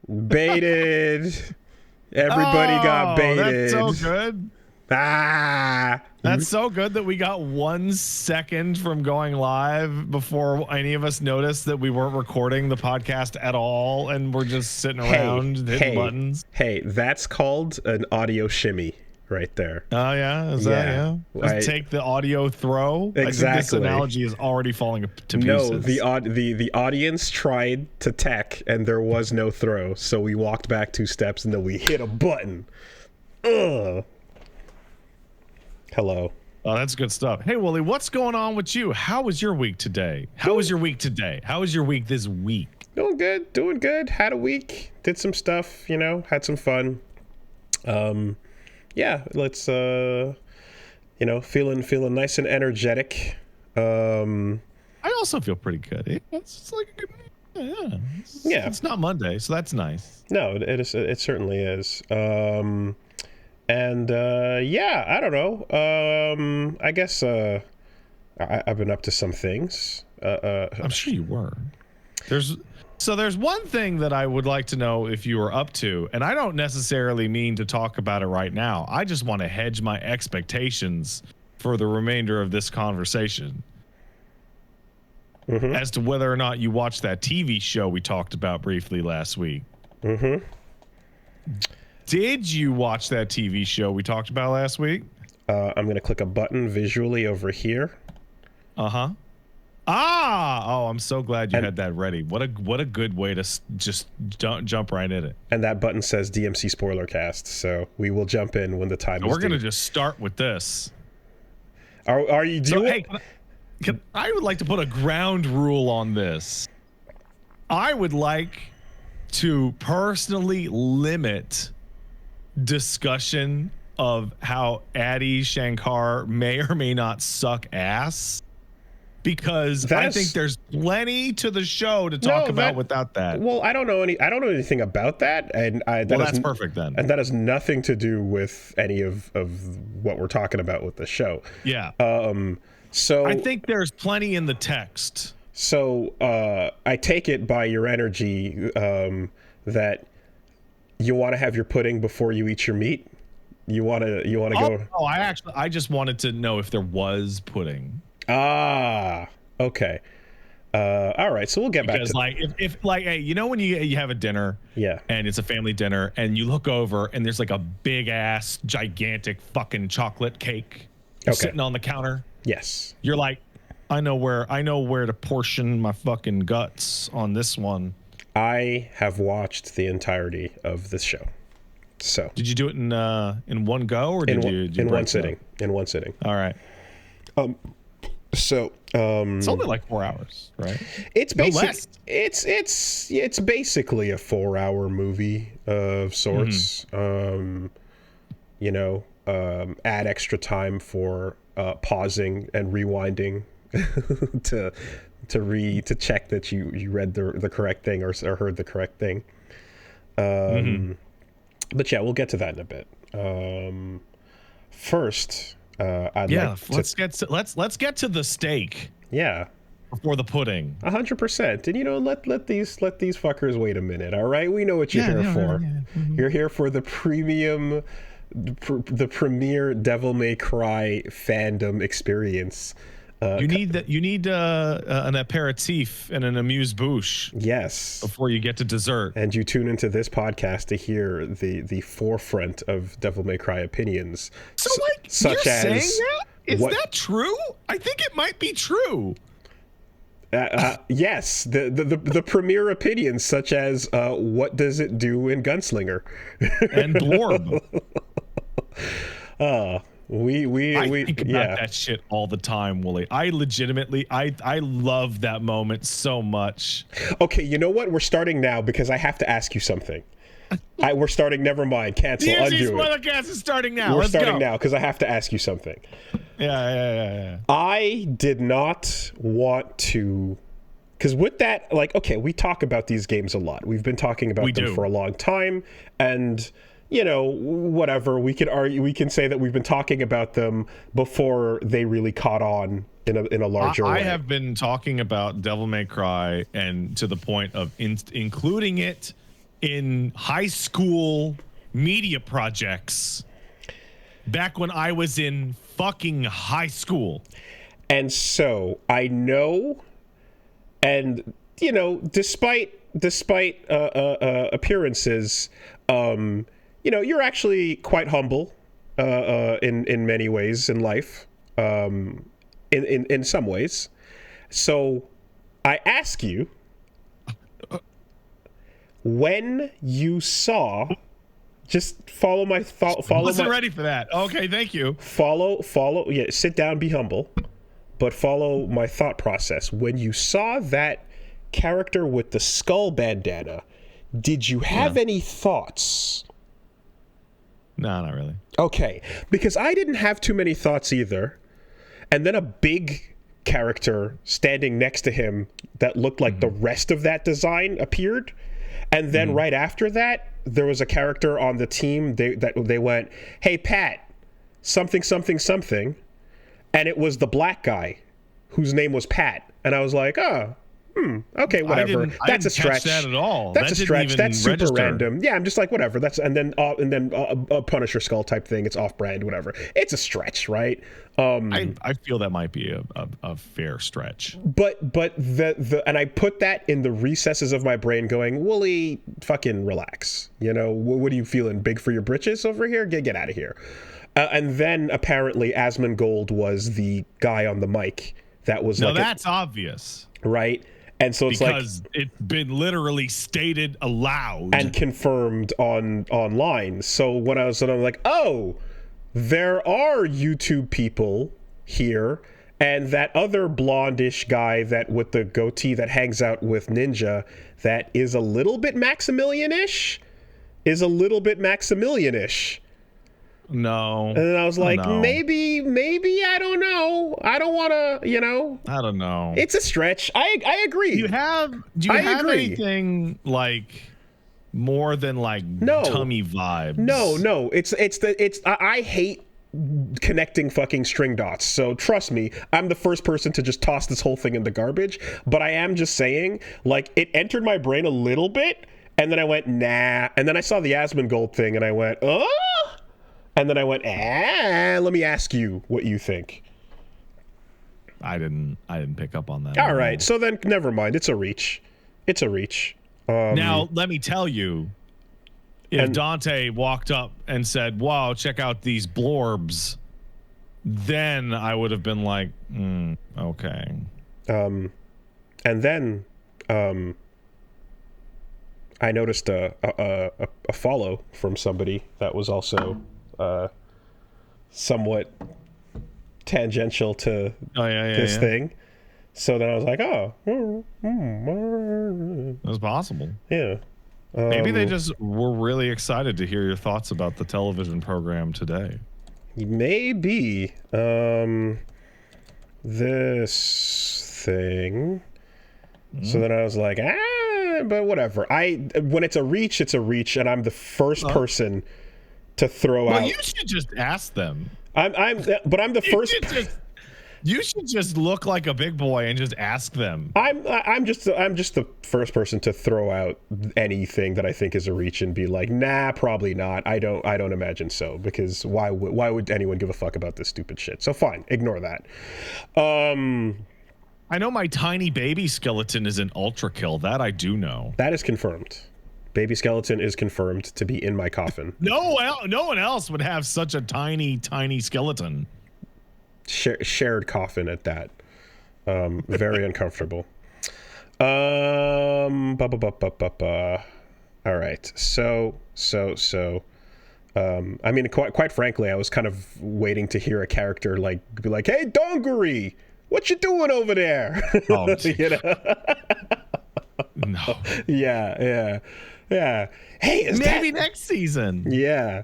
Baited. Everybody got baited. That's so good. That's so good that we got 1 second from going live before any of us noticed that we weren't recording the podcast at all, and we're just sitting around hitting buttons. Hey, that's called an audio shimmy right there. Oh yeah, is that Just take the audio throw. Exactly. I think this analogy is already falling to pieces. No, the audience tried to tech and there was no throw, so we walked back 2 steps and then we hit a button. Ugh. Hello. Oh, that's good stuff. Hey, Wooly, what's going on with you? How was your week today? How was your week today? How was your week this week? Doing good. Had a week. Did some stuff, had some fun. Yeah, let's feeling nice and energetic. I also feel pretty good. It's like a good, yeah. It's not Monday, so that's nice. No, it is. It certainly is. And I don't know. I guess I've been up to some things. I'm sure you were. There's one thing that I would like to know if you were up to, and I don't necessarily mean to talk about it right now. I just want to hedge my expectations for the remainder of this conversation as to whether or not you watched that TV show we talked about briefly last week. Did you watch that TV show we talked about last week? I'm going to click a button visually over here. Oh, I'm so glad you had that ready. What a good way to just jump right in it. And that button says DMC Spoilercast, so we will jump in when the time is We're going to due. just start with this. Are you doing? I would like to put a ground rule on this. I would like to personally limit discussion of how Adi Shankar may or may not suck ass, because I think there's plenty to the show to talk about without that. Well, I don't know anything about that, and that's perfect then. And that has nothing to do with any of what we're talking about with the show. Yeah. So I think there's plenty in the text. So I take it by your energy that you want to have your pudding before you eat your meat. You want to go. Oh, I just wanted to know if there was pudding. Okay. All right. So we'll get back to if hey, when you have a dinner, and it's a family dinner, and you look over and there's like a big ass gigantic fucking chocolate cake sitting on the counter. Yes. You're like, I know where to portion my fucking guts on this one. I have watched the entirety of this show. So did you do it in one go, or did you in one sitting? In one sitting. All right. So it's only like 4 hours, right? It's it's basically a 4-hour movie of sorts. Add extra time for pausing and rewinding to check that you read the correct thing or heard the correct thing. But yeah, we'll get to that in a bit. First, let's get to the steak. Yeah. Before the pudding. 100%. And let these fuckers wait a minute. All right, we know what you're here for. You're here for the premier Devil May Cry fandom experience. You need an aperitif and an amuse-bouche. Yes. Before you get to dessert. And you tune into this podcast to hear the forefront of Devil May Cry opinions. So you're saying that? Is that true? I think it might be true. Yes, the premier opinions, such as what does it do in Gunslinger and Blorb. We think about that shit all the time, Wooly. I legitimately love that moment so much. Okay, you know what? We're starting now because I have to ask you something. We're starting. Never mind. Cancel. Undo it. Spoilercast is starting now. We're starting now because I have to ask you something. Yeah. I did not want to, because with that, we talk about these games a lot. We've been talking about them for a long time, and whatever, we could argue, we can say that we've been talking about them before they really caught on in a larger way. I have been talking about Devil May Cry, and to the point of including it in high school media projects back when I was in fucking high school. And so I know, and you know, despite appearances, you know, you're actually quite humble in many ways in life, in some ways. So I ask you, when you saw, just follow my thought. Wasn't ready for that. Okay, thank you. Follow. Yeah, sit down, be humble, but follow my thought process. When you saw that character with the skull bandana, did you have any thoughts? No, not really. Okay, because I didn't have too many thoughts either. And then a big character standing next to him that looked like the rest of that design appeared. And then right after that, there was a character on the team they went, "Hey, Pat, something, something, something." And it was the black guy whose name was Pat. And I was like, oh, okay, whatever. That's a stretch. That at all. That's a stretch. That's super random. Yeah, I'm just like, whatever. That's and then a Punisher skull type thing. It's off-brand, whatever. It's a stretch, right? I feel that might be a fair stretch. But the and I put that in the recesses of my brain, going, Wooly, fucking relax. You know, what are you feeling? Big for your britches over here? Get out of here. And then apparently Asmongold was the guy on the mic that was that's obvious, right? And so it's because it's been literally stated aloud and confirmed online. So when I'm like, oh, there are YouTube people here, and that other blondish guy that with the goatee that hangs out with Ninja that is a little bit Maximilian-ish. No. And then I was like, maybe, I don't know. I don't want to, you know. I don't know. It's a stretch. I agree. Do you have anything like more than like tummy vibes? No. I hate connecting fucking string dots. So trust me, I'm the first person to just toss this whole thing in the garbage. But I am just saying, like, it entered my brain a little bit, and then I went, nah. And then I saw the Asmongold thing, and I went, oh. And then I went, let me ask you what you think. I didn't pick up on that. All right, so then never mind. It's a reach. Now, let me tell you, if Dante walked up and said, wow, check out these blorbs, then I would have been like, okay. And then I noticed a follow from somebody that was also somewhat tangential to this thing. So then I was like, that's possible. Yeah. Maybe they just were really excited to hear your thoughts about the television program today. Maybe. This thing. So then I was like, but whatever. When it's a reach, and I'm the first person to throw out. Well, you should just ask them. I'm the first. You should just look like a big boy and just ask them. I'm just the first person to throw out anything that I think is a reach and be like, nah, probably not. I don't imagine so, because why would anyone give a fuck about this stupid shit? So fine, ignore that. I know my tiny baby skeleton is an ultra kill. That I do know. That is confirmed. Baby skeleton is confirmed to be in my coffin. No one else would have such a tiny skeleton. Shared coffin at that. Very uncomfortable. All right. So. I mean, quite frankly, I was kind of waiting to hear a character be like, "Hey, Dongari, what you doing over there?" Oh, you know? No. Yeah. Hey, maybe next season. Yeah.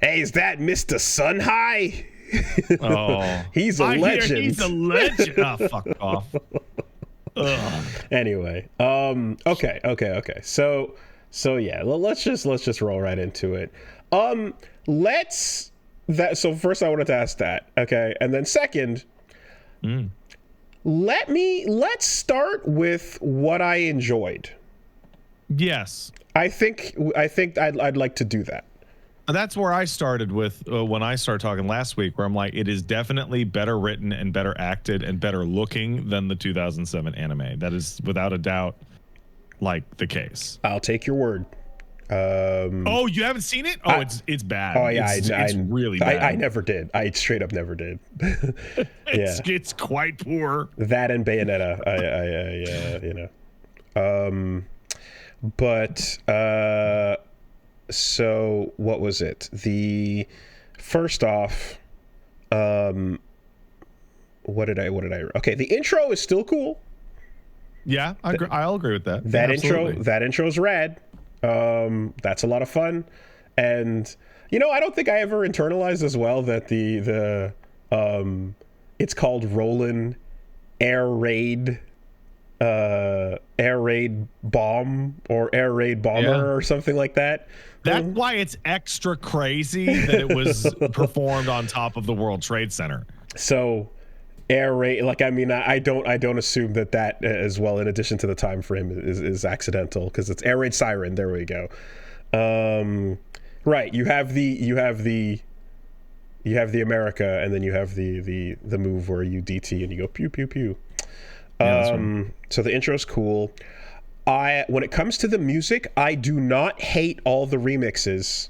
Hey, is that Mr. Sunhigh? Oh, he's a legend. He's a legend. Oh, fuck off. Ugh. Anyway, okay. So yeah, let's just roll right into it. So first I wanted to ask that, okay, and then second, let's start with what I enjoyed. Yes. I think I'd like to do that. That's where I started with when I started talking last week, where I'm like, it is definitely better written and better acted and better looking than the 2007 anime. That is without a doubt like the case. I'll take your word. Oh, you haven't seen it? Oh, it's bad. Oh yeah, it's really bad. I never did. I straight up never did. It's quite poor. That and Bayonetta. So what was it? The first off, what did I? Okay, the intro is still cool. Yeah, I'll agree with that. That intro is rad. That's a lot of fun, and I don't think I ever internalized as well that the it's called Roland Air Raid Bomb or Air Raid Bomber or something like that. That's why it's extra crazy that it was performed on top of the World Trade Center. So Air Raid, I don't assume that as well, in addition to the time frame, is accidental, because it's Air Raid Siren. There we go. Right, you have the America, and then you have the move where you DT and you go pew pew pew. So the intro's cool. When it comes to the music, I do not hate all the remixes.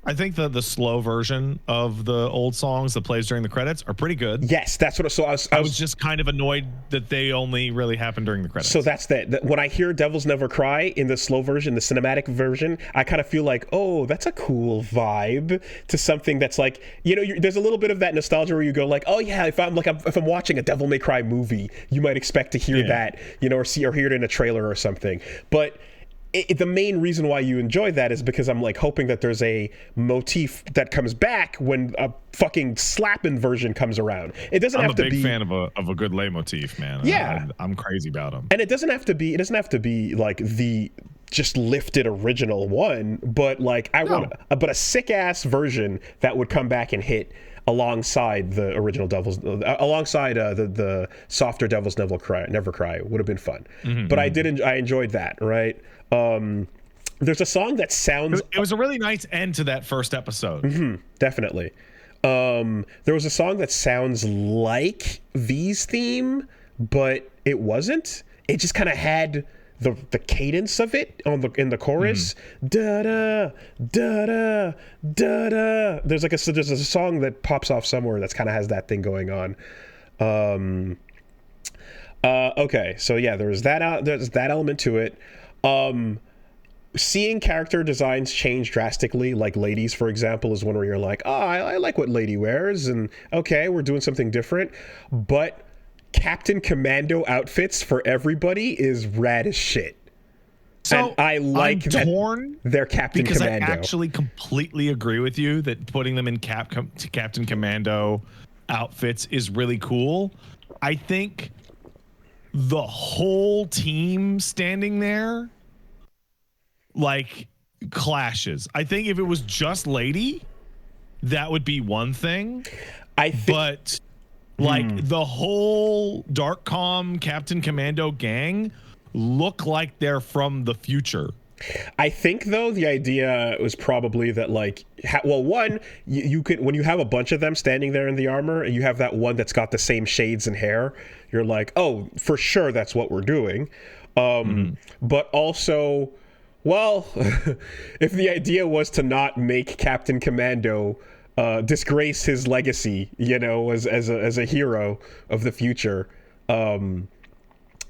I think the slow version of the old songs that plays during the credits are pretty good. Yes, that's what. So I was just kind of annoyed that they only really happen during the credits. So that's that. When I hear "Devils Never Cry" in the slow version, the cinematic version, I kind of feel like, oh, that's a cool vibe to something that's like, there's a little bit of that nostalgia where you go like, oh yeah, if I'm watching a Devil May Cry movie, you might expect to hear that, or hear it in a trailer or something, but. The main reason why you enjoy that is because I'm like hoping that there's a motif that comes back when a fucking slapping version comes around. It doesn't have to be. I'm a big fan of a good leitmotif, man. Yeah, I'm crazy about them. And it doesn't have to be like the just lifted original one, but like but a sick ass version that would come back and hit alongside the original Devils, alongside the softer Devils Never Cry would have been fun. But I enjoyed that, right? There's a song that sounds. It was a really nice end to that first episode. Definitely. There was a song that sounds like V's theme, but it wasn't. It just kind of had the cadence of it in the chorus. Da da da da da da. There's a song that pops off somewhere that's kind of has that thing going on. Okay, so yeah, there's that element to it. Seeing character designs change drastically, like Lady's, for example, is one where you're like, oh, I like what Lady wears, and okay, we're doing something different. But Captain Commando outfits for everybody is rad as shit. So and I like I'm that torn they're Captain because Commando. I actually completely agree with you that putting them in Captain Commando outfits is really cool. I think the whole team standing there like clashes. I think if it was just Lady, that would be one thing. But like the whole Darkcom Captain Commando gang look like they're from the future. I think though the idea was probably that like one, you could, when you have a bunch of them standing there in the armor and you have that one that's got the same shades and hair, you're like, oh, for sure that's what we're doing. But also, well, if the idea was to not make Captain Commando disgrace his legacy, as a hero of the future, but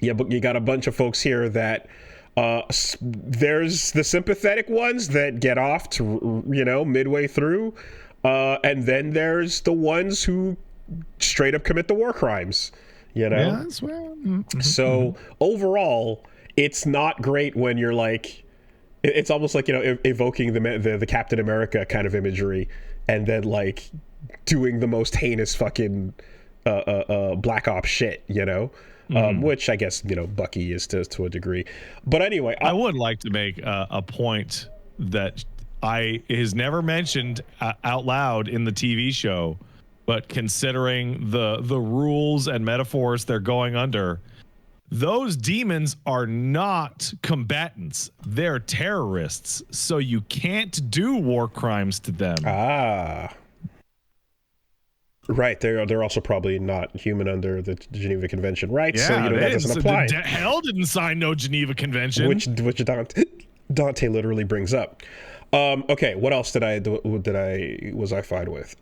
you got a bunch of folks here that there's the sympathetic ones that get off to midway through, and then there's the ones who straight up commit the war crimes. Yeah, as well. So overall, it's not great when you're like, it's almost like evoking the Captain America kind of imagery, and then like doing the most heinous fucking Black Ops shit, which I guess Bucky is to a degree. But anyway, I would like to make a point that is never mentioned out loud in the TV show, but considering the rules and metaphors they're going under, those demons are not combatants. They're terrorists. So you can't do war crimes to them. Ah. Right, they're also probably not human under the Geneva Convention, right? Yeah, so that doesn't apply. Hell didn't sign no Geneva Convention, which Dante literally brings up. Okay, what else was I fine with?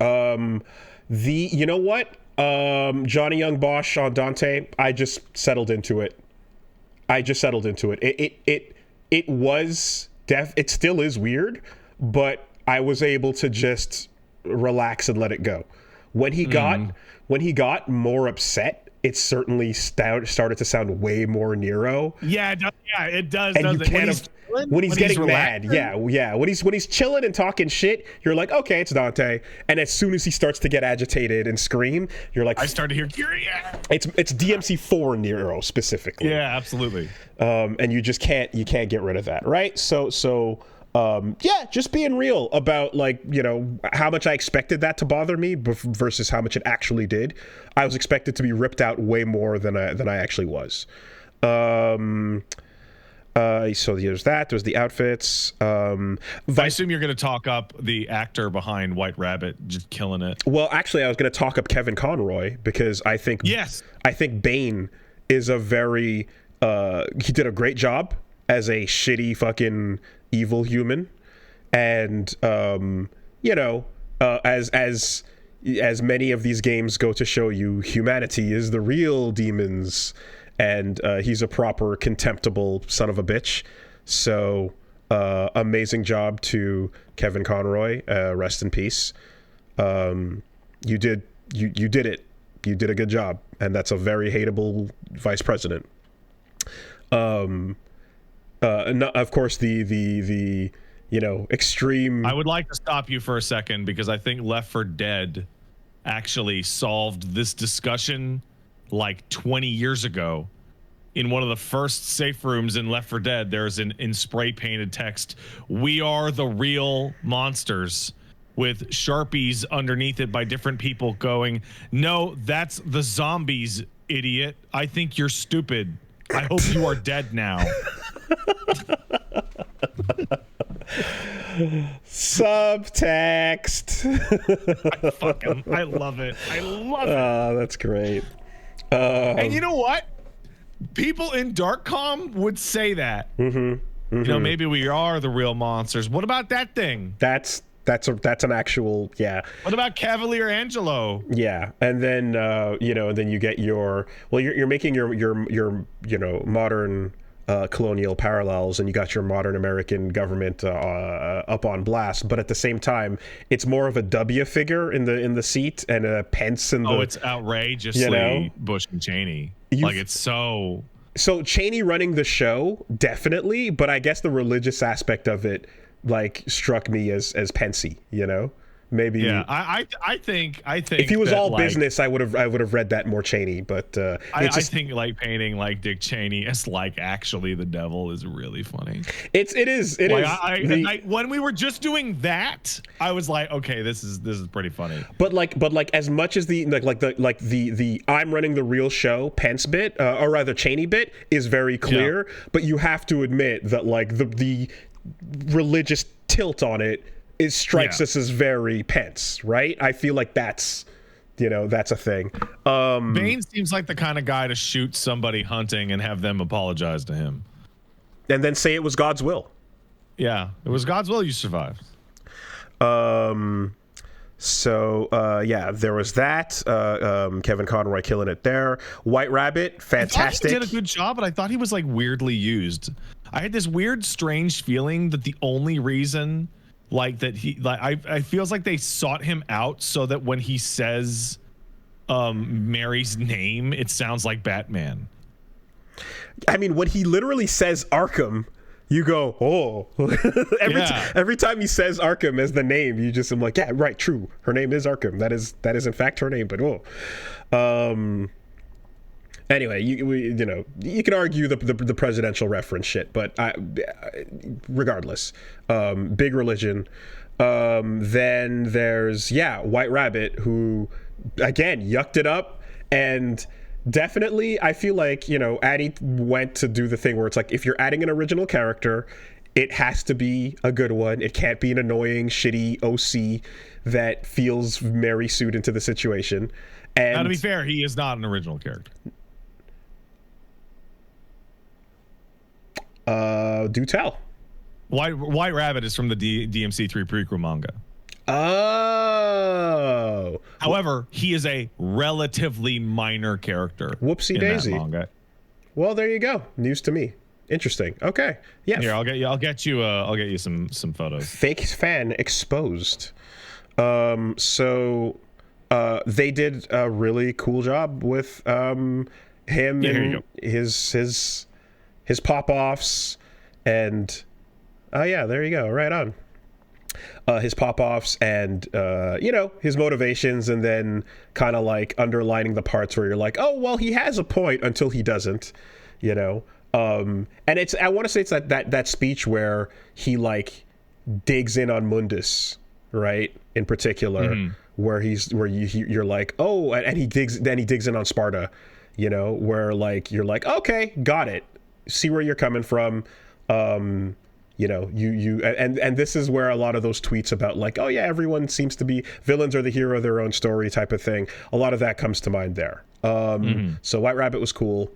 You know what? Johnny Young Bosch on Dante, I just settled into it. It still is weird, but I was able to just relax and let it go. When he got more upset, it certainly started to sound way more Nero. Yeah, it does. And you can't when he's getting mad, when he's chilling and talking shit, you're like, okay, it's Dante. And as soon as he starts to get agitated and scream, you're like, I start to hear, it's DMC4 Nero specifically. Yeah, absolutely. And you just can't get rid of that, right? So just being real about, like, you know, how much I expected that to bother me versus how much it actually did. I was expected to be ripped out way more than I actually was. So there's that. There's the outfits. I assume you're going to talk up the actor behind White Rabbit, just killing it. Well, actually, I was going to talk up Kevin Conroy because I think Bane is a very he did a great job as a shitty fucking evil human, and as many of these games go to show you, humanity is the real demons. And he's a proper contemptible son of a bitch. So amazing job to Kevin Conroy. Rest in peace. You did it. You did a good job, and that's a very hateable vice president. Of course, the extreme. I would like to stop you for a second because I think Left 4 Dead actually solved this discussion like 20 years ago. In one of the first safe rooms in Left 4 Dead, there's in spray painted text, "We are the real monsters," with Sharpies underneath it by different people going, "No, that's the zombies, idiot. I think you're stupid. I hope you are dead now." Subtext. I love it. I love it. Oh, that's great. And you know what? People in Darkcom would say that. You know, maybe we are the real monsters. What about that thing? That's an actual, yeah. What about Cavalier Angelo? Yeah, and then then you get you're making your modern colonial parallels, and you got your modern American government up on blast, but at the same time, it's more of a W figure in the seat and a Pence in the. Oh, it's outrageously Bush and Cheney. It's so. So Cheney running the show, definitely, but I guess the religious aspect of it, like, struck me as Pensy, maybe. Yeah, I think if he was all business, I would have read that more Cheney, but I think like painting like Dick Cheney as like actually the devil is really funny. It is. When we were just doing that, I was like, okay, this is pretty funny. But as much as the I'm running the real show Pence bit, or rather Cheney bit, is very clear. Yeah. But you have to admit that like the religious tilt on it strikes us as very Pence, right? I feel like that's a thing. Bane seems like the kind of guy to shoot somebody hunting and have them apologize to him, and then say it was God's will. Yeah, it was God's will you survived. So there was that. Kevin Conroy killing it there. White Rabbit, fantastic. He did a good job, but I thought he was like weirdly used. I had this weird, strange feeling that the only reason. Like that I feels like they sought him out so that when he says Mary's name, it sounds like Batman. I mean, when he literally says Arkham, you go, oh. Every time he says Arkham as the name, you just, I'm like, yeah, right, true. Her name is Arkham. That is in fact her name, but anyway, you can argue the presidential reference shit, but regardless, big religion. Then there's White Rabbit, who again yucked it up, and definitely. I feel like, Addy went to do the thing where it's like, if you're adding an original character, it has to be a good one. It can't be an annoying, shitty OC that feels Mary Sued into the situation. And now, to be fair, he is not an original character. Do tell. White Rabbit is from the DMC3 prequel manga. Oh. However, he is a relatively minor character. Whoopsie daisy. That manga. Well, there you go. News to me. Interesting. Okay. Yeah. Here, I'll get you some photos. Fake fan exposed. So they did a really cool job with him and his pop-offs, and there you go. Right on. His pop-offs and his motivations, and then kind of like underlining the parts where you're like, oh well, he has a point until he doesn't, and it's, I want to say it's that speech where he like digs in on Mundus, right, in particular, where you're like, oh, and he digs in on Sparda, where like you're like, okay, got it, see where you're coming from. And this is where a lot of those tweets about like, oh yeah, everyone seems to be, villains are the hero of their own story type of thing, a lot of that comes to mind there. So White Rabbit was cool.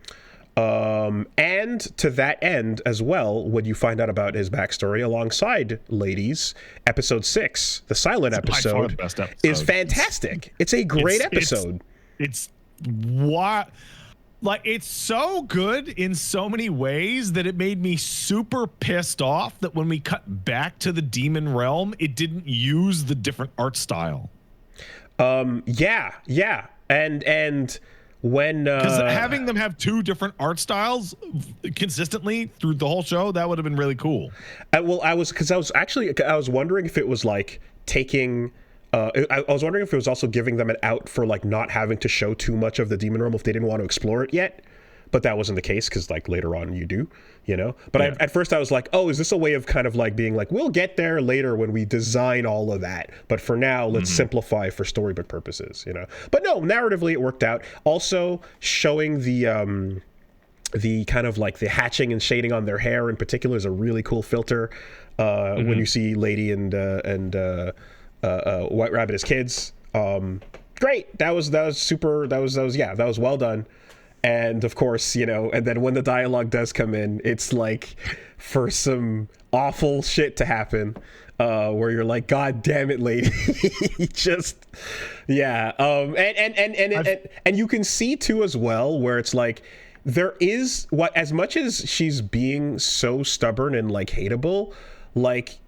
And to that end as well, when you find out about his backstory alongside Ladies, episode 6, the silent episode, is fantastic. It's a great episode. It's what... Like, it's so good in so many ways that it made me super pissed off that when we cut back to the demon realm, it didn't use the different art style. Yeah. And when... Because having them have two different art styles consistently through the whole show, that would have been really cool. I was wondering if it was like taking... I was wondering if it was also giving them an out for like not having to show too much of the demon realm if they didn't want to explore it yet, but that wasn't the case because like later on you do, But at first I was like, oh, is this a way of kind of like being like, we'll get there later when we design all of that, but for now let's simplify for storybook purposes, But no, narratively it worked out. Also showing the kind of like the hatching and shading on their hair in particular is a really cool filter. When you see Lady and White Rabbit as kids, great. That was well done. And of course, and then when the dialogue does come in, it's like for some awful shit to happen, where you're like, God damn it, Lady. And you can see too as well where it's like there is as much as she's being so stubborn and like hateable, like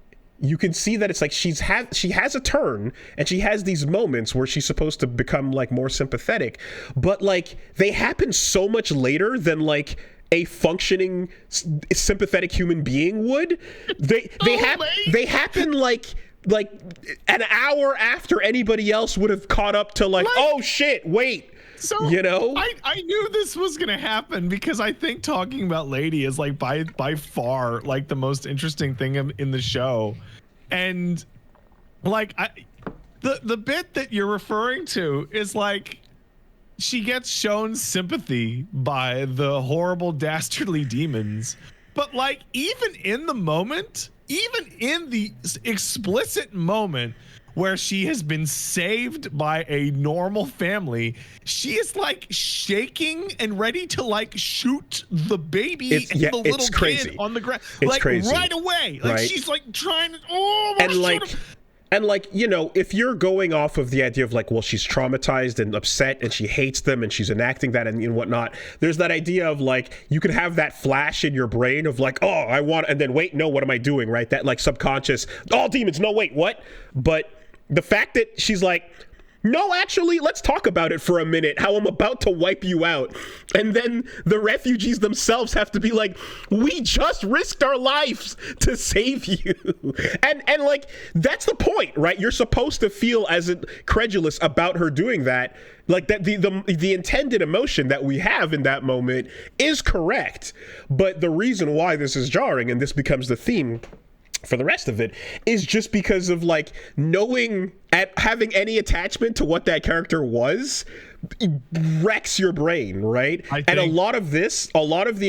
you can see that it's like she has a turn and she has these moments where she's supposed to become like more sympathetic, but like they happen so much later than like a functioning sympathetic human being would. They happen like an hour after anybody else would have caught up to like oh shit, wait. So I knew this was gonna happen because I think talking about Lady is like by far like the most interesting thing in the show, and like the bit that you're referring to is like she gets shown sympathy by the horrible dastardly demons, but like even in the explicit moment where she has been saved by a normal family, she is like shaking and ready to like shoot the baby and the little kid on the ground. It's like crazy. Right away. Like she's like trying to And like, if you're going off of the idea of like, well, she's traumatized and upset and she hates them and she's enacting that and whatnot, there's that idea of like, you can have that flash in your brain of like, oh, I want, and then wait, no, what am I doing, right? That like subconscious, all demons, no, wait, what? But the fact that she's like, no, actually, let's talk about it for a minute, how I'm about to wipe you out. And then the refugees themselves have to be like, we just risked our lives to save you. And like, that's the point, right? You're supposed to feel as incredulous about her doing that. Like that the intended emotion that we have in that moment is correct. But the reason why this is jarring, and this becomes the theme for the rest of it is just because of like knowing having any attachment to what that character was wrecks your brain, right? And a lot of the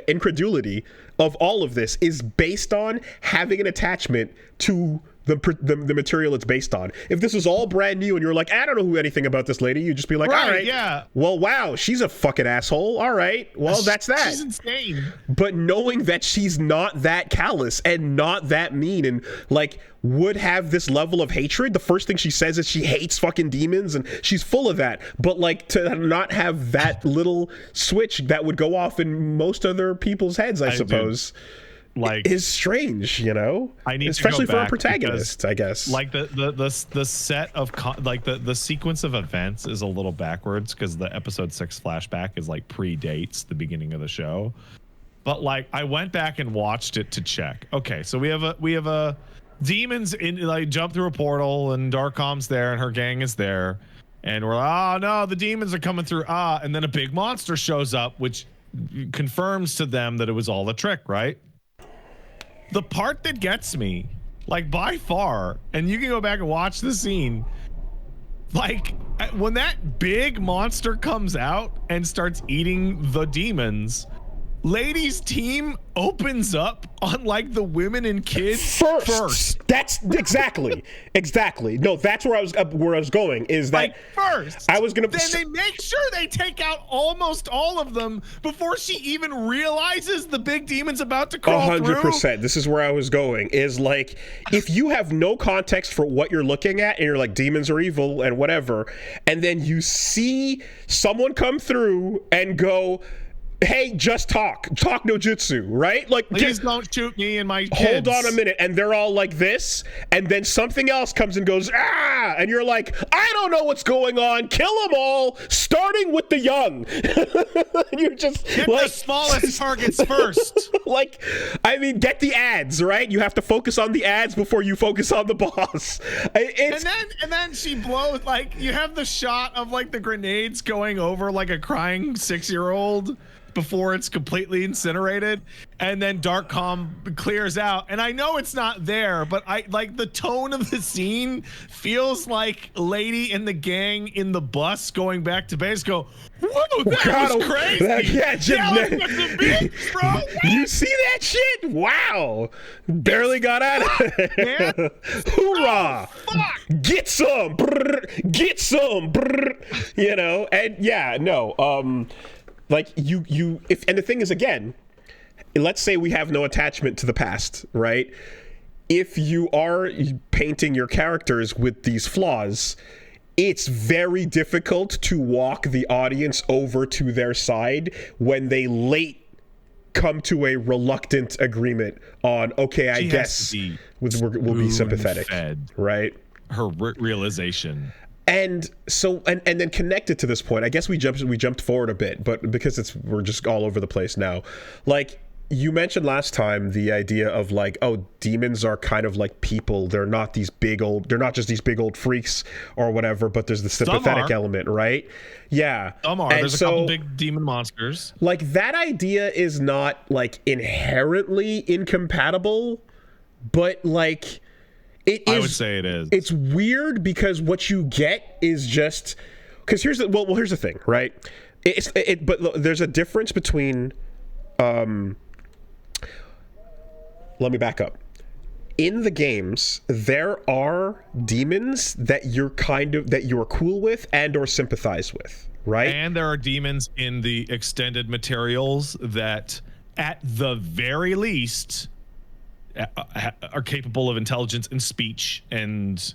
incredulity of all of this is based on having an attachment to the material it's based on. If this was all brand new and you're like, I don't know anything about this lady, you'd just be like, all right, yeah. Well, wow, she's a fucking asshole. All right, well, that's that. She's insane. But knowing that she's not that callous and not that mean and like would have this level of hatred, the first thing she says is she hates fucking demons and she's full of that. But like to not have that little switch that would go off in most other people's heads, I suppose. Like is strange, you know. I need especially to for a protagonist, I guess. Like the set of the sequence of events is a little backwards because the episode 6 flashback is like predates the beginning of the show. But like I went back and watched it to check. Okay, so we have a demons in like jump through a portal and Darkom's there and her gang is there, and we're like, oh no, the demons are coming through. And then a big monster shows up, which confirms to them that it was all a trick, right? The part that gets me, like by far, and you can go back and watch the scene, like when that big monster comes out and starts eating the demons, Lady's team opens up on like the women and kids first. That's exactly. No, that's where I was going. Is that like first? I was gonna. Then they make sure they take out almost all of them before she even realizes the big demon's about to crawl 100%. This is where I was going. Is like if you have no context for what you're looking at, and you're like demons are evil and whatever, and then you see someone come through and go, hey, just talk no jutsu, right? Like, please don't shoot me and my kids. Hold on a minute. And they're all like this, and then something else comes and goes, and you're like, I don't know what's going on. Kill them all, starting with the young. You're just get like the smallest targets first. Like, I mean, get the ads, right? You have to focus on the ads before you focus on the boss. And then she blows, like, you have the shot of like the grenades going over like a crying 6-year-old before it's completely incinerated, and then Darkom clears out, and I know it's not there, but I like the tone of the scene feels like Lady and the gang in the bus going back to base go, whoa, that was crazy. Bro. You see that shit? Wow. Barely got out of it. Hoorah. Oh, get some. Brr. Get some. Brr. You know, and yeah, no, like and the thing is, again, let's say we have no attachment to the past, right? If you are painting your characters with these flaws, it's very difficult to walk the audience over to their side when they late come to a reluctant agreement on, okay, I guess we'll be sympathetic, right? Her realization. And so, and then connected to this point, I guess we jumped forward a bit, but because we're just all over the place now. Like you mentioned last time, the idea of like, oh, demons are kind of like people. They're not just these big old freaks or whatever, but there's the sympathetic element, right? Yeah. Some are. There's a couple big demon monsters. Like that idea is not like inherently incompatible, but like, I would say it is. It's weird because what you get is just because here's the thing, right? But there's a difference between. Let me back up. In the games, there are demons that you're cool with and or sympathize with, right? And there are demons in the extended materials that, at the very least, are capable of intelligence and speech, and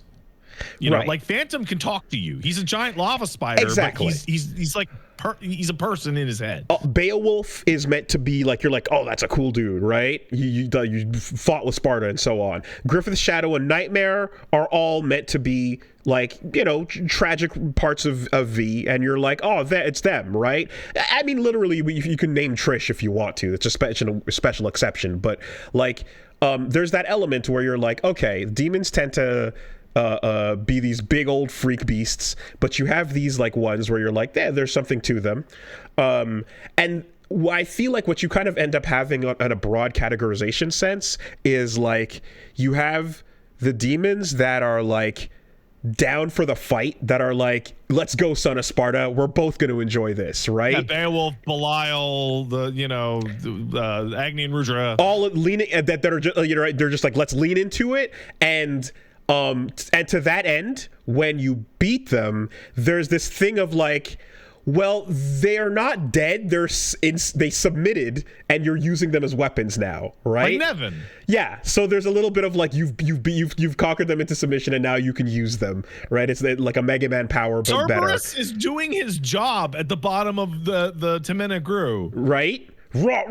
you know, like Phantom can talk to you. He's a giant lava spider, exactly. But he's like he's a person in his head. Beowulf is meant to be like, you're like, oh, that's a cool dude, right? You fought with Sparda and so on. Griffith's Shadow and Nightmare are all meant to be like, you know, tragic parts of V, and you're like, oh, it's them, right? I mean, literally, you can name Trish if you want to. It's a special exception, but like. There's that element where you're like, okay, demons tend to be these big old freak beasts, but you have these like ones where you're like, there's something to them. And I feel like what you kind of end up having on a broad categorization sense is like you have the demons that are like down for the fight, that are like, let's go, son of Sparda, we're both going to enjoy this, right? Yeah, Beowulf, Belial, Agni and Rudra, all leaning that are just, they're just like, let's lean into it. And to that end, when you beat them, there's this thing of like, well, they're not dead. They submitted, and you're using them as weapons now, right? Like Nevin. Yeah. So there's a little bit of like you've conquered them into submission, and now you can use them, right? It's like a Mega Man power, but better. Cerberus is doing his job at the bottom of the Temena Gru, right? Raw,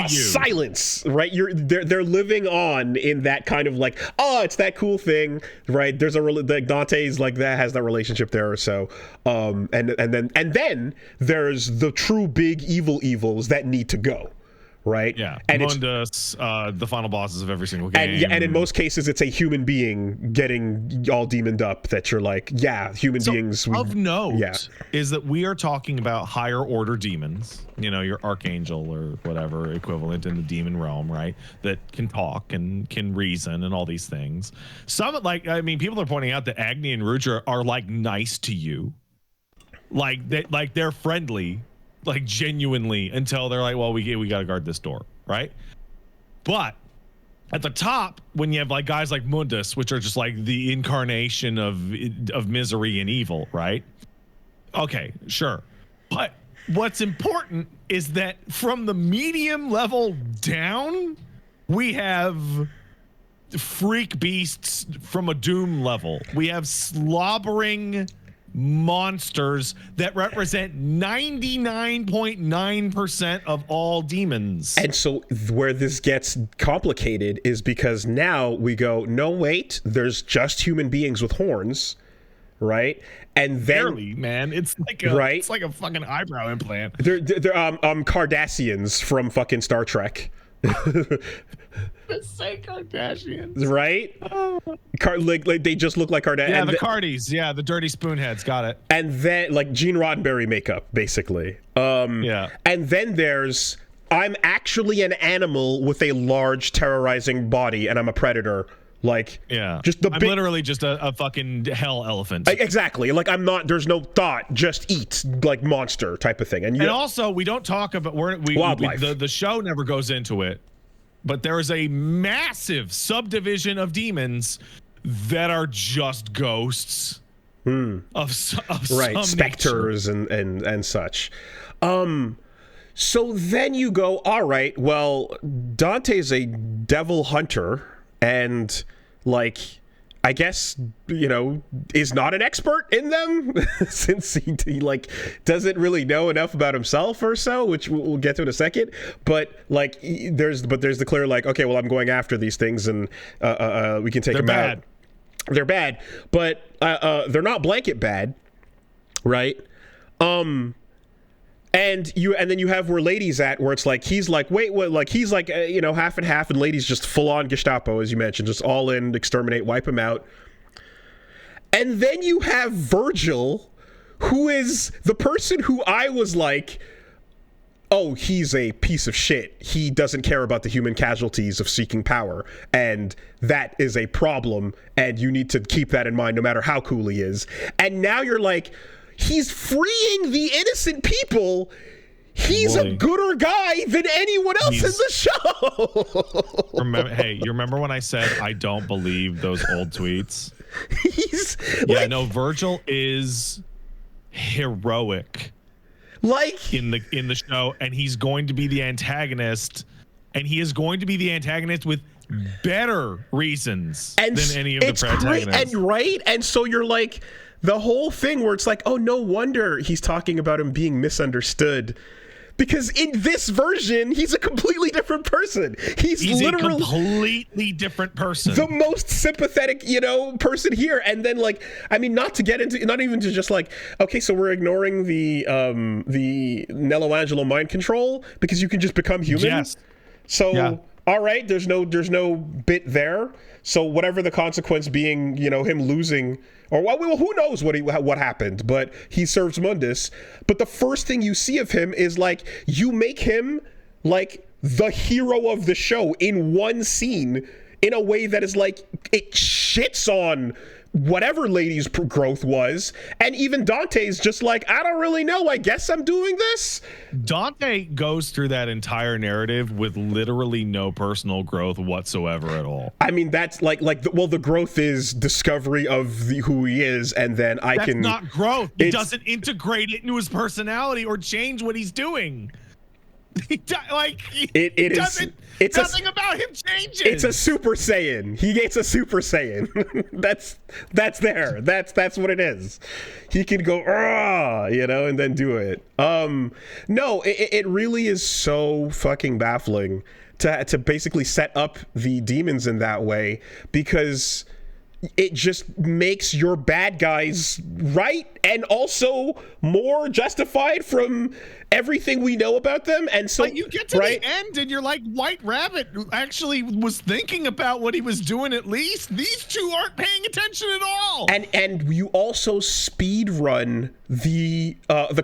silence, right? They're living on in that kind of like, oh, it's that cool thing, right? There's like Dante's like that has that relationship there or so, and then there's the true big evils that need to go. Right. Yeah. And Mundus, the final bosses of every single game. And in most cases, it's a human being getting all demoned up that you're like, yeah, human beings. Of note is that we are talking about higher order demons, your archangel or whatever equivalent in the demon realm, right? That can talk and can reason and all these things. Some people are pointing out that Agni and Rudra are like nice to you. They're friendly. Like genuinely, until they're like, well, we gotta guard this door, right? But at the top, when you have like guys like Mundus, which are just like the incarnation of misery and evil, right? Okay, sure. But what's important is that from the medium level down, we have freak beasts from a Doom level. We have slobbering monsters that represent 99.9% of all demons. And so where this gets complicated is because now we go, no, wait, there's just human beings with horns, right? And then barely, man, it's like a fucking eyebrow implant. They're Cardassians from fucking Star Trek. Say Kardashians, right? Like they just look like Kardashians. Yeah, the Cardis. Yeah, the dirty spoonheads. Got it. And then like Gene Roddenberry makeup, basically. Yeah. And then there's I'm actually an animal with a large terrorizing body, and I'm a predator. Like, yeah, I'm literally just a fucking hell elephant. Exactly. Like I'm not. There's no thought. Just eat, like monster type of thing. And also we don't talk about wildlife. The show never goes into it. But there is a massive subdivision of demons that are just ghosts of some specters and such. So then you go, all right, well, Dante's a devil hunter, and like I guess, is not an expert in them since he like doesn't really know enough about himself or so, which we'll get to in a second. But like there's the clear like, okay, well, I'm going after these things and we can take them out. They're bad, but they're not blanket bad, right? And then you have where Lady's at, where it's like he's like, wait, what? Like he's like half and half, and Lady's just full on Gestapo, as you mentioned, just all in, exterminate, wipe him out. And then you have Virgil, who is the person who I was like, oh, he's a piece of shit. He doesn't care about the human casualties of seeking power, and that is a problem, and you need to keep that in mind no matter how cool he is. And now you're like, he's freeing the innocent people. He's a gooder guy than anyone else in the show. You remember when I said I don't believe those old tweets? Virgil is heroic, like in the show, and he's going to be the antagonist, and he is going to be the antagonist with better reasons than any of the protagonists. And so you're like, the whole thing where it's like, oh, no wonder he's talking about him being misunderstood. Because in this version, he's a completely different person. He's literally a completely different person. The most sympathetic, person here. And then, like, I mean, not even to just like, okay, so we're ignoring the Nello Angelo mind control because you can just become human. Yes. So all right, there's no bit there. So whatever the consequence being, you know, him losing, or well, who knows what happened, but he serves Mundus. But the first thing you see of him is like, you make him like the hero of the show in one scene in a way that is like, it shits on whatever Lady's growth was, and even Dante's just like, I don't really know, I guess I'm doing this. Dante goes through that entire narrative with literally no personal growth whatsoever at all. I mean, that's the growth is discovery of who he is, and then that's not growth. He doesn't integrate it into his personality or change what he's doing. It's nothing about him changes. It's a Super Saiyan. He gets a Super Saiyan. that's there. That's what it is. He can go, you know, and then do it. No, it really is so fucking baffling to basically set up the demons in that way, because it just makes your bad guys right and also more justified from everything we know about them. And so you get to the end and you're like, White Rabbit actually was thinking about what he was doing. At least these two aren't paying attention at all. And you also speed run the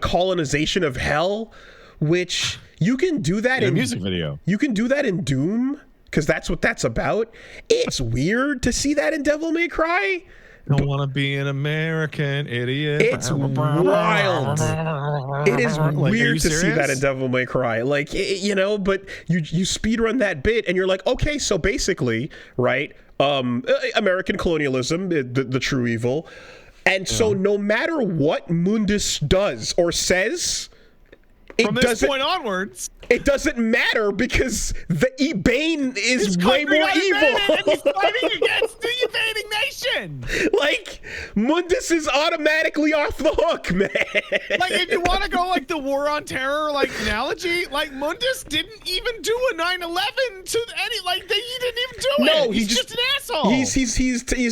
colonization of hell, which you can do that in a music video. You can do that in Doom, because that's what that's about. It's weird to see that in Devil May Cry. Don't want to be an American idiot. It's wild. It is weird to see that in Devil May Cry. Like, you know, but you speedrun that bit and you're like, okay, so basically, right, American colonialism, the true evil. And so no matter what Mundus does or says, from this point onwards, it doesn't matter, because the Bane is way more evil. And he's fighting against the invading nation. Like, Mundus is automatically off the hook, man. Like, if you want to go like the War on Terror like analogy, like Mundus didn't even do a 9/11 to any, like he didn't even do it. No, he's just an asshole. He's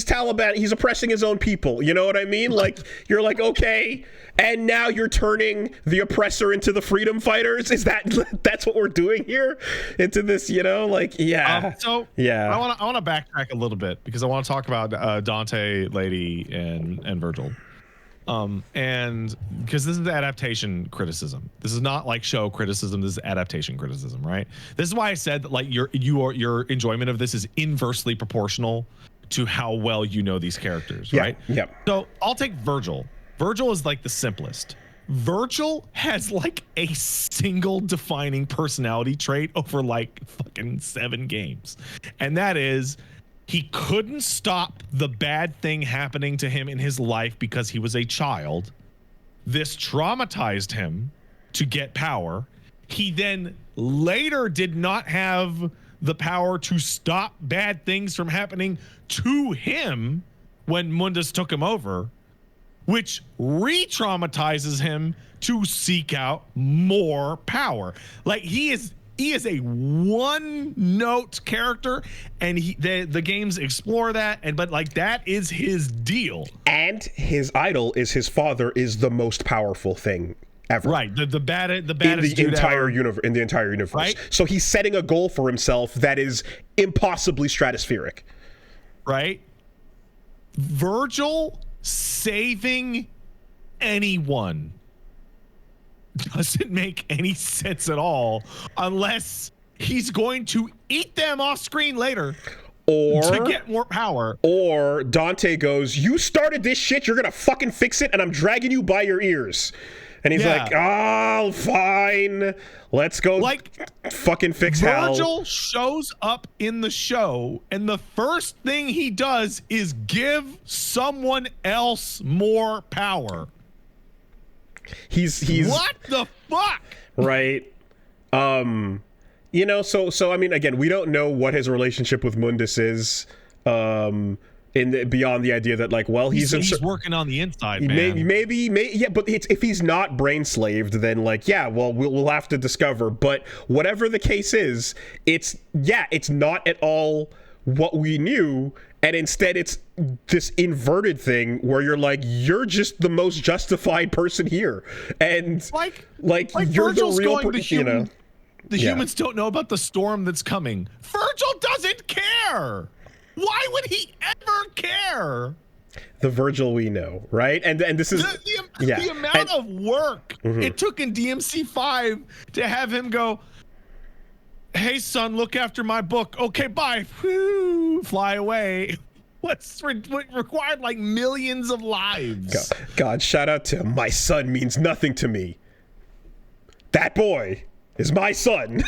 Taliban. He's oppressing his own people. You know what I mean? Like, you're like, okay. And now you're turning the oppressor into the freedom fighters? Is that's what we're doing here? Into this, you know, like, yeah. I want to backtrack a little bit, because I want to talk about Dante, Lady, and Virgil. And because this is the adaptation criticism. This is not like show criticism. This is adaptation criticism, right? This is why I said that, like, your enjoyment of this is inversely proportional to how well you know these characters, right? Yeah. So I'll take Virgil. Virgil is like the simplest. Virgil has like a single defining personality trait over like fucking 7 games. And that is, he couldn't stop the bad thing happening to him in his life because he was a child. This traumatized him to get power. He then later did not have the power to stop bad things from happening to him when Mundus took him over, which re-traumatizes him to seek out more power. Like, he is a one-note character, and the games explore that, but like, that is his deal. And his idol is his father, is the most powerful thing ever. Right, the baddest in the entire universe. Right? So he's setting a goal for himself that is impossibly stratospheric. Right? Virgil saving anyone doesn't make any sense at all, unless he's going to eat them off screen later, or to get more power. Or Dante goes, you started this shit, you're gonna fucking fix it, and I'm dragging you by your ears. And he's like, oh, fine, let's go, like, fucking fix hell. Virgil shows up in the show, and the first thing he does is give someone else more power. He's what the fuck? Right. You know, so I mean, again, we don't know what his relationship with Mundus is. Beyond the idea that, like, well, he's working on the inside, man. Maybe, yeah. But if he's not brain slaved, then, like, yeah, well, we'll have to discover. But whatever the case is, it's not at all what we knew, and instead it's this inverted thing where you're like, you're just the most justified person here, and like you're Virgil's the real person, you know. The humans don't know about the storm that's coming. Virgil doesn't care. Why would he ever care? The Virgil we know, right? And this is the amount of work it took in DMC5 to have him go, hey, son, look after my book. Okay, bye. Whew, fly away. What required like millions of lives. God, shout out to him. My son means nothing to me. That boy is my son.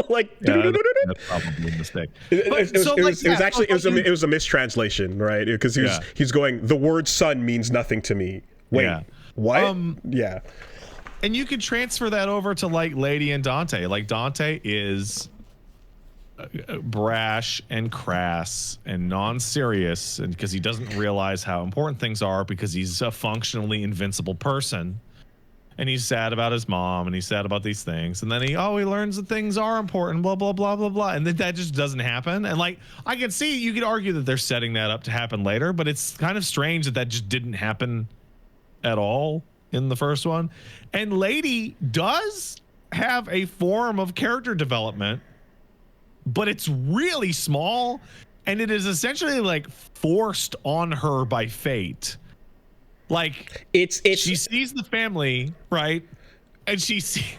Like, that's probably a mistake. It was a mistranslation, right? Because he's going, the word son means nothing to me. Wait, what? And you can transfer that over to like Lady and Dante. Like Dante is brash and crass and non-serious, and because he doesn't realize how important things are, because he's a functionally invincible person. And he's sad about his mom, and he's sad about these things. And then he learns that things are important, blah, blah, blah, blah, blah. And then that just doesn't happen. And like, I can see, you could argue that they're setting that up to happen later, but it's kind of strange that just didn't happen at all in the first one. And Lady does have a form of character development, but it's really small. And it is essentially like forced on her by fate. Like she sees the family, right? And she sees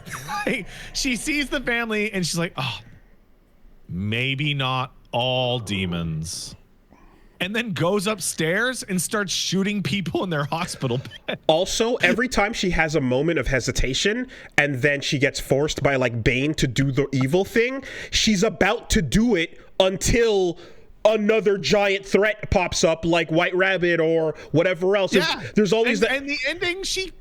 the family, and she's like, oh, maybe not all demons. And then goes upstairs and starts shooting people in their hospital bed. Also, every time she has a moment of hesitation, and then she gets forced by like Bane to do the evil thing, she's about to do it until another giant threat pops up, like White Rabbit or whatever else. Yeah. There's always and the ending, she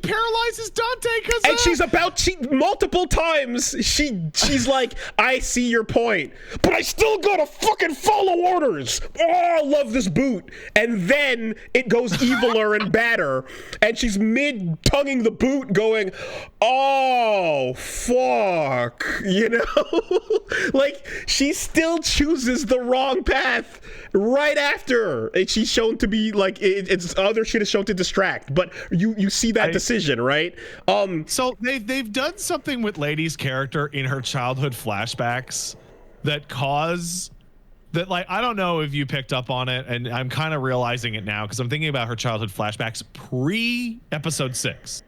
paralyzes Dante because multiple times she's like, I see your point, but I still gotta fucking follow orders. Oh, I love this boot. And then it goes eviler and badder, and she's mid tonguing the boot going, oh fuck, you know? Like, she still chooses the wrong path right after, and she's shown to be like, it's other shit is shown to distract, but you see that decision, right? So they've done something with Lady's character in her childhood flashbacks that cause that, like, I don't know if you picked up on it, and I'm kind of realizing it now because I'm thinking about her childhood flashbacks pre episode 6,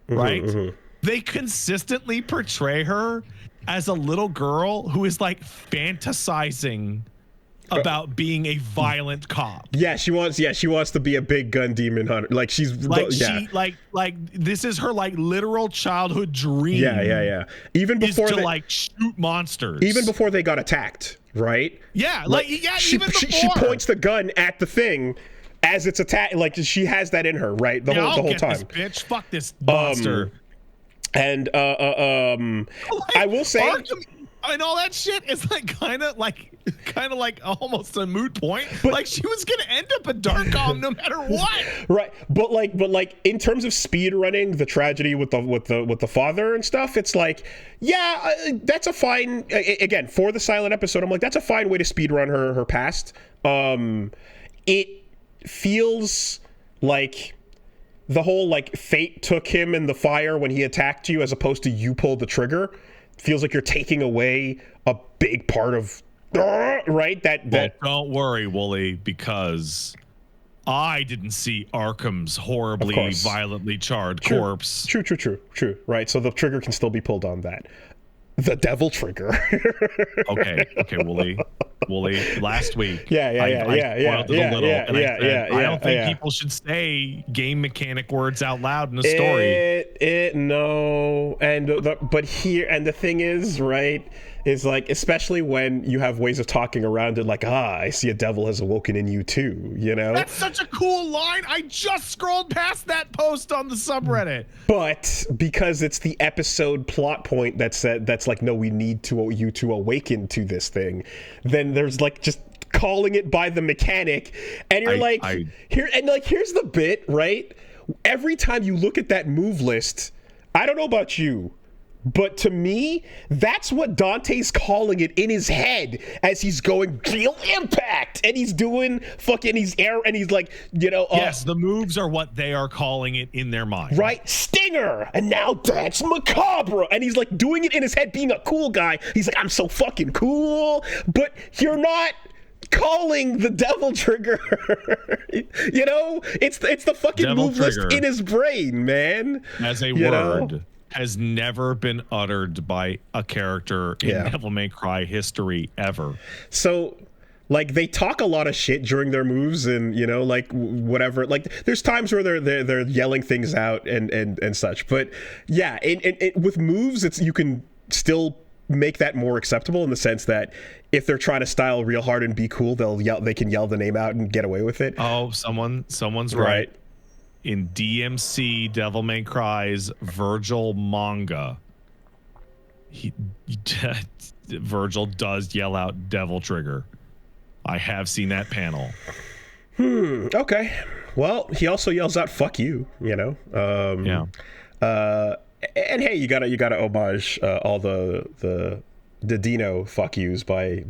right? They consistently portray her as a little girl who is like fantasizing about being a violent cop. She wants to be a big gun demon hunter. Like, she's like, she like this is her like literal childhood dream. Even before to like shoot monsters. Even before they got attacked, right? She points the gun at the thing as it's attacked. Like, she has that in her, right? The whole time. This bitch, fuck this monster. And I will say, Arkham and all that shit is like kind of like almost a moot point. But, like, she was gonna end up at Darkholm no matter what. Right, but like in terms of speed running the tragedy with the father and stuff, it's like, that's a fine, again, for the silent episode, I'm like, that's a fine way to speed run her past. It feels like the whole like fate took him in the fire when he attacked you, as opposed to you pulled the trigger. Feels like you're taking away a big part of right that. Well, don't worry, Wooly, because I didn't see Arkham's horribly violently charred corpse. True. Right, so the trigger can still be pulled on that. The devil trigger. okay, Wooly. Last week, I spoiled it a little, and I said, I don't think people should say game mechanic words out loud in a story. No, but here, and the thing is, right, is like, especially when you have ways of talking around it, like, I see a devil has awoken in you too, you know? That's such a cool line. I just scrolled past that post on the subreddit. But because it's the episode plot point that's like, no, we need you to awaken to this thing, then there's like just calling it by the mechanic, and you're here's the bit, right? Every time you look at that move list, I don't know about you, But to me, that's what Dante's calling it in his head as he's going deal impact, and he's doing fucking and he's like, yes, the moves are what they are calling it in their mind, right? Stinger, and now that's macabre, and he's like doing it in his head, being a cool guy. He's like, I'm so fucking cool, but you're not calling the devil trigger. It's the fucking devil move list in his brain, man. As a word has never been uttered by a character in Devil May Cry history ever. So, like, they talk a lot of shit during their moves, and like whatever. Like, there's times where they're yelling things out and such. But yeah, with moves, you can still make that more acceptable in the sense that if they're trying to style real hard and be cool, they can yell the name out and get away with it. Oh, someone's right. In DMC Devil May Cry's Virgil manga, Virgil does yell out devil trigger. I have seen that panel. Okay. Well, he also yells out "fuck you," And hey, you gotta homage all the Dino fuck yous by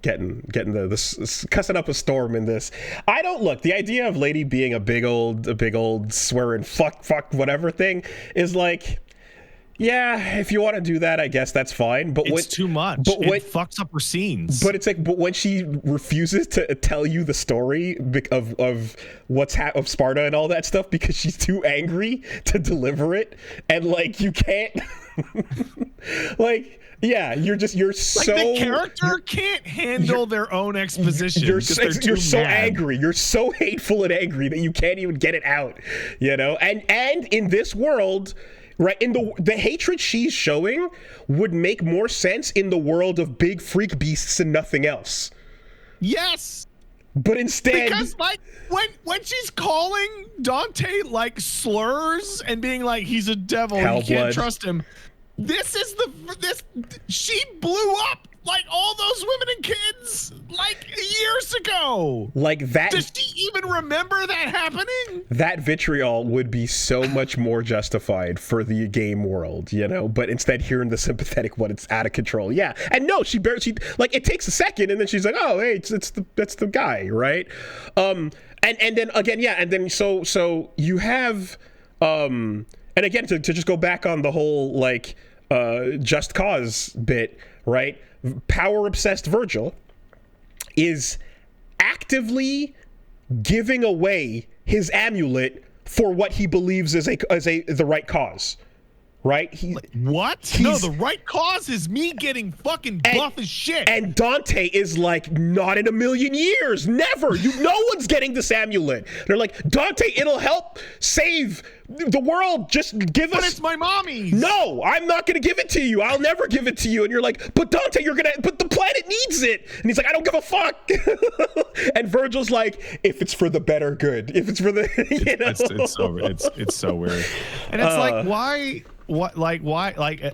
getting the cussing up a storm in this. I don't look. The idea of Lady being a big old swearing fuck whatever thing is like, yeah, if you want to do that, I guess that's fine. But it's too much. But it fucks up her scenes. But it's like, but when she refuses to tell you the story of what's of Sparda and all that stuff because she's too angry to deliver it, and like you can't, like. Yeah, you're so the character can't handle their own exposition. You're so angry. You're so hateful and angry that you can't even get it out. And in this world, right, in the hatred she's showing would make more sense in the world of big freak beasts and nothing else. Yes. But instead, because like when she's calling Dante like slurs and being like he's a devil, you can't trust him. She blew up like all those women and kids like years ago. Like that. Does she even remember that happening? That vitriol would be so much more justified for the game world, but instead hearing the sympathetic one, it's out of control. Yeah. And no, she like it takes a second and then she's like, oh, hey, that's the guy, right? And then again, yeah, and then so you have and again to just go back on the whole like just cause bit, right? Power obsessed Virgil is actively giving away his amulet for what he believes is the right cause. Right? What? No, the right cause is me getting fucking buff as shit. And Dante is like, not in a million years. Never. No one's getting this amulet. They're like, Dante, it'll help save the world. Just give us. But it's my mommy's. No, I'm not going to give it to you. I'll never give it to you. And you're like, but Dante, but the planet needs it. And he's like, I don't give a fuck. And Virgil's like, if it's for the better good, if it's for the, it's so weird. And it's like, why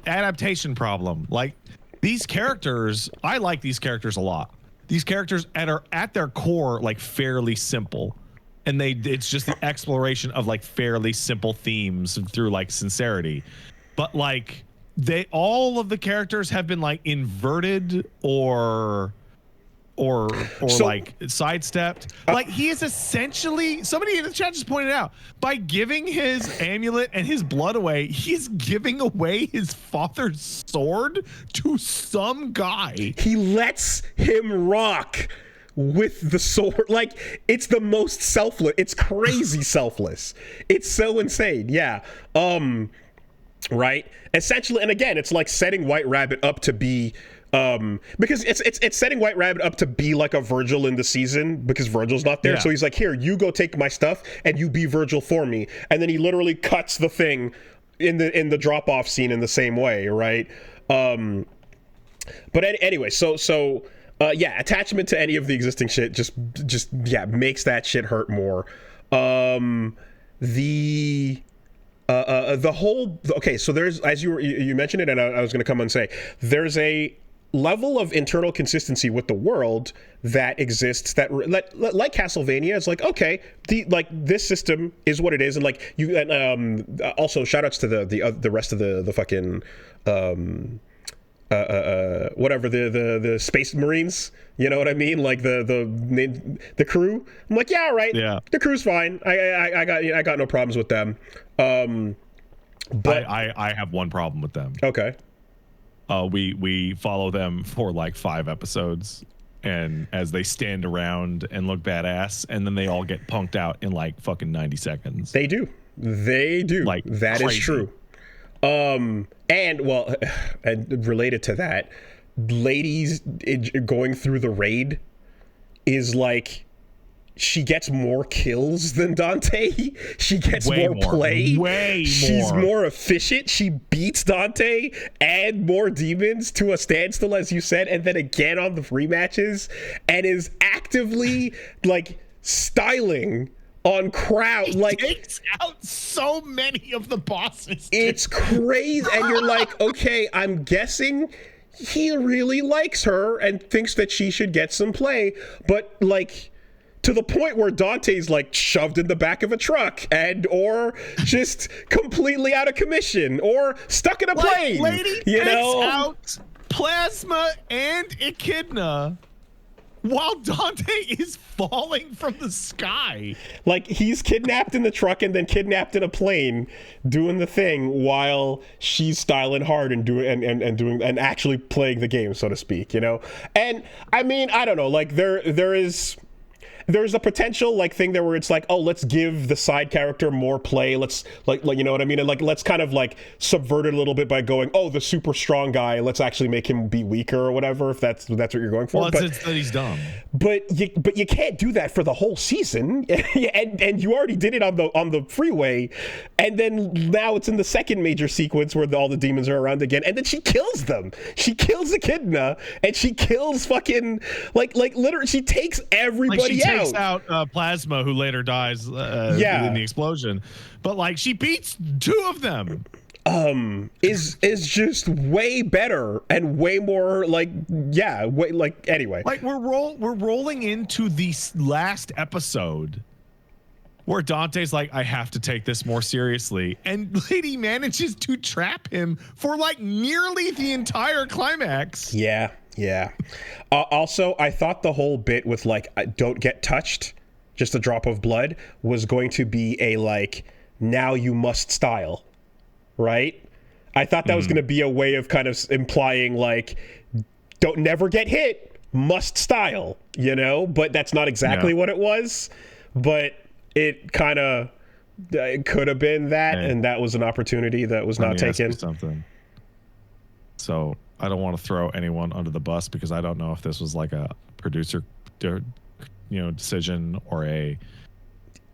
adaptation problem? Like these characters, I like these characters a lot. These characters are at their core like fairly simple, and it's just the exploration of like fairly simple themes through like sincerity. But like all of the characters have been like inverted or like sidestepped. Like he is essentially, somebody in the chat just pointed out, by giving his amulet and his blood away, he's giving away his father's sword to some guy. He lets him rock with the sword. Like it's the most selfless. It's crazy selfless. It's so insane. Yeah. Right. Essentially, and again, it's like setting White Rabbit up to be because it's setting White Rabbit up to be like a Virgil in the season because Virgil's not there. Yeah. So he's like, here, you go take my stuff and you be Virgil for me. And then he literally cuts the thing in the drop off scene in the same way, right? But anyway, so yeah, attachment to any of the existing shit just makes that shit hurt more. The whole, okay, so there's, as you mentioned it, and I was going to come and say, there's a level of internal consistency with the world that exists that like Castlevania is like, okay, this system is what it is, and like you, and also shout outs to the rest of the fucking whatever, the Space Marines, you know what I mean, like the crew. I'm like, yeah, right, yeah, the crew's fine. I got no problems with them. But I have one problem with them. Okay. We follow them for like 5 episodes, and as they stand around and look badass, and then they all get punked out in like fucking 90 seconds. They do. Like, that crazy. Is true. And well, and related to that, ladies going through the raid is like, she gets more kills than Dante. She gets more play. She's more efficient. She beats Dante and more demons to a standstill, as you said, and then again on the rematches, and is actively like styling on crowd. Like, takes out so many of the bosses. It's crazy, and you're like, okay, I'm guessing he really likes her and thinks that she should get some play, but like, to the point where Dante's like shoved in the back of a truck or just completely out of commission or stuck in a plane. Lady takes out Plasma and Echidna while Dante is falling from the sky. Like, he's kidnapped in the truck and then kidnapped in a plane doing the thing while she's styling hard and doing and actually playing the game, so to speak, you know? And I mean, I don't know, like there's a potential like thing there where it's like, oh, let's give the side character more play. Let's like you know what I mean? And like, let's kind of like subvert it a little bit by going, oh, the super strong guy, let's actually make him be weaker or whatever, if that's what you're going for. Well, it's that he's dumb. But you can't do that for the whole season. and you already did it on the freeway. And then now it's in the second major sequence where all the demons are around again. And then she kills them. She kills Echidna, and she kills fucking like literally, she takes everybody out. Takes out Plasma, who later dies in the explosion, but like, she beats 2 of them. Is just way better and way more like, yeah, way, like, anyway, like we're rolling into the last episode where Dante's like, I have to take this more seriously, and Lady manages to trap him for like nearly the entire climax. Yeah. Also, I thought the whole bit with like, don't get touched, just a drop of blood, was going to be a like, now you must style, right? I thought that was going to be a way of kind of implying like, don't never get hit, must style, you know? But that's not exactly what it was. But it kind of could have been that, and that was an opportunity that was not taken. Something. So I don't want to throw anyone under the bus, because I don't know if this was like a producer, decision or a.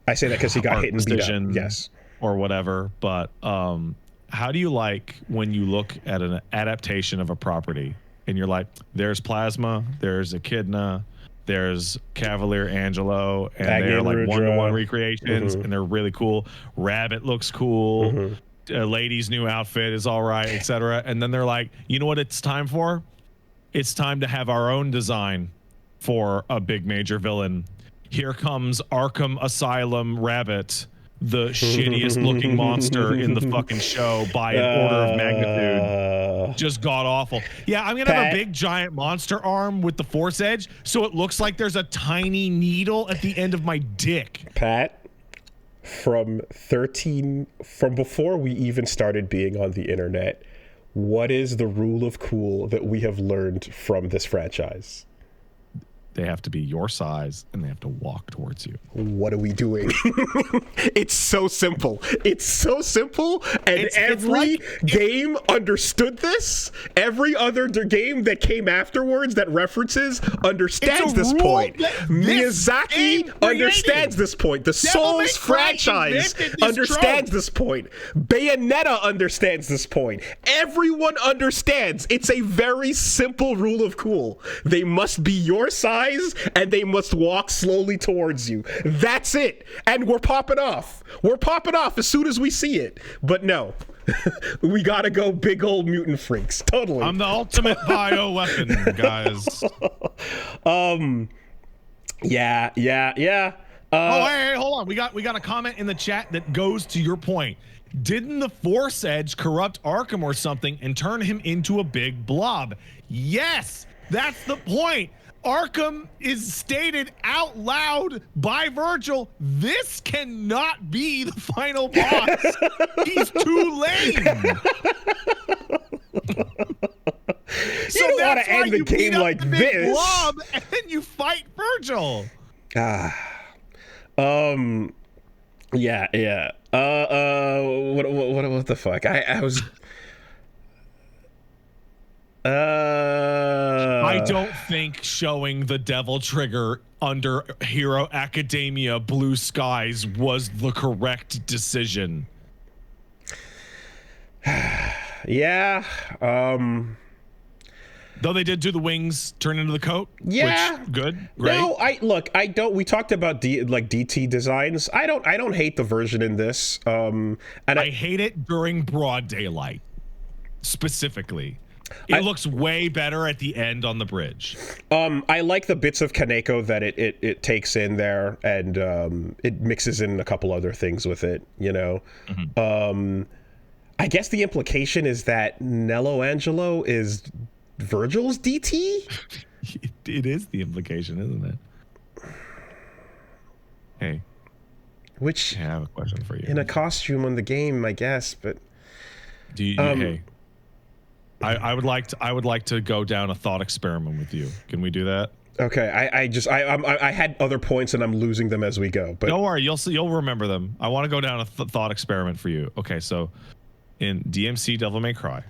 I say that because he got hit and beat up. Yes. Or whatever. But how do you like when you look at an adaptation of a property and you're like, there's Plasma, there's Echidna, there's Cavalier Angelo, and they're like one-to-one recreations, and they're really cool. Rabbit looks cool. Lady's new outfit is all right, etc. And then they're like, you know what it's time for? It's time to have our own design for a big major villain. Here comes Arkham Asylum Rabbit, the shittiest looking monster in the fucking show by an order of magnitude. Just god awful. Yeah, I'm gonna have a big giant monster arm with the force edge, so it looks like there's a tiny needle at the end of my dick. Pat, from before we even started being on the internet, what is the rule of cool that we have learned from this franchise? They have to be your size, and they have to walk towards you. What are we doing? It's so simple. It's so simple, and every game understood this. Every other game that came afterwards that references understands this point. Miyazaki understands this point. The Souls franchise understands this point. Bayonetta understands this point. Everyone understands. It's a very simple rule of cool. They must be your size, and they must walk slowly towards you. That's it. And we're popping off. We're popping off as soon as we see it. But no, We gotta go big old mutant freaks. Totally. I'm the ultimate bio weapon, guys. Yeah. Hey, hold on. We got a comment in the chat that goes to your point. Didn't the Force Edge corrupt Arkham or something and turn him into a big blob? Yes, that's the point. Arkham is stated out loud by Virgil. This cannot be the final boss. He's too lame. So you don't want to end the game like this. Blob and then you fight Virgil. Yeah. What the fuck? I was. I don't think showing the Devil Trigger under Hero Academia Blue Skies was the correct decision. Yeah. Though they did do the wings turn into the coat. Yeah. Which, good. Great. No, I don't. We talked about DT designs. I don't hate the version in this. And I hate it during broad daylight, specifically. It looks way better at the end on the bridge. I like the bits of Kaneko that it takes in there, and it mixes in a couple other things with it, you know. Mm-hmm. I guess the implication is that Nello Angelo is Virgil's DT? It is the implication, isn't it? Hey. Which I have a question for you. In a costume on the game, I guess, but do you hey. I would like to go down a thought experiment with you. Can we do that? Okay, I had other points and I'm losing them as we go. But don't worry, you'll remember them. I want to go down a thought experiment for you. Okay, so in DMC Devil May Cry,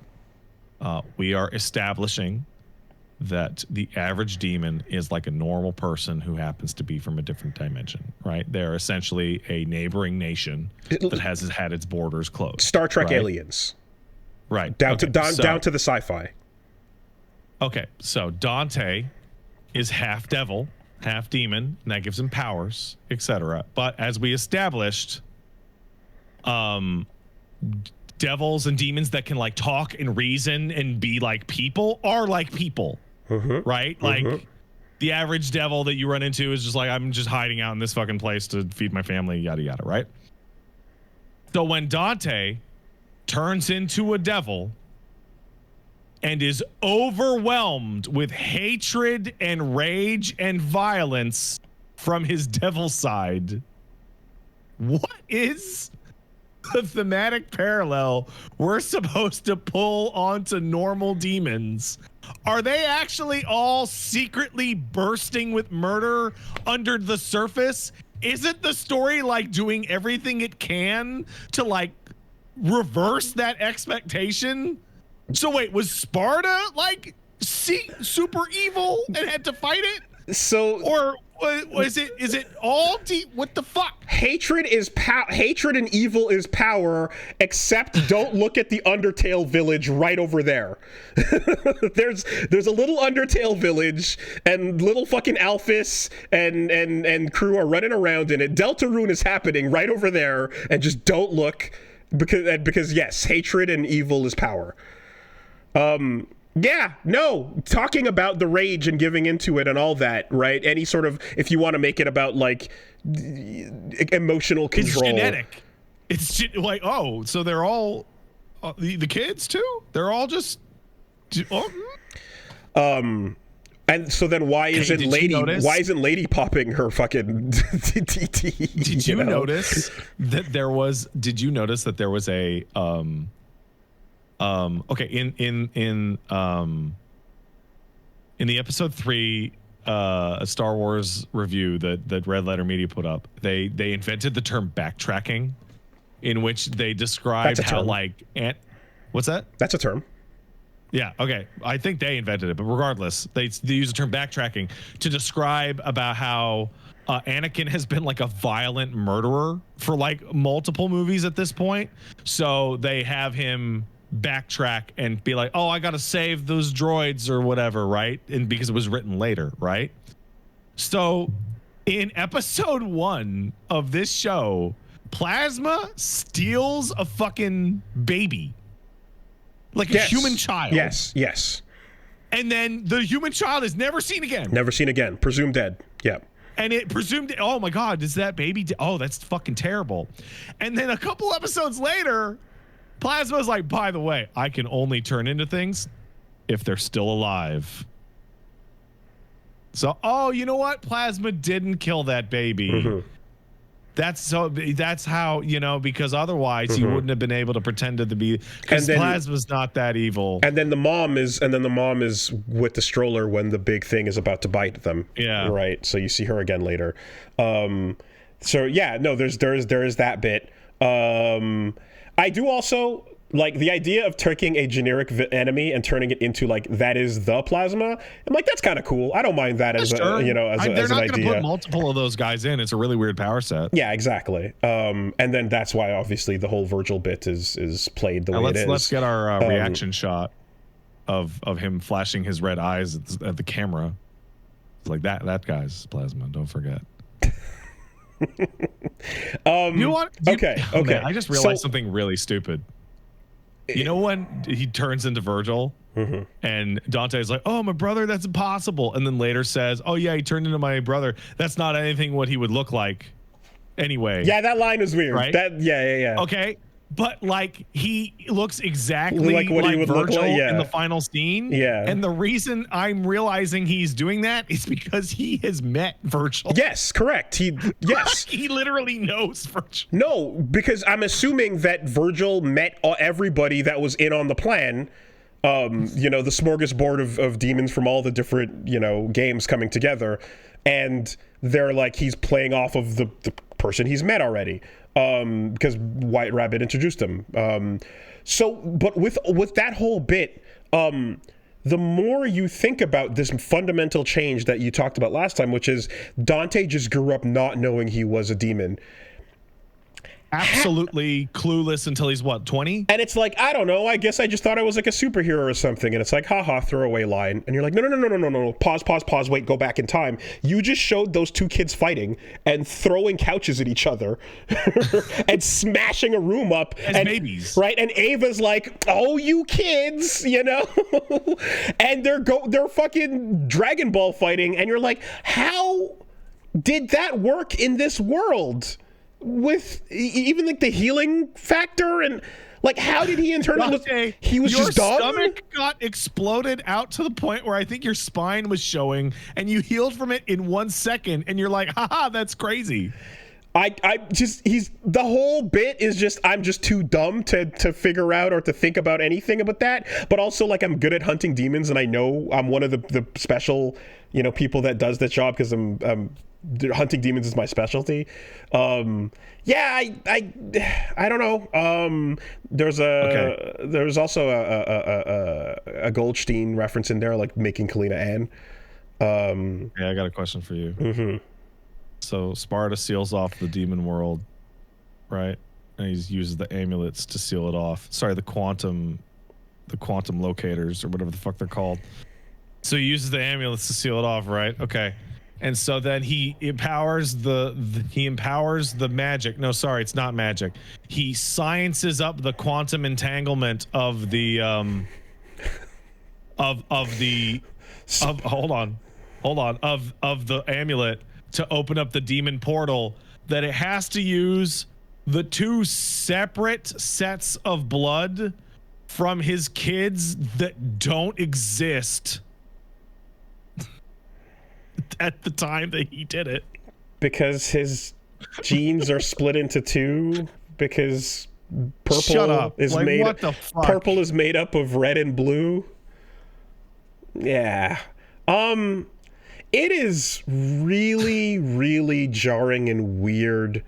we are establishing that the average demon is like a normal person who happens to be from a different dimension, right? They're essentially a neighboring nation that has had its borders closed. Star Trek aliens. Right. Down to the sci-fi. Okay, so Dante is half devil, half demon, and that gives him powers, etc. But as we established, devils and demons that can like talk and reason and be like people are like people, right? Like the average devil that you run into is just like, I'm just hiding out in this fucking place to feed my family, yada yada, right? So when Dante turns into a devil and is overwhelmed with hatred and rage and violence from his devil side, what is the thematic parallel we're supposed to pull onto normal demons? Are they actually all secretly bursting with murder under the surface? Isn't the story like doing everything it can to like reverse that expectation? So wait, was Sparda like super evil and had to fight it? So or is it all deep? What the fuck? Hatred and evil is power, except don't look at the Undertale village right over there. there's a little Undertale village and little fucking Alphys and crew are running around in it. Deltarune is happening right over there, and just don't look because yes, hatred and evil is power. Yeah, no, talking about the rage and giving into it and all that, right? Any sort of, if you want to make it about like emotional control. It's genetic. It's like, oh, so they're all the kids too? They're all just and so then why isn't Lady popping her fucking DT? Did you notice that there was a okay, in the episode 3 Star Wars review that Red Letter Media put up, they invented the term backtracking, in which they described how like what's that? That's a term. Yeah, okay. I think they invented it, but regardless, they use the term backtracking to describe about how Anakin has been like a violent murderer for like multiple movies at this point. So they have him backtrack and be like, oh, I gotta save those droids or whatever, right? And because it was written later, right? So in episode 1 of this show, Plasma steals a fucking baby, like a human child. Yes. And then the human child is never seen again. Never seen again. Presumed dead. Yeah. And it presumed, oh my God, is that baby? Oh, that's fucking terrible. And then a couple episodes later, Plasma's like, by the way, I can only turn into things if they're still alive. So, oh, you know what? Plasma didn't kill that baby. Mm-hmm. That's how, you know, because otherwise he wouldn't have been able to pretend to be, because Plasma's not that evil. And then the mom is with the stroller when the big thing is about to bite them. Yeah. Right. So you see her again later. So yeah, no, there is that bit. I do also like the idea of taking a generic enemy and turning it into like that is the Plasma. I'm like, that's kind of cool. I don't mind that as an idea. They're not going to put multiple of those guys in. It's a really weird power set. Yeah, exactly. And then that's why obviously the whole Virgil bit is played the way it is. Let's get our reaction shot of him flashing his red eyes at the camera. It's like that guy's Plasma. Don't forget. You know what? Okay. Man, I just realized something really stupid. You know when he turns into Virgil and Dante's like, oh, my brother, that's impossible. And then later says, oh, yeah, he turned into my brother. That's not anything what he would look like anyway. Yeah, that line is weird. Right? Yeah. Okay. But like he looks exactly like what he would Virgil look like, in the final scene. Yeah. And the reason I'm realizing he's doing that is because he has met Virgil. Yes, correct. He literally knows Virgil. No, because I'm assuming that Virgil met everybody that was in on the plan. You know, the smorgasbord of demons from all the different, you know, games coming together. And they're like, he's playing off of the person he's met already. Because White Rabbit introduced him. But with that whole bit, the more you think about this fundamental change that you talked about last time, which is Dante just grew up not knowing he was a demon. Absolutely clueless until he's what, 20? And it's like, I don't know, I guess I just thought I was like a superhero or something. And it's like, haha, throwaway line. And you're like, no. Pause, wait, go back in time. You just showed those two kids fighting and throwing couches at each other and smashing a room up. As babies. Right? And Ava's like, oh, you kids, you know? And they're fucking Dragon Ball fighting. And you're like, how did that work in this world? With even like the healing factor and like how did he internally he was just dumb? Your stomach got exploded out to the point where I think your spine was showing and you healed from it in 1 second and you're like, haha, that's crazy. The whole bit is just I'm just too dumb to figure out or to think about anything about that, but also like I'm good at hunting demons and I know I'm one of the special, you know, people that does that job because I'm hunting demons is my specialty. I don't know. There's also a Goldstein reference in there, like making Kalina Ann. I got a question for you. So Sparda seals off the demon world, right? And he uses the amulets to seal it off. Sorry, the quantum locators or whatever the fuck they're called. So he uses the amulets to seal it off, right? Okay. And so then he empowers the magic. No, sorry, it's not magic. He sciences up the quantum entanglement of the of the amulet to open up the demon portal, that it has to use the two separate sets of blood from his kids that don't exist at the time that he did it, because his genes are split into two, because purple is made up of red and blue. Yeah. It is really, really jarring and weird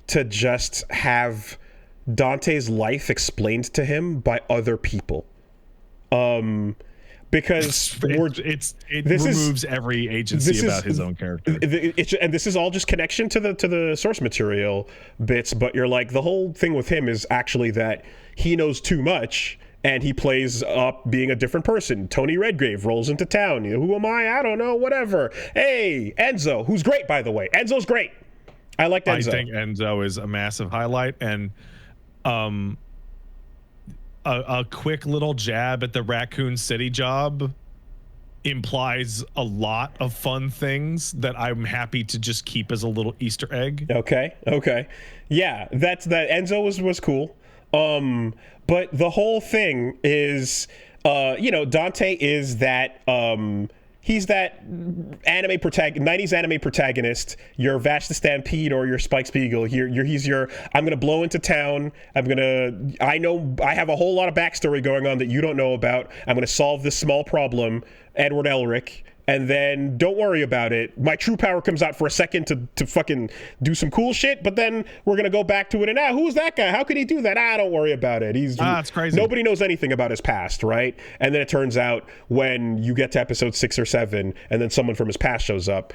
to just have Dante's life explained to him by other people. Because it removes every agency about his own character. And this is all just connection to the source material bits, but you're like, the whole thing with him is actually that he knows too much and he plays up being a different person. Tony Redgrave rolls into town. You know, who am I? I don't know, whatever. Hey, Enzo, who's great, by the way. Enzo's great. I like Enzo. I think Enzo is a massive highlight, and a quick little jab at the Raccoon City job implies a lot of fun things that I'm happy to just keep as a little Easter egg. Okay. Yeah, that Enzo was cool. But the whole thing is, Dante is that, he's that 90s anime protagonist, your Vash the Stampede or your Spike Spiegel. He's your, I'm going to blow into town. I have a whole lot of backstory going on that you don't know about. I'm going to solve this small problem, Edward Elric. And then don't worry about it. My true power comes out for a second to fucking do some cool shit, but then we're gonna go back to it. And who's that guy? How could he do that? Don't worry about it. It's crazy. Nobody knows anything about his past, right? And then it turns out when you get to episode 6 or 7, and then someone from his past shows up,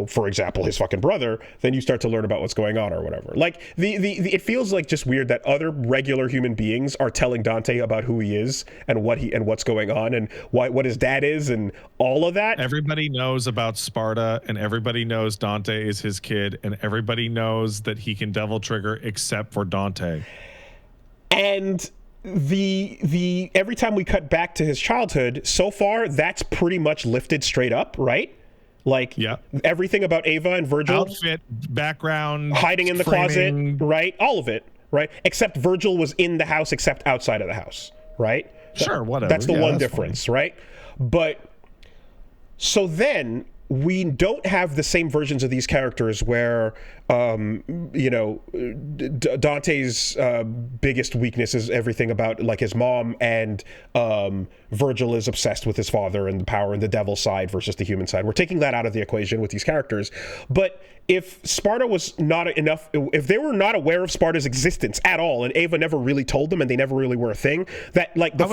for example, his fucking brother, then you start to learn about what's going on or whatever. Like it feels like just weird that other regular human beings are telling Dante about who he is and what's going on and what his dad is and all of that. Everybody knows about Sparda, and everybody knows Dante is his kid, and everybody knows that he can devil trigger except for Dante. And the every time we cut back to his childhood, so far that's pretty much lifted straight up, right? Like everything about Ava and Virgil, outfit, background, hiding in the framing. closet, right? All of it, right? Except Virgil was in the house, except outside of the house, right? Sure, whatever. That's the one difference, right? But so then we don't have the same versions of these characters where, Dante's biggest weakness is everything about like his mom, and Virgil is obsessed with his father and the power and the devil side versus the human side. We're taking that out of the equation with these characters. But if Sparda was not enough, if they were not aware of Sparda's existence at all, and Ava never really told them, and they never really were a thing, that like the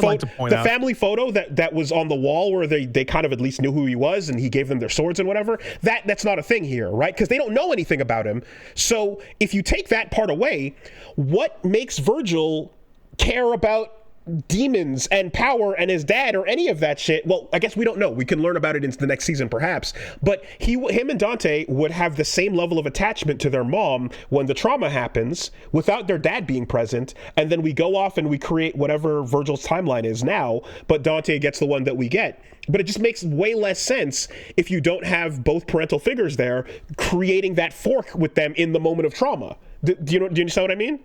family photo that was on the wall where they kind of at least knew who he was, and he gave them their swords and whatever, that's not a thing here, right? Because they don't know anything about him. So if you take that part away, what makes Virgil care about demons and power and his dad or any of that shit? Well, I guess we don't know. We can learn about it into the next season perhaps, but him and Dante would have the same level of attachment to their mom when the trauma happens without their dad being present, and then we go off and we create whatever Virgil's timeline is now, but Dante gets the one that we get. But it just makes way less sense if you don't have both parental figures there creating that fork with them in the moment of trauma. Do you understand what I mean?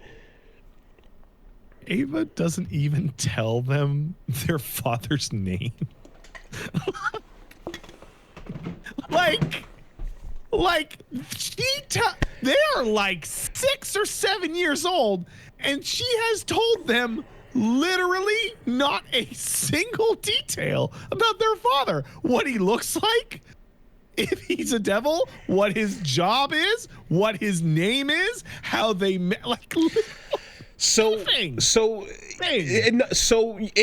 Ava doesn't even tell them their father's name. they are like 6 or 7 years old, and she has told them literally not a single detail about their father. What he looks like, if he's a devil, what his job is, what his name is, how they met, like. So it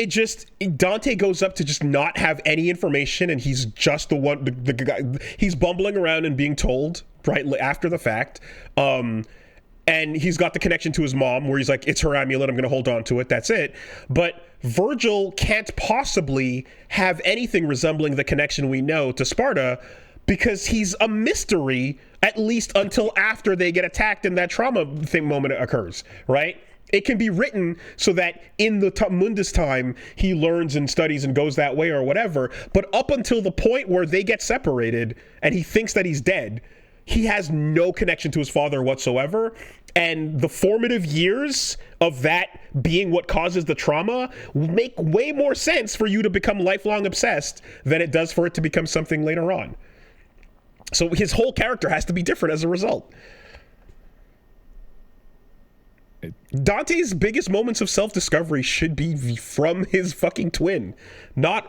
just, Dante goes up to just not have any information, and he's just the one, the guy, he's bumbling around and being told right after the fact. And he's got the connection to his mom where he's like, it's her amulet, I'm going to hold on to it, that's it. But Virgil can't possibly have anything resembling the connection we know to Sparda, because he's a mystery, at least until after they get attacked and that trauma thing moment occurs, right? It can be written so that in the Mundus time, he learns and studies and goes that way or whatever, but up until the point where they get separated and he thinks that he's dead, he has no connection to his father whatsoever. And the formative years of that being what causes the trauma make way more sense for you to become lifelong obsessed than it does for it to become something later on. So his whole character has to be different as a result. Dante's biggest moments of self-discovery should be from his fucking twin, not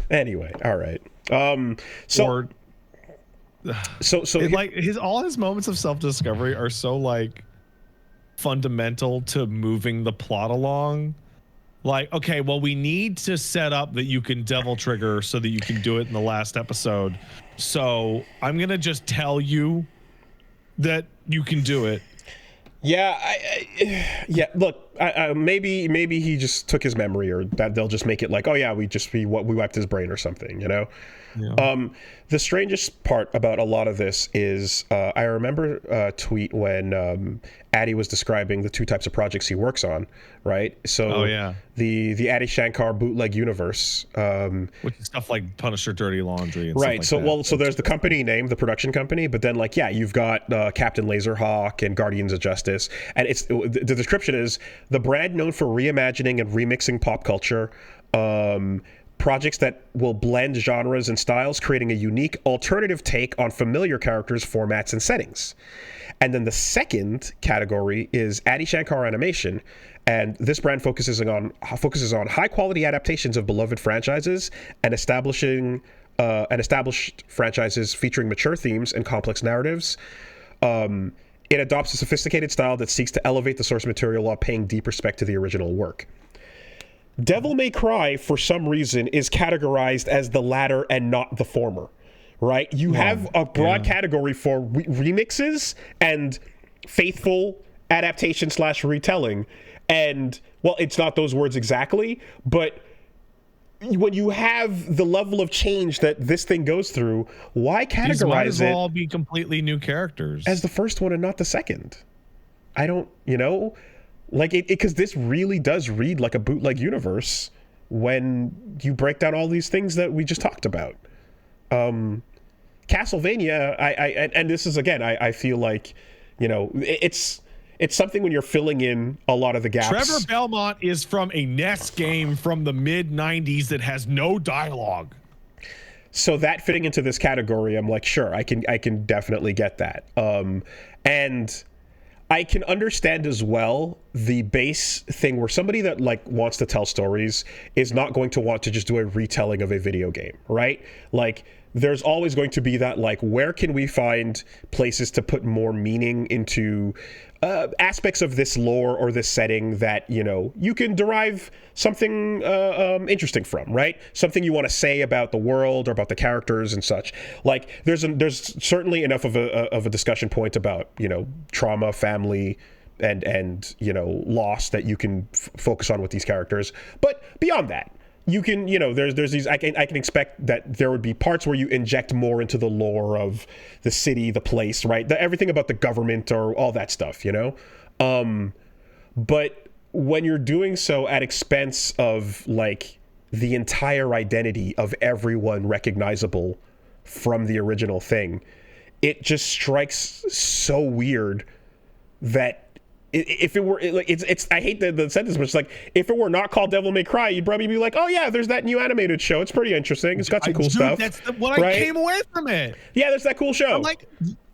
anyway. All right. All his moments of self-discovery are so like fundamental to moving the plot along. Like, okay, well, we need to set up that you can devil trigger so that you can do it in the last episode. So I'm gonna just tell you that you can do it. Yeah, look, maybe he just took his memory, or that they'll just make it like, oh yeah, we wiped his brain or something, you know. Yeah. The strangest part about a lot of this is I remember a tweet when Addy was describing the two types of projects he works on, right? So the Addy Shankar bootleg universe, which is stuff like Punisher Dirty Laundry, and right? Stuff like that. So there's the company name, the production company, but then like you've got Captain Laserhawk and Guardians of Justice, and it's the description is the brand known for reimagining and remixing pop culture. Projects that will blend genres and styles, creating a unique alternative take on familiar characters, formats, and settings. And then the second category is Adi Shankar Animation, and this brand focuses on high-quality adaptations of beloved franchises and established franchises featuring mature themes and complex narratives. It adopts a sophisticated style that seeks to elevate the source material while paying deep respect to the original work. Devil May Cry, for some reason, is categorized as the latter and not the former, right? You have a broad category for remixes and faithful adaptation / retelling. And, well, it's not those words exactly, but when you have the level of change that this thing goes through, why categorize might as well all be completely new characters as the first one and not the second? I don't, like it, because this really does read like a bootleg universe when you break down all these things that we just talked about. Castlevania, and this is, again, I feel like, it's something when you're filling in a lot of the gaps. Trevor Belmont is from a NES game from the mid-90s that has no dialogue. So that fitting into this category, I'm like, sure, I can definitely get that. And I can understand as well the base thing where somebody that like wants to tell stories is not going to want to just do a retelling of a video game, right? Like there's always going to be that like, where can we find places to put more meaning into aspects of this lore or this setting that, you can derive something interesting from, right? Something you want to say about the world or about the characters and such. Like there's certainly enough of a discussion point about, trauma, family, and loss that you can focus on with these characters. But beyond that, you can, there's these, I can expect that there would be parts where you inject more into the lore of the city, the place, right? Everything about the government or all that stuff, but when you're doing so at expense of like the entire identity of everyone recognizable from the original thing, it just strikes so weird that if it were like it's I hate the sentence, but it's like if it were not called Devil May Cry, you'd probably be like, oh yeah, there's that new animated show. It's pretty interesting. It's got some cool stuff. That's what I came away from it. Yeah, there's that cool show. I'm like,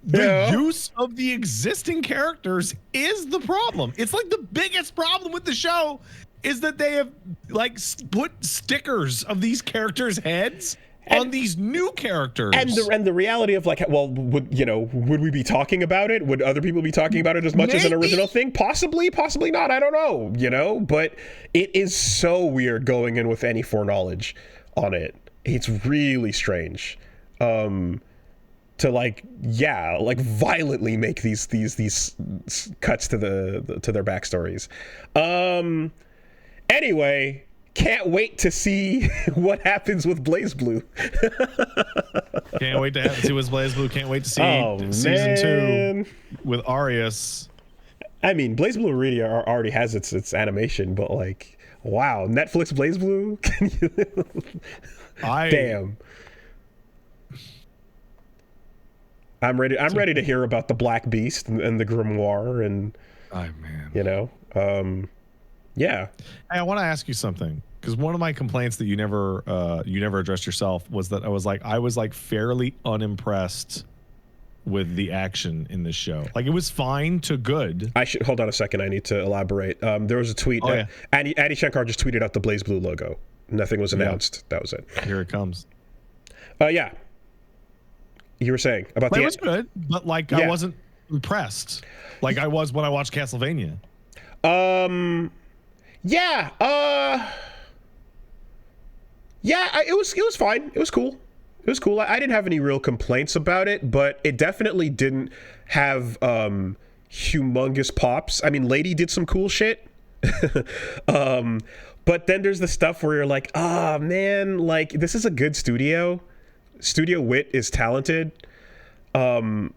the use of the existing characters is the problem. It's like the biggest problem with the show is that they have like put stickers of these characters' heads on these new characters, and the reality of like, well, would we be talking about it? Would other people be talking about it as much as an original thing? Possibly not. I don't know. But it is so weird going in with any foreknowledge on it. It's really strange to violently make these cuts to their backstories. Anyway. Can't wait to see what happens with BlazBlue. Can't wait to see what's BlazBlue. Can't wait to see season 2 with Arius. I mean, BlazBlue really already has its animation, but like, wow, Netflix BlazBlue? Damn. I'm ready to hear about the Black Beast and the Grimoire and yeah. Hey, I want to ask you something, because one of my complaints that you never addressed yourself was that I was fairly unimpressed with the action in this show. Like, it was fine to good. I should hold on a second. I need to elaborate. There was a tweet. Adi Shankar just tweeted out the BlazBlue logo. Nothing was announced. That was it. Here it comes. Yeah. You were saying about it was good, but I wasn't impressed like I was when I watched Castlevania. It was fine. It was cool. I didn't have any real complaints about it, but it definitely didn't have humongous pops. I mean, Lady did some cool shit, But then there's the stuff where you're like, ah, man, like this is a good studio. Studio Wit is talented. 3D.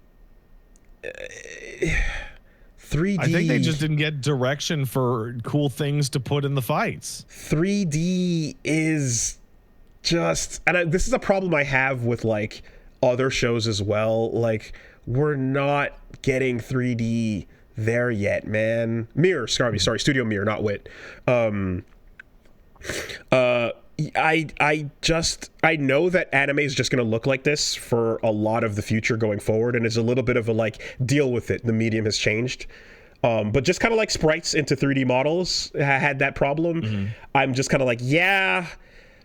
I think they just didn't get direction for cool things to put in the fights. 3D is just, and this is a problem I have with like other shows as well. Like we're not getting 3D there yet, man. Studio Mirror, not Wit. I know that anime is just going to look like this for a lot of the future going forward, and it's a little bit of a like deal with it. The medium has changed, but just kind of like sprites into 3D models had that problem. I'm just kind of like, yeah,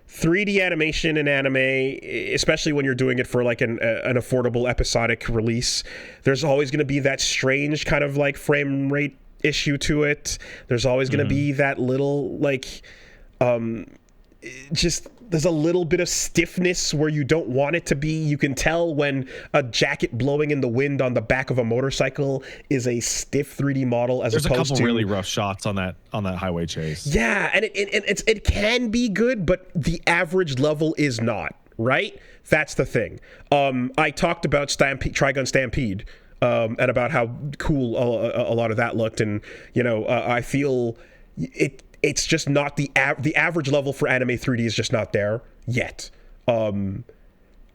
3D animation in anime, especially when you're doing it for like an affordable episodic release, there's always going to be that strange kind of like frame rate issue to it. There's always going to be that little like just there's a little bit of stiffness where you don't want it to be. You can tell when a jacket blowing in the wind on the back of a motorcycle is a stiff 3D model as opposed to... There's a couple really rough shots on that highway chase. Yeah, and it can be good, but the average level is not, right? That's the thing. I talked about Trigun Stampede and about how cool a lot of that looked, and I feel it's just not the average level for anime 3D is just not there yet. And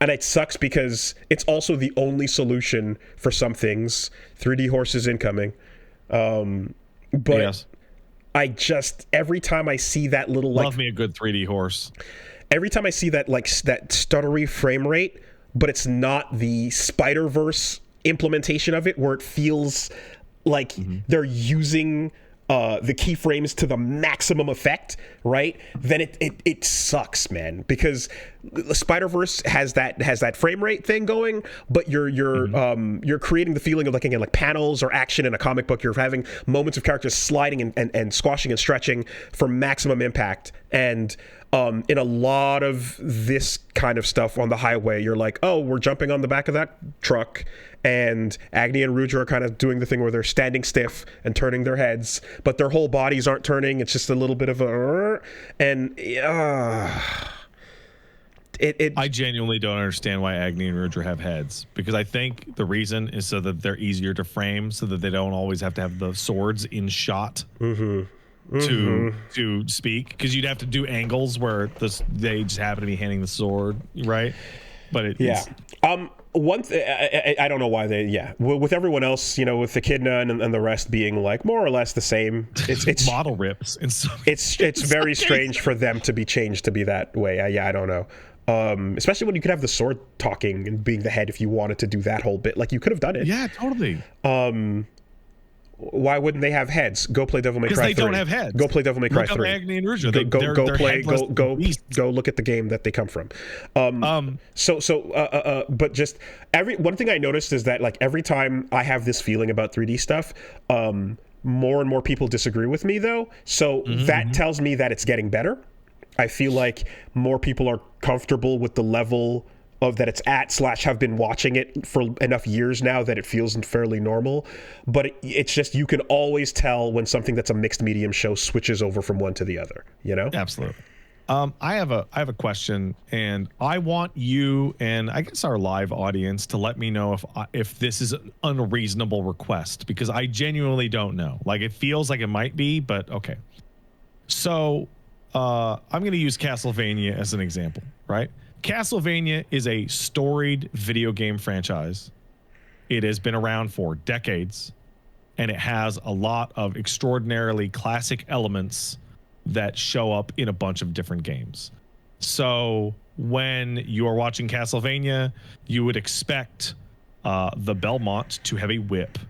it sucks because it's also the only solution for some things. 3D horses incoming. But yes. I just, every time I see that little Love me a good 3D horse. Every time I see that that stuttery frame rate, but it's not the Spider-Verse implementation of it where it feels like they're using the keyframes to the maximum effect, right? Then it sucks, man, because Spider-Verse has that frame rate thing going, but you're creating the feeling of like, again, like panels or action in a comic book. You're having moments of characters sliding and squashing and stretching for maximum impact. And in a lot of this kind of stuff on the highway, you're like, oh, we're jumping on the back of that truck, and Agni and Rudra are kind of doing the thing where they're standing stiff and turning their heads, but their whole bodies aren't turning. It's just a little bit of a... And... I genuinely don't understand why Agni and Rudra have heads, because I think the reason is so that they're easier to frame, so that they don't always have to have the swords in shot to speak, because you'd have to do angles where they just happen to be handing the sword, right? But it's one I don't know why with everyone else, with Echidna and the rest being like more or less the same, it's model rips, and so it's very strange for them to be changed to be that way. I don't know. Especially when you could have the sword talking and being the head if you wanted to do that whole bit. Like, you could have done it. Yeah, totally. Why wouldn't they have heads? Go play Devil May Cry 3. Because they don't have heads. Go play Devil May Cry 3. Agni and Rudra. Go look at the game that they come from. But just one thing I noticed is that, like, every time I have this feeling about 3D stuff, more and more people disagree with me, though. So that tells me that it's getting better. I feel like more people are comfortable with the level of that it's at / have been watching it for enough years now that it feels fairly normal. But it's just, you can always tell when something that's a mixed medium show switches over from one to the other, Absolutely. I have a question, and I want you and I guess our live audience to let me know if this is an unreasonable request, because I genuinely don't know. Like, it feels like it might be, but okay. So I'm going to use Castlevania as an example, right? Castlevania is a storied video game franchise. It has been around for decades, and it has a lot of extraordinarily classic elements that show up in a bunch of different games. So when you are watching Castlevania, you would expect the Belmont to have a whip,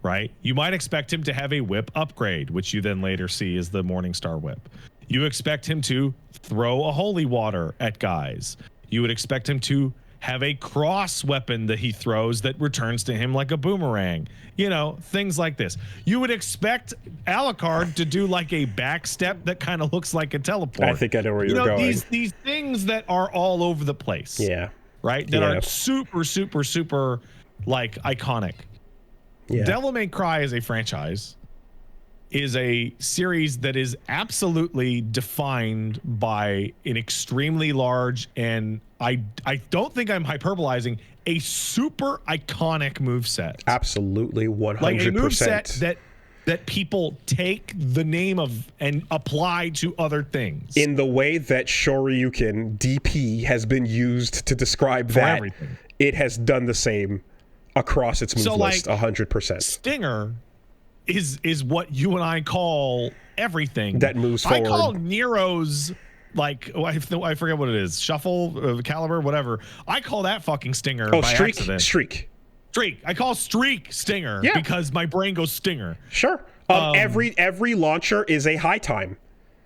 right? You might expect him to have a whip upgrade, which you then later see as the Morningstar whip. You expect him to throw a holy water at guys. You would expect him to have a cross weapon that he throws that returns to him like a boomerang. Things like this. You would expect Alucard to do like a back step that kind of looks like a teleport. I think I know where you're going. These things that are all over the place. Yeah. Right? That are super, super, super, like, iconic. Yeah. Devil May Cry is a franchise. is a series that is absolutely defined by an extremely large, and I don't think I'm hyperbolizing, a super iconic moveset. Absolutely, 100%. Like a moveset that people take the name of and apply to other things. In the way that Shoryuken DP has been used to describe that, everything. It has done the same across its move list, 100%. Stinger is what you and I call everything. That moves forward. I call Nero's, like, I forget what it is, shuffle, caliber, whatever. I call that fucking Stinger by accident. Streak. I call Streak Stinger because my brain goes Stinger. Sure. Every launcher is a high time.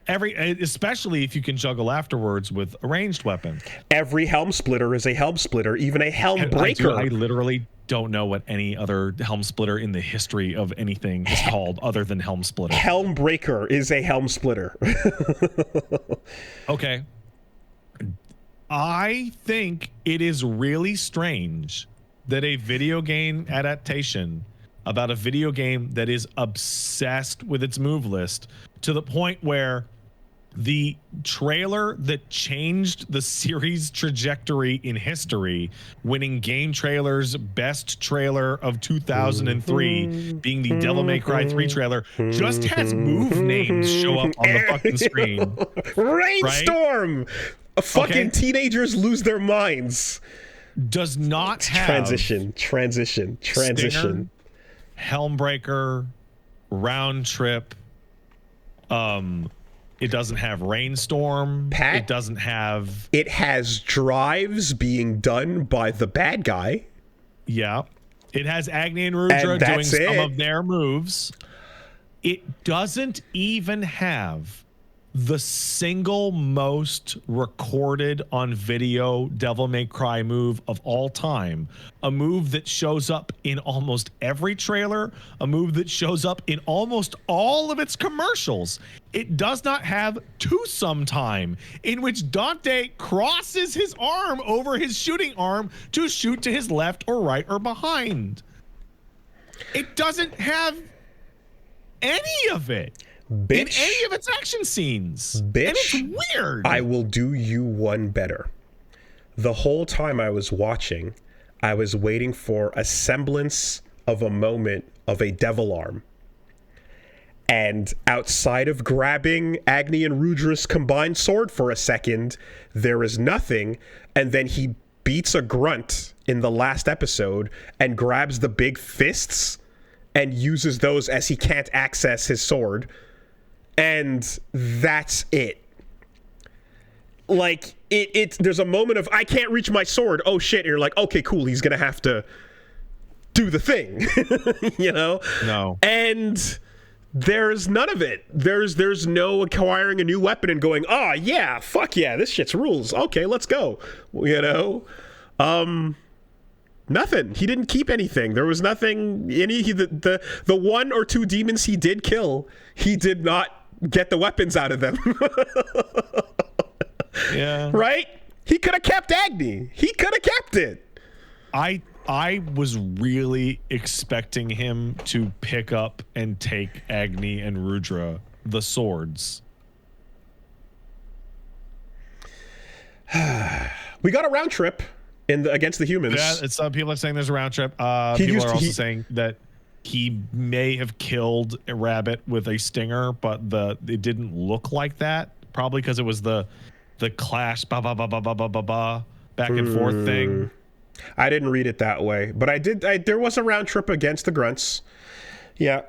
Especially if you can juggle afterwards with a ranged weapon. Every helm splitter is a helm splitter, even a helm breaker. I literally don't know what any other helm splitter in the history of anything is called other than helm splitter. Helm breaker is a helm splitter. Okay. I think it is really strange that a video game adaptation about a video game that is obsessed with its move list to the point where the trailer that changed the series trajectory in history, winning Game Trailer's best trailer of 2003, being the Devil May Cry 3 trailer, just has move names show up on the fucking screen. Rainstorm! Right? Fucking teenagers lose their minds. Does not have transition. Stinger, Helmbreaker, Round Trip. It doesn't have Rainstorm. Pat, it doesn't have. It has drives being done by the bad guy. Yeah. It has Agni and Rudra doing some of their moves. It doesn't even have the single most recorded on video Devil May Cry move of all time. A move that shows up in almost every trailer, a move that shows up in almost all of its commercials. It does not have twosome time, in which Dante crosses his arm over his shooting arm to shoot to his left or right or behind. It doesn't have any of it. Bitch, in any of its action scenes. Bitch, and it's weird. I will do you one better. The whole time I was watching, I was waiting for a semblance of a moment of a devil arm. And outside of grabbing Agni and Rudra's combined sword for a second, there is nothing. And then he beats a grunt in the last episode and grabs the big fists and uses those as he can't access his sword. And that's it. Like, there's a moment of, I can't reach my sword. Oh, shit. And you're like, okay, cool. He's going to have to do the thing, you know? No. And there's none of it. There's no acquiring a new weapon and going, oh, yeah, fuck yeah, this shit's rules. Okay, let's go, you know? Nothing. He didn't keep anything. There was nothing. The one or two demons he did kill, he did not get the weapons out of them. Yeah. Right? He could have kept Agni. He could have kept it. I was really expecting him to pick up and take Agni and Rudra, the swords. We got a round trip against the humans. Yeah, some people are saying there's a round trip. People are also saying that he may have killed a rabbit with a stinger, but it didn't look like that. Probably because it was the clash back and forth thing. I didn't read it that way, but there was a round trip against the grunts. Yeah.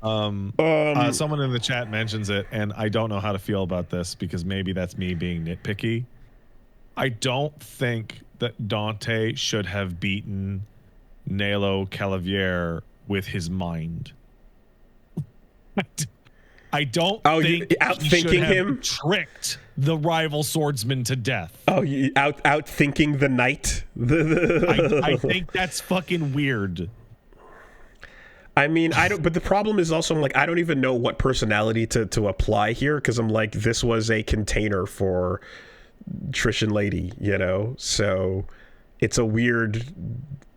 Someone in the chat mentions it, and I don't know how to feel about this because maybe that's me being nitpicky. I don't think that Dante should have beaten Nelo Calavier with his mind. I don't think he should have tricked the rival swordsman to death. Oh, you outthinking the knight? I think that's fucking weird. I mean, but the problem is also, I'm like, I don't even know what personality to apply here, because I'm like, this was a container for Trish and Lady, you know? So it's a weird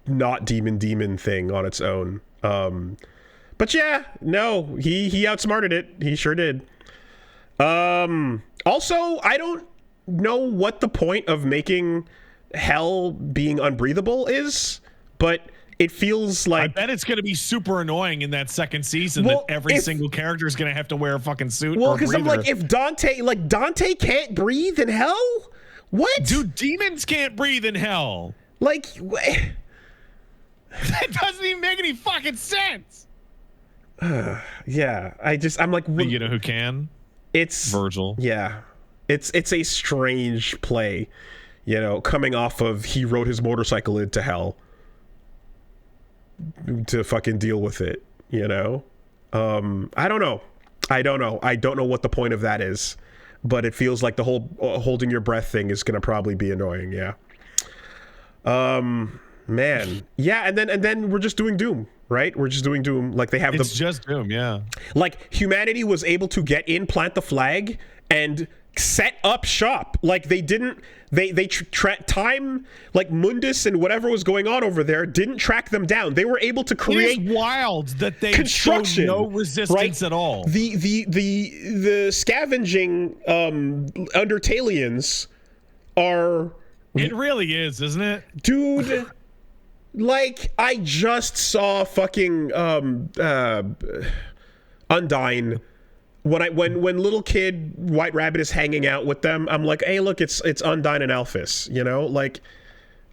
not demon thing on its own. But yeah, no, he outsmarted it. He sure did. Also, I don't know what the point of making hell being unbreathable is, but it feels like... I bet it's going to be super annoying in that second season that every single character is going to have to wear a fucking suit. Well, because I'm like, if Dante can't breathe in hell? What? Dude, demons can't breathe in hell. Like... That doesn't even make any fucking sense. Yeah, I'm like... But you know who can? It's... Virgil. Yeah. It's a strange play, you know, coming off of he rode his motorcycle into hell to fucking deal with it, you know? I don't know. I don't know what the point of that is, but it feels like the whole holding your breath thing is going to probably be annoying, yeah. Man. Yeah, and then we're just doing Doom, right? We're just doing Doom. Like they have It's just Doom, yeah. Like humanity was able to get in, plant the flag, and set up shop. Like they didn't time, like Mundus and whatever was going on over there didn't track them down. They were able to create... It is wild that they construction, showed no resistance right? at all. The scavenging Undertalians are... It really is, isn't it? Dude... Like, I just saw fucking Undyne when little kid White Rabbit is hanging out with them. I'm like, hey, look, it's Undyne and Alphys, you know? Like,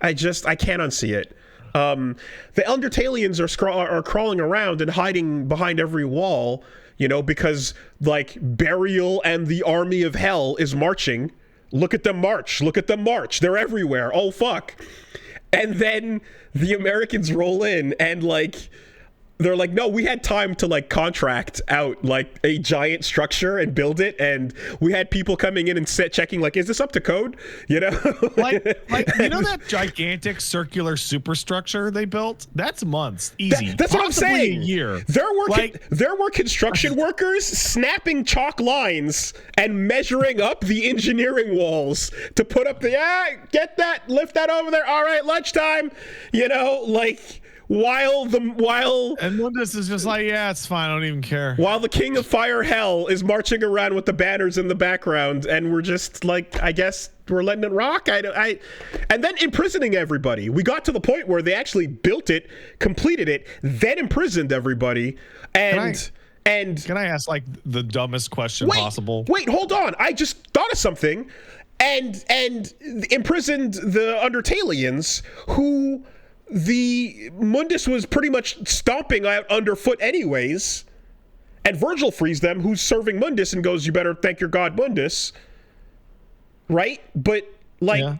I can't unsee it. The Undertalians are crawling around and hiding behind every wall, you know, because like Burial and the army of hell is marching. Look at them march. Look at them march. They're everywhere. Oh, fuck. And then the Americans roll in and like they're like, no, we had time to like contract out like a giant structure and build it, and we had people coming in and checking like, is this up to code, you know? like you know that gigantic circular superstructure they built? That's months, easy. That's what I'm saying. A year. There were construction workers snapping chalk lines and measuring up the engineering walls to put up the get that, lift that over there. All right, lunchtime, you know, like. While and Mundus is just like, yeah, it's fine, I don't even care. While the King of Fire Hell is marching around with the banners in the background, and we're just like, I guess we're letting it rock. And then imprisoning everybody. We got to the point where they actually built it, completed it, then imprisoned everybody. And can I ask like the dumbest question possible? Wait, hold on. I just thought of something, and imprisoned the Undertalians who. The Mundus was pretty much stomping out underfoot anyways, and Virgil frees them, who's serving Mundus, and goes, you better thank your god Mundus, right? But like, yeah.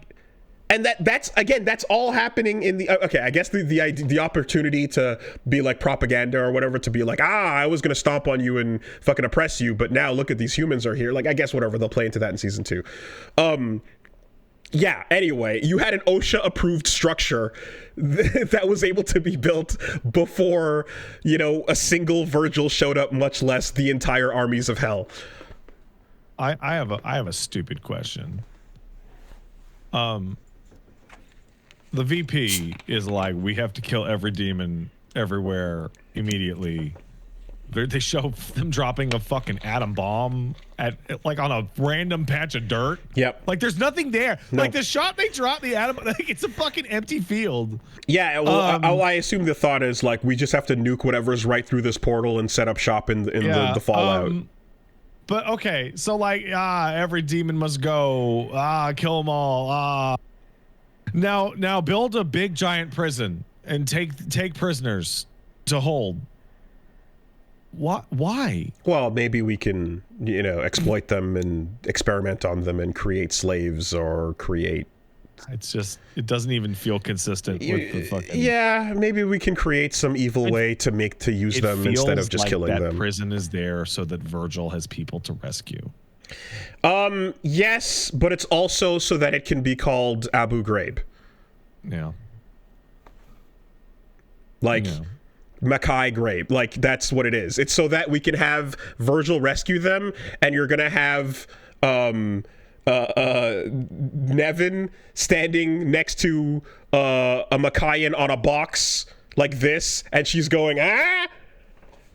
And that's all happening in the okay, I guess the opportunity to be like propaganda or whatever, to be like, I was gonna stomp on you and fucking oppress you, but now look at these humans are here. Like, I guess whatever, they'll play into that in season 2. Yeah, anyway, you had an OSHA-approved structure that was able to be built before, you know, a single Virgil showed up, much less the entire armies of hell. I have a stupid question. The VP is like, we have to kill every demon everywhere immediately. They show them dropping a fucking atom bomb at like on a random patch of dirt. Yep. Like there's nothing there. No. Like the shot they drop the atom, like it's a fucking empty field. Yeah. Well, I assume the thought is like, we just have to nuke whatever's right through this portal and set up shop in the fallout. But okay, so like every demon must go. Kill them all. Now build a big giant prison and take prisoners to hold. Why? Well, maybe we can, you know, exploit them and experiment on them and create slaves or create... It's just, it doesn't even feel consistent with the fucking... Yeah, maybe we can create some evil way to use them instead of just killing them. That prison is there so that Virgil has people to rescue. Yes, but it's also so that it can be called Abu Ghraib. Yeah. Like... Yeah. Mackay Ghraib, like that's what it is. It's so that we can have Virgil rescue them, and you're gonna have Nevin standing next to a Maccayan on a box like this, and she's going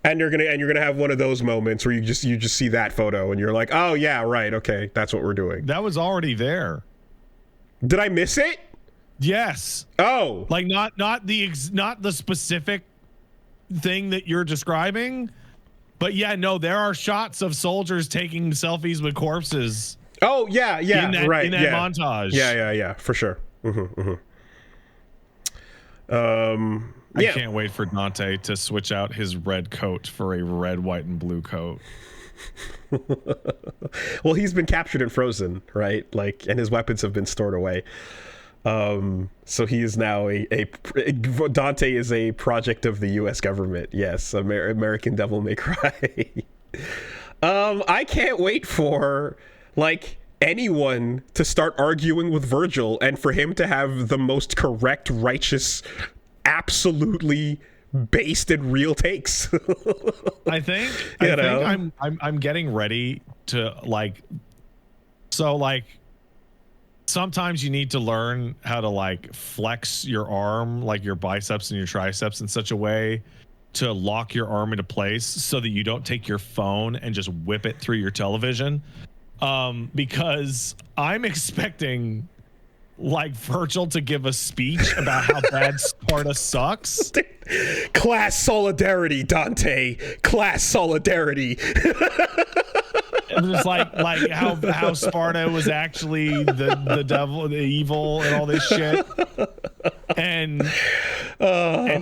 And you're gonna have one of those moments where you just see that photo and you're like, oh yeah, right, okay, that's what we're doing. That was already there. Did I miss it? Yes. Oh, like not the specific thing that you're describing, but yeah, no, there are shots of soldiers taking selfies with corpses. Oh yeah, in that yeah. montage. Yeah, for sure. I can't wait for Dante to switch out his red coat for a red, white, and blue coat. Well, he's been captured and frozen, right? Like, and his weapons have been stored away. So he is now Dante is a project of the U.S. government. Yes, American Devil May Cry. I can't wait for like anyone to start arguing with Virgil and for him to have the most correct, righteous, absolutely based in real takes. I think I'm getting ready to like. So like. Sometimes you need to learn how to like flex your arm, like your biceps and your triceps in such a way to lock your arm into place so that you don't take your phone and just whip it through your television. Because I'm expecting like Virgil to give a speech about how bad Sparda sucks. Class solidarity, Dante. Class solidarity. It was like how Sparda was actually the devil, the evil, and all this shit, and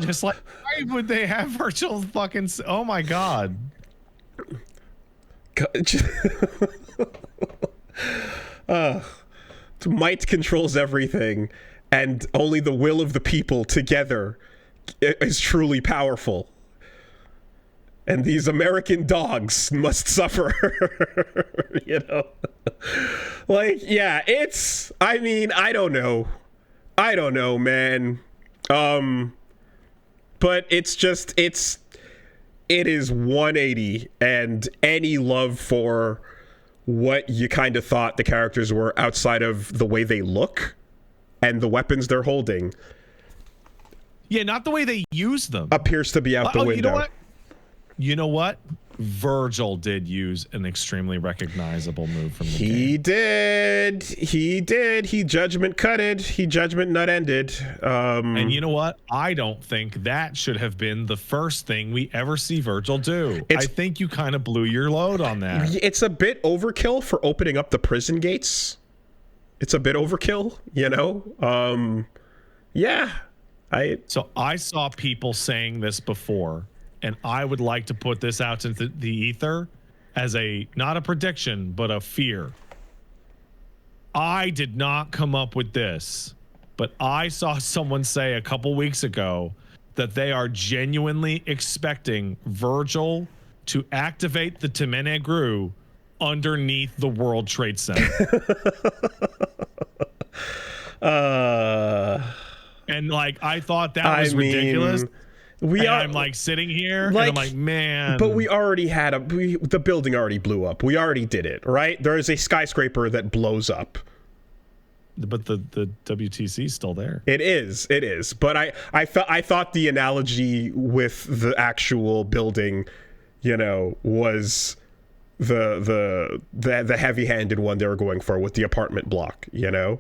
just like, why would they have Virgil fucking? Oh my god! Might controls everything, and only the will of the people together is truly powerful. And these American dogs must suffer. You know? Like, yeah, it's, I mean, I don't know, man. But it's just, it is 180, and any love for what you kind of thought the characters were outside of the way they look and the weapons they're holding. Yeah, not the way they use them. Appears to be out the window. You know what? Virgil did use an extremely recognizable move from the game. He did. He judgment cutted. He judgment nut ended. And you know what? I don't think that should have been the first thing we ever see Virgil do. I think you kind of blew your load on that. It's a bit overkill for opening up the prison gates. It's a bit overkill, you know? Yeah. So I saw people saying this before. And I would like to put this out into the ether as not a prediction, but a fear. I did not come up with this, but I saw someone say a couple weeks ago that they are genuinely expecting Virgil to activate the Temene Gru underneath the World Trade Center. And like, I thought that was ridiculous. I'm like sitting here like, and I'm like, man. But we already had the building already blew up. We already did it, right? There is a skyscraper that blows up. But the WTC is still there. It is. But I thought the analogy with the actual building, you know, was the heavy-handed one they were going for with the apartment block, you know?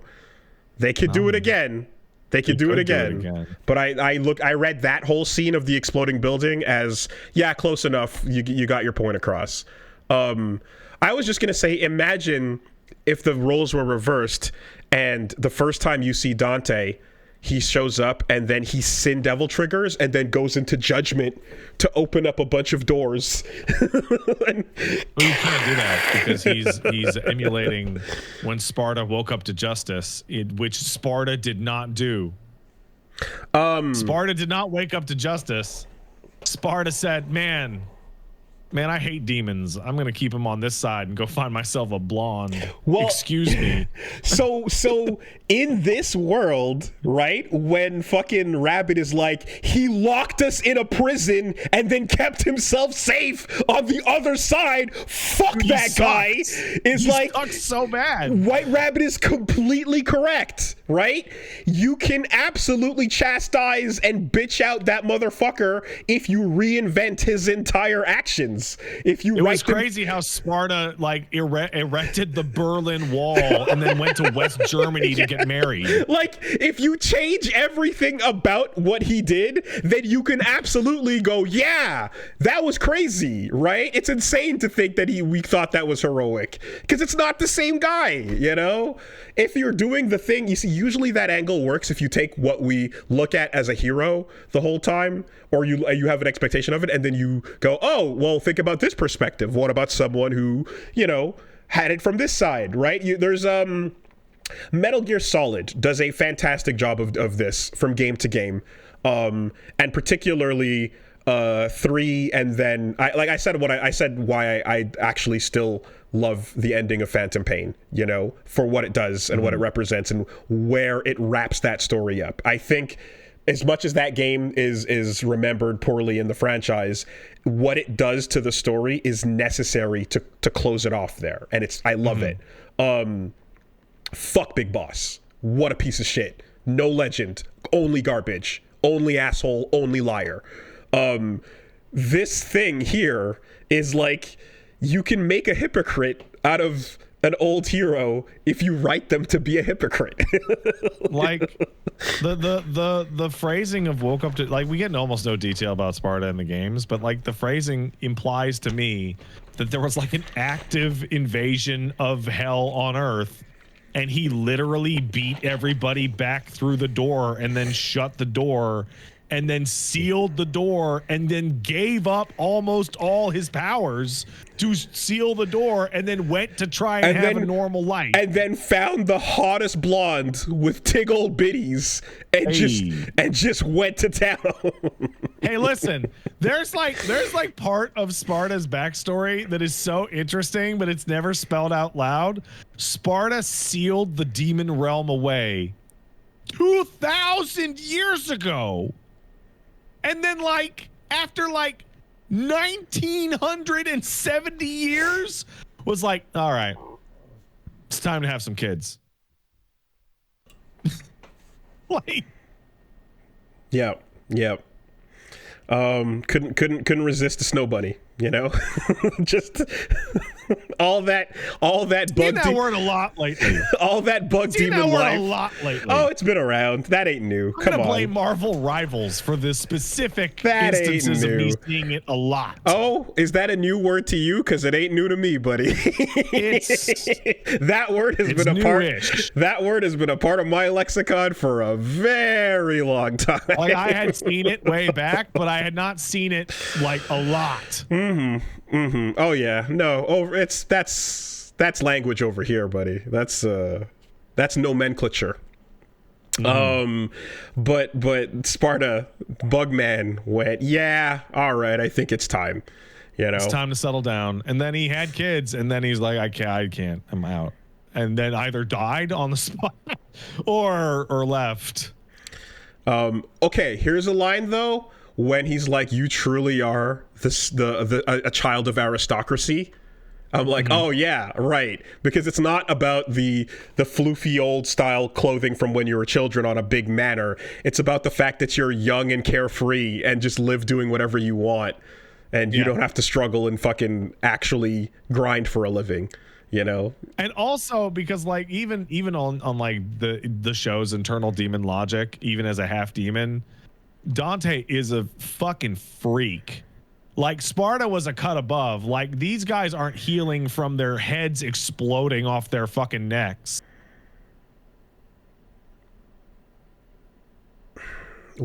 They could do it again. They could do it again. But I read that whole scene of the exploding building as, yeah, close enough. You got your point across. I was just going to say, imagine if the roles were reversed and the first time you see Dante, he shows up and then he Sin Devil triggers and then goes into judgment to open up a bunch of doors. Well, you can't do that because he's emulating when Sparda woke up to justice, which Sparda did not do. Sparda did not wake up to justice. Sparda said, man, man, I hate demons. I'm going to keep him on this side and go find myself a blonde. Well, excuse me. So in this world, right, when fucking Rabbit is like, he locked us in a prison and then kept himself safe on the other side, fuck dude, that guy. Is he like, sucks so bad. White Rabbit is completely correct, right? You can absolutely chastise and bitch out that motherfucker if you reinvent his entire actions. If you it was crazy how Sparda like erected the Berlin Wall and then went to West Germany to get married. Like, if you change everything about what he did, then you can absolutely go, yeah, that was crazy, right? It's insane to think that we thought that was heroic, because it's not the same guy, you know? If you're doing the thing, you see, usually that angle works if you take what we look at as a hero the whole time, or you have an expectation of it, and then you go, oh, well, think about this perspective. What about someone who, you know, had it from this side, right? There's Metal Gear Solid does a fantastic job of this from game to game, and particularly 3, and then I said why I actually still love the ending of Phantom Pain, you know, for what it does and what it represents and where it wraps that story up. I think as much as that game is remembered poorly in the franchise, what it does to the story is necessary to close it off there, and I love it. Fuck Big Boss. What a piece of shit. No legend. Only garbage. Only asshole. Only liar. This thing here is like, you can make a hypocrite out of an old hero if you write them to be a hypocrite. Like the phrasing of woke up to, like, we get almost no detail about Sparda in the games, but like the phrasing implies to me that there was like an active invasion of hell on Earth, and he literally beat everybody back through the door and then shut the door and then sealed the door and then gave up almost all his powers to seal the door and then went to try and have a normal life. And then found the hottest blonde with tig old bitties and just went to town. Hey, listen, there's like part of Sparda's backstory that is so interesting, but it's never spelled out loud. Sparda sealed the demon realm away 2,000 years ago. And then, like, after like 1970 years, was like, all right, it's time to have some kids. Like, yeah. Couldn't resist the snow bunny, you know. Just all that bug. That word a lot lately. All that bug demon life. A lot lately. Oh, it's been around. That ain't new. I'm gonna blame Marvel Rivals for the specific instances of me seeing it a lot. Oh, is that a new word to you? Because it ain't new to me, buddy. That word has been a part. That word has been a part of my lexicon for a very long time. Like, I had seen it way back, but I had not seen it like a lot. Oh yeah, no. That's language over here, buddy. That's nomenclature. But Sparda Bugman went, yeah, all right, I think it's time. You know, it's time to settle down. And then he had kids, and then he's like, I can't, I'm out. And then either died on the spot or left. Okay, here's a line though, when he's like, you truly are a child of aristocracy. I'm like, oh yeah, right. Because it's not about the floofy old style clothing from when you were children on a big manor. It's about the fact that you're young and carefree and just live doing whatever you want. And you don't have to struggle and fucking actually grind for a living, you know? And also because, like, even on like the show's internal demon logic, even as a half demon, Dante is a fucking freak. Like, Sparda was a cut above. Like, these guys aren't healing from their heads exploding off their fucking necks.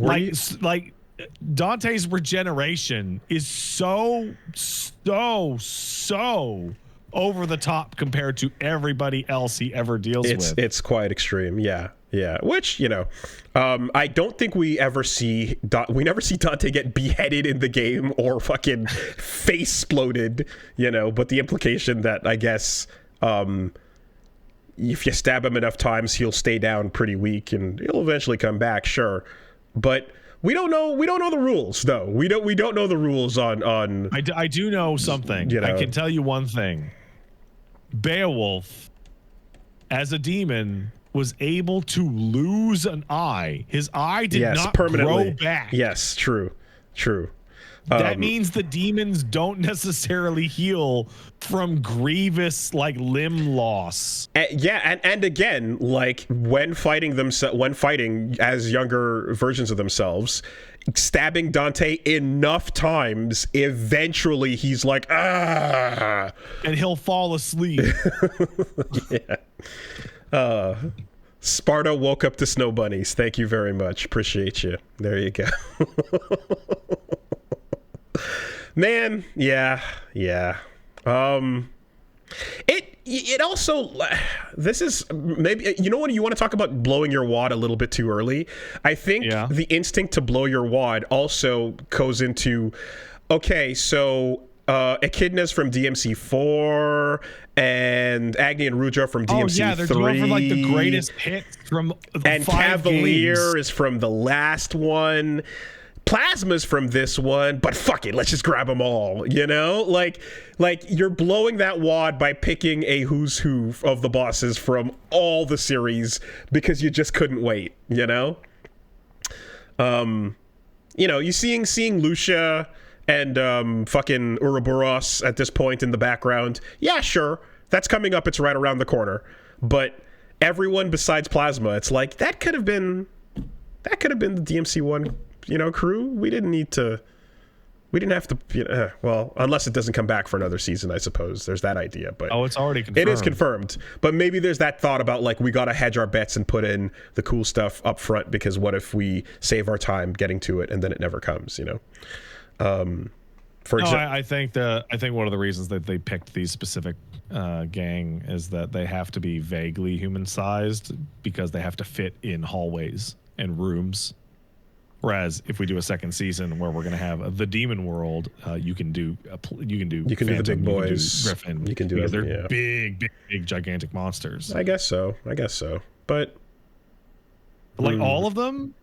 Like Dante's regeneration is so over the top compared to everybody else he ever deals with. It's quite extreme. Yeah. Yeah, which, you know, I don't think we never see Dante get beheaded in the game or fucking face exploded, you know, but the implication that, I guess, if you stab him enough times, he'll stay down pretty weak and he'll eventually come back, sure. But we don't know the rules, though. We don't know the rules on I do know something. You know, I can tell you one thing. Beowulf, as a demon, was able to lose an eye. His eye did not permanently grow back. Yes, true. That means the demons don't necessarily heal from grievous limb loss. And again, like when fighting as younger versions of themselves, stabbing Dante enough times, eventually he's like, ah, and he'll fall asleep. Yeah. Sparda woke up to Snowbunnies. Thank you very much. Appreciate you. There you go. Man, yeah. It also, this is maybe, you know what, you want to talk about blowing your wad a little bit too early. I think the instinct to blow your wad also goes into, okay, so Echidna's from DMC4 and Agni and Ruja from DMC3. Oh yeah, they're going for like the greatest hits from and 5 Cavalier games. Is from the last one. Plasma's from this one, but fuck it, let's just grab them all, you know? Like you're blowing that wad by picking a who's who of the bosses from all the series because you just couldn't wait, you know? You know, you seeing Lucia and fucking Ouroboros at this point in the background. Yeah, sure, that's coming up, it's right around the corner. But everyone besides Plasma, it's like that could have been the DMC1, you know, crew. We didn't have to, you know, well, unless it doesn't come back for another season, I suppose. There's that idea, but it's already confirmed. It is confirmed, but maybe there's that thought about like we gotta hedge our bets and put in the cool stuff up front, because what if we save our time getting to it and then it never comes, you know? I think one of the reasons that they picked these specific gang is that they have to be vaguely human-sized because they have to fit in hallways and rooms. Whereas if we do a second season where we're going to have the demon world, you can do Phantom, the big boys, Griffin, you can do they're big gigantic monsters. I guess so. But like all of them,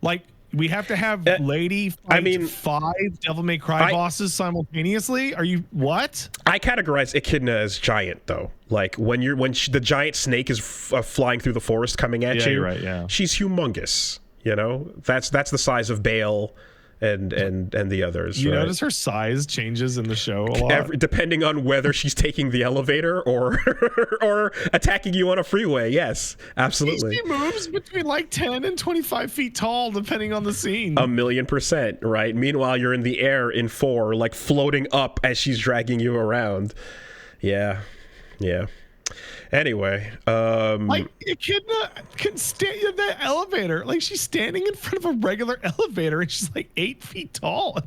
like we have to have Lady fight 5 Devil May Cry bosses simultaneously. Are you what? I categorize Echidna as giant though. Like when the giant snake is flying through the forest coming at you. You're right, yeah. She's humongous. You know, that's the size of Bale and the others. You notice her size changes in the show a lot, depending on whether she's taking the elevator or attacking you on a freeway. Yes, absolutely. She moves between like 10 and 25 feet tall, depending on the scene. 1,000,000%, right? Meanwhile, you're in the air in 4, like floating up as she's dragging you around. Yeah. Anyway, like Echidna can stand in that elevator. Like she's standing in front of a regular elevator and she's like 8 feet tall.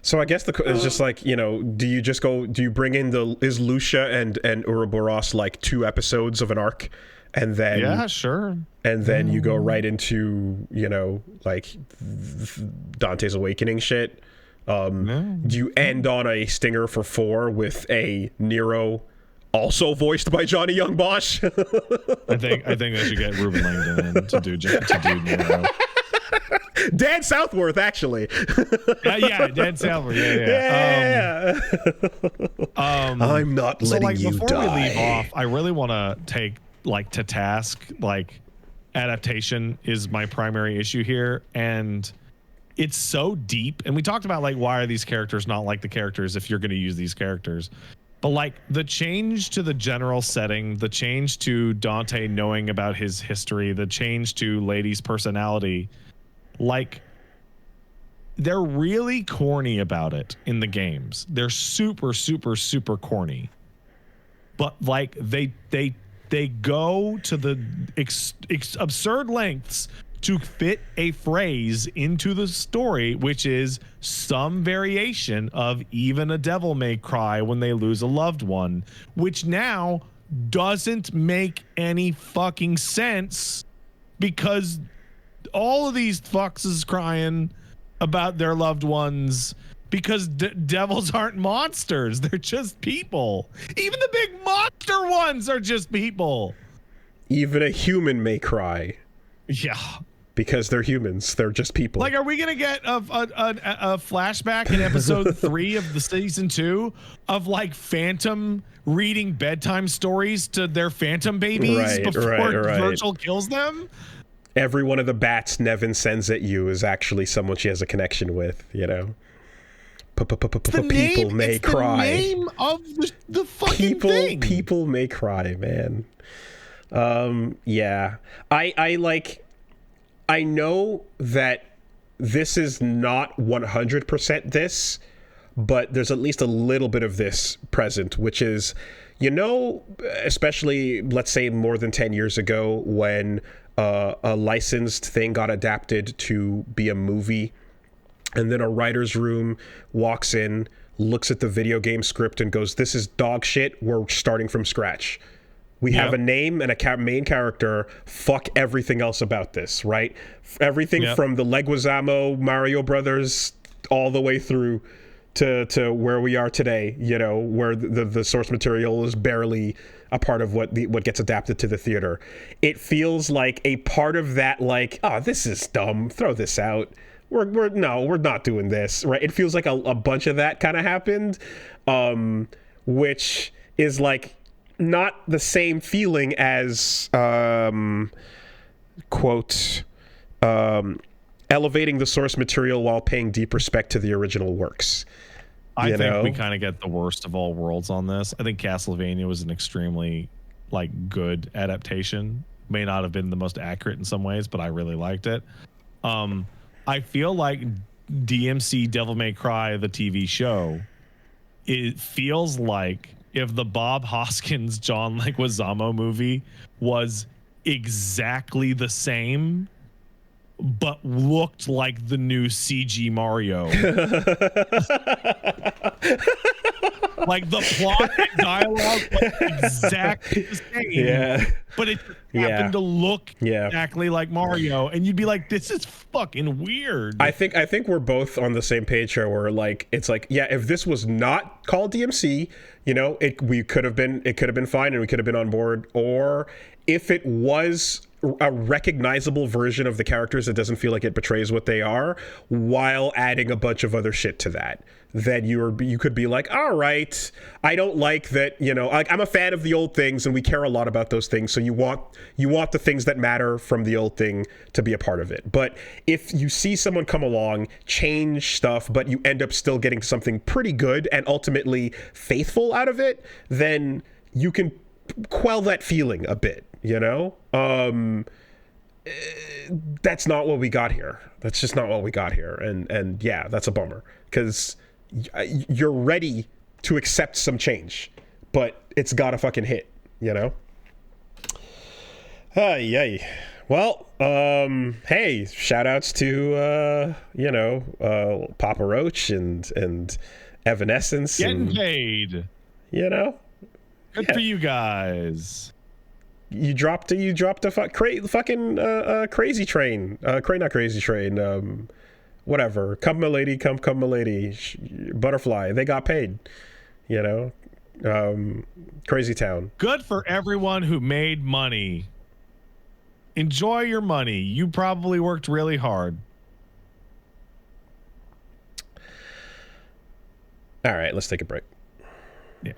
So I guess it's just like, you know, do you bring in is Lucia and Ouroboros like 2 episodes of an arc, and then and then you go right into, you know, like Dante's Awakening shit. Do you end on a stinger for 4 with a Nero also voiced by Johnny Young Bosch? I think they should get Ruben Langdon in to do Nero. Dan Southworth, actually. Dan Southworth. Yeah. I'm not letting you before die. We leave off, I really want to take to task adaptation is my primary issue here, and it's so deep. And we talked about why are these characters not like the characters if you're going to use these characters. But the change to the general setting, the change to Dante knowing about his history, the change to Lady's personality, they're really corny about it in the games. They're super, super, super corny. But they go to the absurd lengths to fit a phrase into the story, which is some variation of even a devil may cry when they lose a loved one, which now doesn't make any fucking sense, because all of these fucks is crying about their loved ones because devils aren't monsters. They're just people. Even the big monster ones are just people. Even a human may cry. Yeah. Because they're humans. They're just people. Like, are we going to get a flashback in episode 3 of the season 2 of like Phantom reading bedtime stories to their Phantom babies before Virgil kills them? Every one of the bats Nevin sends at you is actually someone she has a connection with, you know? People may cry. It's the name of the fucking thing. People may cry, man. Yeah. I know that this is not 100% this, but there's at least a little bit of this present, which is, you know, especially, let's say, more than 10 years ago when a licensed thing got adapted to be a movie, and then a writer's room walks in, looks at the video game script and goes, this is dog shit, we're starting from scratch. We have a name and a main character. Fuck everything else about this, right? Everything from the Leguizamo, Mario Brothers, all the way through to where we are today, you know, where the source material is barely a part of what gets adapted to the theater. It feels like a part of that, like, oh, this is dumb, throw this out. We're not doing this, right? It feels like a bunch of that kind of happened, which is like not the same feeling as quote elevating the source material while paying deep respect to the original works. I think we kind of get the worst of all worlds on this. I think Castlevania was an extremely good adaptation. May not have been the most accurate in some ways, but I really liked it. I feel like DMC Devil May Cry, the TV show, it feels like if the Bob Hoskins John Leguizamo movie was exactly the same but looked like the new CG Mario. Like the plot and dialogue was exactly the same, but it happened to look exactly like Mario, and you'd be like, this is fucking weird. I think we're both on the same page here, where it's like, yeah, if this was not called DMC, you know, it could have been fine and we could have been on board. Or if it was a recognizable version of the characters that doesn't feel like it betrays what they are, while adding a bunch of other shit to that, then you could be like, all right, I don't like that, you know, like, I'm a fan of the old things and we care a lot about those things, so you want the things that matter from the old thing to be a part of it. But if you see someone come along, change stuff, but you end up still getting something pretty good and ultimately faithful out of it, then you can quell that feeling a bit, you know? That's not what we got here. That's just not what we got here. And yeah, that's a bummer, because you're ready to accept some change, but it's gotta fucking hit, you know? Yay. Well, hey, shout outs to, Papa Roach and Evanescence. Getting paid. You know? Good for you guys. You dropped a fucking crazy train. Not crazy train. Whatever. Come my lady, come my lady. Butterfly. They got paid. You know? Crazy town. Good for everyone who made money. Enjoy your money. You probably worked really hard. All right, let's take a break. Yeah.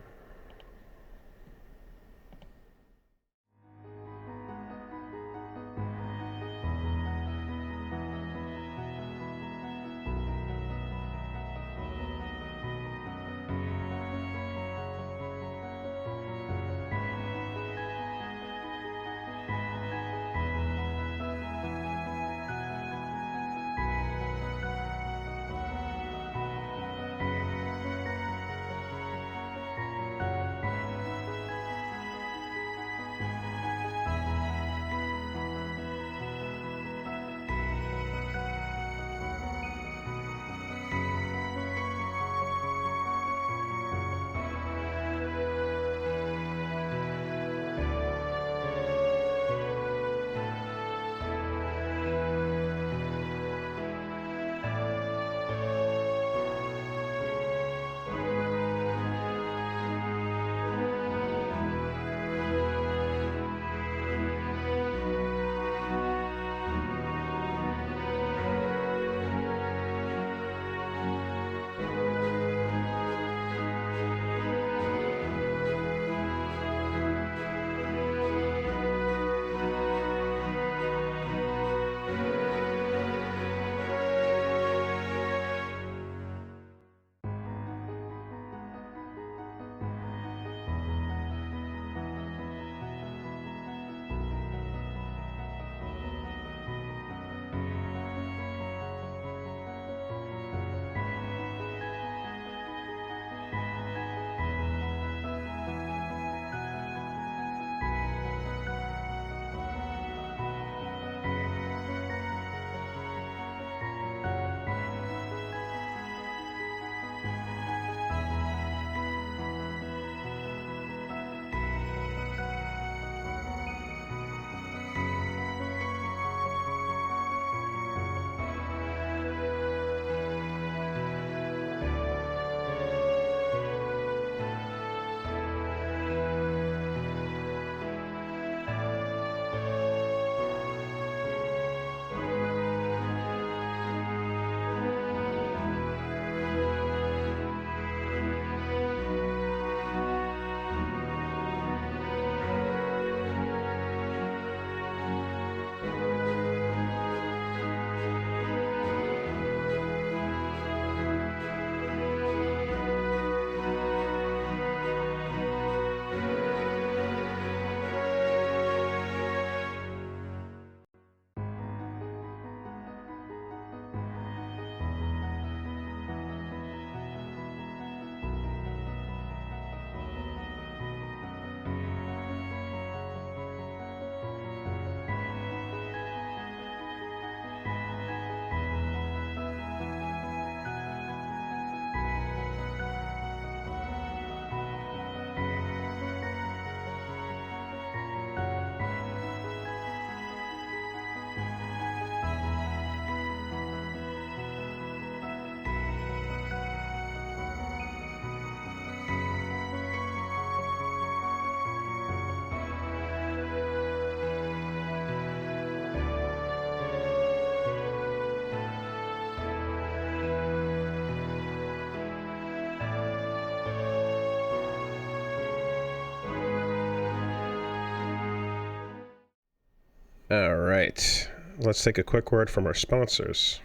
All right. Let's take a quick word from our sponsors.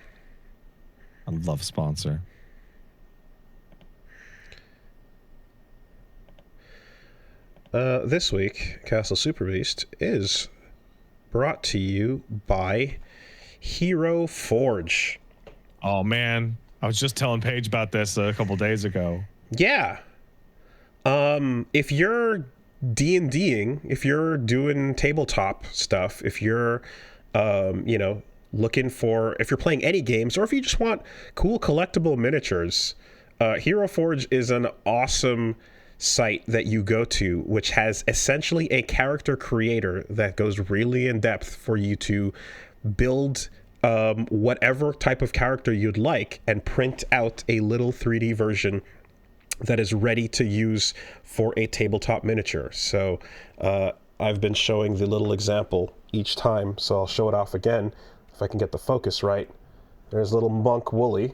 I love sponsor. This week, Castle Super Beast is brought to you by Hero Forge. Oh, man. I was just telling Paige about this a couple days ago. Yeah. If you're D&Ding, if you're doing tabletop stuff, if you're, looking for, if you're playing any games, or if you just want cool collectible miniatures, Hero Forge is an awesome site that you go to, which has essentially a character creator that goes really in depth for you to build whatever type of character you'd like and print out a little 3D version that is ready to use for a tabletop miniature. So I've been showing the little example each time, so I'll show it off again if I can get the focus right. There's little Monk Wooly,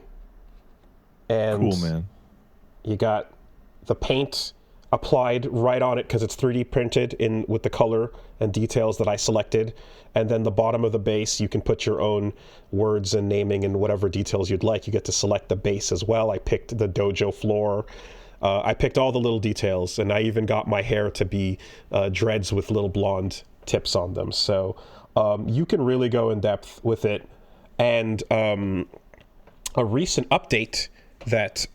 and cool, man. You got the paint applied right on it because it's 3D printed in with the color and details that I selected. And then the bottom of the base, you can put your own words and naming and whatever details you'd like. You get to select the base as well. I picked the dojo floor. I picked all the little details, and I even got my hair to be dreads with little blonde tips on them. So you can really go in depth with it. And a recent update that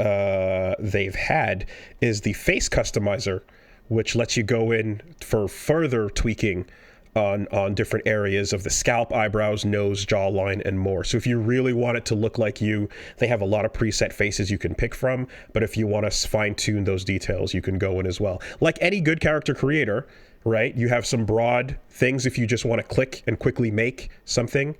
they've had is the face customizer, which lets you go in for further tweaking on different areas of the scalp, eyebrows, nose, jawline, and more. So if you really want it to look like you, they have a lot of preset faces you can pick from, but if you want to fine-tune those details, you can go in as well. Like any good character creator, right? You have some broad things if you just want to click and quickly make something.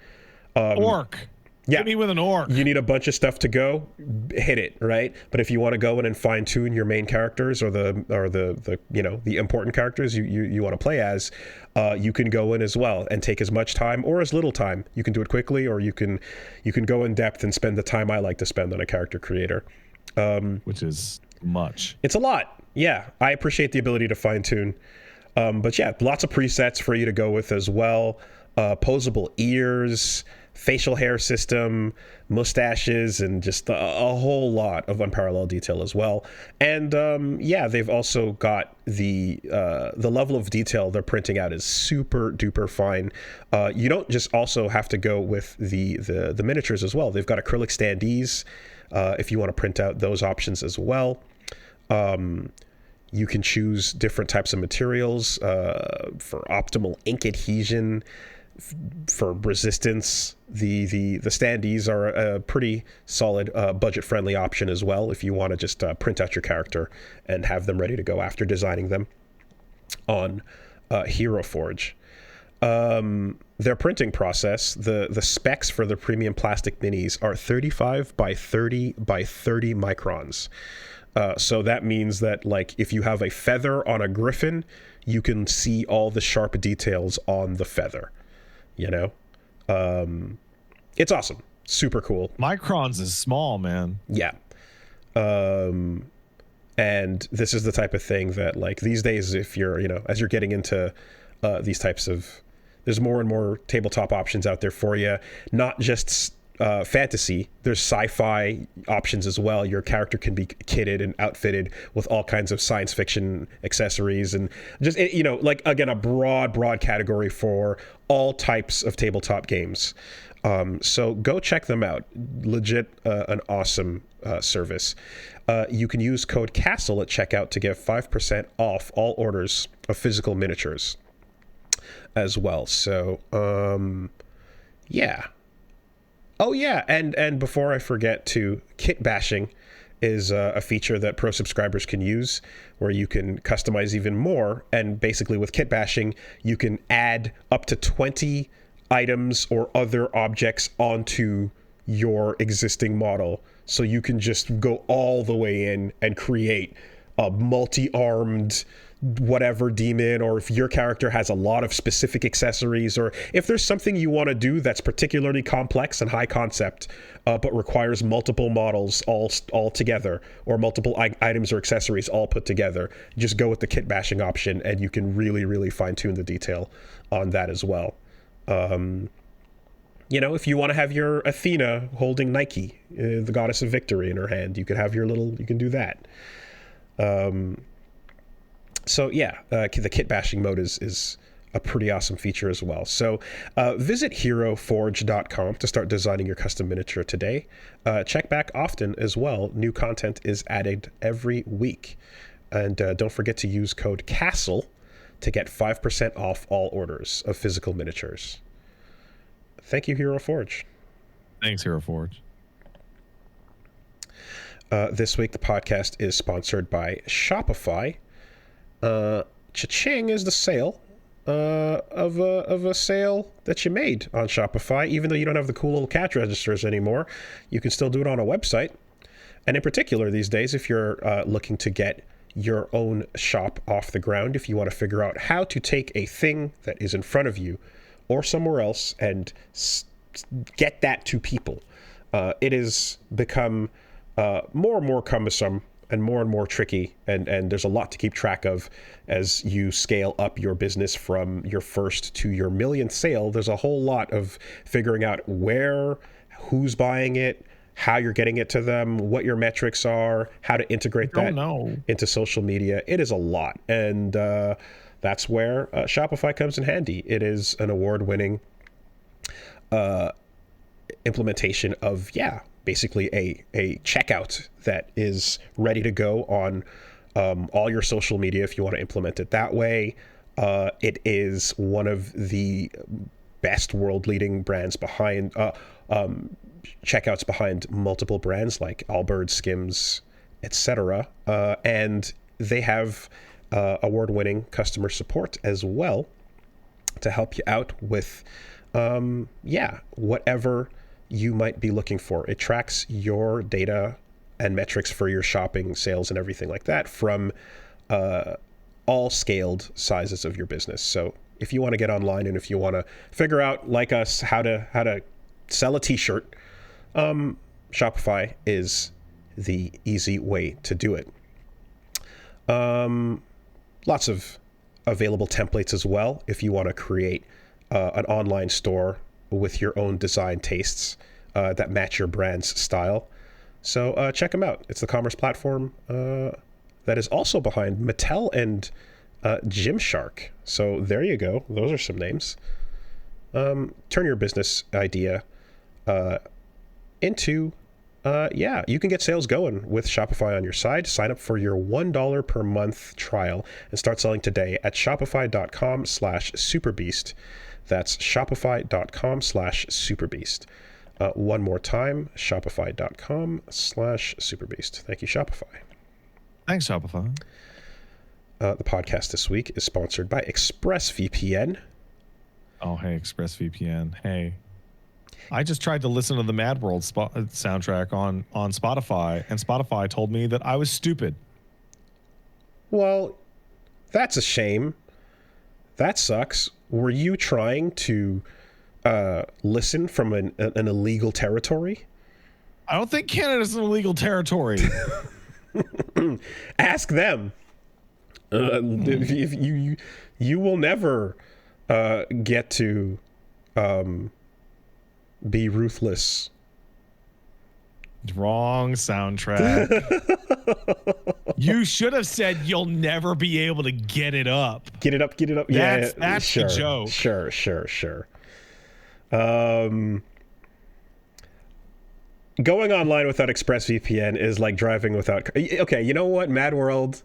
Orc. Yeah. Hit me with an orc. You need a bunch of stuff to go, hit it, right? But if you want to go in and fine tune your main characters or the the important characters you want to play as, you can go in as well and take as much time or as little time. You can do it quickly, or you can go in depth and spend the time I like to spend on a character creator. Which is much. It's a lot. Yeah, I appreciate the ability to fine tune. But yeah, lots of presets for you to go with as well. Posable ears, facial hair system, mustaches, and just a whole lot of unparalleled detail as well. And they've also got the level of detail they're printing out is super duper fine. You don't just also have to go with the miniatures as well. They've got acrylic standees if you want to print out those options as well. You can choose different types of materials for optimal ink adhesion, for resistance. The standees are a pretty solid budget-friendly option as well if you want to just print out your character and have them ready to go after designing them on Hero Forge. Their printing process, the specs for the premium plastic minis are 35 by 30 by 30 microns. So that means that, like, if you have a feather on a griffin, you can see all the sharp details on the feather. It's awesome. Super cool. Microns is small, man. Yeah. And this is the type of thing that, like, these days, if you're, as you're getting into these types of, there's more and more tabletop options out there for you. Not just fantasy, there's sci-fi options as well. Your character can be kitted and outfitted with all kinds of science fiction accessories, and just like, again, a broad category for all types of tabletop games. So go check them out. Legit an awesome service. You can use code CASTLE at checkout to get 5% off all orders of physical miniatures as well. So yeah. Oh yeah, and before I forget to, kit bashing is a feature that pro subscribers can use, where you can customize even more. And basically with kit bashing, you can add up to 20 items or other objects onto your existing model. So you can just go all the way in and create a multi-armed whatever demon, or if your character has a lot of specific accessories, or if there's something you want to do that's particularly complex and high concept, but requires multiple models all together, or multiple items or accessories all put together, just go with the kit bashing option, and you can really fine tune the detail on that as well. You know, if you want to have your Athena holding Nike, the goddess of victory, in her hand, you could have your little, you can do that. So yeah, the kit bashing mode is a pretty awesome feature as well. So visit heroforge.com to start designing your custom miniature today. Check back often as well. New content is added every week. And don't forget to use code CASTLE to get 5% off all orders of physical miniatures. Thank you, Hero Forge. Thanks, Hero Forge. This week, the podcast is sponsored by Shopify. Cha-ching is the sale of a sale that you made on Shopify. Even though you don't have the cool little cash registers anymore, you can still do it on a website. And in particular, these days, if you're looking to get your own shop off the ground, if you want to figure out how to take a thing that is in front of you or somewhere else and get that to people, it has become more and more cumbersome and more tricky, and there's a lot to keep track of as you scale up your business from your first to your millionth sale. There's a whole lot of figuring out where, who's buying it, how you're getting it to them, what your metrics are, how to integrate that into social media. It is a lot, and that's where Shopify comes in handy. It is an award-winning implementation of, basically a checkout that is ready to go on all your social media if you want to implement it that way. It is one of the best world-leading brands behind checkouts behind multiple brands like Allbirds, Skims, etc. And they have award-winning customer support as well to help you out with whatever you might be looking for. It tracks your data and metrics for your shopping, sales, and everything like that from all scaled sizes of your business. So if you want to get online and if you want to figure out, like us, how to sell a t-shirt, Shopify is the easy way to do it. Lots of available templates as well if you want to create an online store with your own design tastes that match your brand's style. So check them out. It's the commerce platform that is also behind Mattel and Gymshark. So there you go. Those are some names. Turn your business idea into you can get sales going with Shopify on your side. Sign up for your $1 per month trial and start selling today at shopify.com/superbeast. That's shopify.com/superbeast. One more time, shopify.com/superbeast. Thank you, Shopify. Thanks, Shopify. The podcast this week is sponsored by ExpressVPN. Oh, hey, ExpressVPN. Hey. I just tried to listen to the Mad World soundtrack on Spotify, and Spotify told me that I was stupid. Well, that's a shame. That sucks. Were you trying to listen from an illegal territory? I don't think Canada's an illegal territory. Ask them. If you will never get to be ruthless. Wrong soundtrack. You should have said you'll never be able to get it up. Get it up. That's sure, the joke. Sure. Going online without ExpressVPN is like driving without... Okay, you know what? Mad World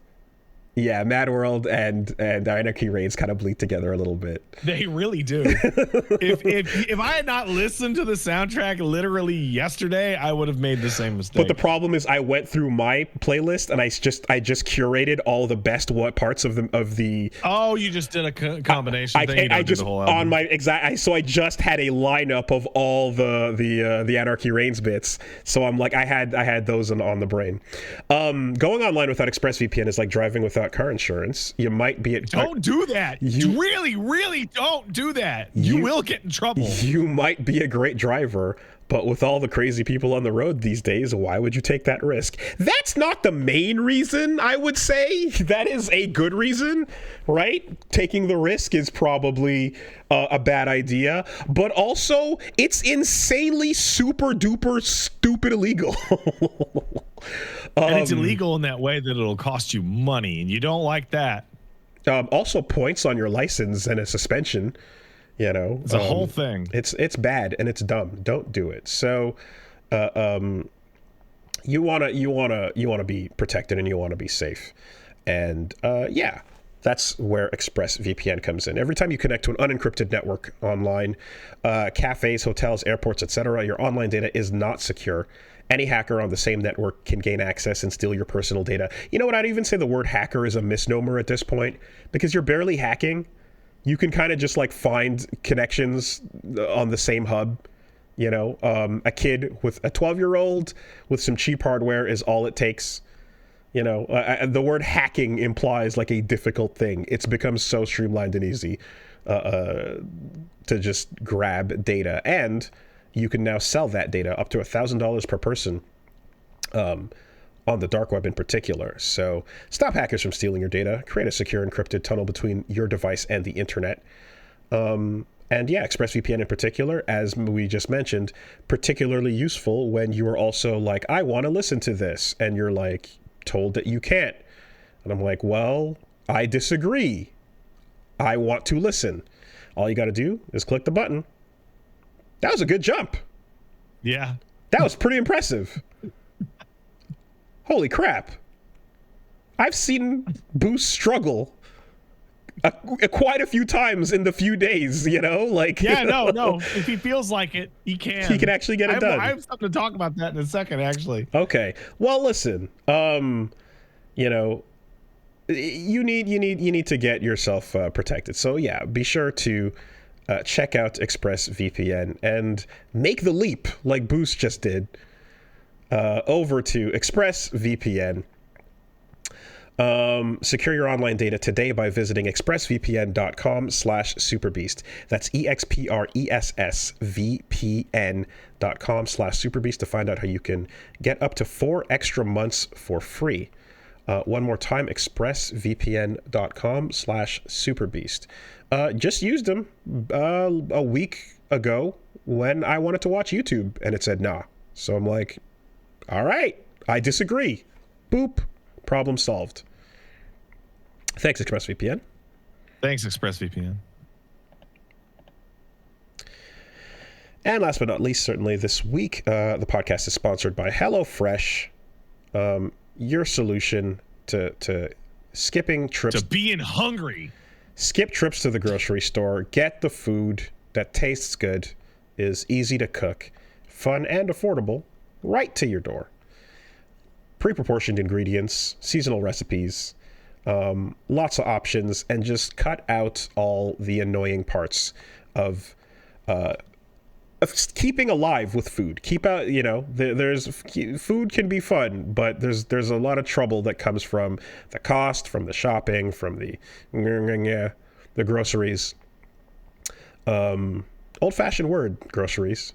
and Anarchy Reigns kind of bleed together a little bit. They really do. If I had not listened to the soundtrack literally yesterday, I would have made the same mistake. But the problem is, I went through my playlist and I just curated all the best parts of the. Oh, you just did a combination thing. I just on my exact. So I just had a lineup of all the Anarchy Reigns bits. So I'm like, I had those on the brain. Going online without ExpressVPN is like driving without car insurance. You might be at... Don't do that. You really don't do that. You will get in trouble. You might be a great driver, But with all the crazy people on the road these days, why would you take that risk? That's not the main reason, I would say. That is a good reason, right? Taking the risk is probably a bad idea. But also, it's insanely super duper stupid illegal. And it's illegal in that way that it'll cost you money, and you don't like that. Also, points on your license and a suspension. You know, it's a whole thing. It's bad and it's dumb. Don't do it. So, you wanna be protected and you wanna be safe, and yeah, that's where ExpressVPN comes in. Every time you connect to an unencrypted network online, cafes, hotels, airports, etc., your online data is not secure. Any hacker on the same network can gain access and steal your personal data. You know what? I'd even say the word hacker is a misnomer at this point, because you're barely hacking. You can kind of just like find connections on the same hub. You know, a kid with a 12-year-old with some cheap hardware is all it takes. You know, the word hacking implies like a difficult thing. It's become so streamlined and easy to just grab data. And you can now sell that data up to $1,000 per person on the dark web in particular. So stop hackers from stealing your data. Create a secure encrypted tunnel between your device and the internet. And yeah, ExpressVPN in particular, as we just mentioned, particularly useful when you are also like, I want to listen to this, and you're like told that you can't. And I'm like, well, I disagree. I want to listen. All you got to do is click the button. That was a good jump. Yeah. That was pretty impressive. Holy crap. I've seen Boost struggle quite a few times in the few days, you know? Like, yeah, no. If he feels like it, he can. He can actually get it done. I have something to talk about that in a second, actually. Okay. Well, listen, you know, you need to get yourself protected. So yeah, be sure to check out ExpressVPN and make the leap like Boost just did. Over to ExpressVPN. Secure your online data today by visiting expressvpn.com/superbeast. That's expressvpn.com/superbeast to find out how you can get up to 4 extra months for free. One more time, expressvpn.com/superbeast. Just used them a week ago when I wanted to watch YouTube, and it said nah. So I'm like, all right, I disagree. Boop. Problem solved. Thanks, ExpressVPN. Thanks, ExpressVPN. And last but not least, certainly this week, the podcast is sponsored by HelloFresh, your solution to skipping trips. To being hungry. Skip trips to the grocery store. Get the food that tastes good, is easy to cook, fun and affordable, right to your door. Pre-proportioned ingredients, seasonal recipes, lots of options, and just cut out all the annoying parts of keeping alive with food. Keep out, you know, food can be fun, but there's a lot of trouble that comes from the cost, from the shopping, from the groceries. Old-fashioned word, groceries.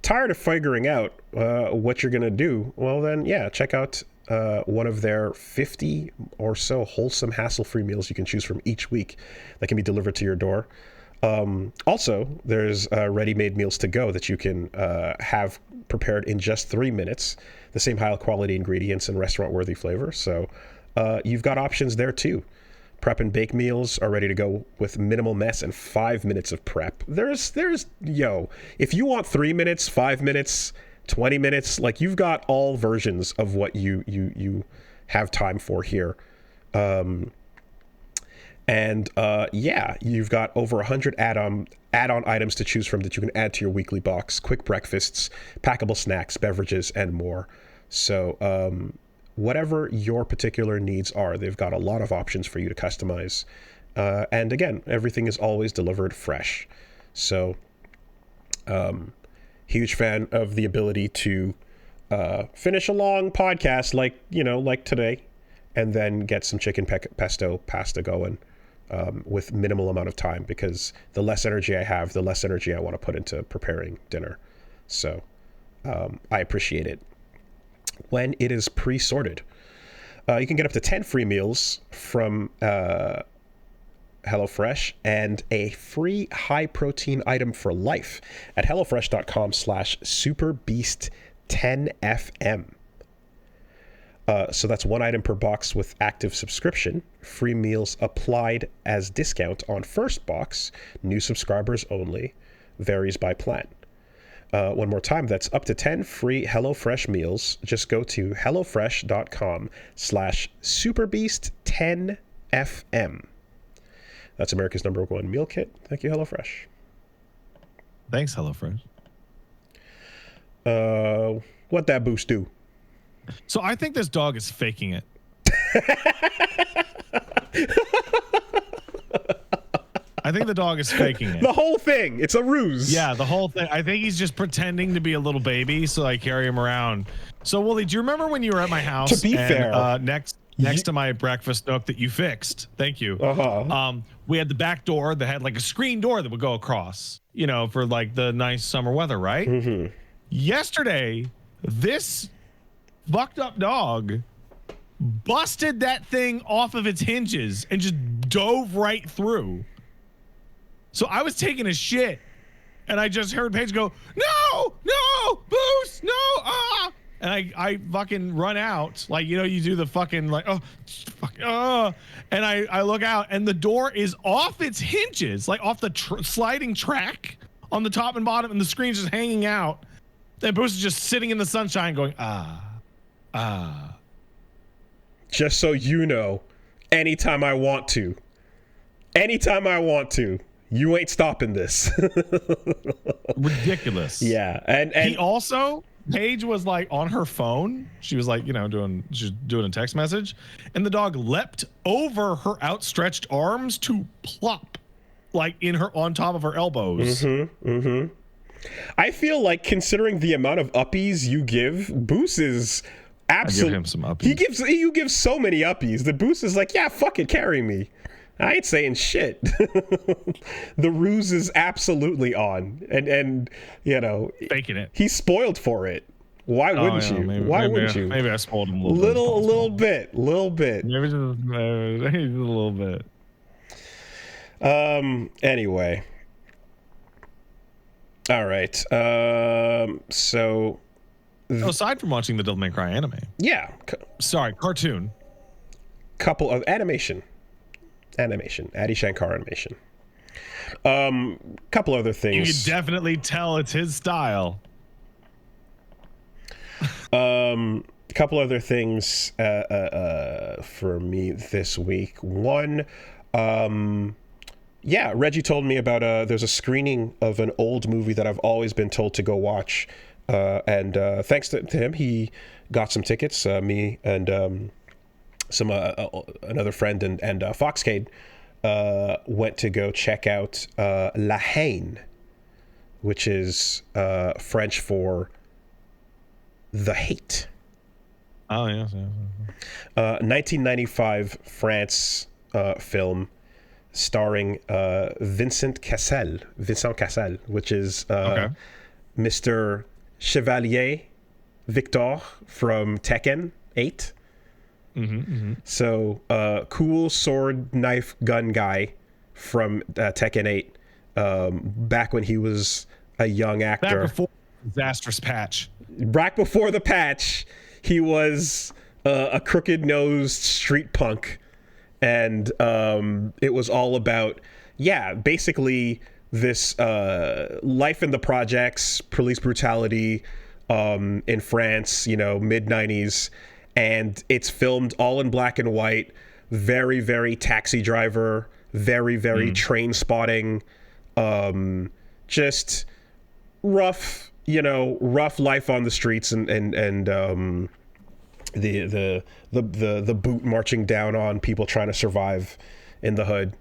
Tired of figuring out what you're going to do? Well, then, yeah, check out one of their 50 or so wholesome, hassle-free meals you can choose from each week that can be delivered to your door. Also, there's ready-made meals to go that you can have prepared in just 3 minutes, the same high-quality ingredients and restaurant-worthy flavor. So you've got options there, too. Prep and bake meals are ready to go with minimal mess and 5 minutes of prep. There's if you want 3 minutes, 5 minutes, 20 minutes, like you've got all versions of what you have time for here. You've got over 100 add-on items to choose from that you can add to your weekly box, quick breakfasts, packable snacks, beverages, and more. So, whatever your particular needs are, they've got a lot of options for you to customize. And again, everything is always delivered fresh. So, huge fan of the ability to finish a long podcast like today, and then get some chicken pesto pasta going with minimal amount of time, because the less energy I have, the less energy I want to put into preparing dinner. So I appreciate it when it is pre-sorted. You can get up to 10 free meals from HelloFresh and a free high-protein item for life at HelloFresh.com/SuperBeast10FM. So that's one item per box with active subscription. Free meals applied as discount on first box. New subscribers only. Varies by plan. One more time, that's up to 10 free HelloFresh meals. Just go to HelloFresh.com/SuperBeast10FM. That's America's #1 meal kit. Thank you, HelloFresh. Thanks, HelloFresh. What that boost do? So I think this dog is faking it. I think the dog is faking it. The whole thing. It's a ruse. Yeah, the whole thing. I think he's just pretending to be a little baby, so I carry him around. So, Wooly, do you remember when you were at my house? To be fair, next to my breakfast nook that you fixed. Thank you. We had the back door that had like a screen door that would go across, you know, for like the nice summer weather, right? Mm-hmm. Yesterday, this fucked up dog busted that thing off of its hinges and just dove right through. So I was taking a shit and I just heard Paige go, no, Boost, no, and I fucking run out, like, you know, you do the fucking like, and I look out and the door is off its hinges, like off the sliding track on the top and bottom, and the screen's just hanging out. And Boost is just sitting in the sunshine going, Just so you know, anytime I want to, you ain't stopping this. Ridiculous. Yeah. And he also, Paige was like on her phone. She was like, you know, doing a text message, and the dog leapt over her outstretched arms to plop like on top of her elbows. Mm-hmm. Mm-hmm. I feel like, considering the amount of uppies you give, Boost is absolutely. I give him some uppies. You give so many uppies. The Boost is like, yeah, fuck it, carry me. I ain't saying shit. The ruse is absolutely on, and you know, faking it. He's spoiled for it. Why wouldn't you? Why wouldn't you? Maybe I spoiled him a little bit. Maybe just a little bit. Anyway. All right. So aside from watching the Devil May Cry anime. Yeah. Cartoon. Couple of animation. Adi Shankar animation. Couple other things. You can definitely tell it's his style. Couple other things for me this week. One, yeah, Reggie told me about there's a screening of an old movie that I've always been told to go watch, and thanks to him, he got some tickets. Me and some another friend and Foxcade went to go check out La Haine, which is French for the hate. Oh yes. 1995 France film starring Vincent Cassel, which is Mr. Chevalier Victor from Tekken 8. So cool sword, knife, gun guy from Tekken 8, back when he was a young actor. Back before disastrous patch. Back before the patch, he was a crooked-nosed street punk, and it was all about, basically this life in the projects, police brutality in France, mid-90s, and it's filmed all in black and white, very, very Taxi Driver, very, very Train Spotting, just rough life on the streets, and the boot marching down on people trying to survive in the hood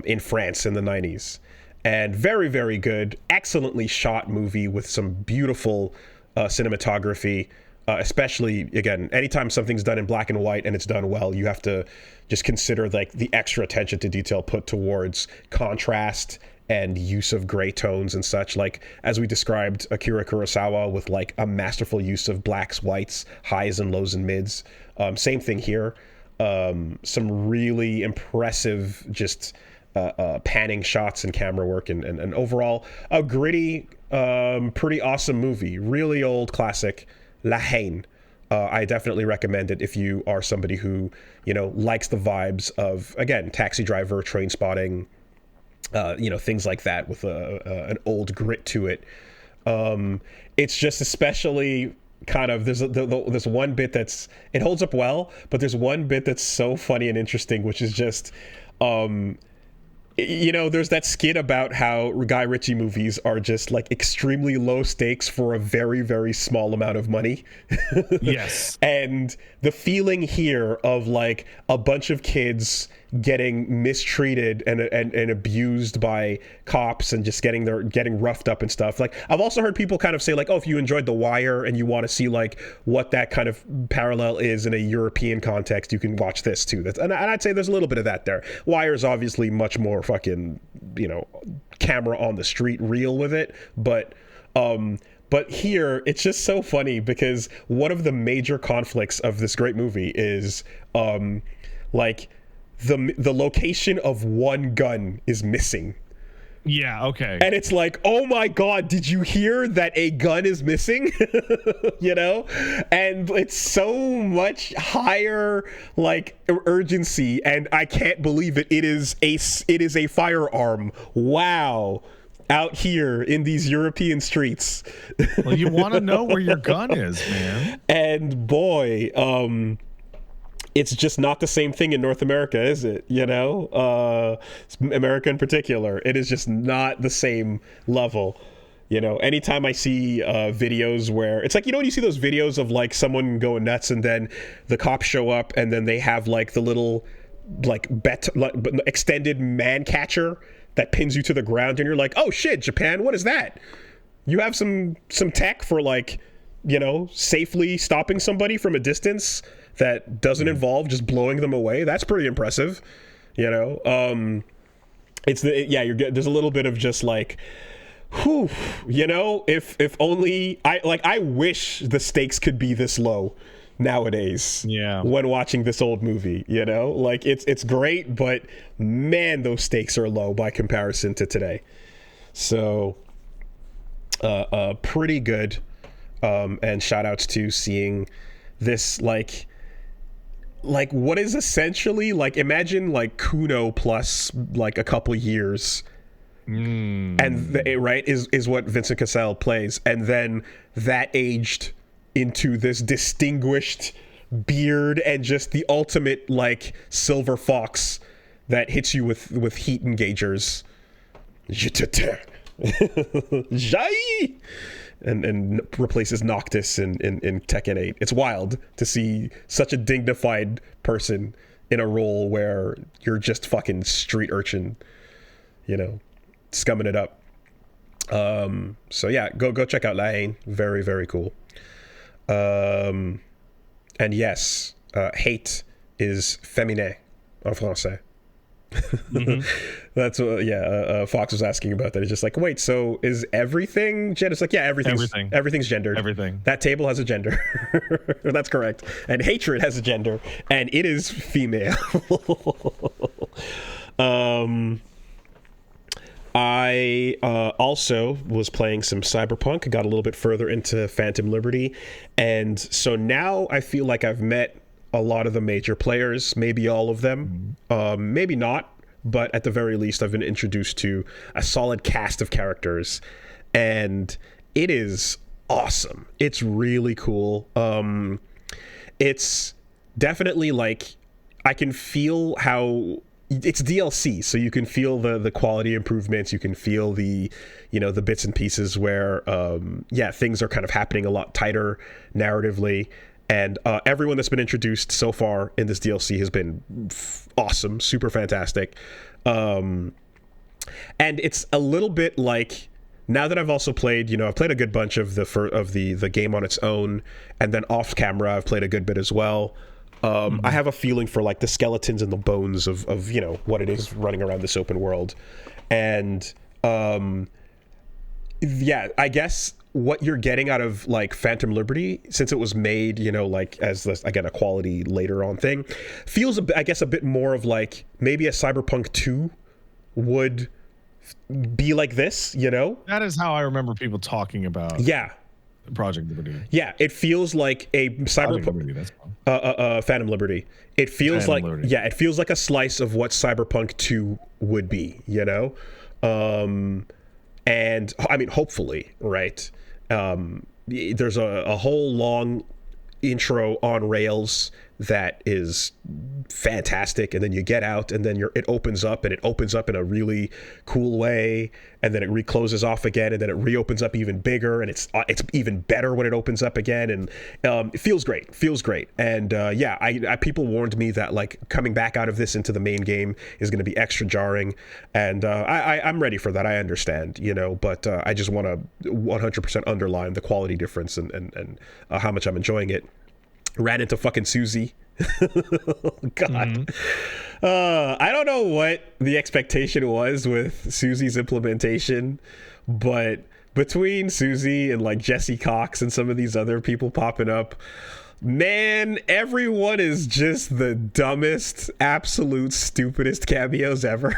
in France in the 90s. And very, very good, excellently shot movie with some beautiful cinematography. especially, again, anytime something's done in black and white and it's done well, you have to just consider like the extra attention to detail put towards contrast and use of gray tones and such. Like, as we described, Akira Kurosawa with like a masterful use of blacks, whites, highs and lows and mids. Same thing here. Some really impressive just panning shots and camera work, and overall a gritty, pretty awesome movie. Really old classic, La Haine. I definitely recommend it if you are somebody who, you know, likes the vibes of, again, Taxi Driver, Train Spotting, you know, things like that with an old grit to it. It's just especially kind of, there's one bit that's, it holds up well, but there's one bit that's so funny and interesting, which is just, you know, there's that skit about how Guy Ritchie movies are just like extremely low stakes for a very, very small amount of money. Yes. And the feeling here of like a bunch of kids getting mistreated and abused by cops and just getting roughed up and stuff. Like, I've also heard people kind of say like, oh, if you enjoyed The Wire and you want to see like what that kind of parallel is in a European context, you can watch this too. And I'd say there's a little bit of that there. Wire is obviously much more fucking, you know, camera on the street real with it, but here it's just so funny because one of the major conflicts of this great movie is like the location of one gun is missing. Yeah, okay. And it's like, oh my God, did you hear that a gun is missing? You know? And it's so much higher like urgency, and I can't believe it. It is a firearm. Wow. Out here in these European streets. Well, you want to know where your gun is, man. And boy, it's just not the same thing in North America, is it? You know, America in particular, it is just not the same level. You know, anytime I see videos where it's like, you know, when you see those videos of like someone going nuts and then the cops show up and then they have like the little like extended man catcher that pins you to the ground, and you're like, oh shit, Japan, what is that? You have some tech for like, you know, safely stopping somebody from a distance that doesn't involve just blowing them away. That's pretty impressive, you know. There's a little bit of just like, whew, you know, if only I wish the stakes could be this low nowadays. Yeah. When watching this old movie, you know, like it's great, but man, those stakes are low by comparison to today. So, pretty good, and shout outs to seeing this like what is essentially like, imagine like Kuno plus like a couple years, and right is what Vincent Cassel plays, and then that aged into this distinguished beard and just the ultimate like silver fox that hits you with heat engagers. Jai! And replaces Noctis in Tekken 8. It's wild to see such a dignified person in a role where you're just fucking street urchin, you know, scumming it up. So yeah, go check out La Haine. Very, very cool. And yes, hate is féminin en français. Mm-hmm. That's what Fox was asking about that. It's just like, wait, so is everything gender? It's like, yeah, everything's gendered. Everything. That table has a gender. That's correct. And hatred has a gender, and it is female. I also was playing some Cyberpunk, got a little bit further into Phantom Liberty, and so now I feel like I've met a lot of the major players, maybe all of them, maybe not, but at the very least I've been introduced to a solid cast of characters, and it is awesome. It's really cool. It's definitely like, I can feel how it's DLC, so you can feel the quality improvements, you can feel the, you know, the bits and pieces where things are kind of happening a lot tighter narratively. And everyone that's been introduced so far in this DLC has been awesome, super fantastic. And it's a little bit like now that I've also played, I've played a good bunch of the game on its own, and then off camera I've played a good bit as well. I have a feeling for like the skeletons and the bones of what it is running around this open world, and yeah, I guess what you're getting out of like Phantom Liberty, since it was made, like as again a quality later on thing, feels I guess a bit more of like maybe a Cyberpunk 2 would be like this, That is how I remember people talking about. Yeah. Project Liberty. Yeah, it feels like a Cyberpunk. Phantom Liberty. It feels Phantom like Liberty. Yeah, it feels like a slice of what Cyberpunk 2 would be, and I mean, hopefully, right? There's a whole long intro on rails that is fantastic, and then you get out, and then it opens up in a really cool way, and then it recloses off again, and then it reopens up even bigger, and it's even better when it opens up again, and it feels great, and I people warned me that like coming back out of this into the main game is going to be extra jarring, and I'm ready for that. I understand, but I just want to 100% underline the quality difference and how much I'm enjoying it. Ran into fucking Susie. God. I don't know what the expectation was with Susie's implementation, but between Susie and like Jesse Cox and some of these other people popping up, man, everyone is just the dumbest, absolute stupidest cameos ever.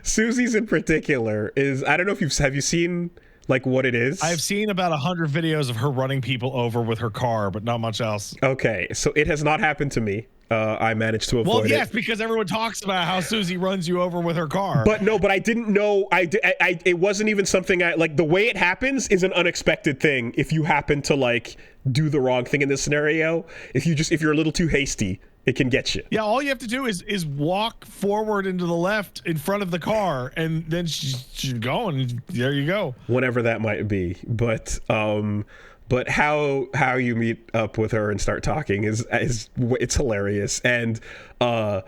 Susie's in particular is, I don't know if have you seen like what it is? I've seen about 100 videos of her running people over with her car, but not much else. Okay, so it has not happened to me. I managed to avoid it. Well, yes, because everyone talks about how Susie runs you over with her car. But I didn't know. It wasn't even something I like. The way it happens is an unexpected thing. If you happen to like do the wrong thing in this scenario, if you're a little too hasty, it can get you. Yeah, all you have to do is walk forward into the left in front of the car, and then she's going. There you go. Whenever that might be, but how you meet up with her and start talking is it's hilarious, and I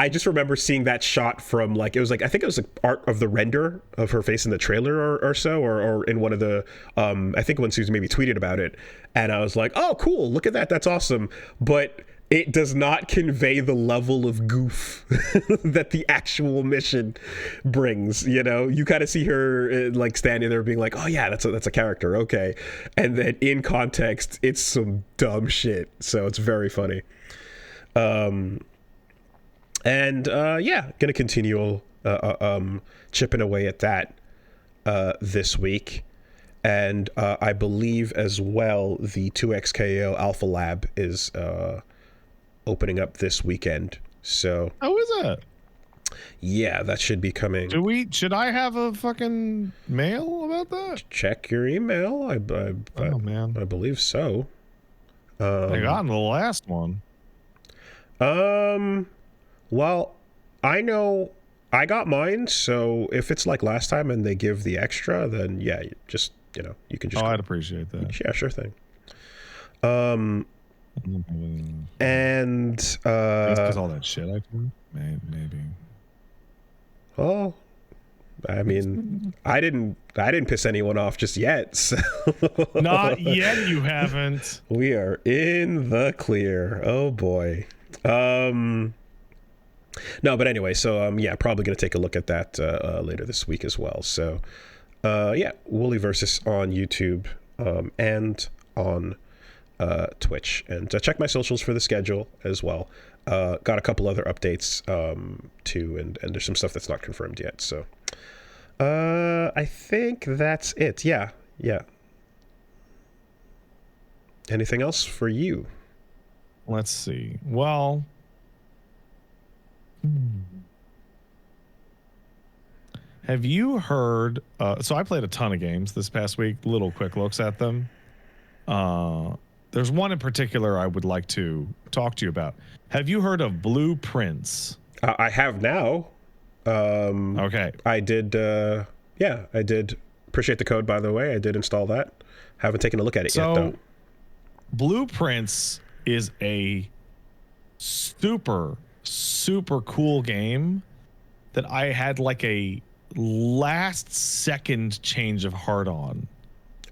just remember seeing that shot from like I think it was like art of the render of her face in the trailer or so, or in one of the I think when Susan maybe tweeted about it, and I was like, oh cool, look at that, that's awesome, but it does not convey the level of goof that the actual mission brings. You kind of see her like standing there being like, oh yeah, that's a character, okay, and then in context it's some dumb shit, so it's very funny. Gonna continue chipping away at that this week, and I believe as well the 2XKO Alpha Lab is opening up this weekend. So how is that? Yeah, that should be coming. Should I have a fucking mail about that? Check your email. I believe so. I got the last one. Well, I know I got mine, so if it's like last time and they give the extra, then yeah, you can just. Oh, I'd appreciate that. Yeah, sure thing. And because all that shit I do, maybe. Oh, I mean, I didn't piss anyone off just yet. So. Not yet, you haven't. We are in the clear. Oh boy. No, but anyway, so yeah, probably gonna take a look at that later this week as well. So yeah, Wooly Versus on YouTube and on Twitch, and check my socials for the schedule as well. Got a couple other updates too, and there's some stuff that's not confirmed yet, so I think that's it. Yeah. Anything else for you? Let's see. Well, have you heard so I played a ton of games this past week, little quick looks at them. There's one in particular I would like to talk to you about. Have you heard of Blueprints? I have now. Okay. I did. Yeah, I did. Appreciate the code, by the way. I did install that. Haven't taken a look at it yet, though. Blueprints is a super, super cool game that I had like a last second change of heart on.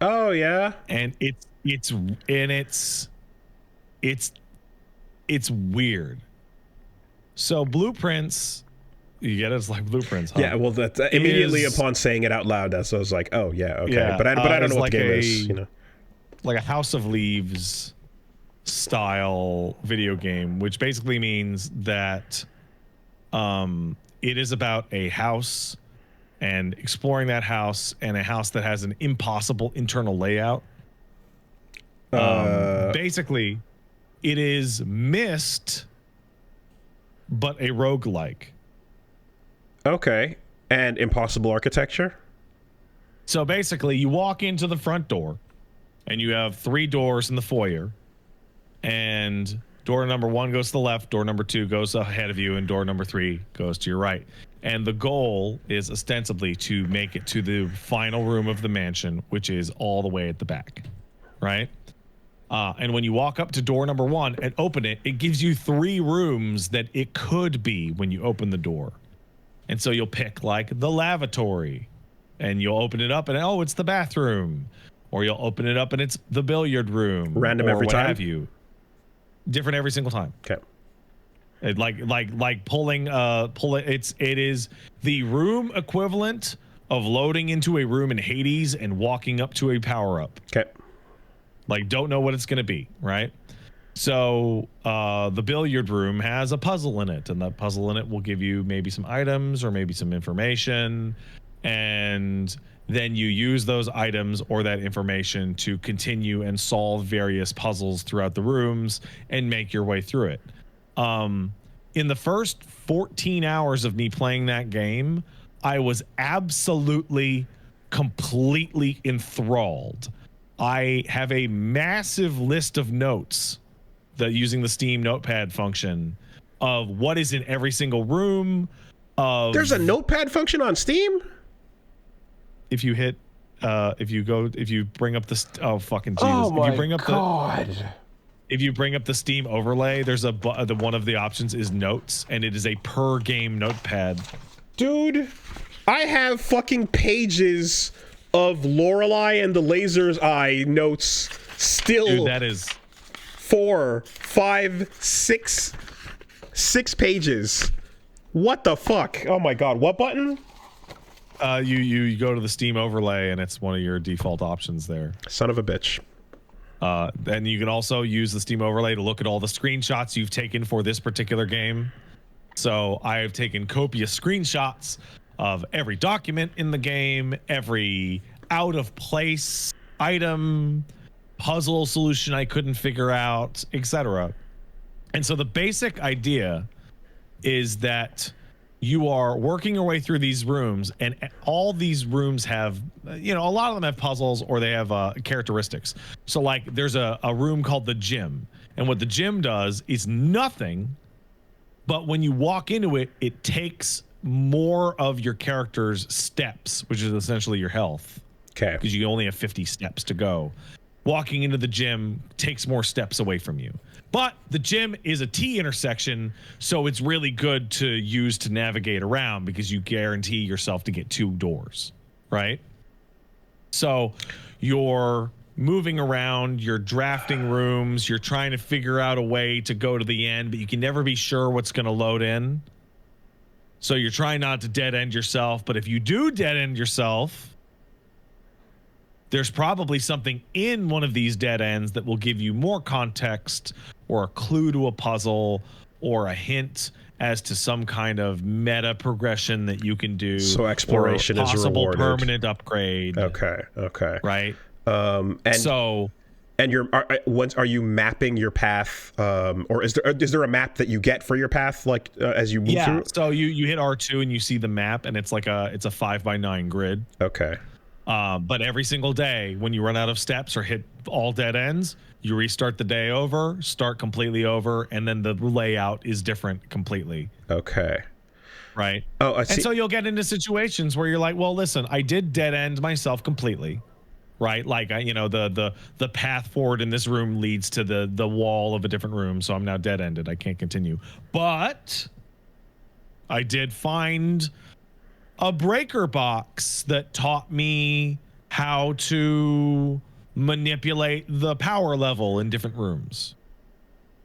Oh yeah. And it's weird. So blueprints, you get it? It's like blueprints, huh? Yeah, well, that immediately upon saying it out loud, I was like, oh yeah, okay. Yeah, but I don't know what the game is, you know. Like a House of Leaves style video game, which basically means that it is about a house and exploring that house, and a house that has an impossible internal layout. Basically, it is Myst, but a roguelike. Okay. And impossible architecture? So basically, you walk into the front door, and you have 3 doors in the foyer, and door number 1 goes to the left, door number 2 goes ahead of you, and door number 3 goes to your right. And the goal is ostensibly to make it to the final room of the mansion, which is all the way at the back, right? And when you walk up to door number 1 and open it, it gives you 3 rooms that it could be when you open the door. And so you'll pick like the lavatory, and you'll open it up and, oh, it's the bathroom. Or you'll open it up and it's the billiard room. Random or every what time? Have you. Different every single time. Okay. It like pulling it is the room equivalent of loading into a room in Hades and walking up to a power up. Okay. Like, don't know what it's going to be, right? So the billiard room has a puzzle in it, and that puzzle in it will give you maybe some items or maybe some information, and then you use those items or that information to continue and solve various puzzles throughout the rooms and make your way through it. In the first 14 hours of me playing that game, I was absolutely, completely enthralled. I have a massive list of notes that using the Steam Notepad function of what is in every single room. There's a notepad function on Steam? If you hit, if you bring up the, oh fucking Jesus! Oh my if you bring up God. If you bring up the Steam overlay, there's one of the options is notes, and it is a per game notepad. Dude, I have fucking pages of Lorelei and the Laser's Eye notes still. Dude, that is 4, 5, 6 pages. What the fuck? Oh my God, what button? You go to the Steam overlay, and it's one of your default options there. Son of a bitch. Then you can also use the Steam overlay to look at all the screenshots you've taken for this particular game. So I have taken copious screenshots of every document in the game, every out of place item, puzzle solution I couldn't figure out, etc. And so the basic idea is that you are working your way through these rooms, and all these rooms have, you know, a lot of them have puzzles or they have characteristics. So like there's a room called the gym, and what the gym does is nothing, but when you walk into it, it takes more of your character's steps, which is essentially your health. Okay. Because you only have 50 steps to go. Walking into the gym takes more steps away from you. But the gym is a T intersection, so it's really good to use to navigate around because you guarantee yourself to get 2 doors, right? So you're moving around, you're drafting rooms, you're trying to figure out a way to go to the end, but you can never be sure what's going to load in. So you're trying not to dead end yourself, but if you do dead end yourself, there's probably something in one of these dead ends that will give you more context or a clue to a puzzle or a hint as to some kind of meta progression that you can do. So exploration is rewarded. Possible permanent upgrade. Okay. Right. And so, and are you mapping your path, or is there a map that you get for your path, like as you move through? Yeah. So you hit R2 and you see the map, and it's like a 5x9 grid. Okay. But every single day, when you run out of steps or hit all dead ends, you restart the day over, start completely over, and then the layout is different completely. Okay. Right? Oh, I see. And so you'll get into situations where you're like, well, listen, I did dead end myself completely. Right? Like, the path forward in this room leads to the wall of a different room, so I'm now dead ended. I can't continue. But I did find a breaker box that taught me how to manipulate the power level in different rooms.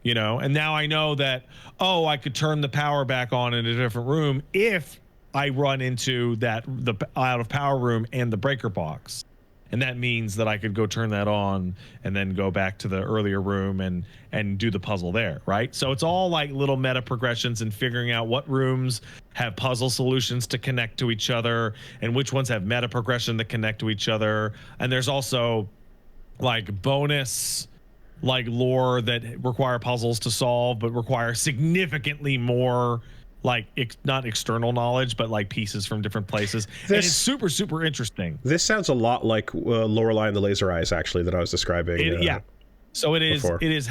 You know, and now I know that, oh, I could turn the power back on in a different room if I run into the out of power room and the breaker box. And that means that I could go turn that on and then go back to the earlier room and do the puzzle there, right? So it's all like little meta progressions and figuring out what rooms have puzzle solutions to connect to each other and which ones have meta progression to connect to each other. And there's also like bonus like lore that require puzzles to solve, but require significantly more like not external knowledge, but like pieces from different places. And it's super, super interesting. This sounds a lot like Lorelei and the Laser Eyes, actually, that I was describing. Yeah. So it is. Before. It is.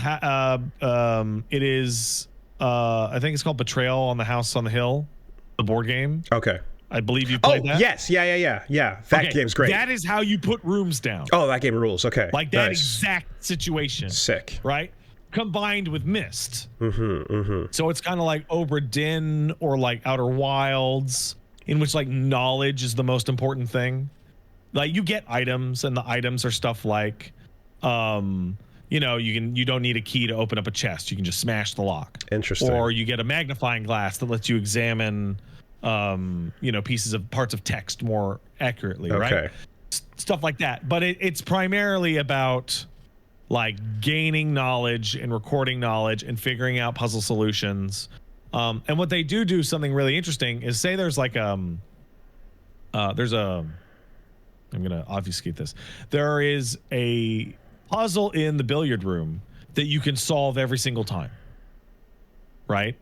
It is. I think it's called Betrayal on the House on the Hill, the board game. Okay. I believe you played that. Yes. Yeah. That game's great. That is how you put rooms down. Oh, that game rules. Okay. Like that exact situation. Sick. Right? Combined with Myst. So it's kind of like Obra Dinn or like Outer Wilds, in which like knowledge is the most important thing. Like you get items, and the items are stuff like, you know, you don't need a key to open up a chest. You can just smash the lock. Interesting. Or you get a magnifying glass that lets you examine, you know, parts of text more accurately, right? Stuff like that. But it's primarily about like gaining knowledge and recording knowledge and figuring out puzzle solutions. And what they do something really interesting is, say there's like I'm gonna obfuscate this. There is a puzzle in the billiard room that you can solve every single time, right?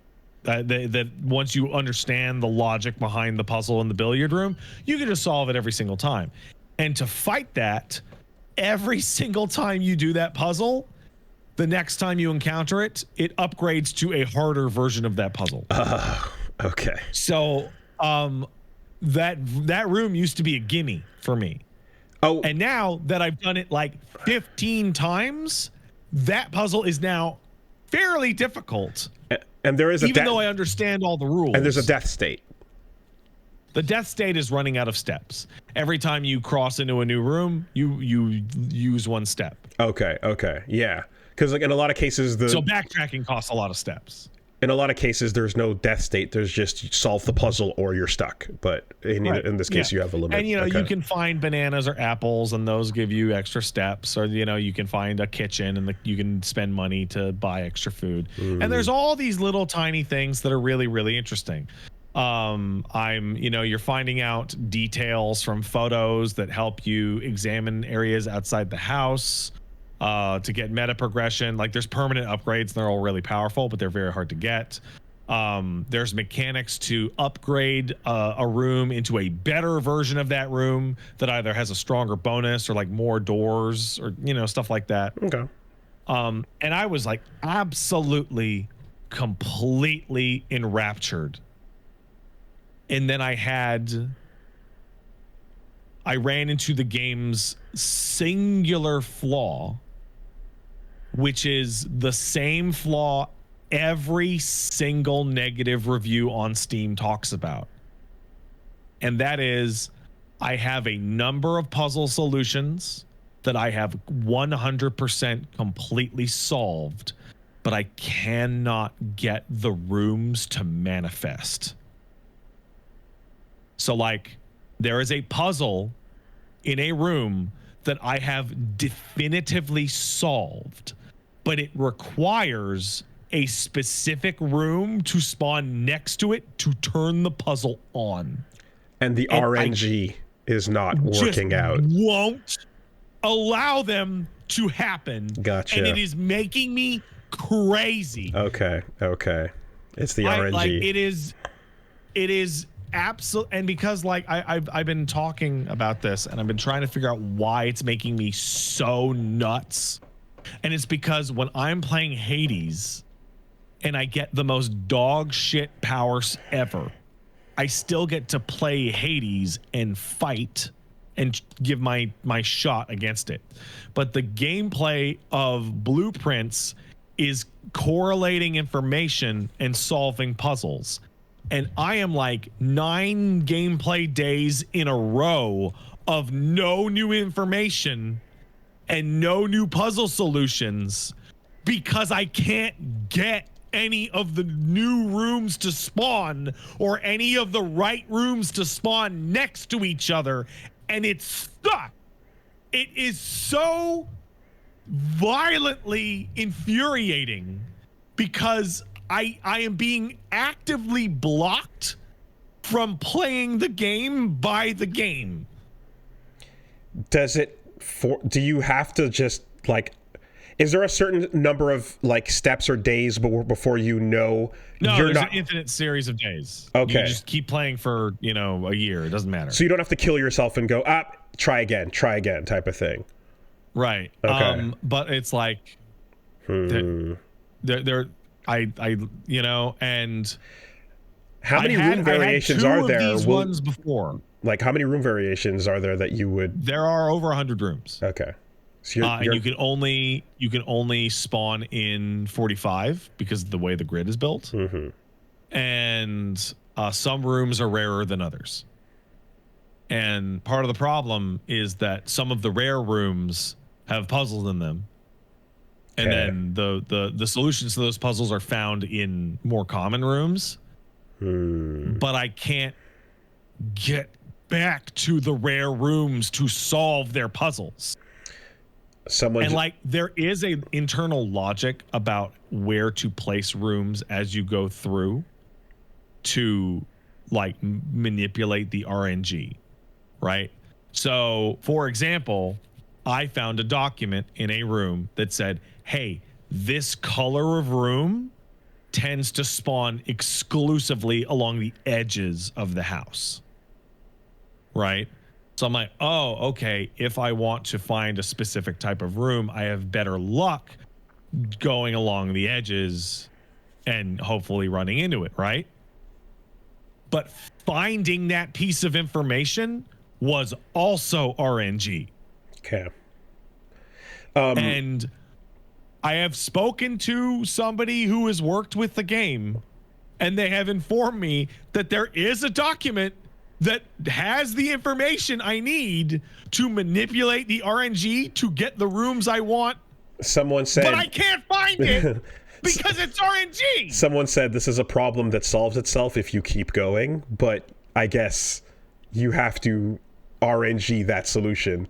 That once you understand the logic behind the puzzle in the billiard room, you can just solve it every single time. And to fight that, every single time you do that puzzle, the next time you encounter it, it upgrades to a harder version of that puzzle. Okay. So that room used to be a gimme for me. Oh. And now that I've done it like 15 times, that puzzle is now fairly difficult. And there is even though I understand all the rules. And there's a death state. The death state is running out of steps. Every time you cross into a new room, you use one step. Okay. Yeah. Because like in a lot of cases, so backtracking costs a lot of steps. In a lot of cases, there's no death state. There's just solve the puzzle or you're stuck. But in this case, you have a limit. And, you know, you can find bananas or apples, and those give you extra steps. Or, you know, you can find a kitchen, and you can spend money to buy extra food. And there's all these little tiny things that are really, really interesting. You're finding out details from photos that help you examine areas outside the house. To get meta progression. Like there's permanent upgrades, and they're all really powerful, but they're very hard to get. There's mechanics to upgrade a room into a better version of that room that either has a stronger bonus or like more doors or, you know, stuff like that. Okay. And I was like absolutely, completely enraptured. And then I ran into the game's singular flaw, which is the same flaw every single negative review on Steam talks about. And that is, I have a number of puzzle solutions that I have 100% completely solved, but I cannot get the rooms to manifest. So like, there is a puzzle in a room that I have definitively solved, but it requires a specific room to spawn next to it to turn the puzzle on. And the RNG is not working out. Won't allow them to happen. Gotcha. And it is making me crazy. Okay. It's the RNG. Like it is absolutely. And because like I've been talking about this, and I've been trying to figure out why it's making me so nuts. And it's because when I'm playing Hades and I get the most dog shit powers ever, I still get to play Hades and fight and give my shot against it. But the gameplay of Blueprints is correlating information and solving puzzles. and I am like 9 gameplay days in a row of no new information and no new puzzle solutions because I can't get any of the new rooms to spawn or any of the right rooms to spawn next to each other, and it's stuck. It is so violently infuriating because I am being actively blocked from playing the game by the game. Do you have to just like, is there a certain number of like steps or days before you know? No, there's an infinite series of days. Okay. You just keep playing for, a year. It doesn't matter. So you don't have to kill yourself and go, try again type of thing. Right. Okay. But it's like, and how many room variations are there? These ones before. Like, how many room variations are there that you would? There are over 100 rooms. Okay. So and you can only spawn in 45 because of the way the grid is built. Mm-hmm. And some rooms are rarer than others. And part of the problem is that some of the rare rooms have puzzles in them. And then the solutions to those puzzles are found in more common rooms. But I can't get back to the rare rooms to solve their puzzles. There is a internal logic about where to place rooms as you go through to manipulate the RNG, right? So, for example, I found a document in a room that said, hey, this color of room tends to spawn exclusively along the edges of the house. Right? So I'm like, oh, okay. If I want to find a specific type of room, I have better luck going along the edges and hopefully running into it, right? But finding that piece of information was also RNG. Okay. And I have spoken to somebody who has worked with the game, and they have informed me that there is a document that has the information I need to manipulate the RNG to get the rooms I want. Someone said, but I can't find it because it's RNG. Someone said this is a problem that solves itself if you keep going, but I guess you have to RNG that solution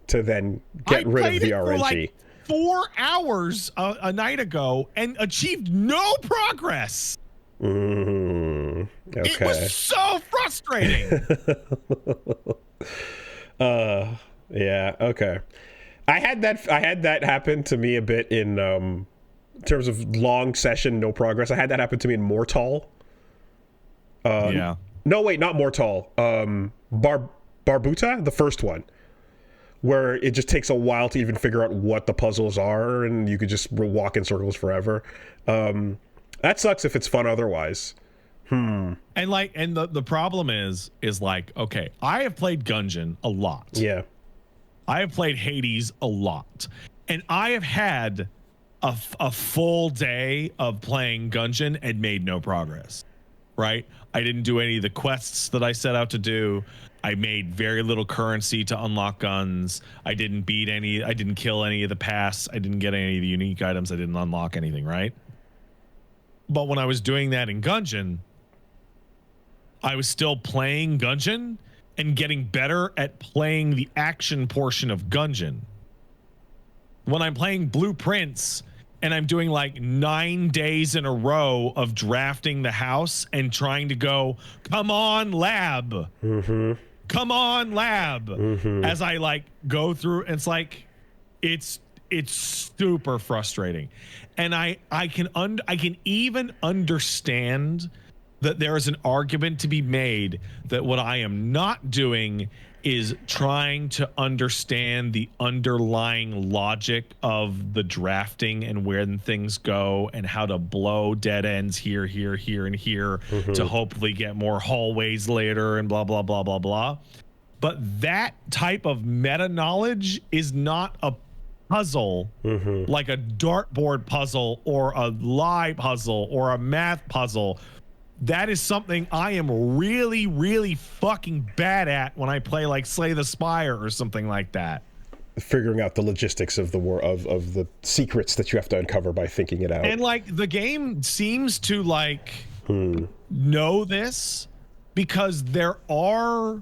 to then get rid of the RNG. For like 4 hours a night ago and achieved no progress. Okay. It was so frustrating. Yeah, okay. I had that happen to me a bit in terms of long session, no progress. I had that happen to me in Mortal. Yeah. No, wait, not Mortal. Barbuta, the first one, where it just takes a while to even figure out what the puzzles are, and you could just walk in circles forever. That sucks if it's fun otherwise. And the problem is okay, I have played Gungeon a lot. Yeah. I have played Hades a lot. And I have had a full day of playing Gungeon and made no progress. Right? I didn't do any of the quests that I set out to do. I made very little currency to unlock guns. I didn't kill any of the pass. I didn't get any of the unique items. I didn't unlock anything, right? But when I was doing that in Gungeon, I was still playing Gungeon and getting better at playing the action portion of Gungeon. When I'm playing Blueprints and I'm doing 9 days in a row of drafting the house and trying to go, come on, lab. Mm-hmm. Come on, lab. Mm-hmm. As I go through, it's super frustrating. And I can even understand that there is an argument to be made that what I am not doing is trying to understand the underlying logic of the drafting and where things go and how to blow dead ends here, and here to hopefully get more hallways later and blah, blah, blah, blah, blah. But that type of meta knowledge is not a puzzle, like a dartboard puzzle or a lie puzzle or a math puzzle. that is something I am really, really fucking bad at when I play like Slay the Spire or something like that. Figuring out the logistics of the war of the secrets that you have to uncover by thinking it out. And like the game seems to like know this, because there are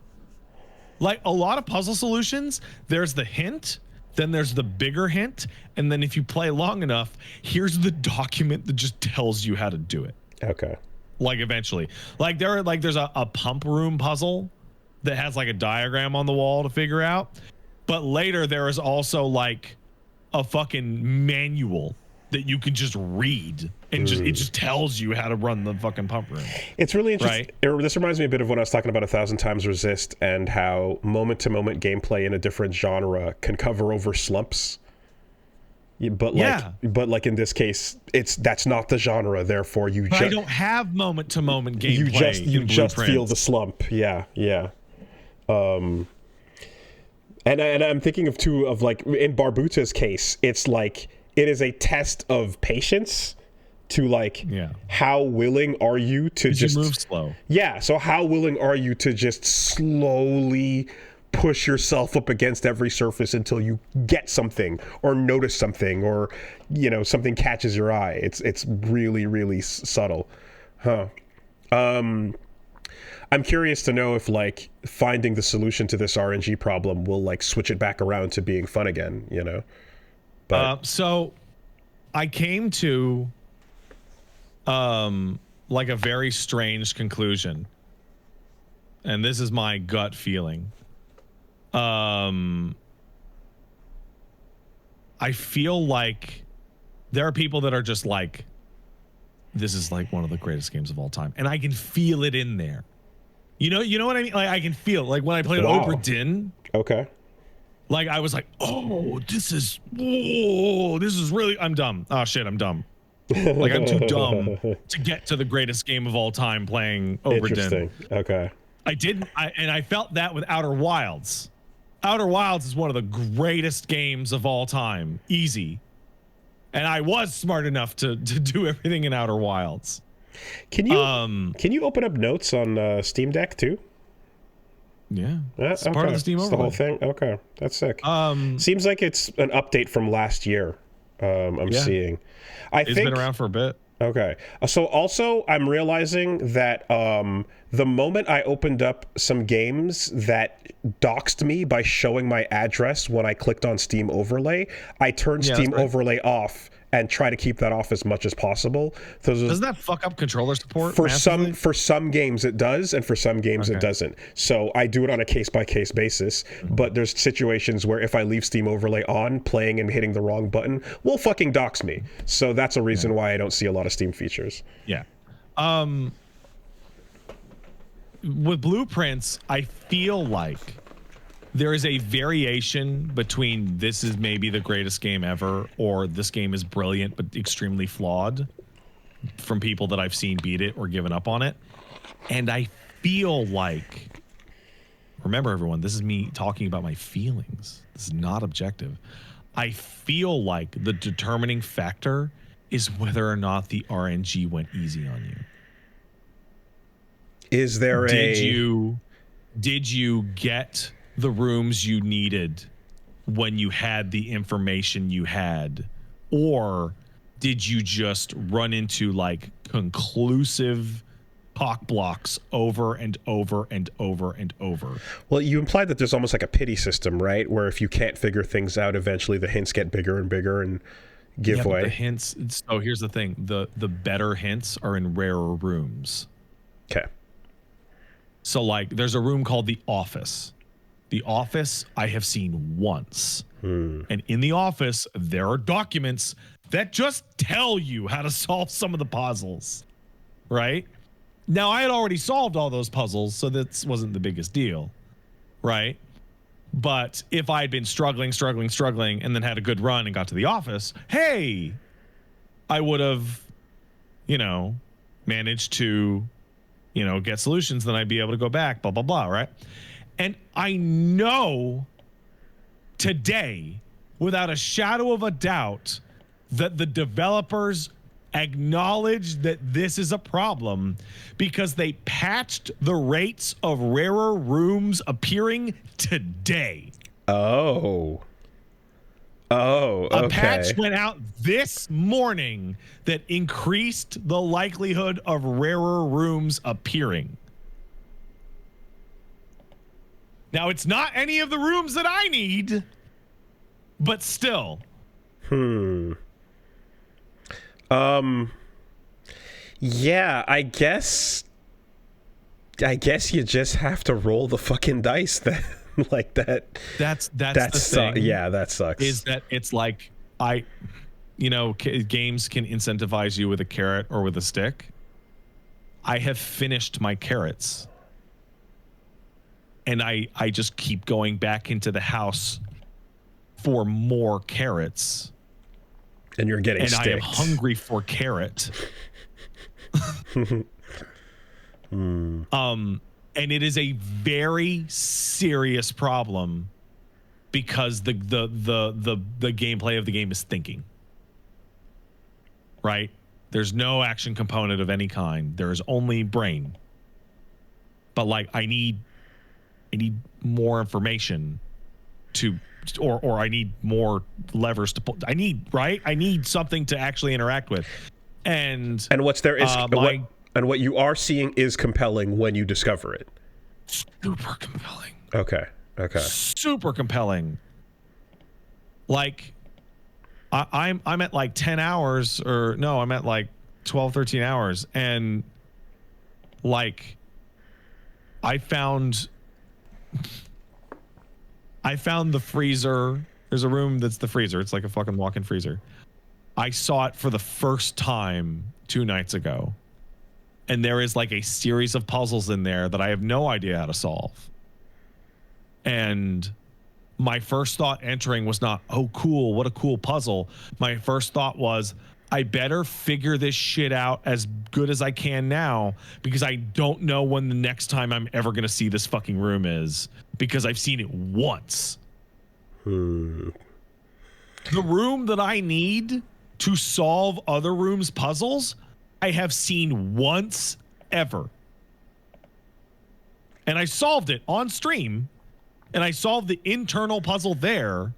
like a lot of puzzle solutions. There's the hint, then there's the bigger hint, and then if you play long enough, here's the document that just tells you how to do it. Okay. Like eventually, like there's a pump room puzzle that has like a diagram on the wall to figure out. But later there is also like a fucking manual that you can just read, and it just tells you how to run the fucking pump room. It's really interesting. Right? This reminds me a bit of when I was talking about 1,000 Times Resist and how moment-to-moment gameplay in a different genre can cover over slumps. But like in this case, that's not the genre. Therefore, I don't have moment-to-moment gameplay. You just feel the slump. Yeah. And I'm thinking of like in Barbuta's case, it's like it is a test of patience to like how willing are you to just move slow. Yeah, so how willing are you to just slowly push yourself up against every surface until you get something or notice something or something catches your eye. It's really, really subtle. I'm curious to know if like finding the solution to this RNG problem will like switch it back around to being fun again, But so I came to like a very strange conclusion, and this is my gut feeling. I feel like there are people that are just like, this is like one of the greatest games of all time, and I can feel it in there. You know what I mean? Like I can feel like when I played Obra Dinn. Okay. Like I was like, this is really. I'm dumb. Oh shit, I'm dumb. Like I'm too dumb to get to the greatest game of all time playing Obra Dinn. Interesting. Okay. I felt that with Outer Wilds. Outer Wilds is one of the greatest games of all time. Easy. And I was smart enough to do everything in Outer Wilds. Can you open up notes on Steam Deck too? Yeah, it's part of the Steam overlay. The whole thing. Okay, that's sick. Seems like it's an update from last year. I'm seeing. It's been around for a bit. Okay. So also, I'm realizing that the moment I opened up some games that doxed me by showing my address when I clicked on Steam Overlay, I turned Steam Overlay off and try to keep that off as much as possible. Doesn't that fuck up controller support? For some games it does, and for some games it doesn't. So I do it on a case-by-case basis, but there's situations where if I leave Steam Overlay on, playing and hitting the wrong button will fucking dox me. So that's a reason why I don't see a lot of Steam features. Yeah. With Blueprints, I feel like there is a variation between this is maybe the greatest game ever or this game is brilliant but extremely flawed from people that I've seen beat it or given up on it. And I feel like, remember everyone, this is me talking about my feelings. This is not objective. I feel like the determining factor is whether or not the RNG went easy on you. Is there did you get the rooms you needed when you had the information you had, or did you just run into like conclusive cock blocks over and over and over and over? Well, you implied that there's almost like a pity system, right? Where if you can't figure things out, eventually the hints get bigger and bigger and give way. But the hints. So here's the thing: the better hints are in rarer rooms. Okay. So like, there's a room called the Office. The Office I have seen once. And in the Office, there are documents that just tell you how to solve some of the puzzles, right? Now, I had already solved all those puzzles, so that wasn't the biggest deal, right? But if I had been struggling, and then had a good run and got to the Office, hey, I would have, managed to, get solutions, then I'd be able to go back, blah, blah, blah, right? And I know today, without a shadow of a doubt, that the developers acknowledge that this is a problem because they patched the rates of rarer rooms appearing today. Oh, okay. A patch went out this morning that increased the likelihood of rarer rooms appearing. Now, it's not any of the rooms that I need, but still. Yeah, I guess you just have to roll the fucking dice then. Like that. That's the thing. Yeah, that sucks. Is that it's like games can incentivize you with a carrot or with a stick. I have finished my carrots. And I just keep going back into the house for more carrots. And you're getting sticked. I am hungry for carrot. And it is a very serious problem because the gameplay of the game is thinking. Right? There's no action component of any kind. There is only brain. But like I need more information or I need more levers to pull. I need something to actually interact with. And what's there is and what you are seeing is compelling when you discover it. Super compelling. Okay. Super compelling. Like I'm at like 10 hours or no, I'm at like 12, 13 hours. And like I found the freezer. There's a room that's the freezer. It's like a fucking walk-in freezer. I saw it for the first time 2 nights ago. And there is like a series of puzzles in there that I have no idea how to solve. And my first thought entering was not, oh, cool, what a cool puzzle. My first thought was, I better figure this shit out as good as I can now because I don't know when the next time I'm ever going to see this fucking room is because I've seen it once. The room that I need to solve other rooms' puzzles, I have seen once ever. And I solved it on stream and I solved the internal puzzle there.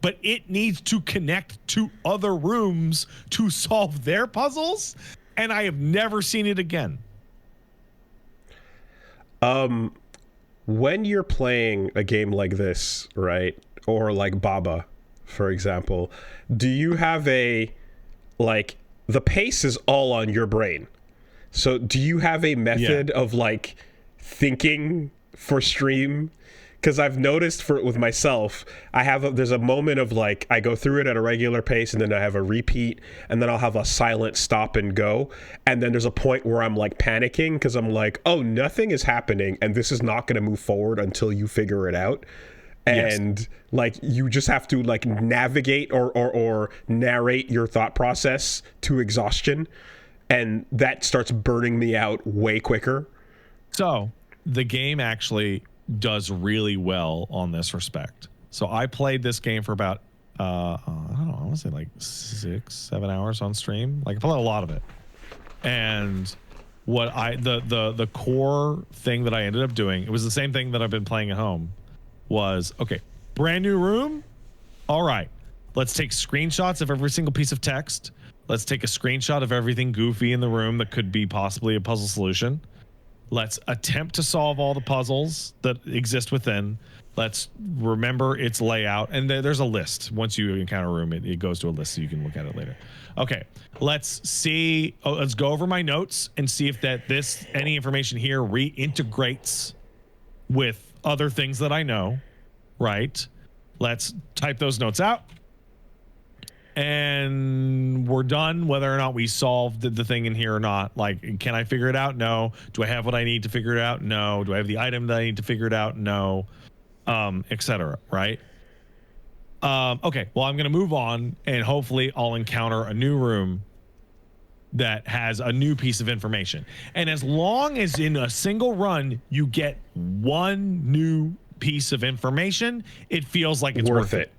But it needs to connect to other rooms to solve their puzzles, and I have never seen it again. When you're playing a game like this, right, or like Baba, for example, do you have the pace is all on your brain. So do you have a method of like thinking for stream? Because I've noticed with myself, there's a moment of like, I go through it at a regular pace and then I have a repeat and then I'll have a silent stop and go. And then there's a point where I'm like panicking because I'm like, oh, nothing is happening and this is not going to move forward until you figure it out. And like, you just have to like navigate or narrate your thought process to exhaustion. And that starts burning me out way quicker. So the game actually does really well on this respect. So I played this game for about I don't know, I want to say like 6-7 hours on stream. Like I played a lot of it. And what the core thing that I ended up doing, it was the same thing that I've been playing at home, was okay, brand new room. All right, let's take screenshots of every single piece of text. Let's take a screenshot of everything goofy in the room that could be possibly a puzzle solution. Let's attempt to solve all the puzzles that exist within. Let's remember its layout. And there's a list. Once you encounter a room, it goes to a list so you can look at it later. Okay, let's see. Let's go over my notes and see if any information here reintegrates with other things that I know, right? Let's type those notes out. And we're done whether or not we solved the thing in here or not. Like, can I figure it out? No. Do I have what I need to figure it out? No. Do I have the item that I need to figure it out? No. Etc. Right? Okay. Well, I'm going to move on and hopefully I'll encounter a new room that has a new piece of information. And as long as in a single run you get one new piece of information, it feels like it's worth it.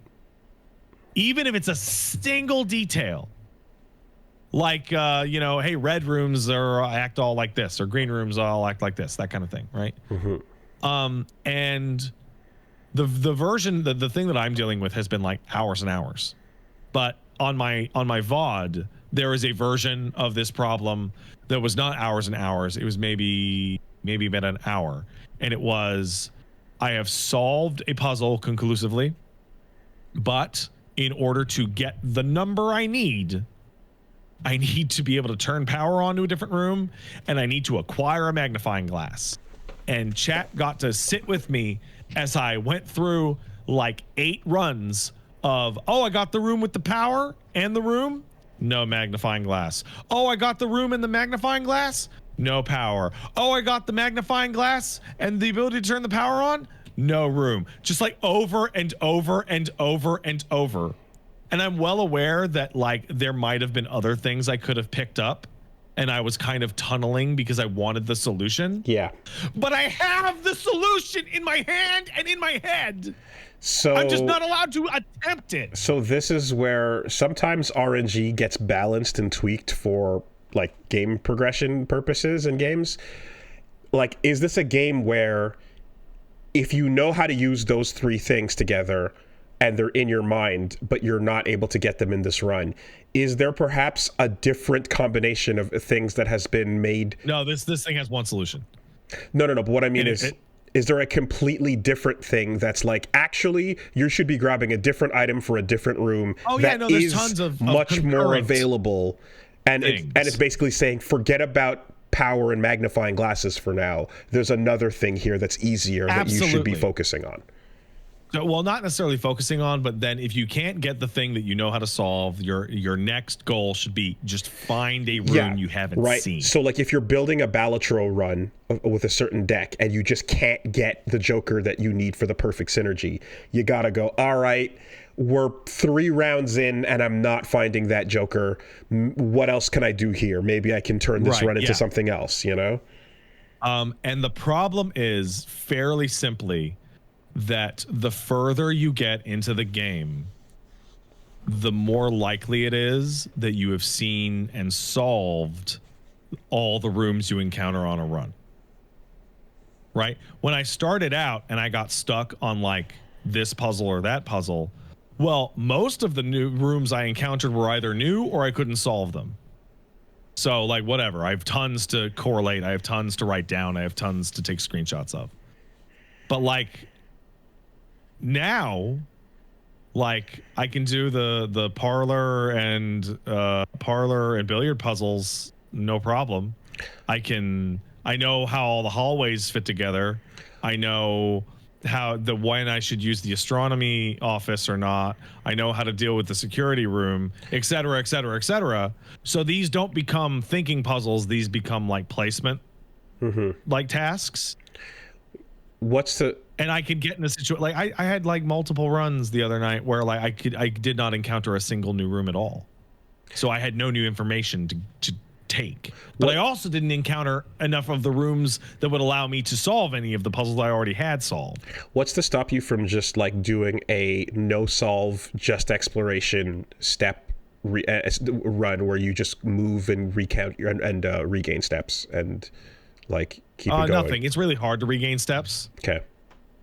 Even if it's a single detail. Like, hey, red rooms act all like this, or green rooms all act like this, that kind of thing, right? And the version, the thing that I'm dealing with has been like hours and hours. But on my VOD, there is a version of this problem that was not hours and hours. It was maybe about an hour. And it was, I have solved a puzzle conclusively, but in order to get the number I need to be able to turn power on to a different room, and I need to acquire a magnifying glass. And chat got to sit with me as I went through like 8 runs of, I got the room with the power and the room, no magnifying glass. I got the room and the magnifying glass, no power. I got the magnifying glass and the ability to turn the power on, no room. Just like over and over and over and over. And I'm well aware that like there might have been other things I could have picked up, and I was kind of tunneling because I wanted the solution. Yeah. But I have the solution in my hand and in my head. So I'm just not allowed to attempt it. So this is where sometimes RNG gets balanced and tweaked for like game progression purposes in games. Like, is this a game where if you know how to use those 3 things together and they're in your mind, but you're not able to get them in this run, is there perhaps a different combination of things that has been made? No, this thing has one solution. No. But what I mean is there a completely different thing that's like, actually, you should be grabbing a different item for a different room there's tons of much more available, and it's basically saying, forget about power and magnifying glasses for now. There's another thing here that's easier that you should be focusing on. So, well, not necessarily focusing on, but then if you can't get the thing that you know how to solve, your next goal should be just find a room you haven't seen. So like if you're building a Balatro run with a certain deck and you just can't get the Joker that you need for the perfect synergy, you gotta go, all right, we're 3 rounds in and I'm not finding that Joker. What else can I do here? Maybe I can turn this run into something else, you know? And the problem is, fairly simply, that the further you get into the game, the more likely it is that you have seen and solved all the rooms you encounter on a run. Right? When I started out and I got stuck on like this puzzle or that puzzle, well, most of the new rooms I encountered were either new or I couldn't solve them. So like whatever, I have tons to correlate, I have tons to write down, I have tons to take screenshots of. But like now, like I can do the parlor and billiard puzzles no problem. I know how all the hallways fit together. I know when I should use the astronomy office or not. I know how to deal with the security room, et cetera, et cetera, et cetera. So these don't become thinking puzzles. These become like placement, like tasks. And I could get in a situation like I had like multiple runs the other night where like I did not encounter a single new room at all. So I had no new information to take. But I also didn't encounter enough of the rooms that would allow me to solve any of the puzzles I already had solved. What's to stop you from just like doing a no solve, just exploration step run where you just move and recount and regain steps and like keep it going? Nothing. It's really hard to regain steps. Okay.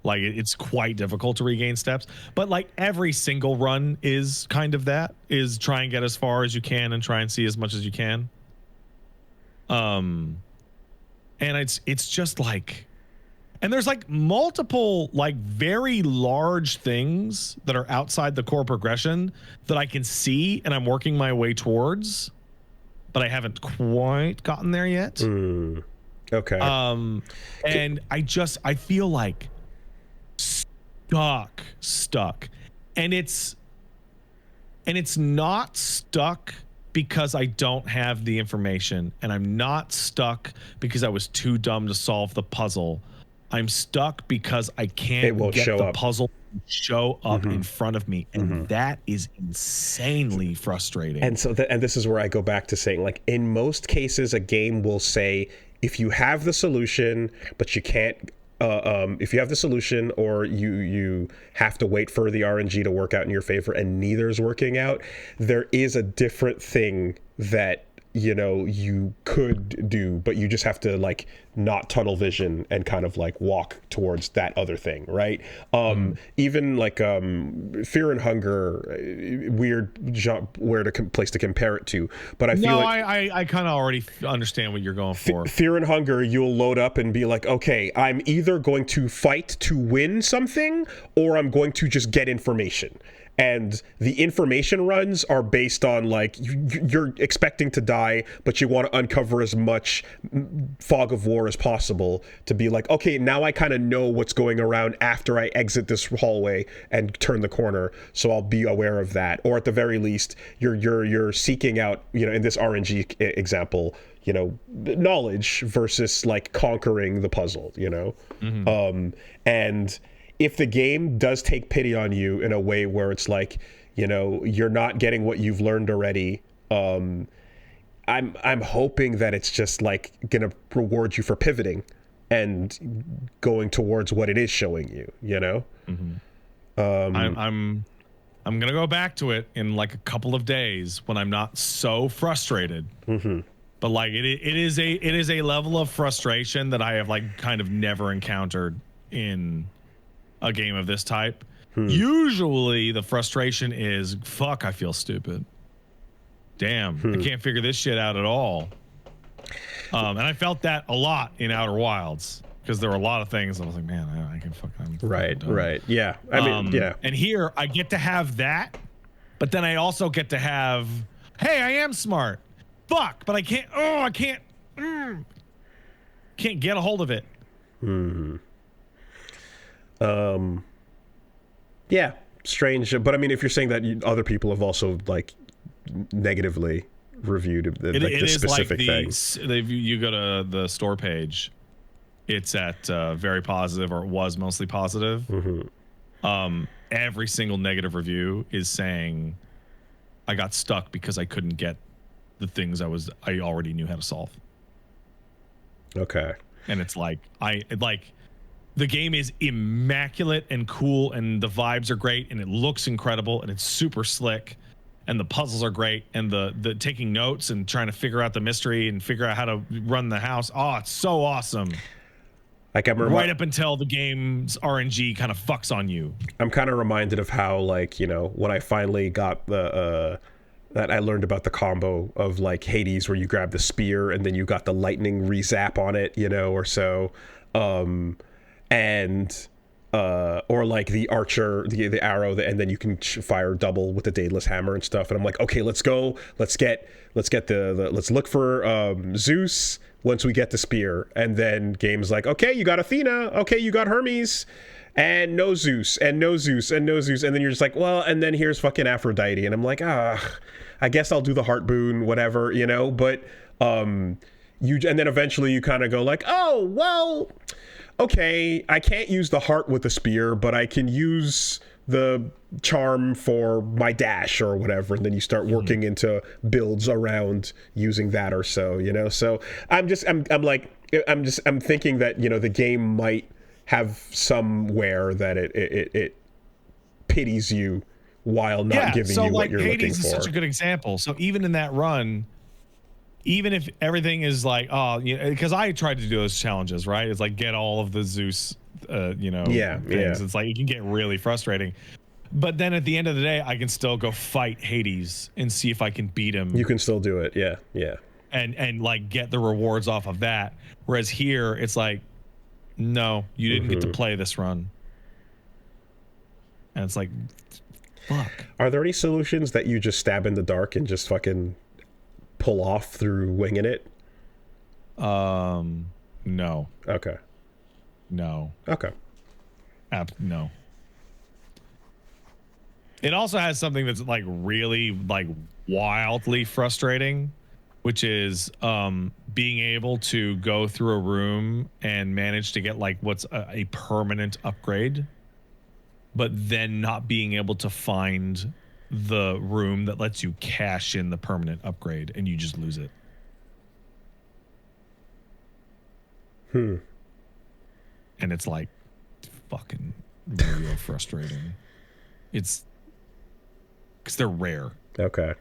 Like it's quite difficult to regain steps, but like every single run is kind of that, is try and get as far as you can and try and see as much as you can. And it's just like, and there's like multiple like very large things that are outside the core progression that I can see and I'm working my way towards, but I haven't quite gotten there yet. Okay. And I feel like stuck, and it's not stuck because I don't have the information, and I'm not stuck because I was too dumb to solve the puzzle. I'm stuck because I can't get the puzzle to show up in front of me, and that is insanely frustrating. And so and this is where I go back to saying, like, in most cases a game will say, if you have the solution but you can't if you have the solution, or you have to wait for the RNG to work out in your favor, and neither is working out, there is a different thing that you could do, but you just have to like not tunnel vision and kind of like walk towards that other thing, right? Even like Fear and Hunger, weird place to compare it to, but I feel I kind of already understand what you're going for. Fear and Hunger, you'll load up and be like, okay, I'm either going to fight to win something, or I'm going to just get information. And the information runs are based on like you're expecting to die, but you want to uncover as much fog of war as possible to be like, okay, now I kind of know what's going around after I exit this hallway and turn the corner, so I'll be aware of that. Or at the very least, you're seeking out, in this RNG example, knowledge versus like conquering the puzzle, and if the game does take pity on you in a way where it's like, you're not getting what you've learned already, I'm hoping that it's just like gonna reward you for pivoting and going towards what it is showing you, I'm gonna go back to it in like a couple of days when I'm not so frustrated. But like it is a level of frustration that I have like kind of never encountered in a game of this type. Usually the frustration is, fuck, I feel stupid. Damn, I can't figure this shit out at all. And I felt that a lot in Outer Wilds, because there were a lot of things I was like, man, I can fucking right. Yeah. I mean, yeah. And here I get to have that, but then I also get to have, hey, I am smart. Fuck, but I can't. I can't get a hold of it. Yeah, strange. But I mean, if you're saying that other people have also like negatively reviewed the specific things, you go to the store page, it's at very positive, or it was mostly positive. Every single negative review is saying I got stuck because I couldn't get the things I already knew how to solve. Okay. And it's like the game is immaculate and cool, and the vibes are great, and it looks incredible, and it's super slick, and the puzzles are great, and the taking notes and trying to figure out the mystery and figure out how to run the house. Oh, it's so awesome. Like right up until the game's RNG kind of fucks on you. I'm kind of reminded of how, like, when I finally got that I learned about the combo of like Hades, where you grab the spear and then you got the lightning re-zap on it, or so. Or like the archer, the arrow, and then you can fire double with the Daedalus hammer and stuff. And I'm like, okay, let's go. Let's look for Zeus once we get the spear. And then game's like, okay, you got Athena. Okay, you got Hermes. And no Zeus, and no Zeus, and no Zeus. And then you're just like, well, and then here's fucking Aphrodite. And I'm like, I guess I'll do the heart boon, whatever, But and then eventually you kind of go like, oh, well, okay, I can't use the heart with the spear, but I can use the charm for my dash or whatever. And then you start working into builds around using that or so, So I'm thinking that, the game might have somewhere that it pities you while not giving you what you're looking for. Hades is such a good example. So even in that run, even if everything is like, because I tried to do those challenges, right? It's like get all of the Zeus, things. It's like it can get really frustrating. But then at the end of the day, I can still go fight Hades and see if I can beat him. You can still do it, yeah. And like get the rewards off of that. Whereas here, it's like, no, you didn't get to play this run. And it's like, fuck. Are there any solutions that you just stab in the dark and just fucking pull off through winging it? No. Okay. No. Okay. No. It also has something that's like really like wildly frustrating, which is being able to go through a room and manage to get like what's a permanent upgrade, but then not being able to find the room that lets you cash in the permanent upgrade, and you just lose it. and it's like fucking real frustrating. It's because they're rare. Okay.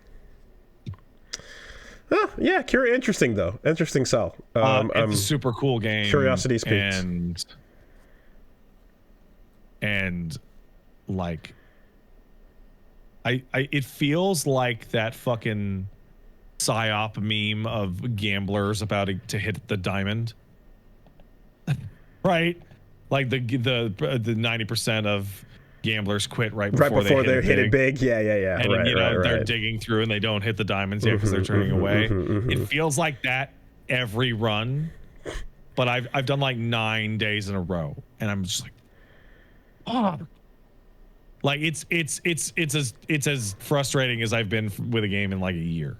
Oh, yeah, interesting though. Interesting sell. It's a super cool game. Curiosity speaks. And like, it feels like that fucking psyop meme of gamblers about to hit the diamond, right? Like the 90% of gamblers quit right before they hit it big. Yeah. And they're digging through and they don't hit the diamonds yet because they're turning away. It feels like that every run, but I've done like 9 days in a row, and I'm just like, oh. Like it's as frustrating as I've been with a game in like a year.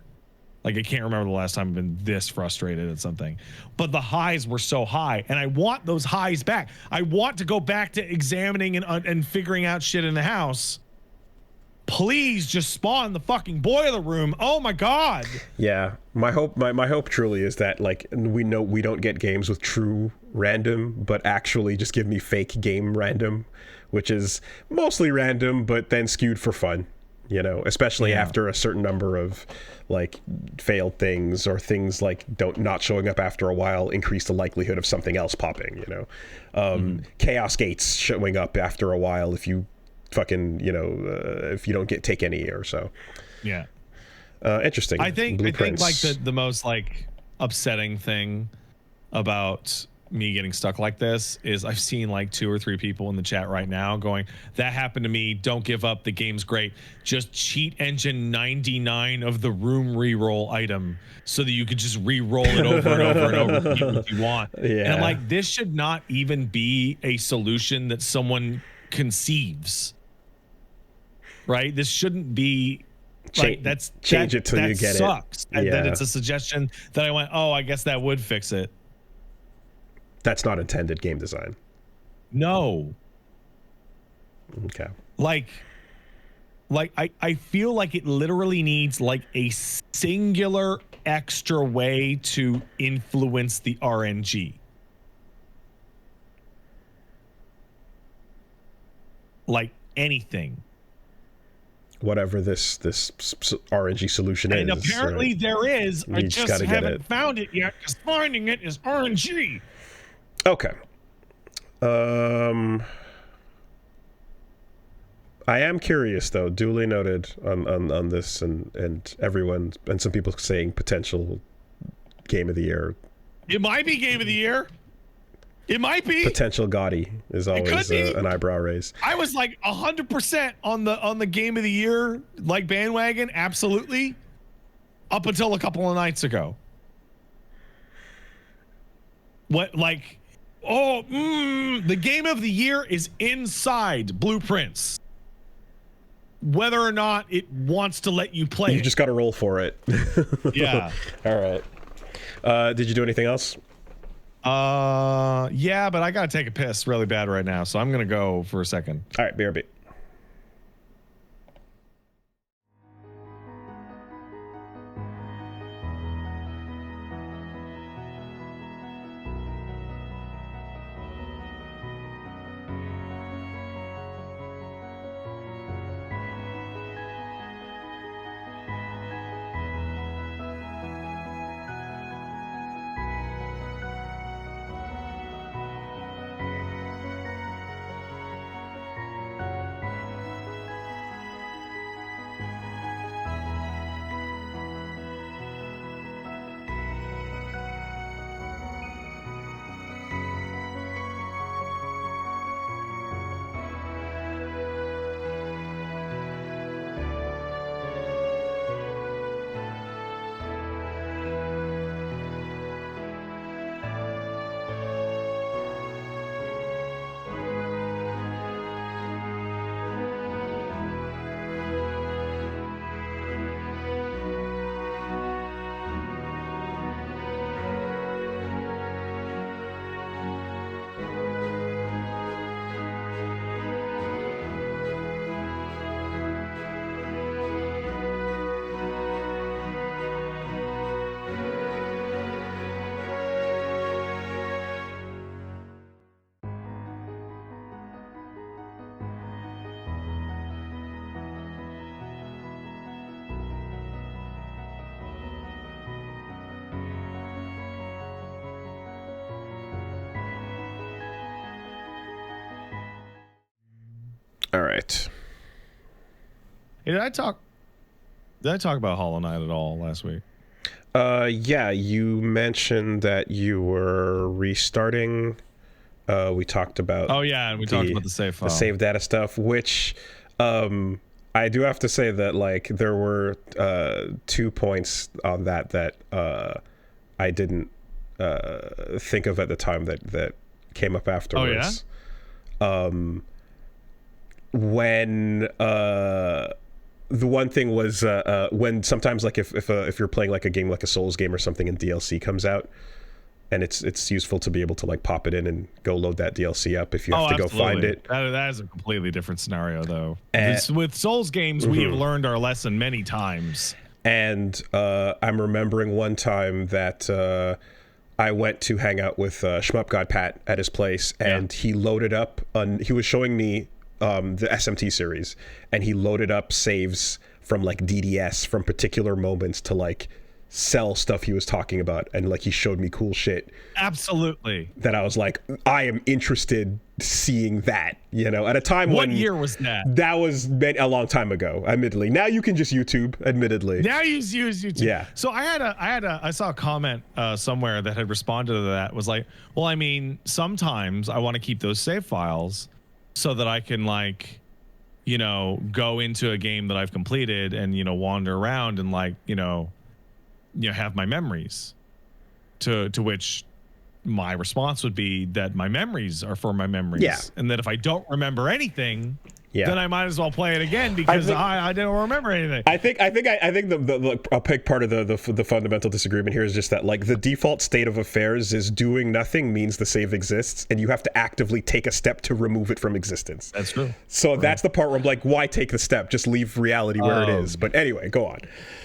Like I can't remember the last time I've been this frustrated at something. But the highs were so high, and I want those highs back. I want to go back to examining and figuring out shit in the house. Please just spawn the fucking boiler room. Oh my god. Yeah. My hope truly is that like we know we don't get games with true random, but actually just give me fake game random, which is mostly random but then skewed for fun, you know, especially after a certain number of like failed things, or things like not showing up after a while increase the likelihood of something else popping, you know. Chaos gates showing up after a while if you fucking, you know, if you don't take any or so. Yeah. Interesting. I think like the most like upsetting thing about me getting stuck like this is I've seen like 2 or 3 people in the chat right now going, that happened to me, don't give up, the game's great, just cheat engine 99 of the room reroll item so that you could just re-roll it over and over and over again if you want. Yeah. And I'm like, this should not even be a solution that someone conceives, right? This shouldn't be like change it till you get sucks. it. And then it's a suggestion that I went, oh, I guess that would fix it. That's not intended game design. No. Okay. Like I feel like it literally needs like a singular extra way to influence the RNG. Like anything. Whatever this RNG solution is. And apparently there is. I just haven't found it yet because finding it is RNG. Okay. I am curious though, duly noted on this, and everyone, and some people saying potential game of the year. It might be game of the year. It might be. Potential GOTY is always an eyebrow raise. I was like 100% on the game of the year like bandwagon, absolutely, up until a couple of nights ago. What like? Oh, the game of the year is inside Blueprints. Whether or not it wants to let you play, you just got to roll for it. Yeah. All right. Did you do anything else? Yeah, but I gotta take a piss really bad right now, so I'm gonna go for a second. All right, BRB. Knight. Hey, did I talk about Hollow Knight at all last week? Yeah, you mentioned that you were restarting. We talked about. Oh yeah, and we talked about the save file, the save data stuff, which I do have to say that like there were 2 points on that I didn't think of at the time that came up afterwards. Oh yeah. When the one thing was when sometimes like if you're playing like a game like a Souls game or something and DLC comes out, and it's useful to be able to like pop it in and go load that DLC up if you have to go find it. That is a completely different scenario though. With Souls games, we have learned our lesson many times. And I'm remembering one time that I went to hang out with Shmup God Pat at his place, and he loaded up he was showing me the SMT series, and he loaded up saves from like DDS from particular moments to like sell stuff he was talking about, and like he showed me cool shit. Absolutely. That I was like, I am interested seeing that, you know, at a time when... What year was that? That was a long time ago, admittedly. Now you can just YouTube, admittedly. Now you use YouTube. Yeah. So I saw a comment somewhere that had responded to that, was like, well, I mean, sometimes I want to keep those save files so that I can like, you know, go into a game that I've completed and, you know, wander around and like, you know, have my memories. To which my response would be that my memories are for my memories, and that if I don't remember anything, then I might as well play it again because I don't remember anything. I think a big part of the fundamental disagreement here is just that like the default state of affairs is doing nothing means the save exists, and you have to actively take a step to remove it from existence. That's true. So that's the part where I'm like, why take the step? Just leave reality where it is. But anyway, go on.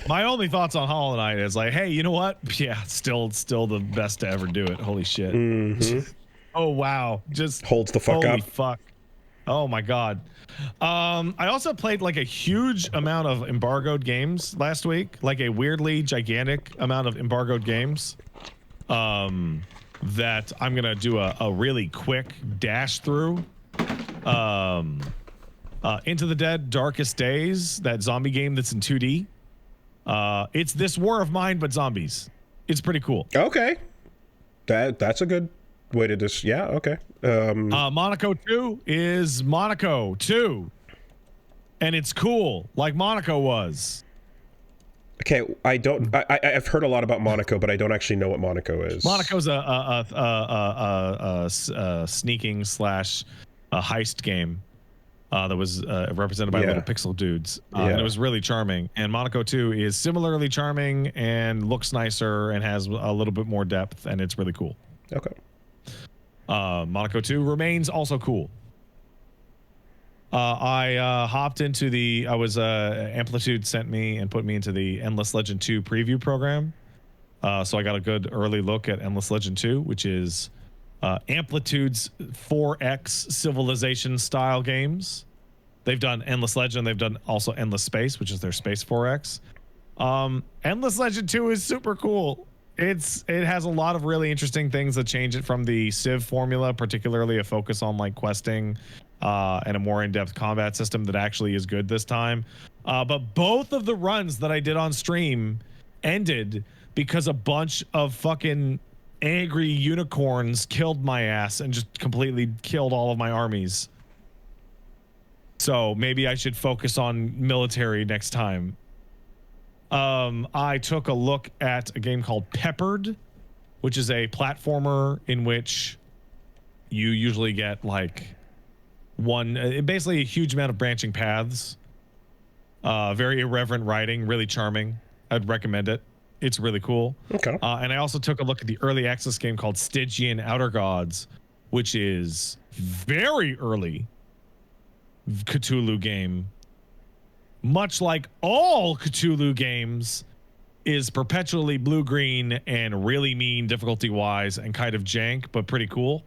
My only thoughts on Hollow Knight is like, hey, you know what? Yeah, still the best to ever do it. Holy shit. Oh wow, just holds the fuck up. Holy fuck. Oh my god. I also played like a huge amount of embargoed games last week, like a weirdly gigantic amount of embargoed games that I'm gonna do a really quick dash through. Into the Dead Darkest Days, that zombie game that's in 2D. It's this War of Mine but zombies. It's pretty cool. Okay, that's a good way to just okay. Monaco 2 is Monaco 2, and it's cool like Monaco was. Okay, I've heard a lot about Monaco, but I don't actually know what Monaco is. Monaco's a sneaking / heist game that was represented by little pixel dudes, and it was really charming. And Monaco 2 is similarly charming and looks nicer and has a little bit more depth, and it's really cool. Okay. Monaco 2 remains also cool. I hopped into Amplitude sent me and put me into the Endless Legend 2 preview program. So I got a good early look at Endless Legend 2, which is Amplitude's 4X Civilization style games. They've done Endless Legend. They've done also Endless Space, which is their Space 4X. Endless Legend 2 is super cool. It has a lot of really interesting things that change it from the Civ formula, particularly a focus on like questing and a more in-depth combat system that actually is good this time. But both of the runs that I did on stream ended because a bunch of fucking angry unicorns killed my ass and just completely killed all of my armies. So maybe I should focus on military next time. I took a look at a game called Peppered, which is a platformer in which you usually get like basically a huge amount of branching paths. Very irreverent writing, really charming. I'd recommend it. It's really cool. Okay. And I also took a look at the early access game called Stygian Outer Gods, which is very early Cthulhu game. Much like all Cthulhu games, is perpetually blue-green and really mean difficulty-wise and kind of jank, but pretty cool.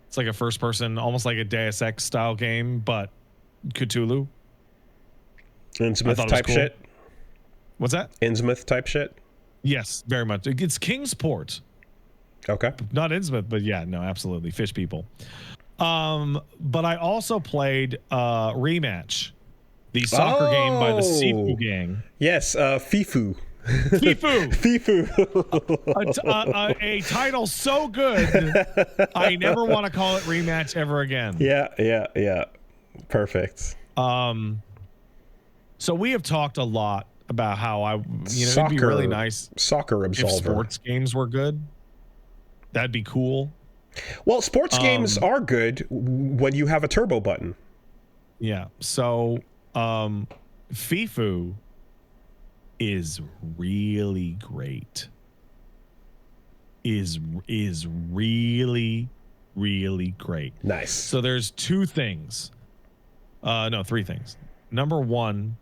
It's like a first-person, almost like a Deus Ex style game, but Cthulhu. Innsmouth type cool. Shit? What's that? Innsmouth type shit? Yes, very much. It's Kingsport. Okay. Not Innsmouth, but yeah, no, absolutely. Fish people. But I also played Rematch, the soccer game by the Sifu gang. Yes, FIFU. FIFU. A title so good, I never want to call it Rematch ever again. Yeah. Perfect. So we have talked a lot about how it'd be really nice soccer Absolver. If sports games were good. That'd be cool. Well, sports games are good when you have a turbo button. Yeah. So, FIFU is really great. Is really, really great. Nice. So there's three things. Number one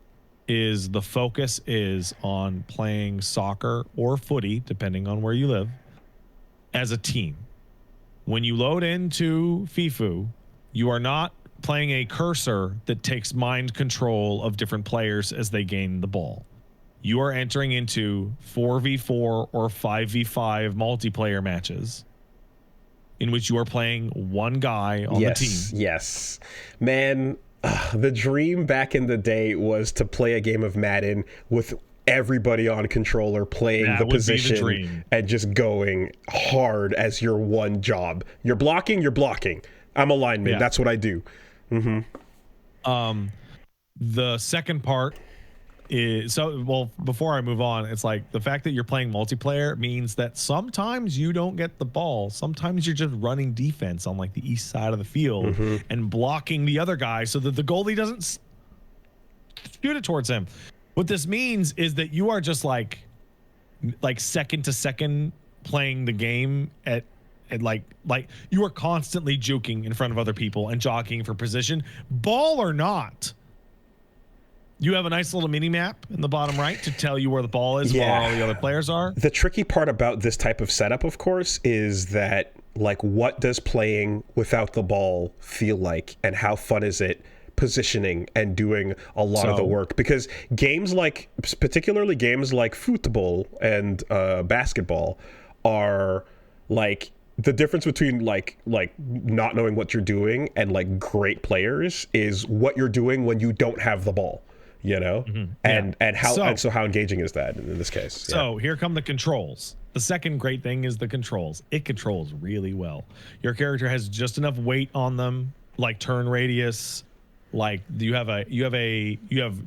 is the focus is on playing soccer or footy, depending on where you live, as a team. When you load into FIFU, you are not playing a cursor that takes mind control of different players as they gain the ball. You are entering into 4v4 or 5v5 multiplayer matches in which you are playing one guy on the team. Yes. Man, the dream back in the day was to play a game of Madden with everybody on controller playing the position and just going hard as your one job. You're blocking. I'm a lineman. Yeah. That's what I do. The second part is before I move on, it's like the fact that you're playing multiplayer means that sometimes you don't get the ball. Sometimes you're just running defense on like the east side of the field and blocking the other guy so that the goalie doesn't shoot it towards him. What this means is that you are just like second to second playing the game at like you are constantly juking in front of other people and jockeying for position, ball or not. You have a nice little mini map in the bottom right to tell you where the ball is while all the other players are. The tricky part about this type of setup, of course, is that like what does playing without the ball feel like, and how fun is it positioning and doing a lot of the work? Because particularly games like football and basketball are like the difference between like not knowing what you're doing and like great players is what you're doing when you don't have the ball, you know? And how engaging is that in this case? So here come the controls. The second great thing is the controls. It controls really well. Your character has just enough weight on them, like turn radius. Like you have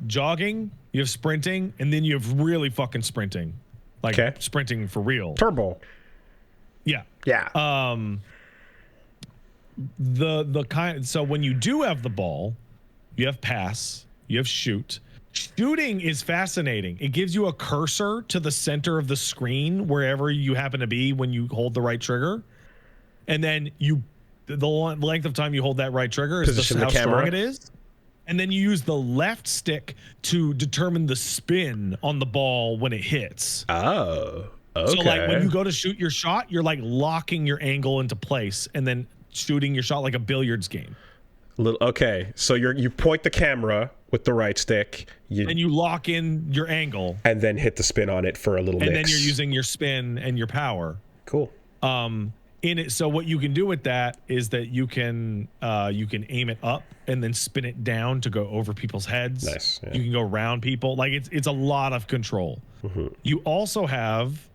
jogging, you have sprinting, and then you have really fucking sprinting, like sprinting for real. Turbo. Yeah. So when you do have the ball, you have pass, you have shoot. Shooting is fascinating. It gives you a cursor to the center of the screen wherever you happen to be when you hold the right trigger, and then the length of time you hold that right trigger is how strong it is. And then you use the left stick to determine the spin on the ball when it hits. Oh, okay. So like when you go to shoot your shot, you're like locking your angle into place and then shooting your shot like a billiards game. Okay, so you point the camera with the right stick. And you lock in your angle. And then hit the spin on it for a little mix. And then you're using your spin and your power. Cool. So what you can do with that is that you can aim it up and then spin it down to go over people's heads. Nice. Yeah. You can go around people. Like it's a lot of control. You also have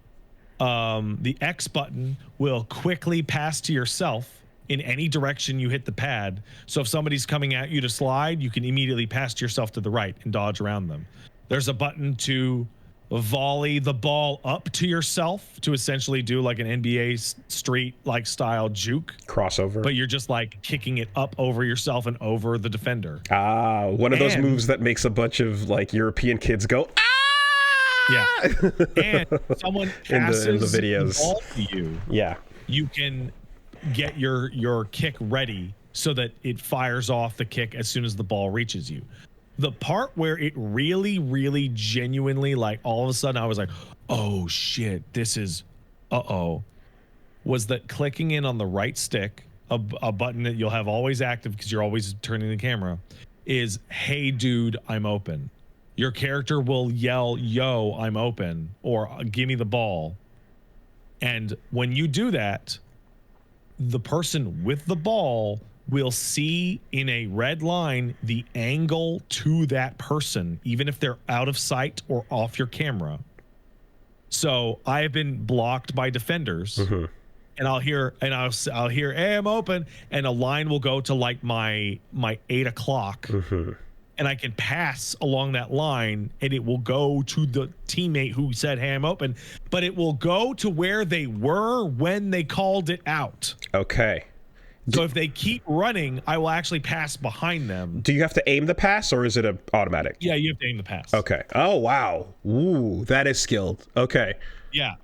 the X button will quickly pass to yourself in any direction you hit the pad. So if somebody's coming at you to slide, you can immediately pass to yourself to the right and dodge around them. There's a button to volley the ball up to yourself to essentially do like an NBA street like style juke crossover, but you're just like kicking it up over yourself and over the defender. One of those moves that makes a bunch of like European kids go yeah. And someone passes in the videos the ball to you. Yeah, you can get your kick ready so that it fires off the kick as soon as the ball reaches you. The part where it really, really genuinely, like all of a sudden I was like, oh shit, this is, was that clicking in on the right stick, a button that you'll have always active because you're always turning the camera, is, hey dude, I'm open. Your character will yell, yo, I'm open, or give me the ball. And when you do that, the person with the ball will see in a red line the angle to that person, even if they're out of sight or off your camera. So I have been blocked by defenders, and I'll hear, hey, I'm open, and a line will go to like my 8 o'clock, and I can pass along that line, and it will go to the teammate who said, hey, I'm open, but it will go to where they were when they called it out. Okay. So if they keep running, I will actually pass behind them. Do you have to aim the pass, or is it a automatic? Yeah, you have to aim the pass. Okay. Oh, wow. Ooh, that is skilled. Okay. Yeah.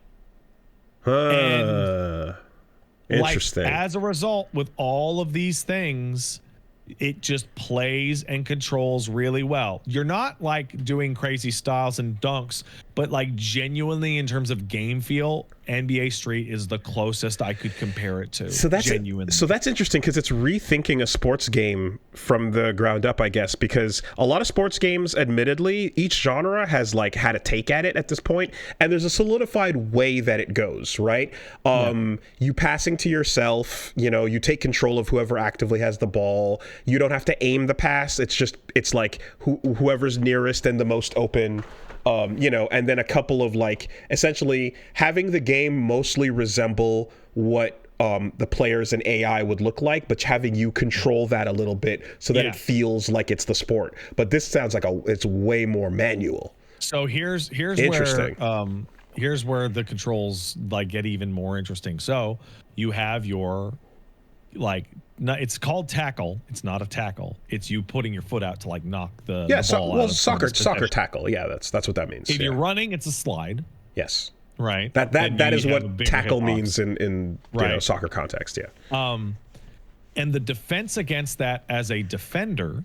Interesting. Like, as a result, with all of these things, it just plays and controls really well. You're not like doing crazy styles and dunks, but like genuinely in terms of game feel, NBA Street is the closest I could compare it to. So that's genuinely. So that's interesting, because it's rethinking a sports game from the ground up, I guess, because a lot of sports games, admittedly, each genre has like had a take at it at this point, and there's a solidified way that it goes, right? You passing to yourself, you take control of whoever actively has the ball. You don't have to aim the pass. It's like whoever's nearest and the most open. And then a couple of like essentially having the game mostly resemble what the players and AI would look like, but having you control that a little bit so that it feels like it's the sport. But this sounds like it's way more manual. So here's where the controls like get even more interesting. So you have your it's called tackle. It's not a tackle. It's you putting your foot out to like knock the ball out. Soccer tackle. Yeah, that's what that means. If you're running, it's a slide. Yes. Right. That is what tackle means in soccer context. Yeah. And the defense against that as a defender,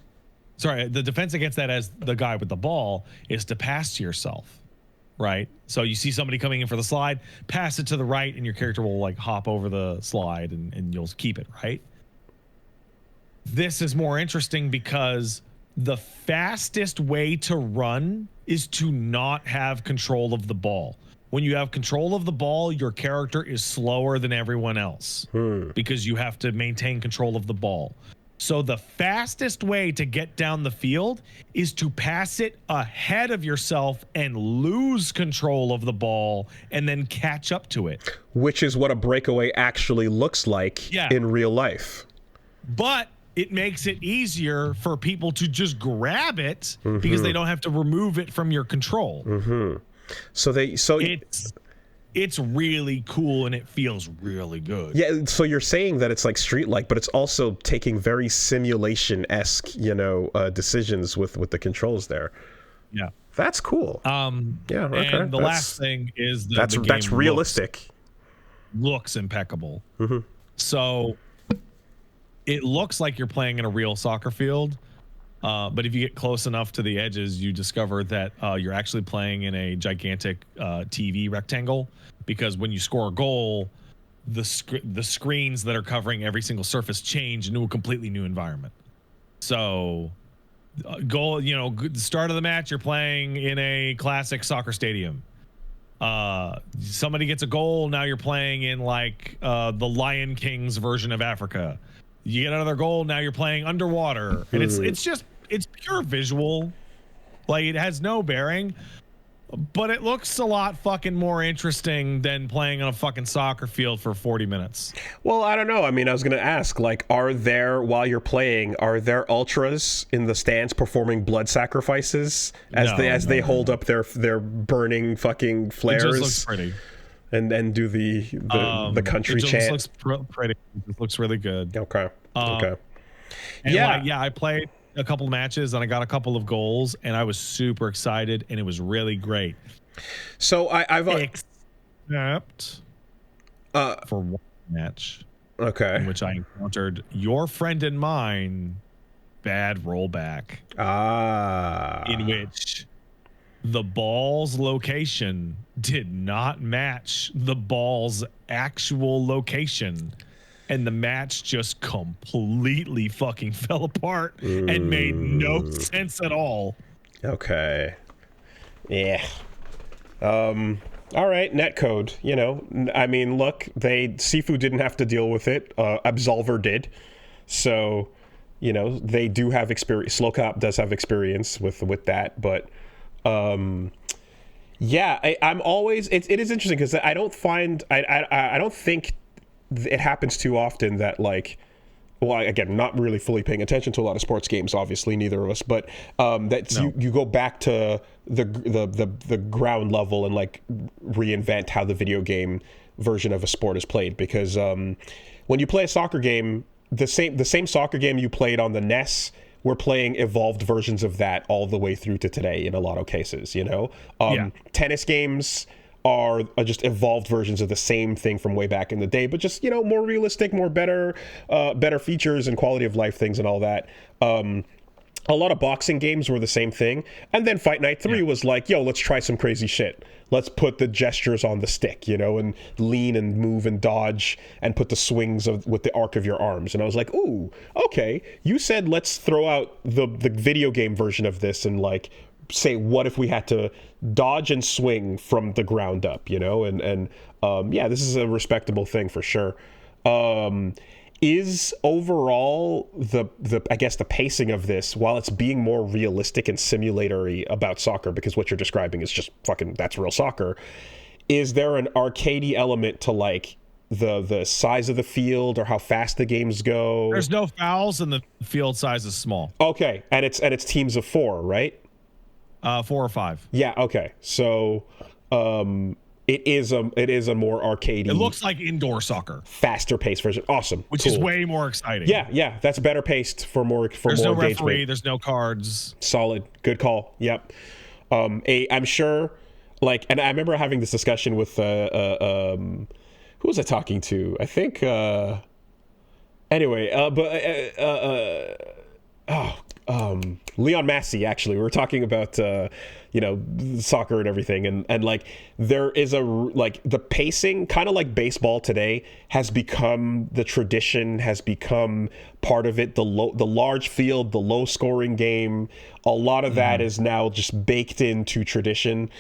the defense against that as the guy with the ball is to pass to yourself. Right. So you see somebody coming in for the slide, pass it to the right, and your character will like hop over the slide and you'll keep it. Right. This is more interesting because the fastest way to run is to not have control of the ball. When you have control of the ball, your character is slower than everyone else because you have to maintain control of the ball. So the fastest way to get down the field is to pass it ahead of yourself and lose control of the ball and then catch up to it. Which is what a breakaway actually looks like in real life. But it makes it easier for people to just grab it because they don't have to remove it from your control. It's really cool and it feels really good. Yeah, so you're saying that it's like Street-like, but it's also taking very simulation-esque, decisions with the controls there. Yeah, that's cool. And the last thing is that that's realistic. Looks impeccable. So it looks like you're playing in a real soccer field. But if you get close enough to the edges, you discover that you're actually playing in a gigantic TV rectangle, because when you score a goal, the screens that are covering every single surface change into a completely new environment. So goal, the start of the match, you're playing in a classic soccer stadium. Somebody gets a goal, now you're playing in like the Lion King's version of Africa. You get another goal, now you're playing underwater, and it's pure visual. Like, it has no bearing, but it looks a lot fucking more interesting than playing on a fucking soccer field for 40 minutes. Well, I don't know. I mean, I was going to ask, like, while you're playing, are there ultras in the stands performing blood sacrifices as they hold up their burning fucking flares? It just looks pretty. And do the country chant. It just looks pretty. It looks really good. Okay. And I played a couple of matches and I got a couple of goals and I was super excited and it was really great. So I've except for one match, in which I encountered your friend and mine, bad rollback. In which the ball's location did not match the ball's actual location. And the match just completely fucking fell apart and made no sense at all. Okay. Yeah. All right, netcode. I mean, look, Sifu didn't have to deal with it. Absolver did. So, you know, they do have experience. Slow Co-op does have experience with that, but yeah, I'm always. It is interesting because I don't find I don't think it happens too often that, like, well, again, not really fully paying attention to a lot of sports games, obviously, neither of us, but you go back to the ground level and, like, reinvent how the video game version of a sport is played. Because when you play a soccer game, the same soccer game you played on the NES, we're playing evolved versions of that all the way through to today in a lot of cases, you know? Tennis games are just evolved versions of the same thing from way back in the day, but just, you know, more realistic, more better features and quality of life things and all that. A lot of boxing games were the same thing. And then Fight Night 3 was like, yo, let's try some crazy shit. Let's put the gestures on the stick, you know, and lean and move and dodge and put the swings with the arc of your arms. And I was like, ooh, okay. You said let's throw out the video game version of this and, like, say, what if we had to dodge and swing from the ground up, you know? And yeah, this is a respectable thing for sure. Is overall I guess the pacing of this, while it's being more realistic and simulatory about soccer, because what you're describing is just fucking, that's real soccer, is there an arcadey element to, like, the size of the field or how fast the games go? There's no fouls and the field size is small. Okay, and it's teams of 4, right? 4 or 5. Yeah, okay. So it is a more arcadey. It looks like indoor soccer. Faster paced version. Awesome. Which cool. is way more exciting. Yeah, that's better paced for more There's more no engagement. referee, there's no cards. Solid. Good call. Yep. I'm sure, like, and I remember having this discussion with who was I talking to? I think Leon Massey, actually. We were talking about you know, soccer and everything, and like, there is like, the pacing, kind of like baseball today, has become the tradition, has become part of it. The large field, the low scoring game, a lot of that is now just baked into tradition.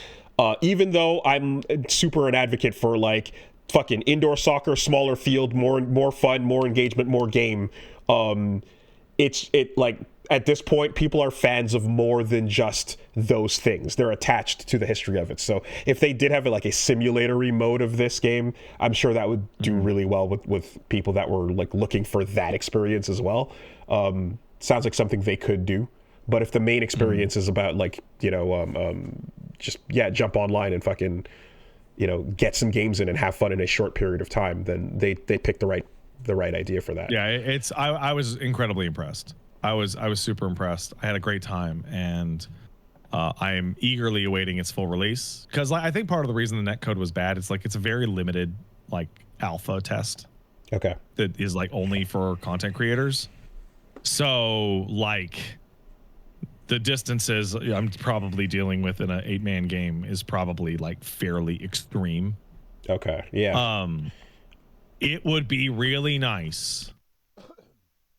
Even though I'm super an advocate for, like, fucking indoor soccer, smaller field, more fun, more engagement, more game. Like, at this point, people are fans of more than just those things. They're attached to the history of it. So if they did have, like, a simulatory mode of this game, I'm sure that would do really well with people that were, like, looking for that experience as well. Sounds like something they could do. But if the main experience is about, like, you know, just, yeah, jump online and fucking, you know, get some games in and have fun in a short period of time, then they picked the right idea for that. Yeah, I was incredibly impressed. I was super impressed. I had a great time, and I am eagerly awaiting its full release, because, like, I think part of the reason the netcode was bad, it's like, it's a very limited, like, alpha test. Okay. That is, like, only for content creators. So, like, the distances I'm probably dealing with in an 8-man game is probably, like, fairly extreme. Okay. Yeah. It would be really nice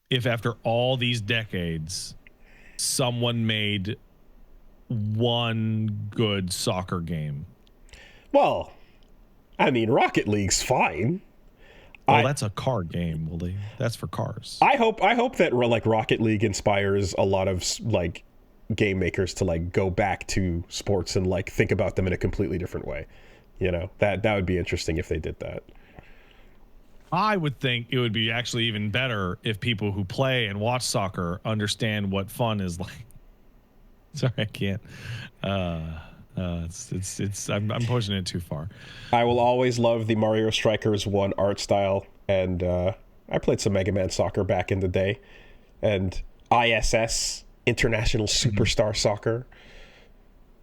if, after all these decades, someone made one good soccer game. Well, I mean, Rocket League's fine. Well, that's a car game, Willie. That's for cars. I hope that, like, Rocket League inspires a lot of, like, game makers to, like, go back to sports and, like, think about them in a completely different way. You know, that would be interesting if they did that. I would think it would be actually even better if people who play and watch soccer understand what fun is like. Sorry, I can't. I'm pushing it too far. I will always love the Mario Strikers 1 art style, and I played some Mega Man Soccer back in the day, and ISS, International Superstar Soccer.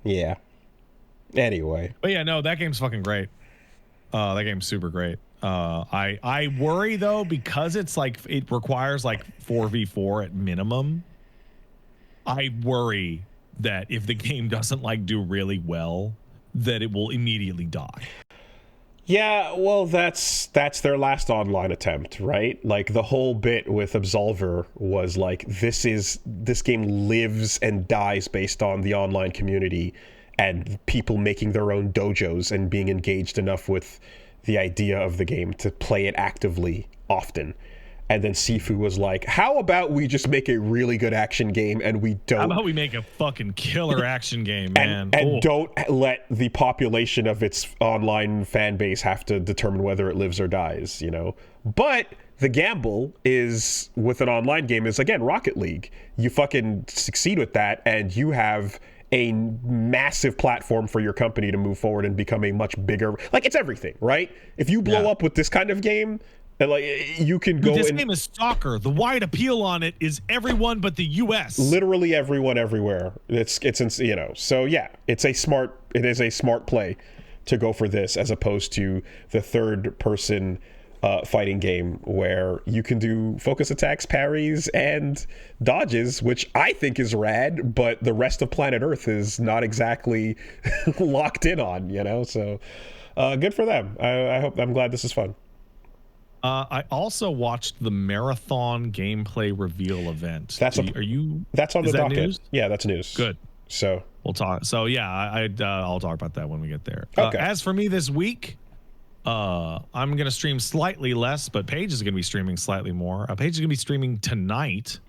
Yeah. Anyway. But yeah, no, that game's fucking great. That game's super great. I worry, though, because it's like, it requires like 4v4 at minimum. I worry that if the game doesn't, like, do really well, that it will immediately die. Yeah, well, that's their last online attempt, right? Like, the whole bit with Absolver was like, this game lives and dies based on the online community and people making their own dojos and being engaged enough with the idea of the game to play it actively often. And then Sifu was like, how about we just make a really good action game and we don't... How about we make a fucking killer action game, man? And don't let the population of its online fan base have to determine whether it lives or dies, you know? But the gamble is, with an online game, is, again, Rocket League. You fucking succeed with that, and you have a massive platform for your company to move forward and become a much bigger... Like, it's everything, right? If you blow up with this kind of game... And like you can go. This game is soccer. The wide appeal on it is everyone but the U.S. Literally everyone, everywhere. It's you know. So yeah, it is a smart play to go for this as opposed to the third person fighting game where you can do focus attacks, parries, and dodges, which I think is rad, but the rest of planet Earth is not exactly locked in on. You know, so good for them. I'm glad this is fun. I also watched the marathon gameplay reveal event. That's on the docket. News? Yeah, that's news. Good. So we'll talk. So yeah, I'll talk about that when we get there. Okay. As for me this week, I'm gonna stream slightly less, but Paige is gonna be streaming slightly more. Paige is gonna be streaming tonight.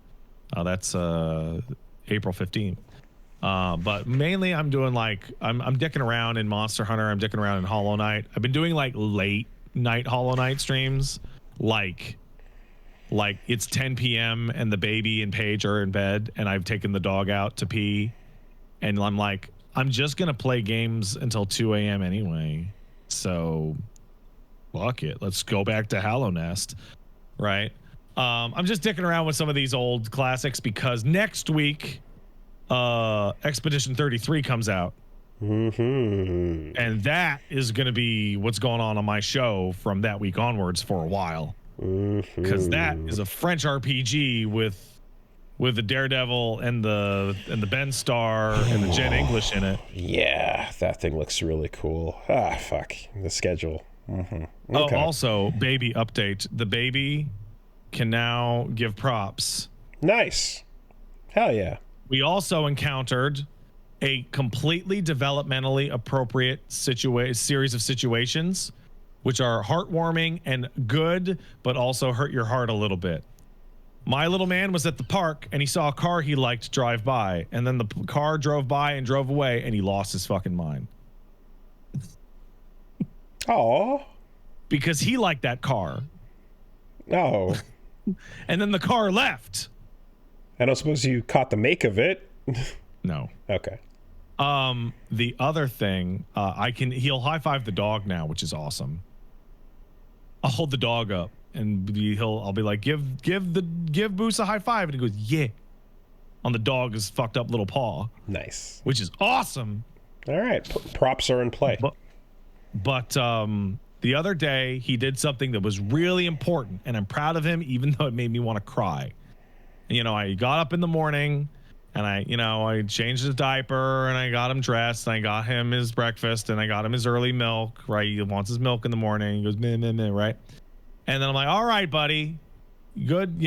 That's April 15th. But mainly I'm doing I'm dicking around in Monster Hunter. I'm dicking around in Hollow Knight. I've been doing late night Hollow Knight streams, like it's 10 p.m. and the baby and Paige are in bed and I've taken the dog out to pee and I'm just gonna play games until 2 a.m. anyway, so fuck it, let's go back to Hallow Nest, right? I'm just dicking around with some of these old classics because next week Expedition 33 comes out. Mm-hmm. And that is going to be what's going on my show from that week onwards for a while, because that is a French RPG with the Daredevil and the Ben Star and the Jen English in it. Yeah, that thing looks really cool. Fuck the schedule. Okay. Oh, also baby update: the baby can now give props. Nice. Hell yeah. We also encountered a completely developmentally appropriate series of situations, which are heartwarming and good, but also hurt your heart a little bit. My little man was at the park and he saw a car he liked drive by, and then the car drove by and drove away, and he lost his fucking mind. Oh. Because he liked that car. Oh. And then the car left. I don't suppose you caught the make of it. No. Okay. The other thing, he'll high five the dog now, which is awesome. I'll hold the dog up and I'll be like, give Boos a high five, and he goes, yeah, on the dog's fucked up little paw. Nice. Which is awesome. All right. Props are in play. But the other day he did something that was really important, and I'm proud of him, even though it made me want to cry. You know, I got up in the morning and I changed his diaper and I got him dressed and I got him his breakfast and I got him his early milk, right? He wants his milk in the morning. He goes, meh, meh, meh, right? And then I'm like, all right, buddy, good,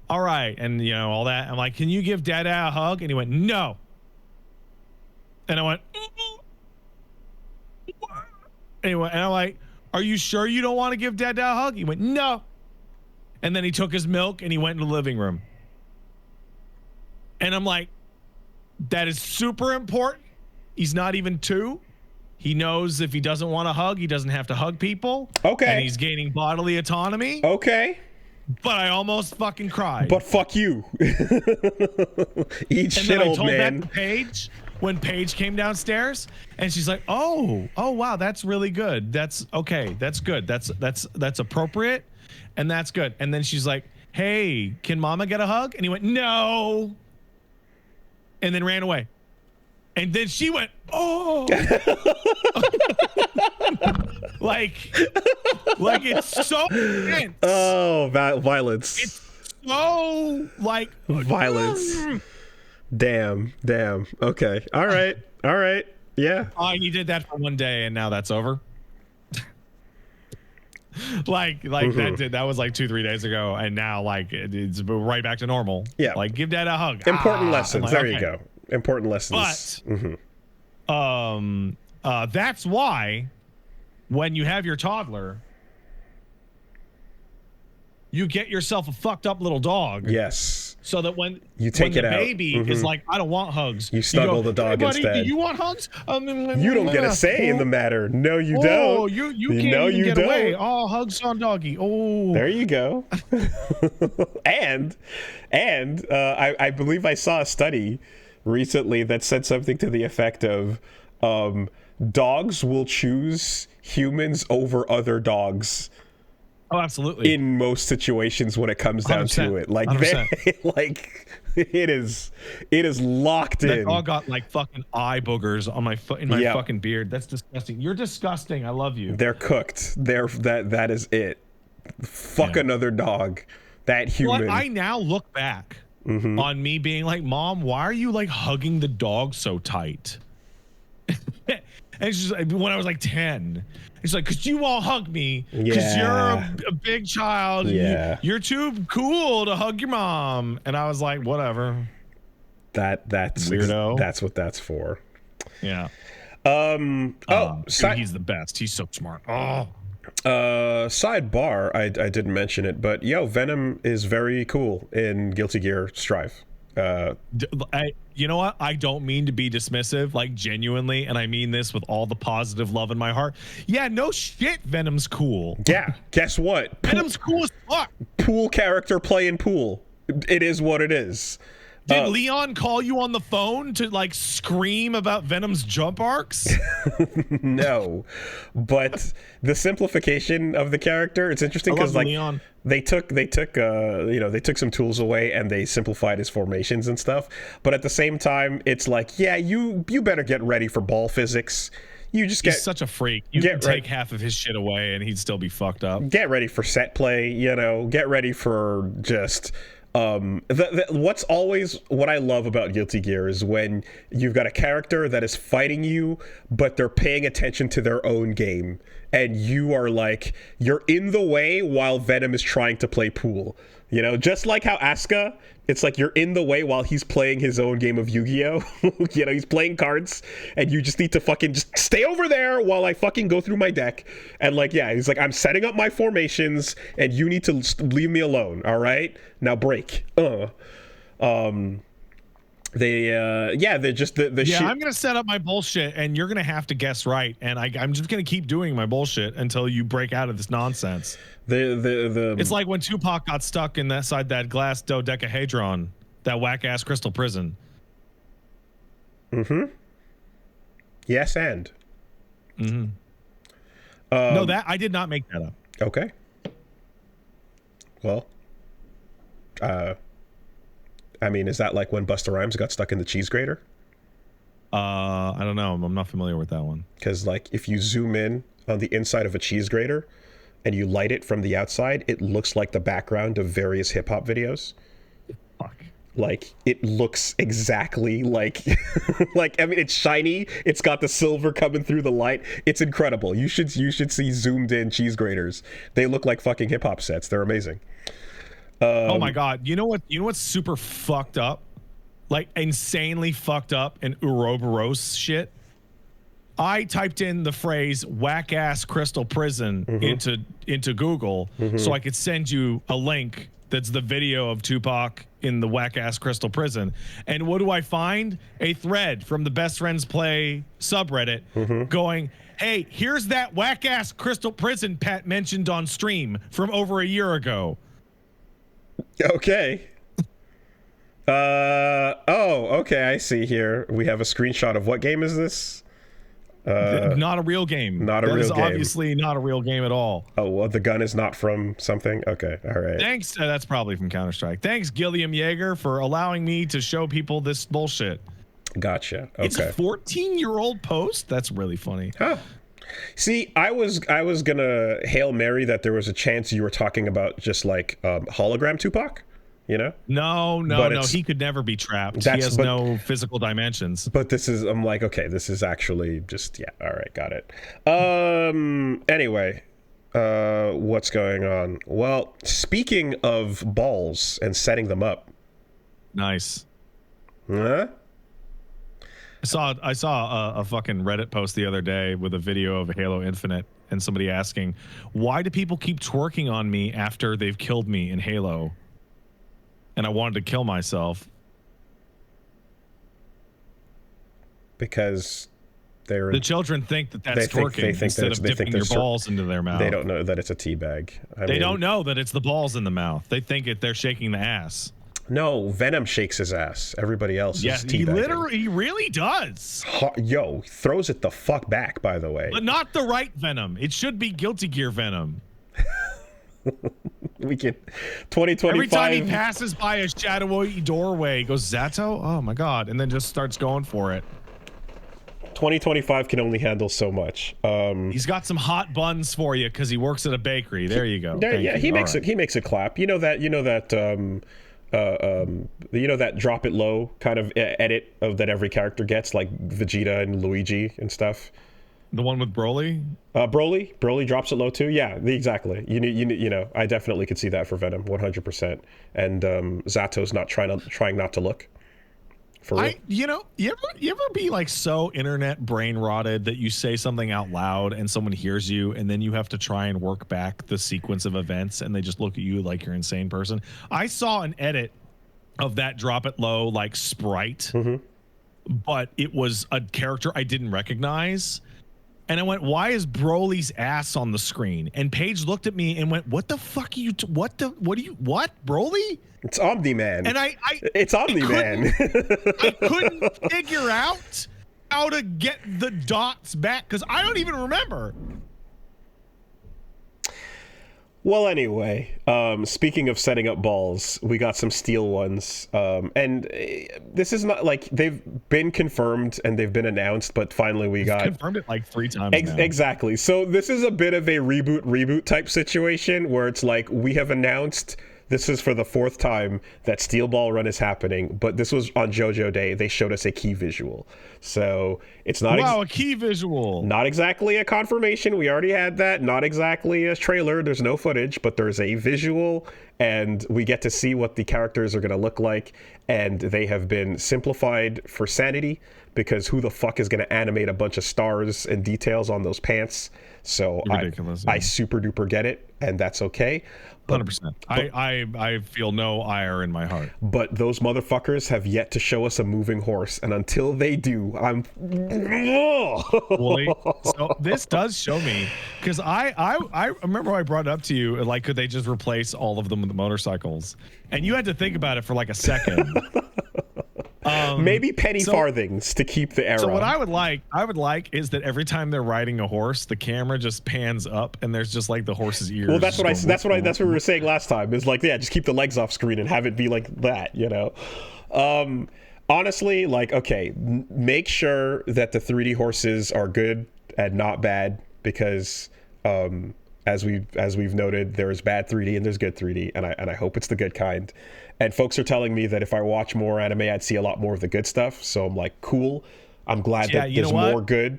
all right. And, all that. I'm like, can you give Dada a hug? And he went, no. And I went, anyway, and I'm like, are you sure you don't want to give Dada a hug? He went, no. And then he took his milk and he went into the living room. And I'm like, that is super important. He's not even 2. He knows if he doesn't want to hug, he doesn't have to hug people. Okay. And he's gaining bodily autonomy. Okay. But I almost fucking cried. But fuck you. Eat shit, old man. And then I told that to Paige when Paige came downstairs, and she's like, oh wow, that's really good. That's okay. That's good. That's appropriate, and that's good. And then she's like, hey, can Mama get a hug? And he went, no. And then ran away. And then she went, oh. like it's so intense. Oh, violence. It's so violence. Damn. Okay. All right. Yeah. Oh, he did that for one day and now that's over. that was 2-3 days ago, and now it's right back to normal. Yeah. Give Dad a hug. Important lessons. There you go. Important lessons. But that's why when you have your toddler, you get yourself a fucked up little dog. Yes. So that when you take it out, baby is like, I don't want hugs. You snuggle the dog hey, buddy, instead. Do you want hugs? You don't get a say in the matter. No, you don't. Oh, you can't even get away. Oh, hugs on doggy. Oh, there you go. and I believe I saw a study recently that said something to the effect of dogs will choose humans over other dogs. Oh, absolutely. In most situations when it comes down to it. Like, like it is locked in. That dog got like fucking eye boogers on my fucking beard. That's disgusting. You're disgusting. I love you. They're cooked. That is it. Fuck another dog. That human. Well, I now look back on me being like, Mom, why are you like hugging the dog so tight? And she's like, when I was like 10, it's like, because you won't hug me because you're a big child. And you're too cool to hug your mom. And I was like, whatever. That's weirdo. That's what that's for. Yeah. Dude, he's the best. He's so smart. Oh. Sidebar, I didn't mention it, but Venom is very cool in Guilty Gear Strive. You know what? I don't mean to be dismissive, like genuinely, and I mean this with all the positive love in my heart. Yeah, no shit, Venom's cool. Yeah, guess what? Venom's cool as fuck. Pool character playing pool. It is what it is. Did Leon call you on the phone to like scream about Venom's jump arcs? No, but the simplification of the character, it's interesting because like Leon. they took some tools away and they simplified his formations and stuff. But at the same time, it's like, yeah, you better get ready for ball physics. He's such a freak. You can take half of his shit away and he'd still be fucked up. Get ready for set play, get ready for just what I love about Guilty Gear is when you've got a character that is fighting you, but they're paying attention to their own game, and you are like, you're in the way while Venom is trying to play pool. Just like how Asuka, it's like you're in the way while he's playing his own game of Yu-Gi-Oh! He's playing cards, and you just need to fucking just stay over there while I fucking go through my deck. And like, he's like, I'm setting up my formations, and you need to leave me alone, all right? Now break. They're just the shit. I'm gonna set up my bullshit, and you're gonna have to guess right, and I'm just gonna keep doing my bullshit until you break out of this nonsense. It's like when Tupac got stuck inside that glass dodecahedron, that whack ass crystal prison. Yes, and. No, that I did not make that up. Okay. Well, I mean, is that like when Busta Rhymes got stuck in the cheese grater? I don't know. I'm not familiar with that one. Because like, if you zoom in on the inside of a cheese grater and you light it from the outside, it looks like the background of various hip hop videos. Fuck. Like, it looks exactly like, I mean, it's shiny. It's got the silver coming through the light. It's incredible. You should see zoomed in cheese graters. They look like fucking hip hop sets. They're amazing. Oh my God. You know what's super fucked up? Like insanely fucked up and Ouroboros shit? I typed in the phrase whack ass crystal prison into Google so I could send you a link that's the video of Tupac in the whack ass crystal prison. And what do I find? A thread from the Best Friends Play subreddit going, hey, here's that whack ass crystal prison Pat mentioned on stream from over a year ago. Okay. Okay, I see here. We have a screenshot of what game is this? Not a real game. Not a real game. That is obviously not a real game at all. Oh, well, the gun is not from something? Okay, all right. Thanks. That's probably from Counter-Strike. Thanks, Gilliam Yeager, for allowing me to show people this bullshit. Gotcha. Okay. It's a 14-year-old post? That's really funny. Huh. See, I was gonna Hail Mary that there was a chance you were talking about just like hologram Tupac. No, he could never be trapped. He has no physical dimensions. But this is, I'm like, okay, this is actually just, all right, got it. Anyway, what's going on? Well, speaking of balls and setting them up. Nice. Huh? I saw a fucking Reddit post the other day with a video of Halo Infinite and somebody asking, why do people keep twerking on me after they've killed me in Halo? And I wanted to kill myself. Because the children think that that's twerking instead of dipping your balls into their mouth. They don't know that it's a teabag. They don't know that it's the balls in the mouth. They think they're shaking the ass. No, Venom shakes his ass. Everybody else is teabagging. He really does. Yo, throws it the fuck back, by the way. But not the right Venom. It should be Guilty Gear Venom. We can 2025. Every time he passes by a shadowy doorway, he goes, Zato? Oh my god. And then just starts going for it. 2025 can only handle so much. He's got some hot buns for you because he works at a bakery. There you go. He makes it clap. You know that drop it low kind of edit of that every character gets, like Vegeta and Luigi and stuff. The one with Broly? Broly drops it low too. Yeah, exactly. You know, I definitely could see that for Venom, 100%. And Zato's not trying not to look. For real. You ever be like so internet brain rotted that you say something out loud and someone hears you and then you have to try and work back the sequence of events and they just look at you like you're an insane person? I saw an edit of that drop it low like sprite, but it was a character I didn't recognize. And I went, why is Broly's ass on the screen? And Paige looked at me and went, what the fuck are you, what Broly? It's Omni-Man. And it's Omni-Man. I couldn't figure out how to get the dots back because I don't even remember. Well, anyway, speaking of setting up balls, we got some steel ones. And this is not like they've been confirmed and they've been announced, but finally we got confirmed it like 3 times now. Exactly. So this is a bit of a reboot type situation where it's like we have announced this is for the 4th time that Steel Ball Run is happening, but this was on JoJo Day. They showed us a key visual. So it's not a key visual. Not exactly a confirmation. We already had that. Not exactly a trailer. There's no footage, but there's a visual, and we get to see what the characters are going to look like. And they have been simplified for sanity, because who the fuck is going to animate a bunch of stars and details on those pants? So I super duper get it, and that's okay. 100%. I feel no ire in my heart. But those motherfuckers have yet to show us a moving horse, and until they do, I'm. So this does show me, because I remember I brought it up to you, like, could they just replace all of them with motorcycles? And you had to think about it for like a second. Maybe penny farthings to keep the era. So what I would like is that every time they're riding a horse, the camera just pans up and there's just like the horse's ears. Well, that's what we were saying last time. Is like, yeah, just keep the legs off screen and have it be like that, you know. Honestly, like, okay, make sure that the 3D horses are good and not bad, because as we've noted, there is bad 3D and there's good 3D, and I hope it's the good kind. And folks are telling me that if I watch more anime, I'd see a lot more of the good stuff. So I'm like, cool. I'm glad that there's more good.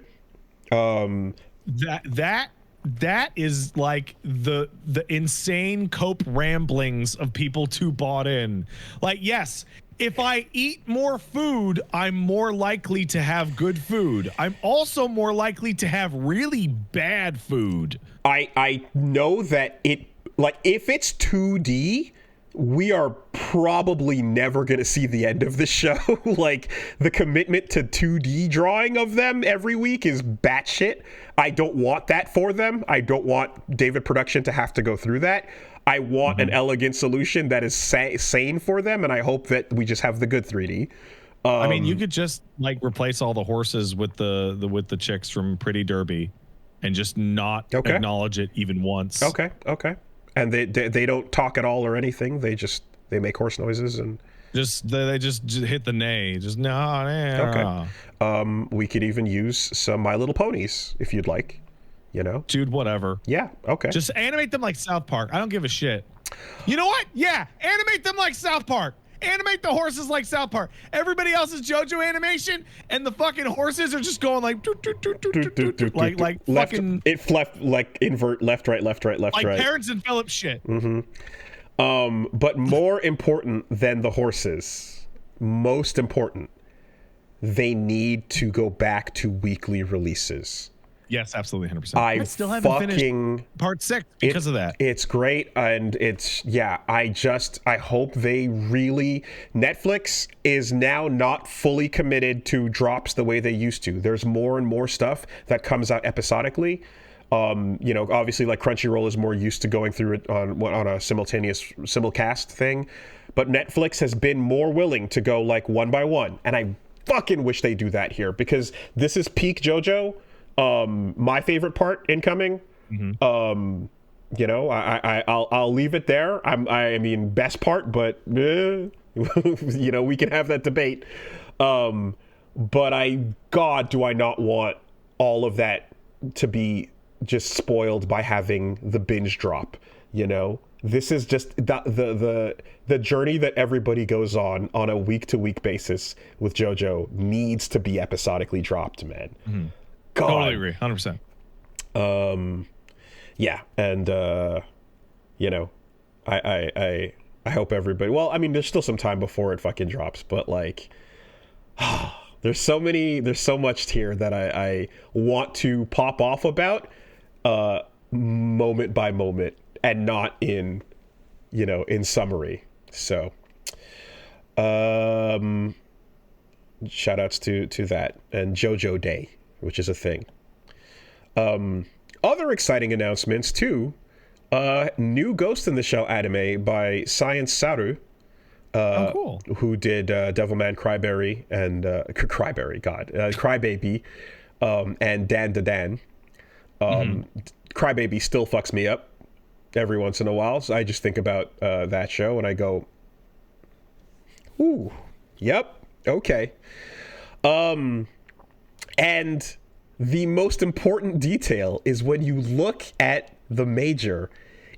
That is like the insane cope ramblings of people who bought in. Like, yes, if I eat more food, I'm more likely to have good food. I'm also more likely to have really bad food. I know that if it's 2D, we are probably never going to see the end of the show. Like, the commitment to 2D drawing of them every week is batshit. I don't want that for them. I don't want David Production to have to go through that. I want an elegant solution that is sane for them, and I hope that we just have the good 3D. I mean, you could just like replace all the horses with the chicks from Pretty Derby and just not acknowledge it even once. Okay. And they don't talk at all or anything. They make horse noises and they just hit the neigh. Just no. Okay. We could even use some My Little Ponies if you'd like. You know, dude, whatever. Yeah. Okay. Just animate them like South Park. I don't give a shit. You know what? Yeah, animate them like South Park. Animate the horses like South Park. Everybody else is JoJo animation, and the fucking horses are just going like like fucking like invert left right left right like right. Terrence and Phillips shit. But more important than the horses, most important, they need to go back to weekly releases. Yes, absolutely, 100%. I still haven't finished part 6 because of that. It's great, and I hope they really... Netflix is now not fully committed to drops the way they used to. There's more and more stuff that comes out episodically. Obviously, like Crunchyroll is more used to going through it on a simultaneous simulcast thing, but Netflix has been more willing to go like one by one, and I fucking wish they do that here, because this is peak JoJo. My favorite part incoming. I'll leave it there. I mean, best part, but we can have that debate. But God, do I not want all of that to be just spoiled by having the binge drop? This is just the journey that everybody goes on a week-to-week basis with JoJo needs to be episodically dropped, man. God. Totally agree, 100%. Yeah, and I hope everybody... Well, I mean, there's still some time before it fucking drops, but like, there's so much here that I want to pop off about, moment by moment, and not in summary. So, shout outs to that, and JoJo Day, which is a thing. Other exciting announcements too. New Ghost in the Shell anime by Science SARU, cool. who did Devilman Cryberry and Crybaby, and Dan Da Dan. Crybaby still fucks me up every once in a while, so I just think about that show and I go, ooh, yep, okay. And the most important detail is when you look at the major,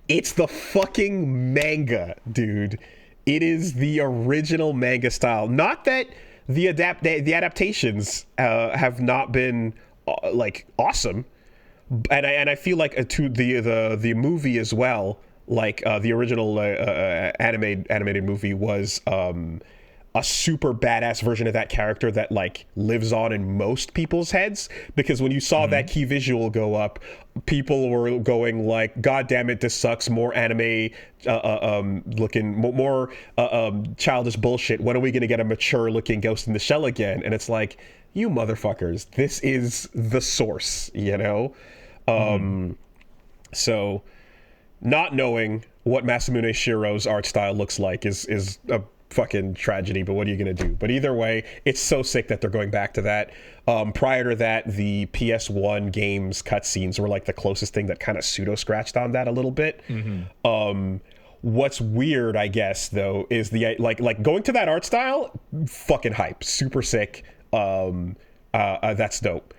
it's the fucking manga, dude. It is the original manga style. Not that the adaptations have not been like awesome, and I feel like to the movie as well, like the original animated movie was a super badass version of that character that like lives on in most people's heads, because when you saw that key visual go up, people were going like, God damn it, this sucks, more anime looking, more childish bullshit. When are we gonna get a mature looking Ghost in the Shell again? And it's like, you motherfuckers, this is the source, so not knowing what Masamune Shiro's art style looks like is a fucking tragedy, but what are you gonna do? But either way, it's so sick that they're going back to that. Prior to that, the PS1 games cutscenes were like the closest thing that kind of pseudo scratched on that a little bit. What's weird, I guess, though, is the like going to that art style, fucking hype, super sick. That's dope.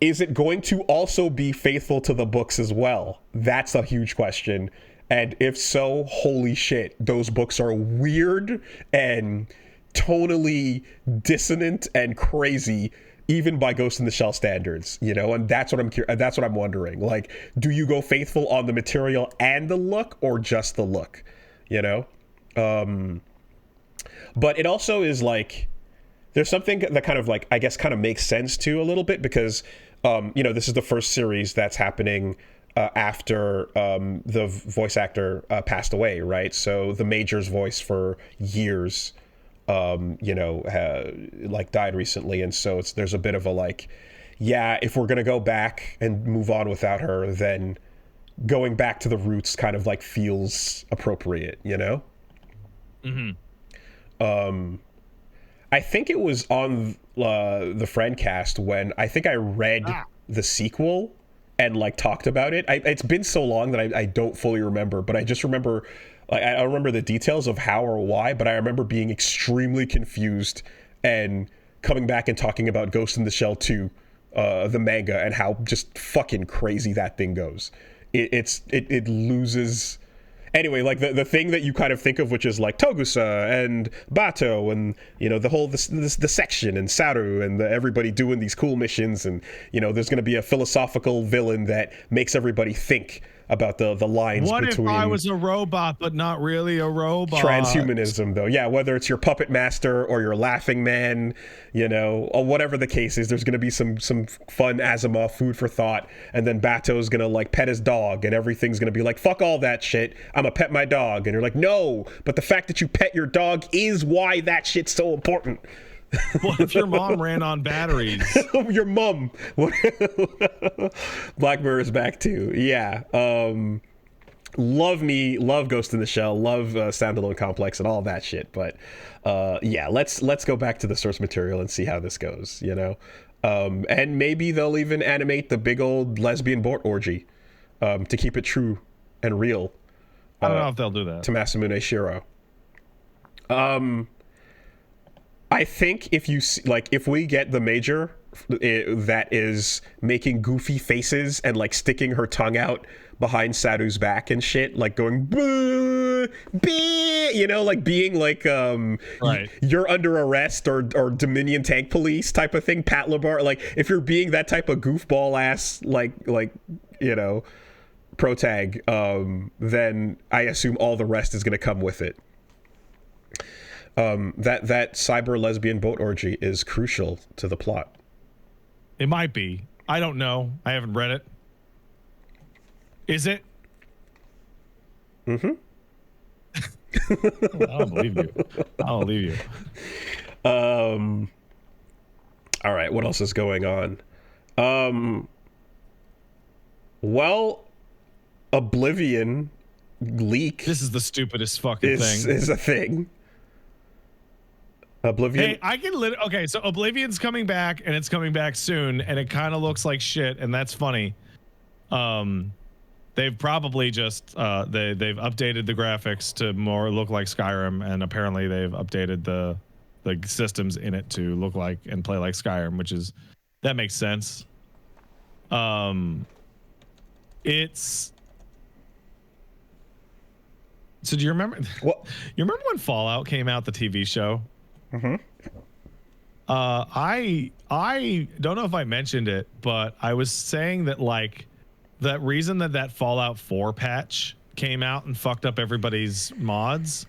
Is it going to also be faithful to the books as well? That's a huge question. And if so, holy shit, those books are weird and tonally dissonant and crazy, even by Ghost in the Shell standards, and that's what I'm wondering. Like, do you go faithful on the material and the look, or just the look, but it also is like, there's something that kind of like, I guess, kind of makes sense too a little bit, because this is the first series that's happening after the voice actor passed away, right? So the Major's voice for years, like died recently, and so there's a bit of a like, yeah, if we're gonna go back and move on without her, then going back to the roots kind of like feels appropriate, I think it was on the Friendcast when I think I read the sequel and like talked about it. It's been so long that I don't fully remember, but I just remember, like, I don't remember the details of how or why, but I remember being extremely confused and coming back and talking about Ghost in the Shell 2, the manga, and how just fucking crazy that thing goes. It loses. Anyway, like the thing that you kind of think of, which is like Togusa and Bato and, the whole, the section and Saru and everybody doing these cool missions. And, there's going to be a philosophical villain that makes everybody think about the lines what between. What if I was a robot, but not really a robot? Transhumanism, though. Yeah, whether it's your puppet master or your laughing man, you know, or whatever the case is, there's going to be some fun Asimov food for thought. And then Bato's going to like pet his dog and everything's going to be like, fuck all that shit. I'm going to pet my dog. And you're like, no, but the fact that you pet your dog is why that shit's so important. What if your mom ran on batteries? Your mom. Black Mirror's back too. Yeah. Love Ghost in the Shell, love Standalone Complex and all that shit. But yeah, let's go back to the source material and see how this goes, you know? And maybe they'll even animate the big old lesbian bort orgy to keep it true and real. I don't know if they'll do that. To Masamune Shiro. I think if we get the major that is making goofy faces and like sticking her tongue out behind Saru's back and shit, like going boo, bee, you know, like being like right. You're under arrest or Dominion Tank Police type of thing, Pat LaBar, like if you're being that type of goofball ass like you know protag, then I assume all the rest is gonna come with it. That cyber lesbian boat orgy is crucial to the plot. It might be. I don't know. I haven't read it. Is it? Mm-hmm. I don't believe you. I don't believe you. All right. What else is going on? Well, Oblivion leak. This is the stupidest fucking thing. Is a thing. Oblivion. Hey, I can okay, so Oblivion's coming back and it's coming back soon and it kind of looks like shit and that's funny. They've probably just they've updated the graphics to more look like Skyrim and apparently they've updated the systems in it to look like and play like Skyrim, which is that makes sense. It's so do you remember what? You remember when Fallout came out, the TV show? Mm-hmm. I don't know if I mentioned it, but I was saying that like that reason that Fallout 4 patch came out and fucked up everybody's mods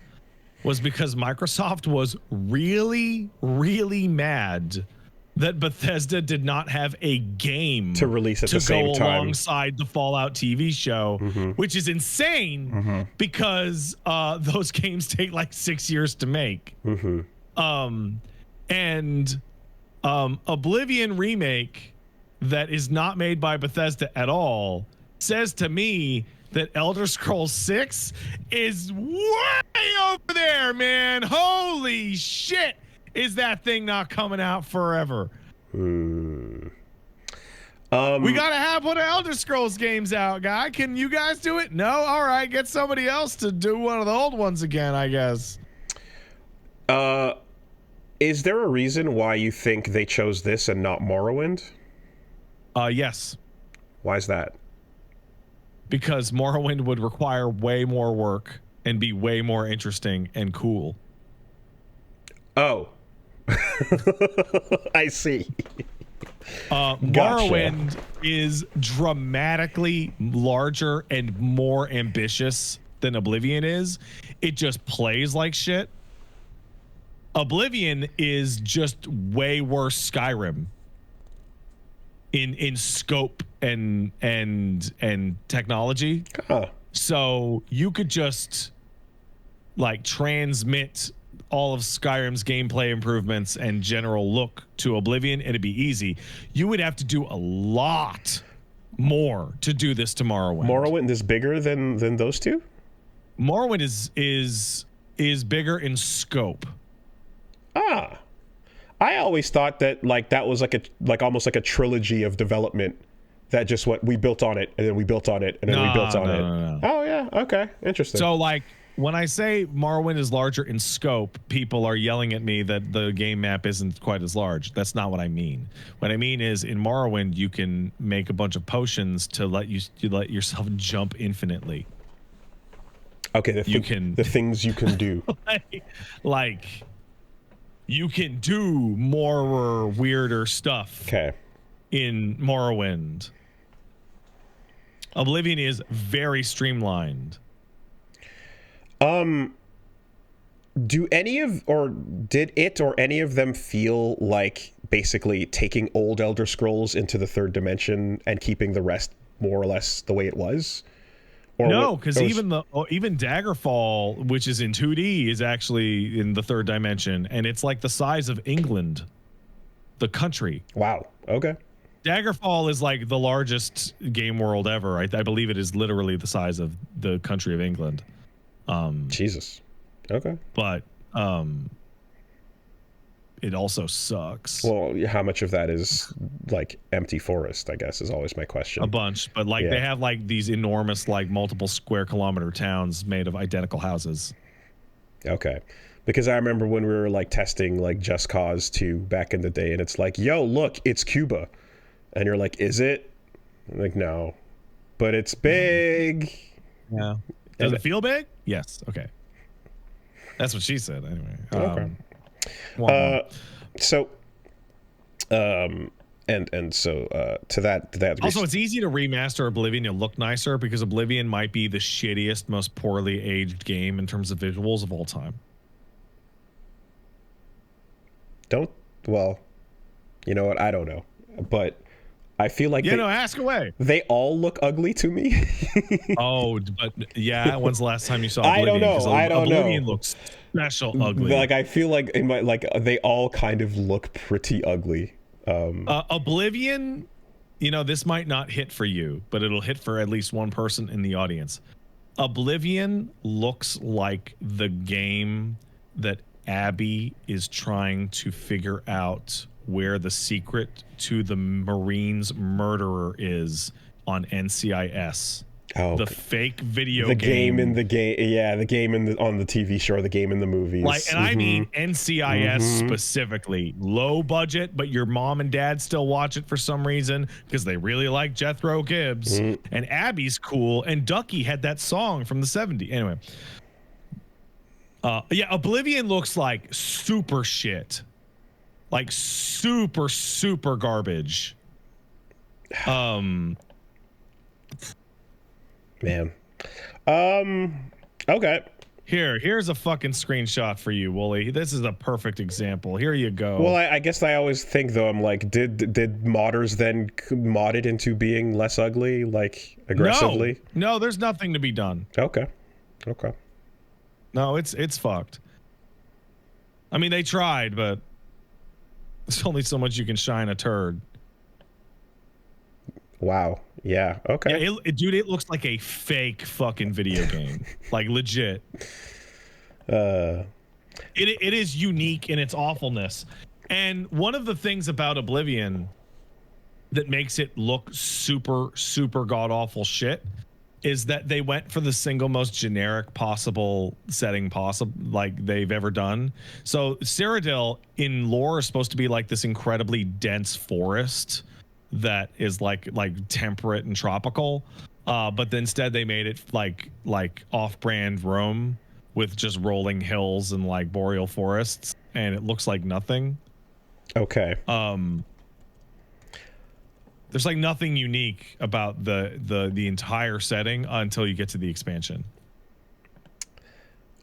was because Microsoft was really, really mad that Bethesda did not have a game to release at the same time alongside the Fallout TV show, mm-hmm. which is insane mm-hmm. because those games take like 6 years to make. Mm-hmm. Oblivion remake that is not made by Bethesda at all says to me that Elder Scrolls 6 is way over there, man. Holy shit. Is that thing not coming out forever? We gotta have one of Elder Scrolls games out, guy. Can you guys do it? No? All right, get somebody else to do one of the old ones again, I guess. Is there a reason why you think they chose this and not Morrowind? Yes. Why is that? Because Morrowind would require way more work and be way more interesting and cool. Oh. I see. Morrowind is dramatically larger and more ambitious than Oblivion is. It just plays like shit. Oblivion is just way worse Skyrim in scope and technology. Huh. So you could just like transmit all of Skyrim's gameplay improvements and general look to Oblivion and it'd be easy. You would have to do a lot more to do this to Morrowind. Morrowind is bigger than those two? Morrowind is bigger in scope. Ah, I always thought that like that was like almost like a trilogy of development that just what we built on it and then we built on it and then we built on it. No. Oh yeah, okay, interesting. So like when I say Morrowind is larger in scope, people are yelling at me that the game map isn't quite as large. That's not what I mean. What I mean is in Morrowind you can make a bunch of potions to let yourself jump infinitely. Okay, the things you can do. like you can do more weirder stuff. Okay. In Morrowind. Oblivion is very streamlined. Did any of them feel like basically taking old Elder Scrolls into the third dimension and keeping the rest more or less the way it was? Or no, because even Daggerfall, which is in 2D, is actually in the third dimension, and it's like the size of England, the country. Wow. Okay. Daggerfall is like the largest game world ever. I believe it is literally the size of the country of England. Jesus. Okay. But it also sucks. Well, how much of that is like empty forest, I guess, is always my question. A bunch, but like they have like these enormous like multiple square kilometer towns made of identical houses. Okay. Because I remember when we were like testing like Just Cause 2 back in the day, and it's like, yo, look, it's Cuba. And you're like, is it? I'm like, no. But it's big. Yeah. Does it feel big? Yes. Okay. That's what she said anyway. Okay. So to that also, it's easy to remaster Oblivion to look nicer because Oblivion might be the shittiest, most poorly aged game in terms of visuals of all time. Well, you know what? I don't know. But I feel like ask away. They all look ugly to me. Oh, but yeah, when's the last time you saw Oblivion? I don't know. Oblivion looks special ugly. Like I feel like they all kind of look pretty ugly. Oblivion, this might not hit for you, but it'll hit for at least one person in the audience. Oblivion looks like the game that Abby is trying to figure out where the secret to the Marines murderer is on NCIS. Oh, the fake video the game in the game. Yeah, the game on the TV show, the game in the movies. I mean NCIS specifically. Low budget, but your mom and dad still watch it for some reason because they really like Jethro Gibbs. And Abby's cool, and Ducky had that song from the 70s. Anyway. Oblivion looks like super shit. Like super, super garbage. Man. Okay. Here's a fucking screenshot for you, Wooly. This is a perfect example. Here you go. Well, I guess I always think though, I'm like, did modders then mod it into being less ugly, like aggressively? No, there's nothing to be done. Okay. No, it's fucked. I mean, they tried, but there's only so much you can shine a turd. Wow. Yeah. Okay. Yeah, dude, it looks like a fake fucking video game. Like legit. It is unique in its awfulness. And one of the things about Oblivion that makes it look super, super god-awful shit is that they went for the single most generic possible setting like they've ever done. So Cyrodiil in lore is supposed to be like this incredibly dense forest that is like temperate and tropical, but instead they made it like off-brand Rome with just rolling hills and like boreal forests, and it looks like nothing. Okay. There's like nothing unique about the entire setting until you get to the expansion.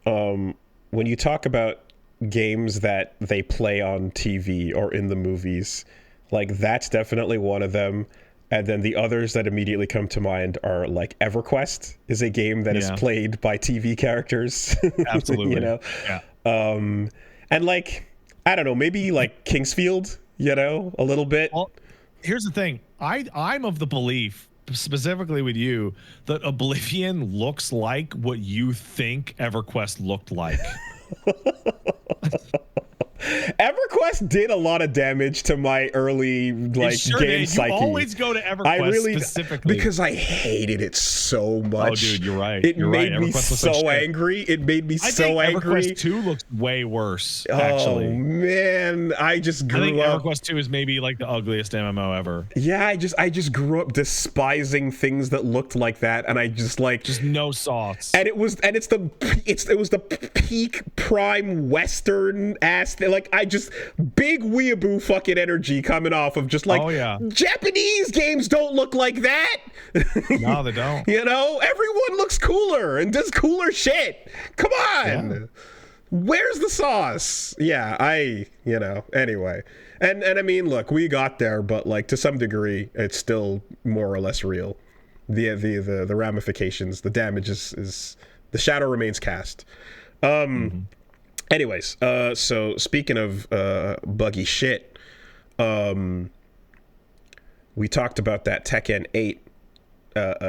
When you talk about games that they play on TV or in the movies, like that's definitely one of them. And then the others that immediately come to mind are like EverQuest is a game that is played by TV characters. Absolutely. Yeah. And like, I don't know, maybe like Kingsfield, a little bit. Well, here's the thing. I'm of the belief, specifically with you, that Oblivion looks like what you think EverQuest looked like. EverQuest did a lot of damage to my early game psyche. You always go to EverQuest specifically because I hated it so much. Oh, dude, you're right. It made me so angry. It made me so angry. EverQuest 2 looks way worse. Actually, oh man, I just grew up. EverQuest 2 is maybe like the ugliest MMO ever. Yeah, I just grew up despising things that looked like that, and I just no sauce. And it was the peak prime Western ass thing. Like I just big weeaboo fucking energy coming off of just like, oh yeah, Japanese games don't look like that. No, they don't. You know, everyone looks cooler and does cooler shit. Come on. Yeah. Where's the sauce? Yeah, anyway. And I mean, look, we got there, but like to some degree, it's still more or less real. The ramifications, the damage is the shadow remains cast. Anyways, so speaking of buggy shit, we talked about that Tekken 8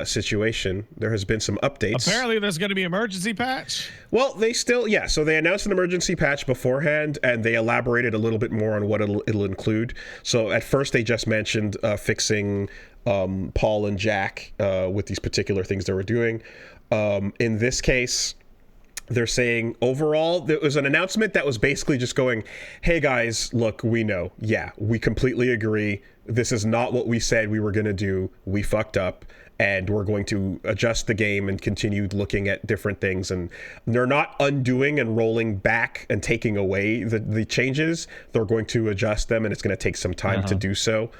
situation. There has been some updates. Apparently there's going to be an emergency patch. Well, so they announced an emergency patch beforehand, and they elaborated a little bit more on what it'll include. So at first they just mentioned fixing Paul and Jack with these particular things they were doing. In this case, they're saying overall, there was an announcement that was basically just going, hey guys, look, we know. Yeah, we completely agree. This is not what we said we were going to do. We fucked up. And we're going to adjust the game and continue looking at different things. And they're not undoing and rolling back and taking away the changes. They're going to adjust them, and it's going to take some time to do so.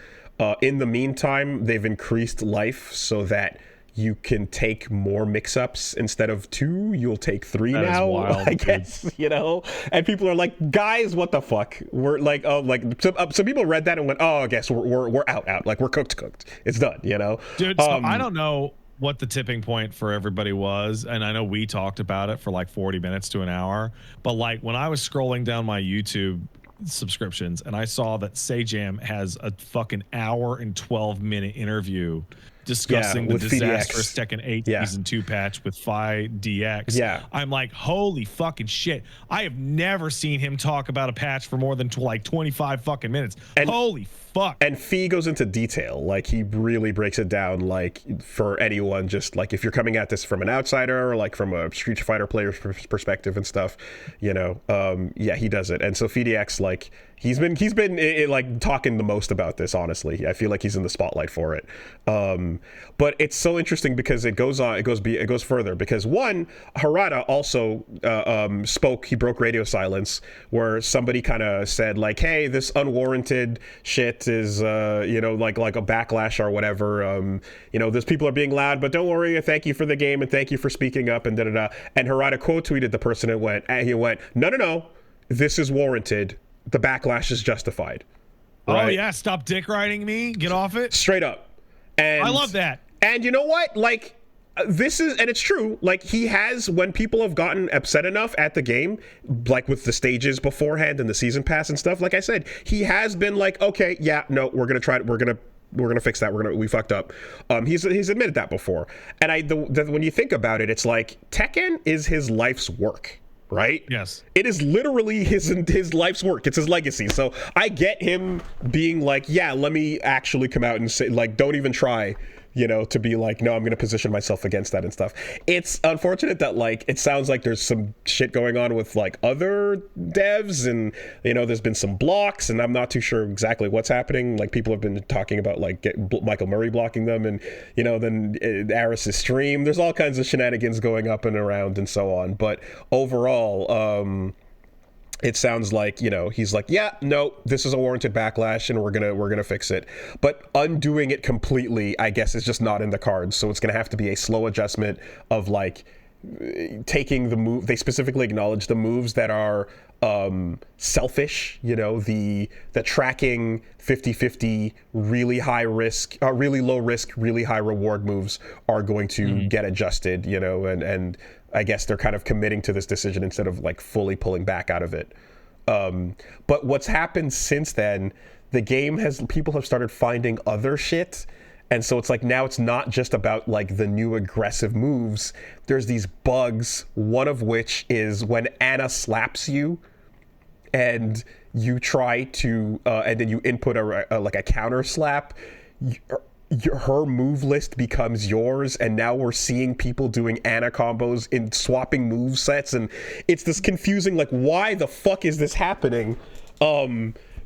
In the meantime, they've increased life so that you can take more mix-ups. Instead of 2, you'll take 3 that now, wild, I guess, you know? And people are like, guys, what the fuck? We're like, oh, like, some people read that and went, oh, I guess we're out. Like, we're cooked. It's done, you know? Dude, so I don't know what the tipping point for everybody was, and I know we talked about it for like 40 minutes to an hour, but like, when I was scrolling down my YouTube subscriptions and I saw that Sajam has a fucking hour and 12-minute interview discussing the disastrous Tekken 8 Season 2 patch with Phi DX. Yeah. I'm like, holy fucking shit. I have never seen him talk about a patch for more than like 25 fucking minutes. And holy fuck. And Phi goes into detail. Like, he really breaks it down, like, for anyone, just like if you're coming at this from an outsider or like from a Street Fighter player's perspective and stuff, you know, yeah, he does it. And so Phi DX, like, he's been like talking the most about this, honestly. I feel like he's in the spotlight for it. But it's so interesting because it goes further, because one, Harada also spoke. He broke radio silence where somebody kind of said like, hey, this unwarranted shit is you know, like a backlash or whatever. You know, these people are being loud, but don't worry, thank you for the game and thank you for speaking up and da-da-da. And Harada quote tweeted the person and went, no, this is warranted. The backlash is justified. Right? Oh yeah, stop dick riding me. Get off it. Straight up. And I love that. And you know what? Like, this is, and it's true, like, he has, when people have gotten upset enough at the game, like with the stages beforehand and the season pass and stuff, like I said, he has been like, okay, yeah, no, we're gonna try it, we're gonna fix that, we fucked up. He's admitted that before. And when you think about it, it's like Tekken is his life's work. Right? Yes. It is literally his life's work. It's his legacy. So I get him being like, yeah, let me actually come out and say, like, don't even try, you know, to be like, no, I'm going to position myself against that and stuff. It's unfortunate that, like, it sounds like there's some shit going on with, like, other devs, and, you know, there's been some blocks, and I'm not too sure exactly what's happening. Like, people have been talking about, like, Michael Murray blocking them, and, you know, then Aris's stream. There's all kinds of shenanigans going up and around and so on. But overall, it sounds like, you know, he's like, yeah, no, this is a warranted backlash and we're gonna fix it. But undoing it completely, I guess, is just not in the cards. So it's gonna have to be a slow adjustment of, like, taking the move. They specifically acknowledge the moves that are selfish, you know, the tracking 50-50, really high risk, really low risk, really high reward moves are going to get adjusted, you know, and I guess they're kind of committing to this decision instead of, like, fully pulling back out of it. But what's happened since then, people have started finding other shit. And so it's like, now it's not just about, like, the new aggressive moves. There's these bugs, one of which is when Anna slaps you and you try to, and then you input a counter slap, her move list becomes yours, and now we're seeing people doing Anna combos in swapping move sets, and it's this confusing, like, why the fuck is this happening?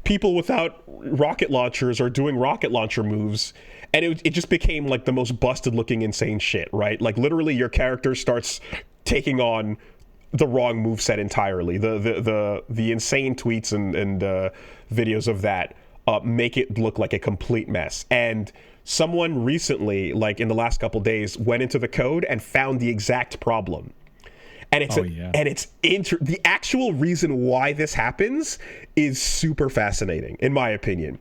People without rocket launchers are doing rocket launcher moves, and it just became, like, the most busted looking insane shit, right? Like, literally your character starts taking on the wrong moveset entirely. The insane tweets and videos of that make it look like a complete mess. And someone recently, like in the last couple days, went into the code and found the exact problem. And it's the actual reason why this happens is super fascinating, in my opinion.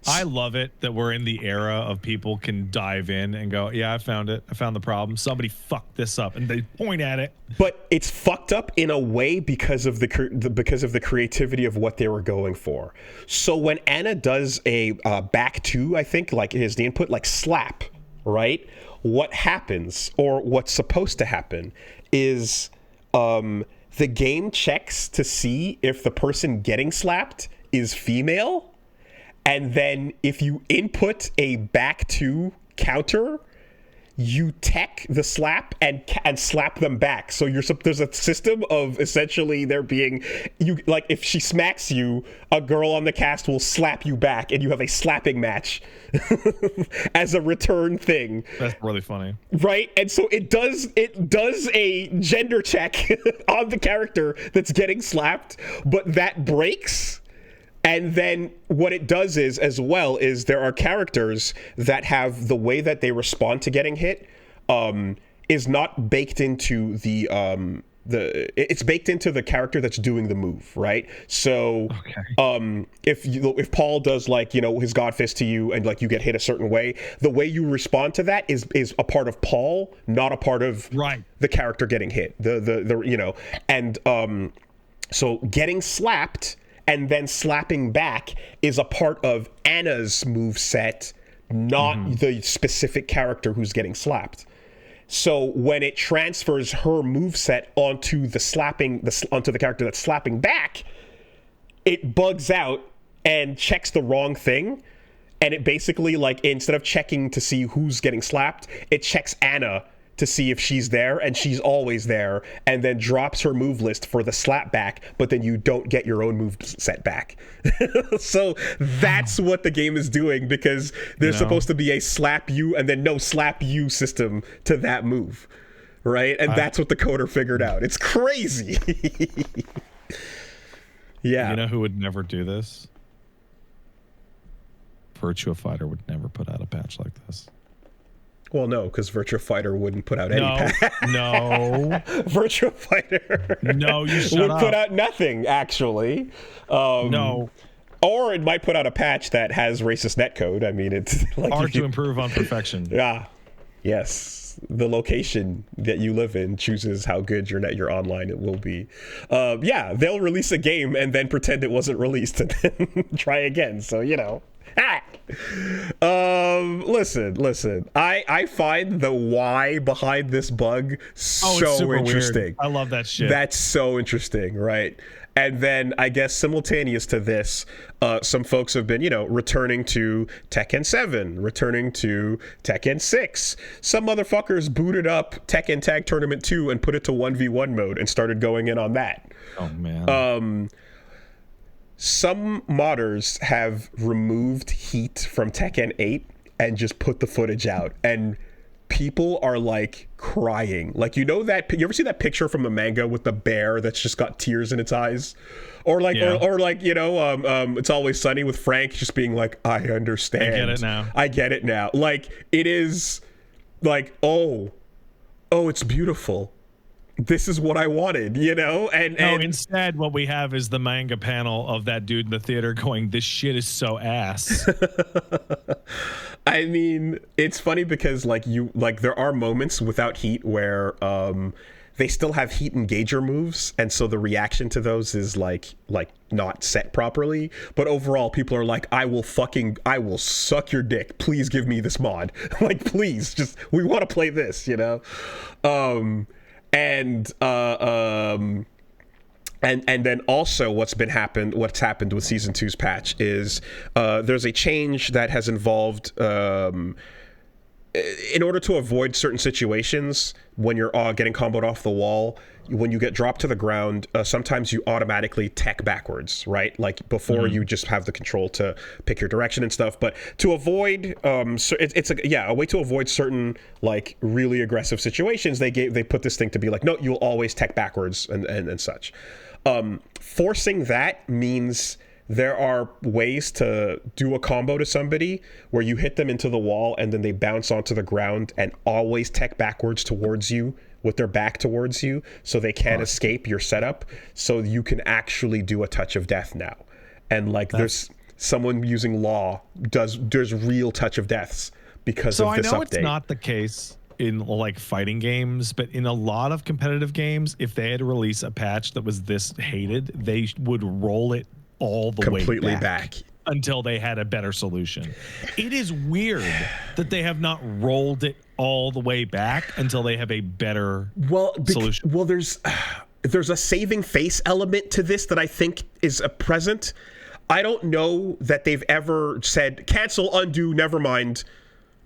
I love it that we're in the era of people can dive in and go, yeah, I found it. I found the problem. Somebody fucked this up, and they point at it. But it's fucked up in a way because of the creativity of what they were going for. So when Anna does a back two, I think, like is the input, like slap, right? What happens, or what's supposed to happen, is the game checks to see if the person getting slapped is female. And then if you input a back two counter, you tech the slap and slap them back. So there's a system of essentially there being, you like, if she smacks you, a girl on the cast will slap you back, and you have a slapping match as a return thing. That's really funny, right? And so it does a gender check on the character that's getting slapped, but that breaks. And then what it does is, as well, is there are characters that have the way that they respond to getting hit is not baked into it's baked into the character that's doing the move, right? So if Paul does, like, you know, his God Fist to you and like you get hit a certain way, the way you respond to that is a part of Paul, not a part of the character getting hit. The you know, and so getting slapped and then slapping back is a part of Anna's moveset, not the specific character who's getting slapped. So when it transfers her moveset onto onto the character that's slapping back, it bugs out and checks the wrong thing. And it basically, like, instead of checking to see who's getting slapped, it checks Anna to see if she's there, and she's always there, and then drops her move list for the slap back, but then you don't get your own move set back. So that's what the game is doing, because there's supposed to be a slap you and then no slap you system to that move, right? And that's what the coder figured out. It's crazy. Yeah. You know who would never do this? Virtua Fighter would never put out a patch like this. Well, no, because Virtua Fighter wouldn't put out any patch. No. Virtua Fighter would put out nothing, actually. No. Or it might put out a patch that has racist netcode. I mean, it's like hard to improve on perfection. Yeah. Yes. The location that you live in chooses how good your online it will be. Yeah, they'll release a game and then pretend it wasn't released and then try again. So, you know. Listen. I find the why behind this bug so interesting. Weird. I love that shit. That's so interesting, right? And then I guess simultaneous to this, some folks have been, you know, returning to Tekken 7, returning to Tekken 6. Some motherfuckers booted up Tekken Tag Tournament 2 and put it to 1v1 mode and started going in on that. Oh man. Some modders have removed heat from Tekken 8 and just put the footage out, and people are like crying. Like, you know that you ever see that picture from the manga with the bear that's just got tears in its eyes, or like or like, you know, It's Always Sunny with Frank just being like, I understand. I get it now. Like, it is like, oh, it's beautiful. This is what I wanted, you know? And instead what we have is the manga panel of that dude in the theater going, this shit is so ass. I mean, it's funny because there are moments without heat where they still have heat engager moves, and so the reaction to those is like not set properly. But overall, people are like, I will suck your dick. Please give me this mod. Like, please, we want to play this, you know? And then also what's happened with Season 2's patch is there's a change that has involved in order to avoid certain situations when you're getting comboed off the wall, when you get dropped to the ground, sometimes you automatically tech backwards, right? Like before you just have the control to pick your direction and stuff. But to avoid, so it's a way to avoid certain like really aggressive situations. They put this thing to be like, no, you'll always tech backwards and such. Forcing that means there are ways to do a combo to somebody where you hit them into the wall and then they bounce onto the ground and always tech backwards towards you with their back towards you so they can't escape your setup, so you can actually do a touch of death now. And like there's someone using law there's real touch of deaths because of this update. So I know it's not the case in like fighting games, but in a lot of competitive games, if they had to release a patch that was this hated, they would roll it all the completely way back until they had a better solution. It is weird that they have not rolled it all the way back until they have a better solution. Well, there's a saving face element to this that I think is present. I don't know that they've ever said cancel, undo, never mind,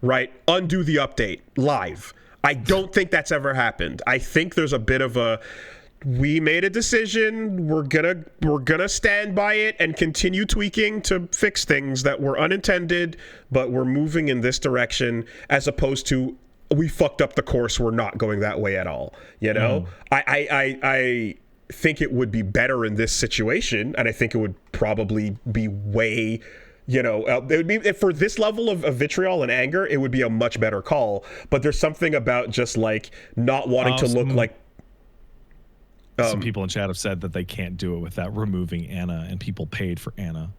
right? Undo the update live. I don't think that's ever happened. I think there's a bit of a, we made a decision, we're gonna stand by it and continue tweaking to fix things that were unintended, but we're moving in this direction, as opposed to we fucked up the course, we're not going that way at all. You know, I think it would be better in this situation, and I think it would probably be way, you know, it would be, for this level of vitriol and anger, it would be a much better call. But there's something about just like not wanting to look like. Some people in chat have said that they can't do it without removing Anna, and people paid for Anna.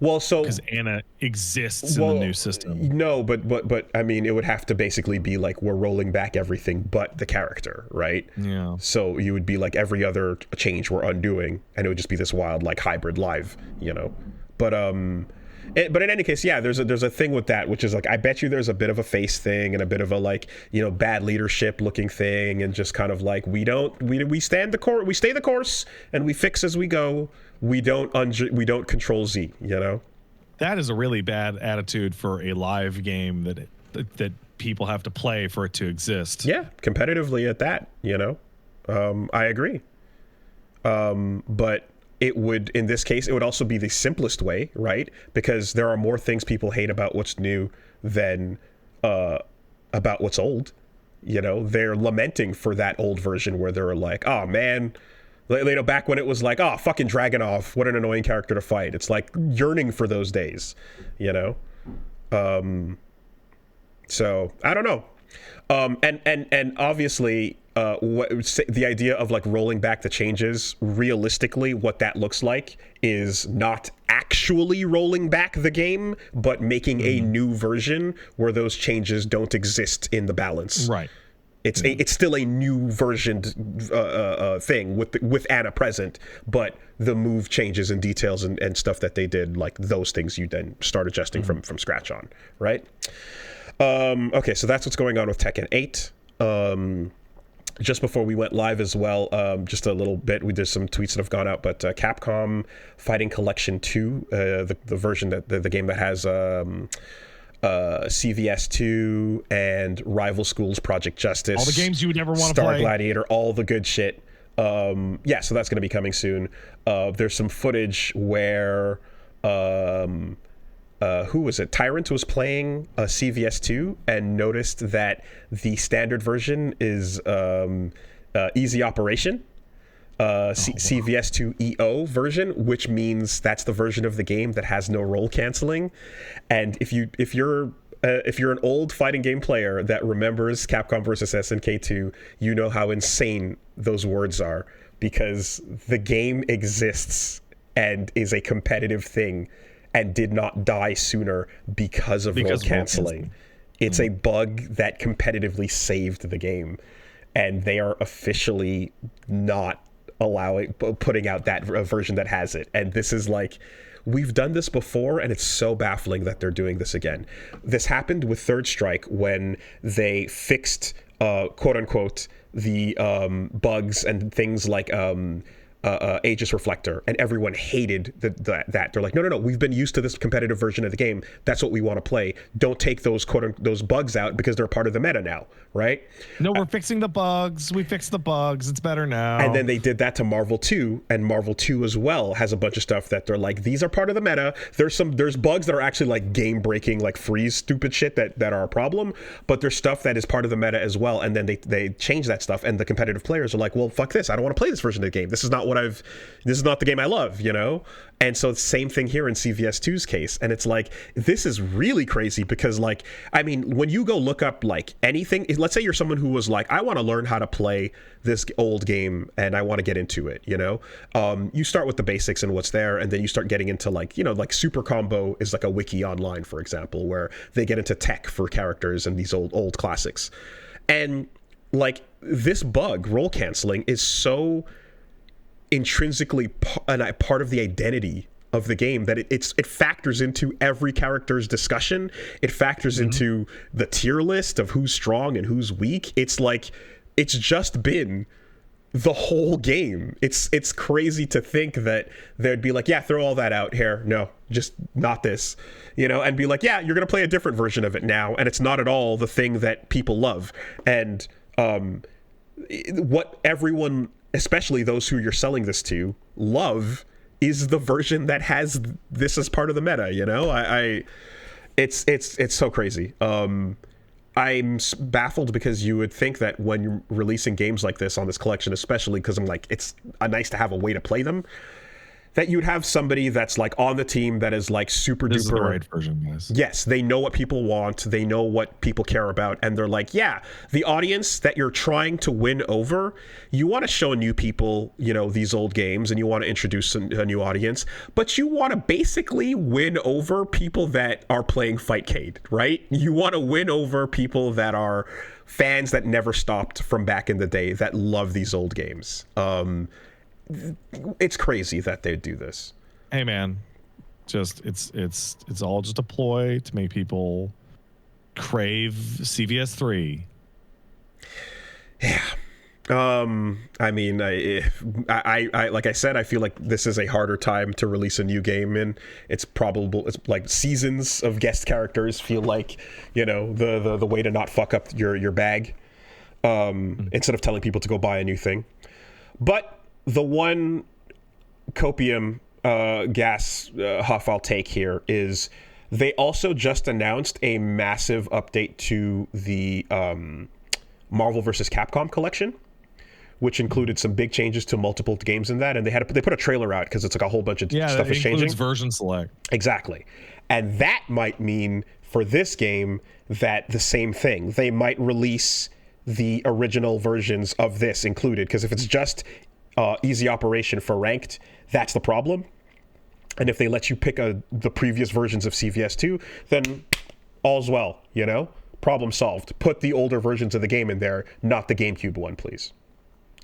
Well, so because Anna exists in the new system. No, but I mean, it would have to basically be like we're rolling back everything but the character, right? Yeah. So you would be like every other change we're undoing, and it would just be this wild like hybrid live, you know. But in any case, yeah, there's a thing with that, which is like, I bet you there's a bit of a face thing and a bit of a like, you know, bad leadership looking thing, and just kind of like we stay the course and we fix as we go. We don't control Z, you know. That is a really bad attitude for a live game that people have to play for it to exist. Yeah, competitively at that, you know. I agree. But it would, in this case, it would also be the simplest way, right? Because there are more things people hate about what's new than about what's old. You know, they're lamenting for that old version where they're like, oh man, you know, back when it was like, oh, fucking Dragunov, what an annoying character to fight. It's like yearning for those days, you know? So I don't know. And obviously, the idea of like rolling back the changes, realistically, what that looks like is not actually rolling back the game, but making a new version where those changes don't exist in the balance. Right. It's still a new version thing with Anna present, but the move changes and details and stuff that they did, like those things you then start adjusting from scratch on, right? Okay, so that's what's going on with Tekken 8. Just before we went live as well, just a little bit, there's some tweets that have gone out, but Capcom Fighting Collection 2, the version that the game that has CVS2 and Rival Schools Project Justice, all the games you would never want to play, Star Gladiator, all the good shit. Yeah, so that's going to be coming soon. There's some footage where who was it? Tyrant was playing CVS2 and noticed that the standard version is easy operation. CVS2 EO version, which means that's the version of the game that has no roll canceling. And if you're an old fighting game player that remembers Capcom vs SNK 2, you know how insane those words are, because the game exists and is a competitive thing and did not die sooner because of roll canceling. It's a bug that competitively saved the game, and they are officially not putting out that version that has it. And this is like, we've done this before, and it's so baffling that they're doing this again. This happened with Third Strike when they fixed quote unquote the bugs and things like Aegis Reflector, and everyone hated that. They're like, no, we've been used to this competitive version of the game. That's what we want to play. Don't take those those bugs out because they're part of the meta now, right? No, we're fixing the bugs. We fixed the bugs. It's better now. And then they did that to Marvel 2, and Marvel 2 as well has a bunch of stuff that they're like, these are part of the meta. There's bugs that are actually like game breaking, like freeze stupid shit that are a problem, but there's stuff that is part of the meta as well. And then they change that stuff, and the competitive players are like, well, fuck this. I don't want to play this version of the game. This is not the game I love, you know? And so same thing here in CVS2's case. And it's like, this is really crazy because, like, I mean, when you go look up like anything, let's say you're someone who was like, I want to learn how to play this old game and I want to get into it, you know? You start with the basics and what's there, and then you start getting into like, you know, like Super Combo is like a wiki online, for example, where they get into tech for characters and these old classics. And like this bug, roll canceling, is so intrinsically part of the identity of the game that it factors into every character's discussion. It factors into the tier list of who's strong and who's weak. It's like, it's just been the whole game. It's crazy to think that they'd be like, yeah, throw all that out here. No, just not this, you know, and be like, yeah, you're going to play a different version of it now. And it's not at all the thing that people love. And what everyone, especially those who you're selling this to, love is the version that has this as part of the meta, you know? It's so crazy. I'm baffled because you would think that when you're releasing games like this on this collection, especially because I'm like, it's nice to have a way to play them, that you'd have somebody that's like on the team that is like super duper. This is the right version, guys. Yes, they know what people want, they know what people care about, and they're like, yeah, the audience that you're trying to win over, you want to show new people, you know, these old games, and you want to introduce a new audience, but you want to basically win over people that are playing Fightcade, right? You want to win over people that are fans that never stopped from back in the day, that love these old games. It's crazy that they do this. Hey man, just it's all just a ploy to make people crave CVS3. Yeah. I mean, I like I said, I feel like this is a harder time to release a new game in. It's like seasons of guest characters feel like, you know, the way to not fuck up your bag, instead of telling people to go buy a new thing. But the one copium gas huff I'll take here is they also just announced a massive update to the Marvel vs. Capcom collection, which included some big changes to multiple games in that, and they put a trailer out because it's like a whole bunch of stuff is changing. Version select. Exactly. And that might mean for this game that the same thing. They might release the original versions of this included, because if it's just easy operation for ranked, that's the problem. And if they let you pick the previous versions of CVS2, then all's well, you know? Problem solved. Put the older versions of the game in there, not the GameCube one, please.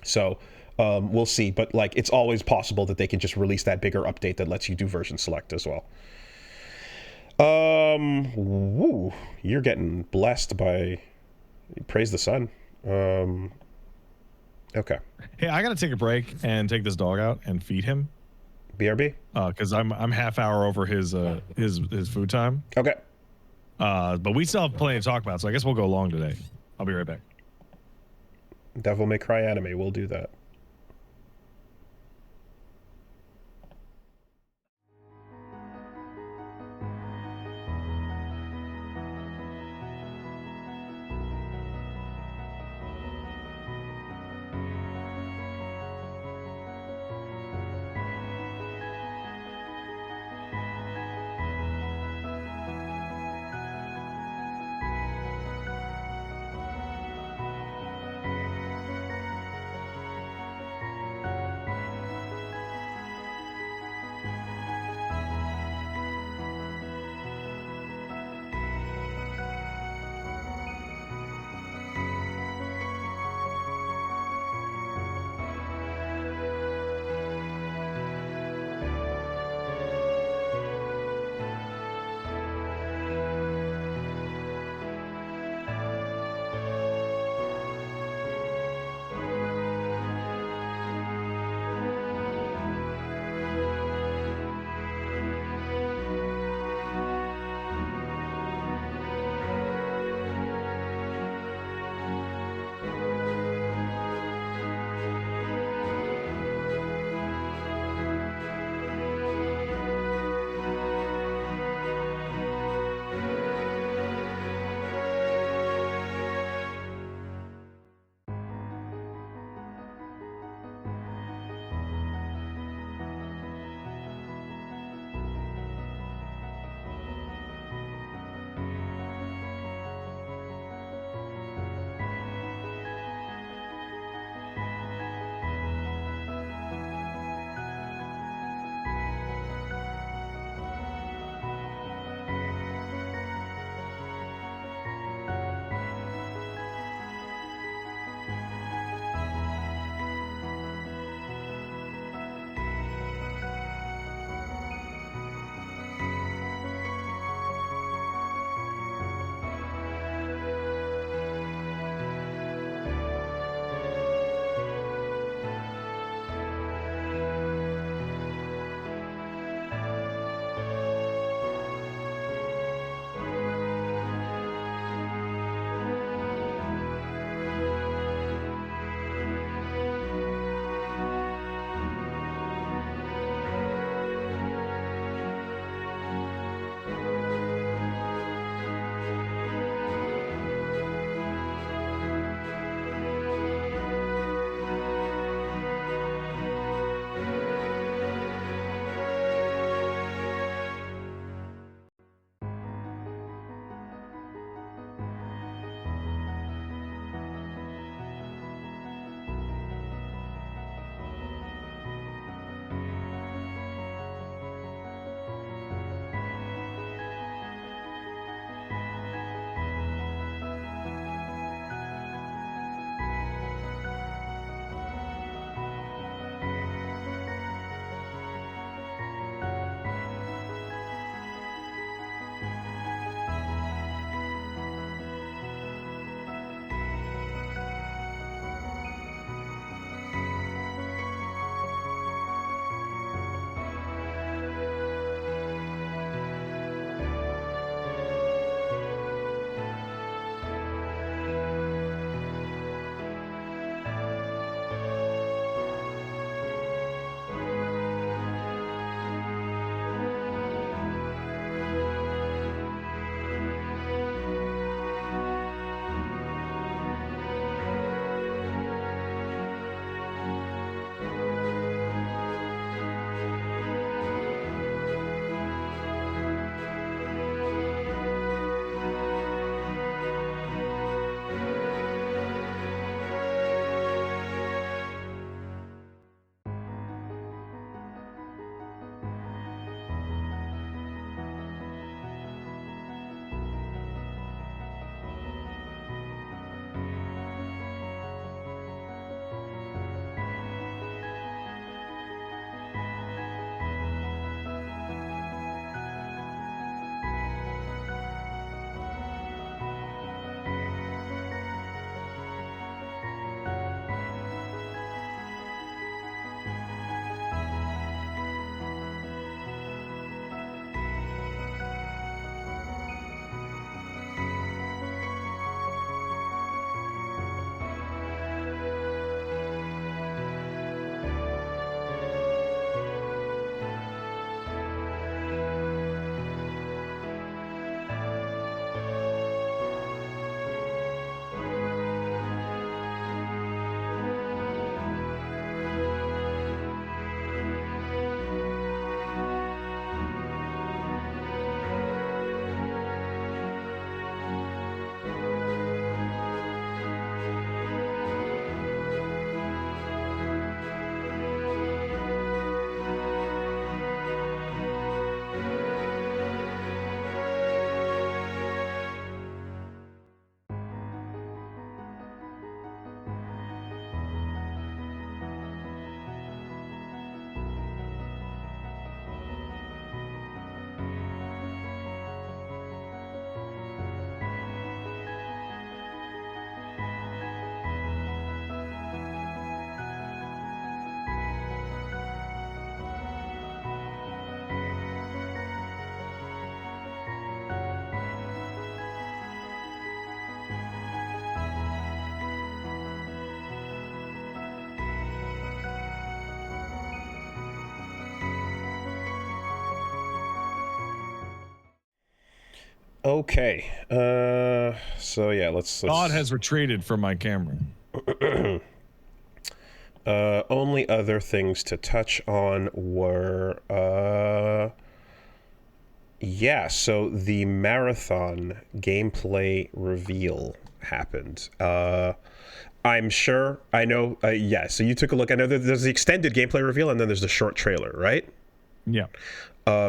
So we'll see. But like, it's always possible that they can just release that bigger update that lets you do version select as well. Woo, you're getting blessed by praise the sun. Okay. Hey, I gotta take a break and take this dog out and feed him. BRB. Because I'm half hour over his food time. Okay. But we still have plenty to talk about, so I guess we'll go long today. I'll be right back. Devil May Cry anime. We'll do that. Okay. So yeah, let's God has retreated from my camera. Only other things to touch on were yeah, so the marathon gameplay reveal happened. I'm sure, I know, yeah, so you took a look. I know there's the extended gameplay reveal and then there's the short trailer, right? Yeah.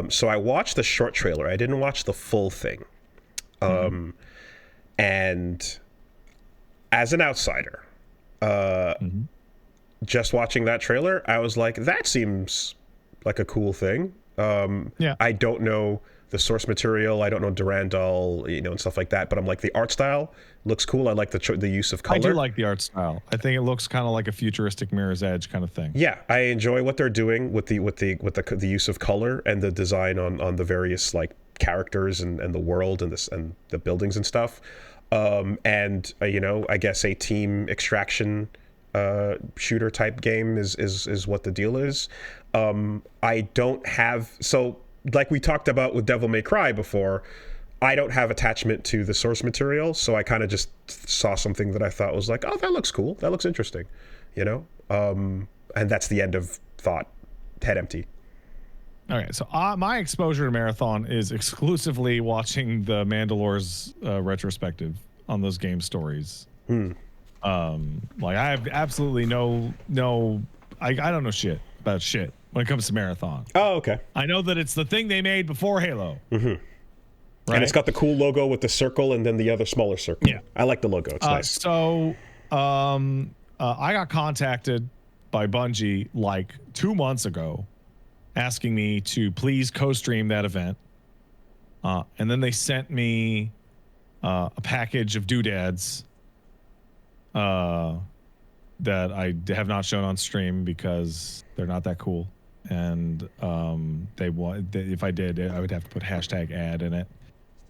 So I watched the short trailer. I didn't watch the full thing. And as an outsider, just watching that trailer, I was like, that seems like a cool thing. Yeah. I don't know the source material. I don't know Durandal, you know, and stuff like that. But I'm like, the art style looks cool. I like the use of color. I do like the art style. I think it looks kind of like a futuristic Mirror's Edge kind of thing. Yeah, I enjoy what they're doing with the use of color and the design on the various like characters and the world and the buildings and stuff. And you know, I guess a team extraction shooter type game is what the deal is. I don't have, so like we talked about with Devil May Cry before, I don't have attachment to the source material, so I kind of just saw something that I thought was like, oh, that looks cool, that looks interesting, you know. And that's the end of thought. Head empty. Okay, so my exposure to Marathon is exclusively watching the Mandalore's retrospective on those game stories. Like I have absolutely no I don't know shit about shit when it comes to Marathon. Oh, okay. I know that it's the thing they made before Halo. Right? And it's got the cool logo with the circle and then the other smaller circle. Yeah, I like the logo. It's nice. So I got contacted by Bungie like 2 months ago asking me to please co-stream that event. And then they sent me a package of doodads that I have not shown on stream because they're not that cool. And if I did, I would have to put #ad in it.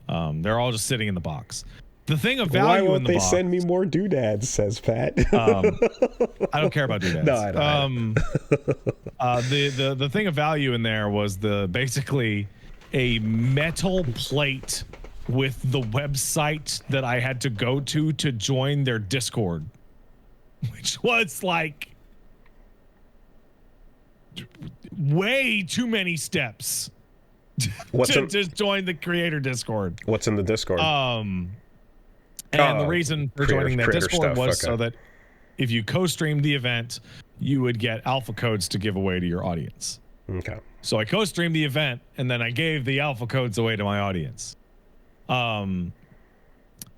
They're all just sitting in the box. The thing of value in the box. Why won't they send me more doodads, says Pat. I don't care about doodads. No, I don't. The thing of value in there was basically a metal plate with the website that I had to go to join their Discord, which was like way too many steps to join the creator Discord. What's in the Discord? And the reason for joining that Discord was so that if you co-streamed the event, you would get alpha codes to give away to your audience. Okay. So I co-streamed the event, and then I gave the alpha codes away to my audience. And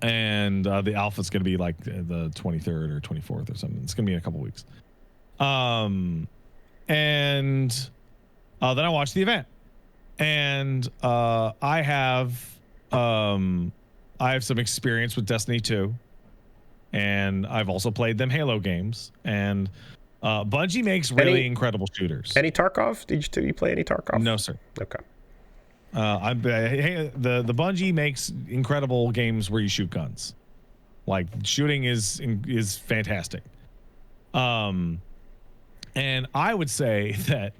the alpha's going to be like the 23rd or 24th or something. It's going to be in a couple weeks. And then I watched the event, and I have some experience with Destiny 2, and I've also played them Halo games, and Bungie makes really incredible shooters. Any Tarkov? Did you play any Tarkov? No, sir. Okay. The Bungie makes incredible games where you shoot guns. Like shooting is fantastic. And I would say that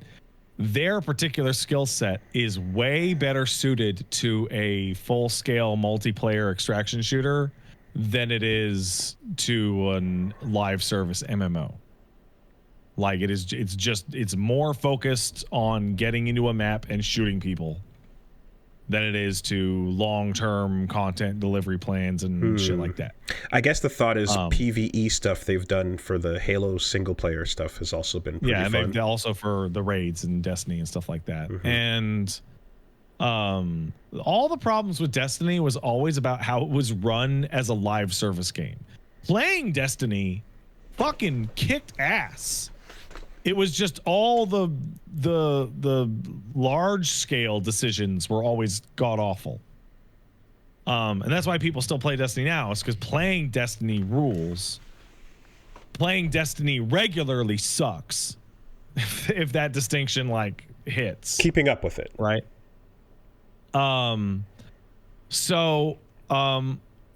their particular skill set is way better suited to a full-scale multiplayer extraction shooter than it is to a live service MMO. Like it's more focused on getting into a map and shooting people than it is to long-term content delivery plans and shit like that. I guess the thought is PvE stuff they've done for the Halo single-player stuff has also been pretty fun. And also for the raids and Destiny and stuff like that. And all the problems with Destiny was always about how it was run as a live service game. Playing Destiny fucking kicked ass. It was just all the large scale decisions were always god awful. And that's why people still play Destiny now, is because playing Destiny rules. Playing Destiny regularly sucks. If that distinction like hits. Keeping up with it. Right.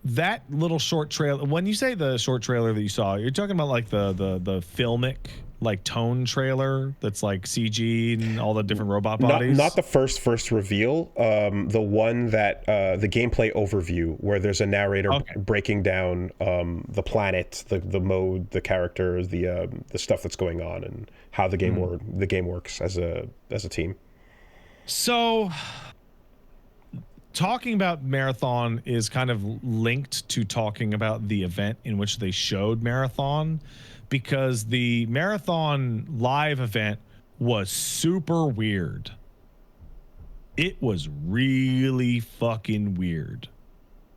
That little short trailer, when you say the short trailer that you saw, you're talking about like the filmic like tone trailer that's like CG and all the different robot bodies? Not the first reveal. The one that the gameplay overview where there's a narrator breaking down the planet, the mode, the characters, the stuff that's going on, and how the game works as a team. So, talking about Marathon is kind of linked to talking about the event in which they showed Marathon, because the Marathon live event was super weird. It was really fucking weird.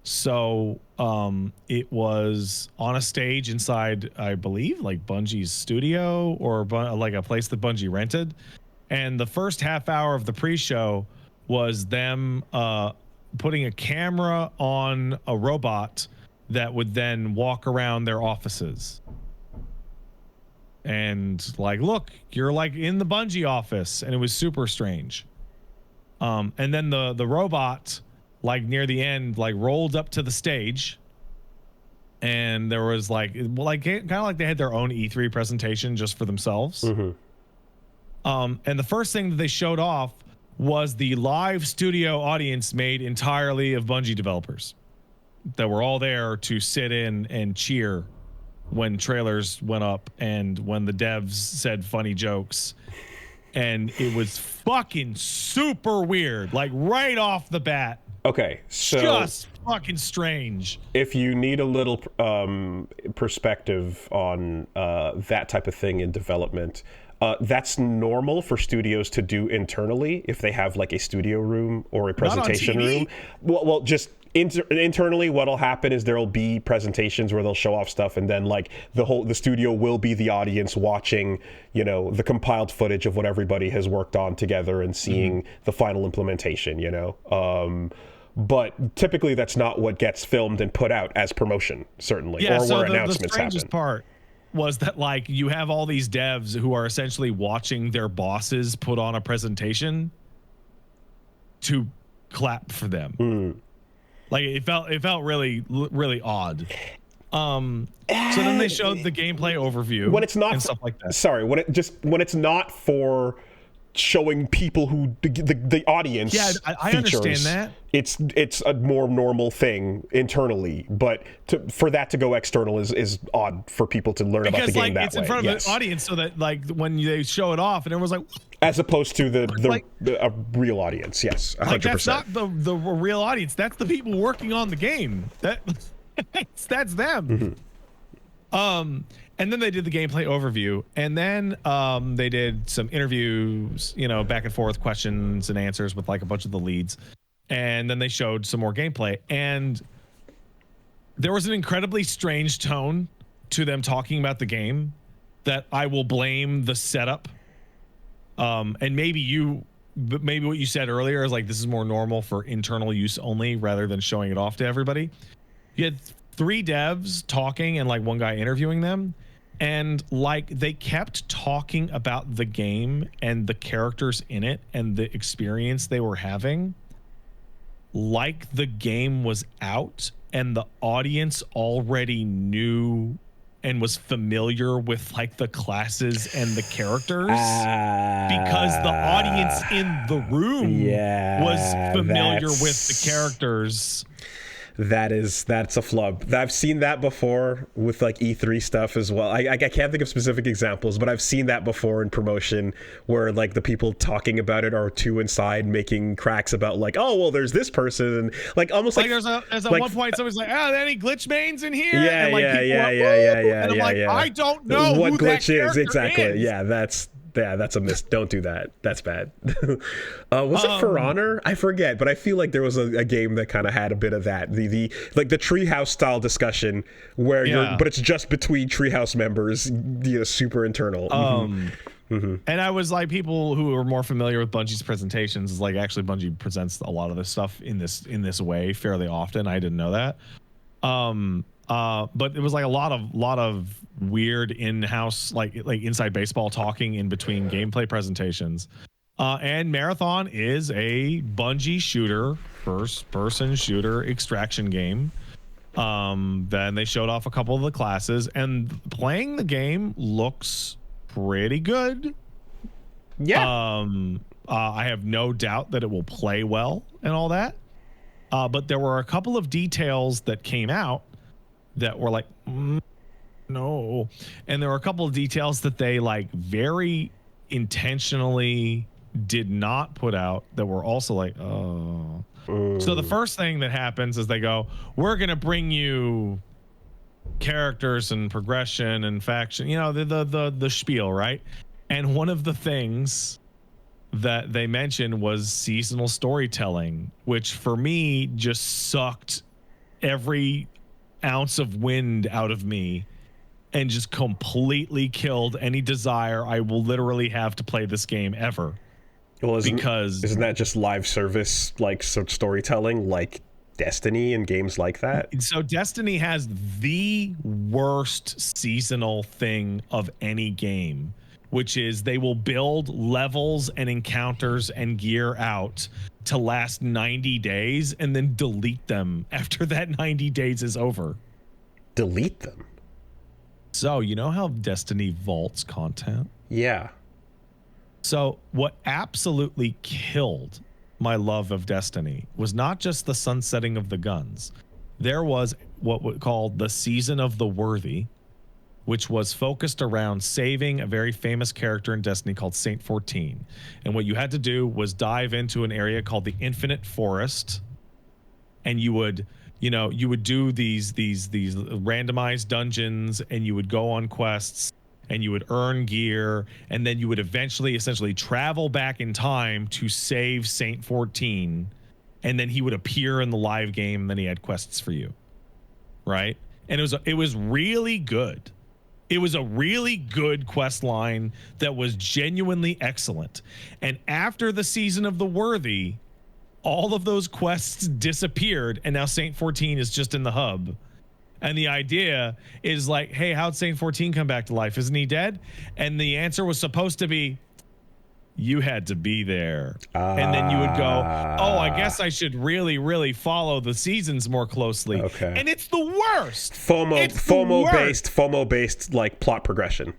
So, it was on a stage inside, I believe, like Bungie's studio or like a place that Bungie rented. And the first half hour of the pre-show was them putting a camera on a robot that would then walk around their offices. And like, look, you're like in the Bungie office. And it was super strange. And then the robot, like near the end, like rolled up to the stage. And there was like kind of like they had their own E3 presentation just for themselves. Mm-hmm. And the first thing that they showed off was the live studio audience made entirely of Bungie developers that were all there to sit in and cheer when trailers went up and when the devs said funny jokes. And it was fucking super weird, like right off the bat. Okay, so just fucking strange. If you need a little perspective on that type of thing in development, that's normal for studios to do internally if they have like a studio room or a presentation room. Well, just internally, what'll happen is there'll be presentations where they'll show off stuff, and then like the studio will be the audience watching, you know, the compiled footage of what everybody has worked on together and seeing the final implementation, you know. But typically that's not what gets filmed and put out as promotion, certainly, or so where announcements the strangest happen. Part was that like you have all these devs who are essentially watching their bosses put on a presentation to clap for them. Like it felt really odd. So then they showed the gameplay overview when it's not and stuff like that. Sorry, when it's not for showing people who the audience. Yeah, I understand that. It's a more normal thing internally, but for that to go external is odd for people to learn about the game that way. Because it's in front of the audience, so that like when they show it off and everyone's like, as opposed to the real audience. Yes, 100%. Like that's not the real audience. That's the people working on the game. That's them. And then they did the gameplay overview, and then they did some interviews, you know, back and forth questions and answers with like a bunch of the leads. And then they showed some more gameplay, and there was an incredibly strange tone to them talking about the game that I will blame the setup. And maybe what you said earlier is like, this is more normal for internal use only rather than showing it off to everybody. You had 3 devs talking and like one guy interviewing them. And like they kept talking about the game and the characters in it and the experience they were having like the game was out and the audience already knew and was familiar with like the classes and the characters because the audience in the room was familiar with the characters. That's a flub. I've seen that before with like E3 stuff as well. I can't think of specific examples, but I've seen that before in promotion where like the people talking about it are too inside making cracks about like, oh well, there's this person, and like almost like there's at one point somebody's like, oh, any glitch mains in here? Yeah, and like and I'm like, I don't know what who glitch that is exactly. Is. Yeah, that's a miss. Don't do that. That's bad. Was it For Honor? I forget, but I feel like there was a game that kind of had a bit of that. The like the treehouse style discussion where but it's just between treehouse members. Super internal. And I was like, people who are more familiar with Bungie's presentations is like, actually Bungie presents a lot of this stuff in this way fairly often. I didn't know that. But it was like a lot of weird in-house like inside baseball talking in between gameplay presentations. And Marathon is a Bungie shooter, first-person shooter extraction game. Then they showed off a couple of the classes, and playing the game looks pretty good. Yeah. I have no doubt that it will play well and all that. But there were a couple of details that came out that were like, no. And there were a couple of details that they like very intentionally did not put out that were also like, oh. So the first thing that happens is they go, we're going to bring you characters and progression and faction, the spiel, right? And one of the things that they mentioned was seasonal storytelling, which for me just sucked every ounce of wind out of me and just completely killed any desire I will literally have to play this game ever. Well, isn't that just live service, like storytelling, like Destiny and games like that? So Destiny has the worst seasonal thing of any game, which is they will build levels and encounters and gear out to last 90 days and then delete them after that 90 days is over. Delete them? So you know how Destiny vaults content? Yeah. So what absolutely killed my love of Destiny was not just the sunsetting of the guns. There was what we called the Season of the Worthy, which was focused around saving a very famous character in Destiny called Saint 14. And what you had to do was dive into an area called the Infinite Forest, and you would do these randomized dungeons, and you would go on quests, and you would earn gear, and then you would eventually essentially travel back in time to save Saint 14, and then he would appear in the live game, and then he had quests for you, right? And it was really good. It was a really good quest line that was genuinely excellent. And after the Season of the Worthy, all of those quests disappeared, and now Saint 14 is just in the hub. And the idea is like, hey, how'd Saint 14 come back to life? Isn't he dead? And the answer was supposed to be, you had to be there. And then you would go, oh, I guess I should really, really follow the seasons more closely. Okay. And it's the worst. FOMO based like plot progression.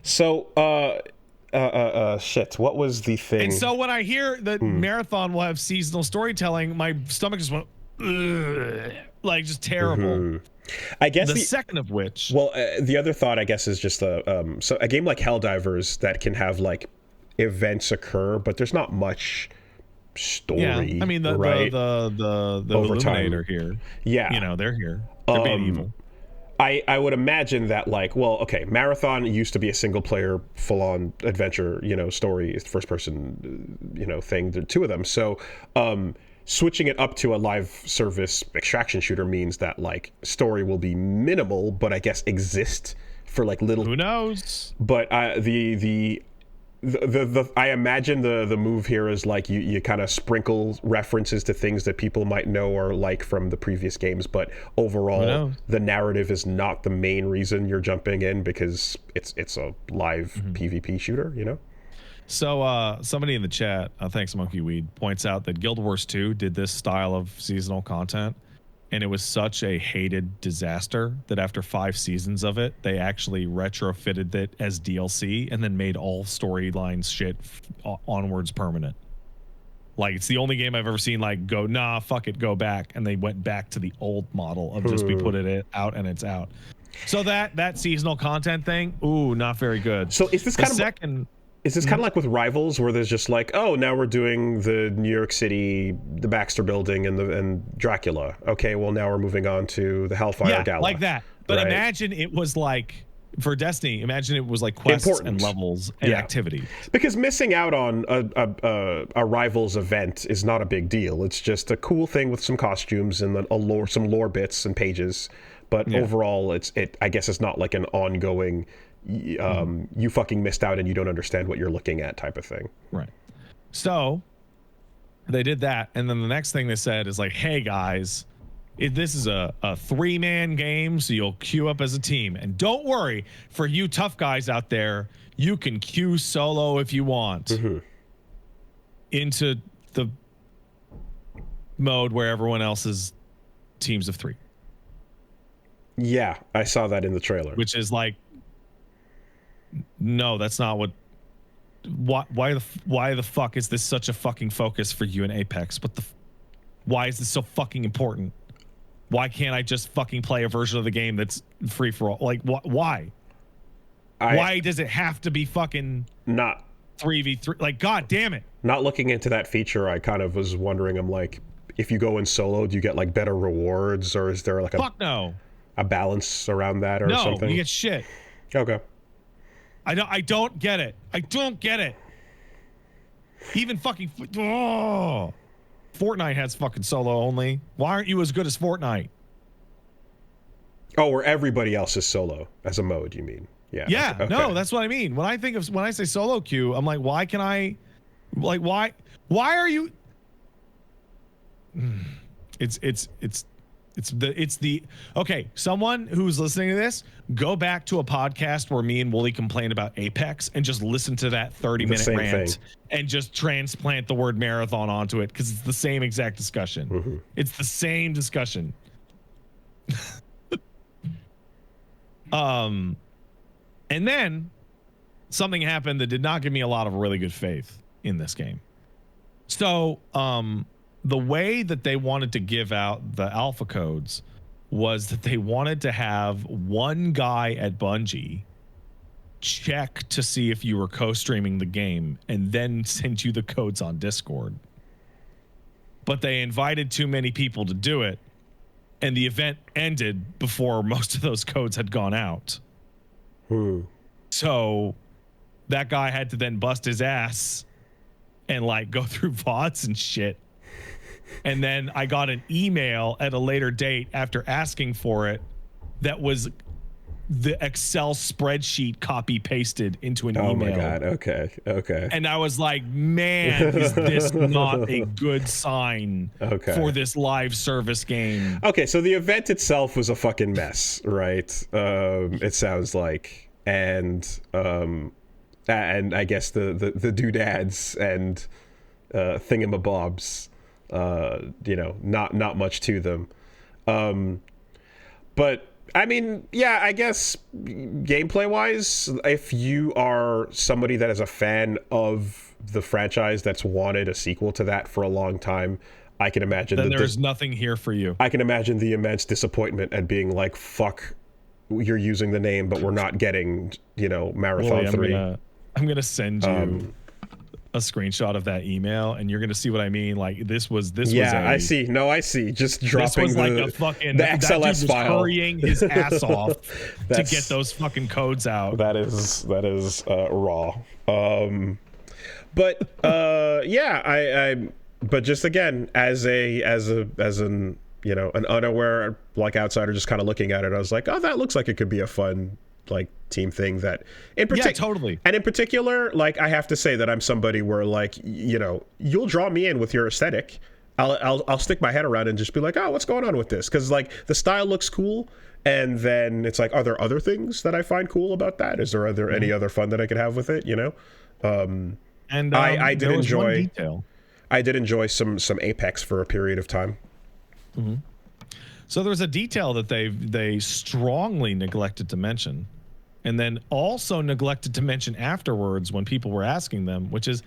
So shit, what was the thing? And so when I hear that Marathon will have seasonal storytelling, my stomach just went, ugh, like just terrible. I guess the second of which. Well, the other thought, I guess, is just so a game like Helldivers that can have like events occur, but there's not much story. Yeah, I mean the Illuminator here. Yeah, they're here. They're being evil. I would imagine that Marathon used to be a single player full on adventure, story, first person, thing. There are two of them. So switching it up to a live service extraction shooter means that like story will be minimal, but I guess exist for like little. Who knows? But I imagine the move here is like you kind of sprinkle references to things that people might know or like from the previous games, but overall the narrative is not the main reason you're jumping in because it's a live PvP shooter, So somebody in the chat, thanks Monkey Weed, points out that Guild Wars 2 did this style of seasonal content, and it was such a hated disaster that after 5 seasons of it, they actually retrofitted it as DLC and then made all storylines shit onwards permanent. Like, it's the only game I've ever seen like go, nah, fuck it, go back. And they went back to the old model of just we put it out and it's out. So that seasonal content thing, ooh, not very good. So is this Is this kind of like with Rivals, where there's just like, oh, now we're doing the New York City, the Baxter Building, and Dracula. Okay, well now we're moving on to the Hellfire Gala. Like that. But imagine it was like for Destiny. Imagine it was like quests and levels and activity. Because missing out on a Rivals event is not a big deal. It's just a cool thing with some costumes and then some lore bits and pages. But overall, I guess it's not like an ongoing. You fucking missed out and you don't understand what you're looking at type of thing. Right. So they did that, and then the next thing they said is like, hey guys, this is a 3-man game, so you'll queue up as a team, and don't worry, for you tough guys out there, you can queue solo if you want into the mode where everyone else is teams of 3. Yeah, I saw that in the trailer. Which is like No, that's not what. Why the fuck is this such a fucking focus for you in Apex? Why is this so fucking important? Why can't I just fucking play a version of the game that's free for all? Like, why? Why does it have to be fucking not 3v3? Like, god damn it. Not looking into that feature, I kind of was wondering, I'm like, if you go in solo, do you get like better rewards, or is there like a balance around that or something? No, you get shit. Okay. I don't get it. I don't get it. Even fucking Fortnite has fucking solo only. Why aren't you as good as Fortnite? Oh, where everybody else is solo as a mode, you mean? Yeah. Yeah. Okay. No, that's what I mean. When I say solo queue, I'm like, why are you? Okay, someone who's listening to this, go back to a podcast where me and Wooly complained about Apex and just listen to that 30-minute rant and just transplant the word marathon onto it, because it's the same exact discussion. Mm-hmm. It's the same discussion. And then something happened that did not give me a lot of really good faith in this game. So, the way that they wanted to give out the alpha codes was that they wanted to have one guy at Bungie check to see if you were co-streaming the game and then send you the codes on Discord. But they invited too many people to do it, and the event ended before most of those codes had gone out. So that guy had to then bust his ass and like go through VODs and shit. And then I got an email at a later date after asking for it that was the Excel spreadsheet copy pasted into an email. Oh my God. Okay. And I was like, man, is this not a good sign for this live service game? Okay, so the event itself was a fucking mess, right? It sounds like. And I guess the doodads and thingamabobs, not much to them. But I mean, yeah, I guess gameplay wise, if you are somebody that is a fan of the franchise that's wanted a sequel to that for a long time, I can imagine that there's nothing here for you. I can imagine the immense disappointment and being like, fuck, you're using the name, but we're not getting, Marathon 3. I'm gonna send you a screenshot of that email, and you're gonna see what I mean. Like this was I see. Just dropping this was like a fucking, the XLS file, hurrying his ass off to get those fucking codes out. That is raw. But but just again, as an an unaware like outsider just kind of looking at it, I was like, oh, that looks like it could be a fun like team thing that totally. And in particular, like I have to say that I'm somebody where like, you'll draw me in with your aesthetic. I'll stick my head around and just be like, oh, what's going on with this? Because like the style looks cool, and then it's like, are there other things that I find cool about that? Are there any other fun that I could have with it? And I did enjoy some Apex for a period of time. Mm-hmm. So there was a detail that they strongly neglected to mention, and then also neglected to mention afterwards when people were asking them, which is,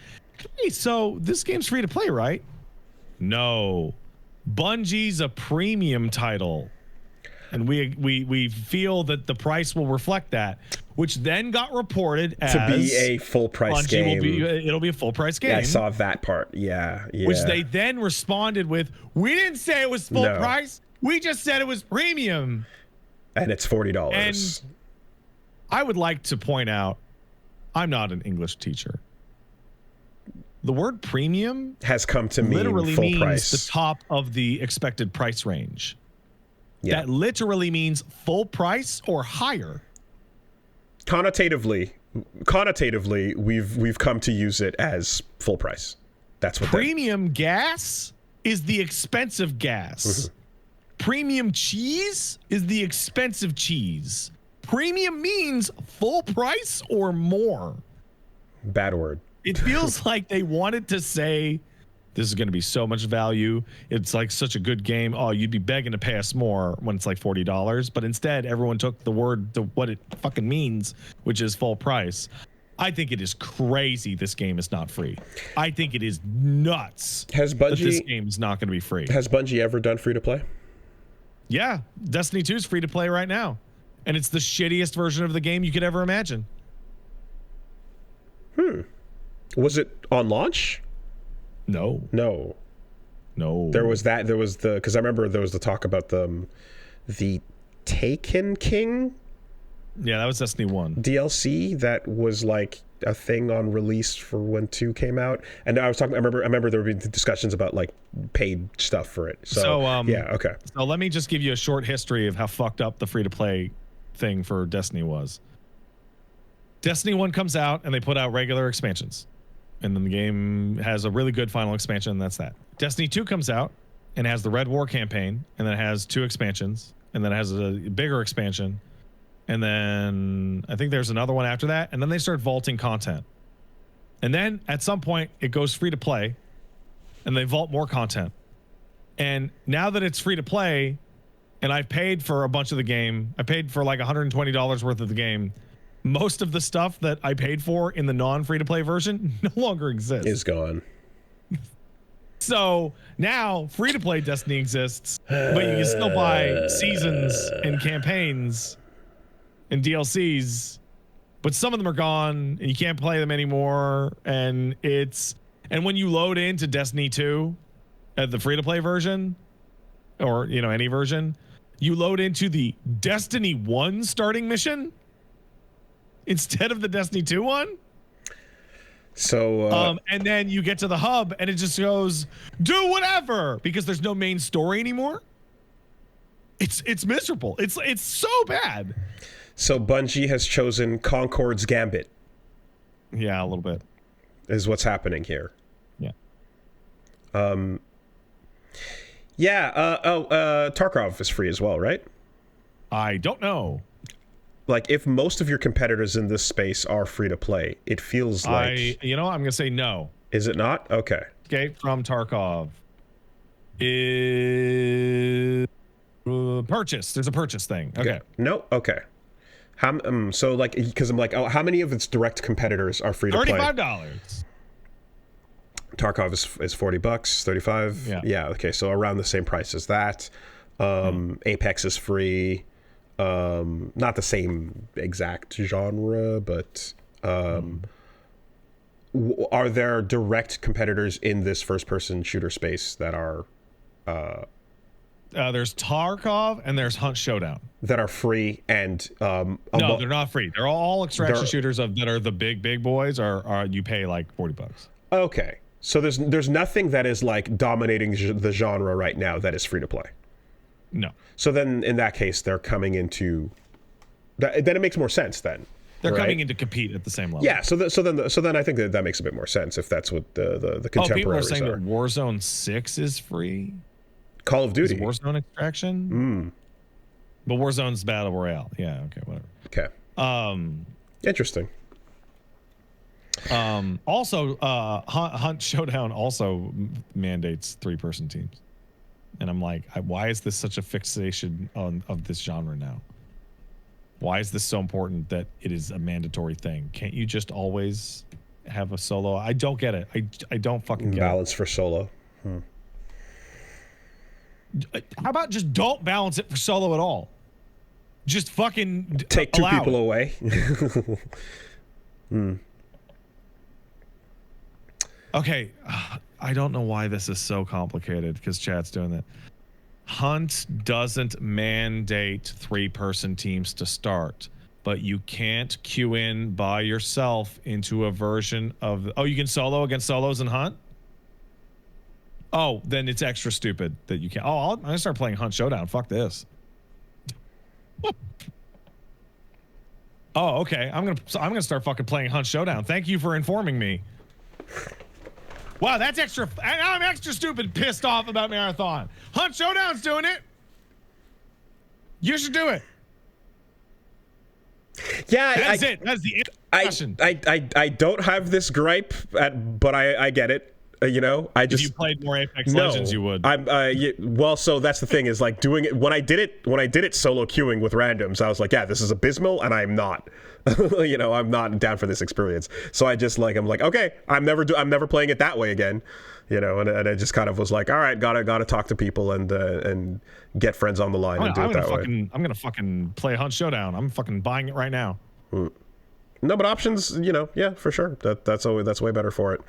hey, so this game's free to play, right? No, Bungie's a premium title, and we feel that the price will reflect that, which then got reported as to be a full price game. It'll be a full price game. Yeah, I saw that part. Yeah. Which they then responded with, "We didn't say it was full price. We just said it was premium." And it's $40. And I would like to point out, I'm not an English teacher. The word premium has come to mean literally full means price. The top of the expected price range. Yeah. That literally means full price or higher. Connotatively, we've come to use it as full price. That's what premium gas is the expensive gas. Mm-hmm. Premium cheese is the expensive cheese. Premium means full price or more. Bad word. It feels like they wanted to say This is going to be so much value. It's like such a good game. Oh, you'd be begging to pay us more when it's like $40. But instead, everyone took the word to what it fucking means, which is full price. I think it is crazy this game is not free. I think it is nuts that this game is not going to be free. Has Bungie ever done free to play? Yeah. Destiny 2 is free to play right now. And it's the shittiest version of the game you could ever imagine. Was it on launch? No. There was because I remember there was the talk about the Taken King. Yeah, that was Destiny 1 DLC that was like a thing on release for when 2 came out. And I remember there were discussions about like paid stuff for it. So yeah, okay. So let me just give you a short history of how fucked up the free to play thing for Destiny was. Destiny 1 comes out and they put out regular expansions. And then the game has a really good final expansion, and that's that. Destiny 2 comes out and has the Red War campaign, and then it has 2 expansions, and then it has a bigger expansion. And then I think there's another one after that. And then they start vaulting content. And then at some point it goes free to play and they vault more content. And now that it's free to play and I've paid for a bunch of the game, I paid for like $120 worth of the game. Most of the stuff that I paid for in the non-free to play version no longer exists. Is gone. So now free to play Destiny exists, but you can still buy seasons and campaigns and DLCs, but some of them are gone and you can't play them anymore. And when you load into Destiny 2 at the free to play version, or any version, you load into the Destiny 1 starting mission instead of the Destiny 2 one. So and then you get to the hub and it just goes, do whatever, because there's no main story anymore. It's miserable. It's so bad. So Bungie has chosen Concord's Gambit. Yeah, a little bit. Is what's happening here. Yeah. Tarkov is free as well, right? I don't know. Like, if most of your competitors in this space are free to play, it feels like... I'm going to say no. Is it not? Okay. Escape from Tarkov is purchase. There's a purchase thing. Okay. Yeah. No? Okay. So, like, because I'm like, how many of its direct competitors are free to play? $35. Tarkov is $40, 35. Yeah. Yeah. Okay. So around the same price as that. Apex is free. Not the same exact genre, but are there direct competitors in this first-person shooter space that are? There's Tarkov and there's Hunt Showdown that are free and no, they're not free. They're all extraction shooters that are the big boys. Are you pay like $40? Okay, so there's nothing that is like dominating the genre right now that is free to play. No. So then, in that case, they're coming into. Then it makes more sense. Then they're coming in to compete at the same level. Yeah. So then I think that makes a bit more sense if that's what the contemporaries people are saying that Warzone 6 is free. Call of Duty. Warzone Extraction. But Warzone's Battle Royale. Yeah. Okay. Whatever. Okay. Interesting. Also, Hunt Showdown also mandates 3-person teams. And I'm like, why is this such a fixation of this genre now? Why is this so important that it is a mandatory thing? Can't you just always have a solo? I don't get it. I don't fucking get it. Balance for solo. How about just don't balance it for solo at all? Just fucking take 2 people away. Okay. I don't know why this is so complicated because chat's doing that. Hunt doesn't mandate 3-person teams to start, but you can't queue in by yourself into a version of... Oh, you can solo against solos in Hunt? Oh, then it's extra stupid that you can't... Oh, I'm going to start playing Hunt Showdown. Fuck this. Oh, okay. I'm gonna start fucking playing Hunt Showdown. Thank you for informing me. Wow, that's extra. I'm extra stupid, pissed off about Marathon. Hunt Showdown's doing it. You should do it. Yeah, that's it. That's the question. I don't have this gripe, but I get it. You know, I just if you played more Apex Legends, you would. Well, so that's the thing is like doing it when I did it solo queuing with randoms. I was like, yeah, this is abysmal, and I'm not. You know, I'm not down for this experience. So I'm like, okay, I'm never playing it that way again. You know, and I just kind of was like, all right, gotta talk to people and get friends on the line and do it that way. I'm gonna fucking play Hunt Showdown. I'm fucking buying it right now. No, but options, you know, yeah, for sure. That's way better for it.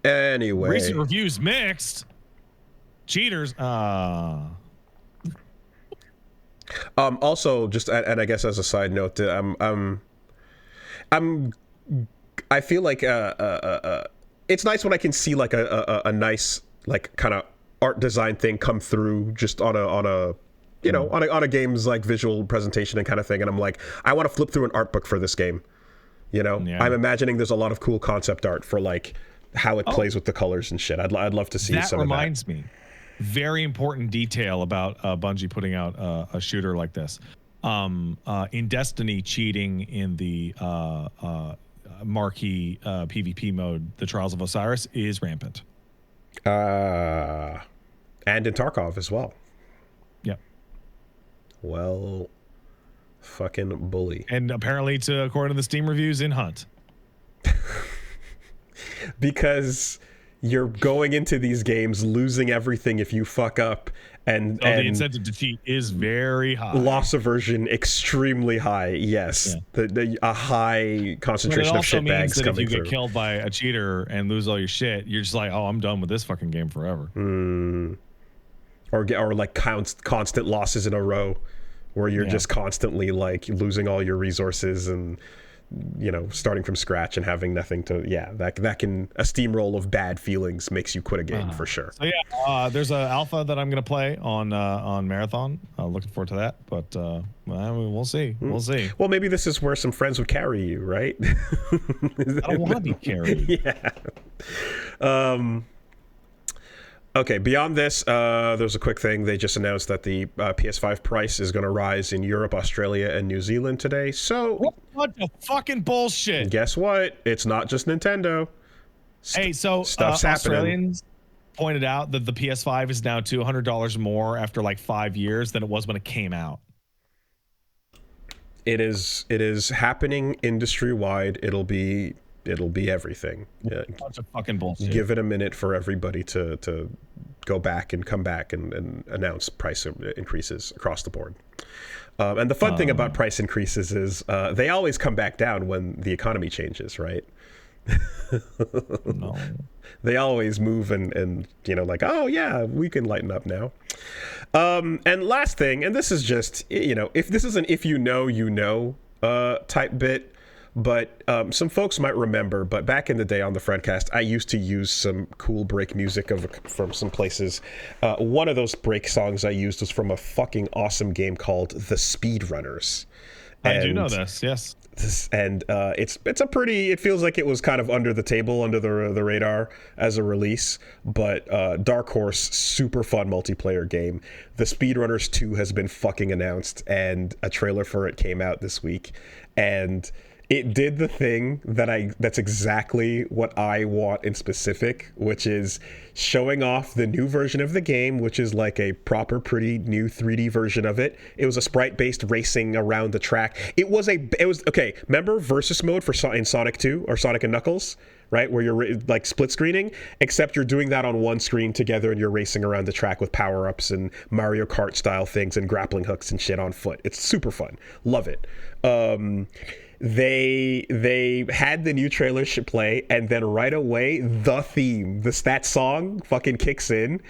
Anyway, recent reviews mixed. Cheaters. Also, just and I guess as a side note, I feel like it's nice when I can see like a nice like kind of art design thing come through just on a you know on a game's like visual presentation and kind of thing, and I'm like, I want to flip through an art book for this game. You know, I'm imagining there's a lot of cool concept art for like how it plays with the colors and shit. I'd love to see some of that. That reminds me, very important detail about Bungie putting out a shooter like this. In Destiny, cheating in the marquee PvP mode, the Trials of Osiris, is rampant. And in Tarkov as well. Yep. Well, fucking bully. And apparently, according to the Steam reviews, in Hunt. Because you're going into these games losing everything if you fuck up, and the incentive to cheat is very high. Loss aversion extremely high. Yes, yeah. A high concentration of shitbags coming through. It also means that if you get killed by a cheater and lose all your shit, you're just like, oh, I'm done with this fucking game forever. Or like constant losses in a row, where you're just constantly like losing all your resources and, you know, starting from scratch and having nothing to, that can, a steamroll of bad feelings makes you quit a game for sure. So yeah, there's an alpha that I'm going to play on Marathon. Looking forward to that, but we'll see. We'll see. Well, maybe this is where some friends would carry you, right? I don't want to be carried. Yeah. Okay, beyond this, there's a quick thing. They just announced that the PS5 price is going to rise in Europe, Australia, and New Zealand today. So, what the fucking bullshit? Guess what? It's not just Nintendo. Hey, so stuff's Australians pointed out that the PS5 is now $200 more after like 5 years than it was when it came out. It is happening industry-wide. It'll be everything. Yeah. Bunch of fucking bullshit. Give it a minute for everybody to go back and come back and announce price increases across the board. And the fun thing about price increases is they always come back down when the economy changes, right? No. They always move and you know, like, oh yeah, we can lighten up now. And last thing, and this is just, you know, if this is an if you know type bit, but some folks might remember, but back in the day on the Frontcast, I used to use some cool break music from some places. One of those break songs I used was from a fucking awesome game called The SpeedRunners. I do know this, yes. It's a pretty, it feels like it was kind of under the table, under the radar as a release, but Dark Horse, super fun multiplayer game. The SpeedRunners 2 has been fucking announced, and a trailer for it came out this week, and it did the thing that's exactly what I want in specific, which is showing off the new version of the game, which is like a proper, pretty new 3D version of it. It was a sprite-based racing around the track. It was okay. Remember versus mode in Sonic 2 or Sonic and Knuckles, right? Where you're like split screening, except you're doing that on one screen together and you're racing around the track with power-ups and Mario Kart style things and grappling hooks and shit on foot. It's super fun. Love it. They had the new trailer play, and then right away the theme, that song fucking kicks in,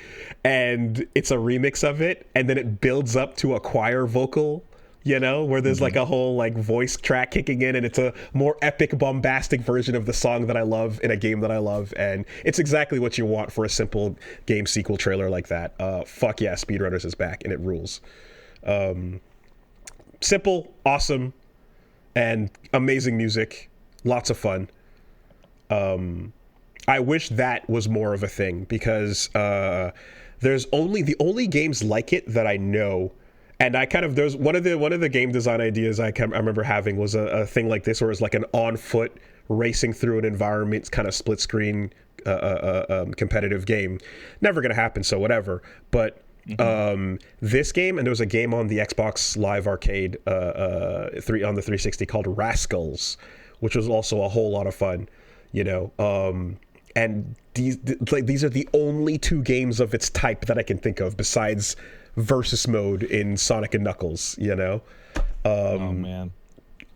and it's a remix of it, and then it builds up to a choir vocal, you know, where there's like a whole like voice track kicking in, and it's a more epic, bombastic version of the song that I love in a game that I love, and it's exactly what you want for a simple game sequel trailer like that. Fuck yeah, SpeedRunners is back, and it rules. Simple, awesome, and amazing music, lots of fun. I wish that was more of a thing, because there's the only games like it that I know, And I kind of there's one of the game design ideas I remember having was a thing like this, where it's like an on foot racing through an environment, kind of split screen competitive game. Never gonna happen, so whatever. But this game, and there was a game on the Xbox Live Arcade on the 360 called Rascals, which was also a whole lot of fun, and these are the only 2 games of its type that I can think of besides versus mode in Sonic and Knuckles. Oh man,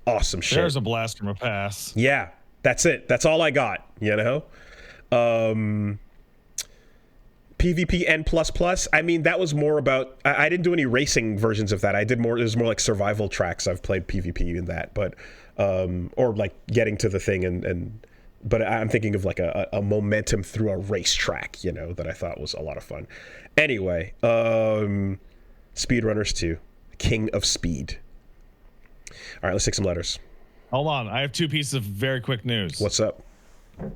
awesome shit. There's a blast from a pass. Yeah, that's it. That's all I got. PvP N++. I mean, that was more about. I didn't do any racing versions of that. I did more. It was more like survival tracks. I've played PvP in that, but or like getting to the thing and. But I'm thinking of like a momentum through a racetrack, that I thought was a lot of fun. Anyway, SpeedRunners 2, King of Speed. All right, let's take some letters. Hold on, I have 2 pieces of very quick news. What's up?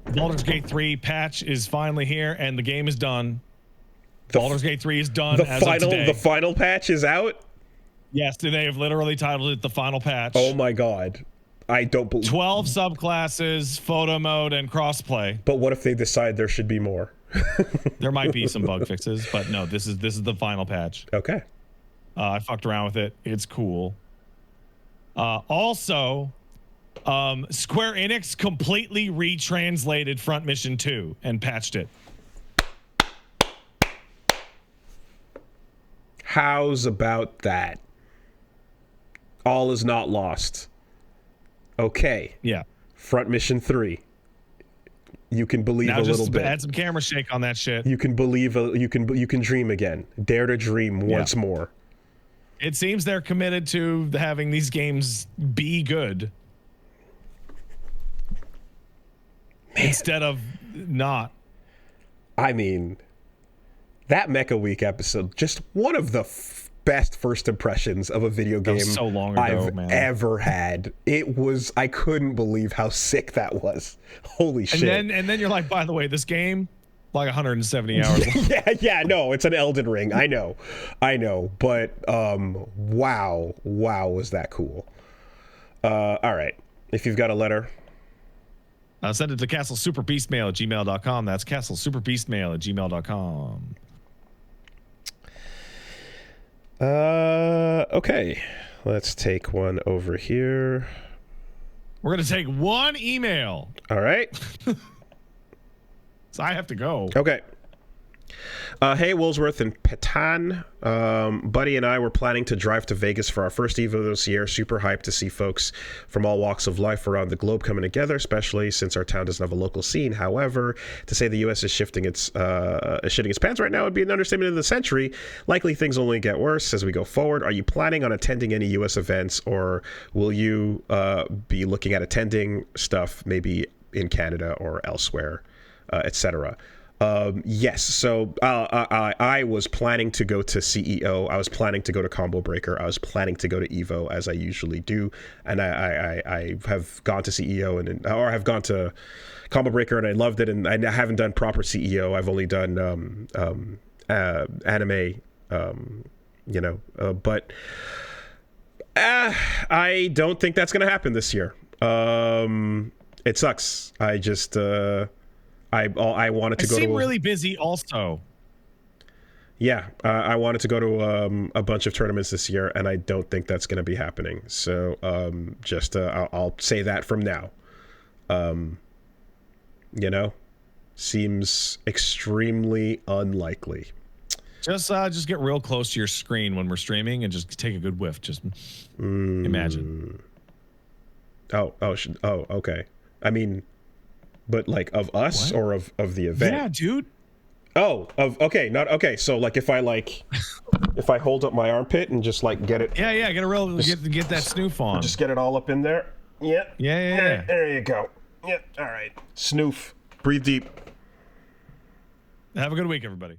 Baldur's Gate 3 patch is finally here, and the game is done. Baldur's Gate 3 is done as of today. The final patch is out? Yes, they have literally titled it the final patch. Oh my god. I don't believe 12 subclasses, photo mode, and crossplay. But what if they decide there should be more? There might be some bug fixes, but no, this is the final patch. Okay. I fucked around with it. It's cool. Also, Square Enix completely retranslated Front Mission 2 and patched it. How's about that? All is not lost. Okay. Yeah. Front Mission 3. You can believe now a little bit. Add some camera shake on that shit. You can believe. You can dream again. Dare to dream once more. It seems they're committed to having these games be good. Man. Instead of not. I mean, that Mecha Week episode, just one of the best first impressions of a video game so long ago, I've ever had. It was, I couldn't believe how sick that was. Holy shit. And then you're like, by the way, this game, like 170 hours. No, it's an Elden Ring. I know. But wow, was that cool. All right. If you've got a letter, send it to castlesuperbeastmail@gmail.com. That's castlesuperbeastmail@gmail.com. Okay. Let's take one over here. We're going to take one email. All right. So I have to go. Okay. Hey, Woolsworth and Petan. Buddy and I were planning to drive to Vegas for our first Evo this year. Super hyped to see folks from all walks of life around the globe coming together, especially since our town doesn't have a local scene. However, to say the U.S. is shitting its pants right now would be an understatement of the century. Likely things only get worse as we go forward. Are you planning on attending any U.S. events, or will you be looking at attending stuff maybe in Canada or elsewhere, etc.? Yes. So I was planning to go to CEO. I was planning to go to Combo Breaker. I was planning to go to Evo, as I usually do. And I have gone to CEO or have gone to Combo Breaker, and I loved it. And I haven't done proper CEO. I've only done anime, but I don't think that's going to happen this year. It sucks. I just... I wanted to go to. I seem really busy also. Yeah, I wanted to go to a bunch of tournaments this year, and I don't think that's going to be happening. So I'll say that from now. Seems extremely unlikely. Just get real close to your screen when we're streaming and just take a good whiff. Just imagine. Oh, okay. I mean. But like of us or of the event? Yeah, dude. Oh, okay. So like if I hold up my armpit and just like get it. Yeah. Get that snoof on. Just get it all up in there. Yeah. Yeah. There you go. Yeah. All right. Snoof. Breathe deep. Have a good week, everybody.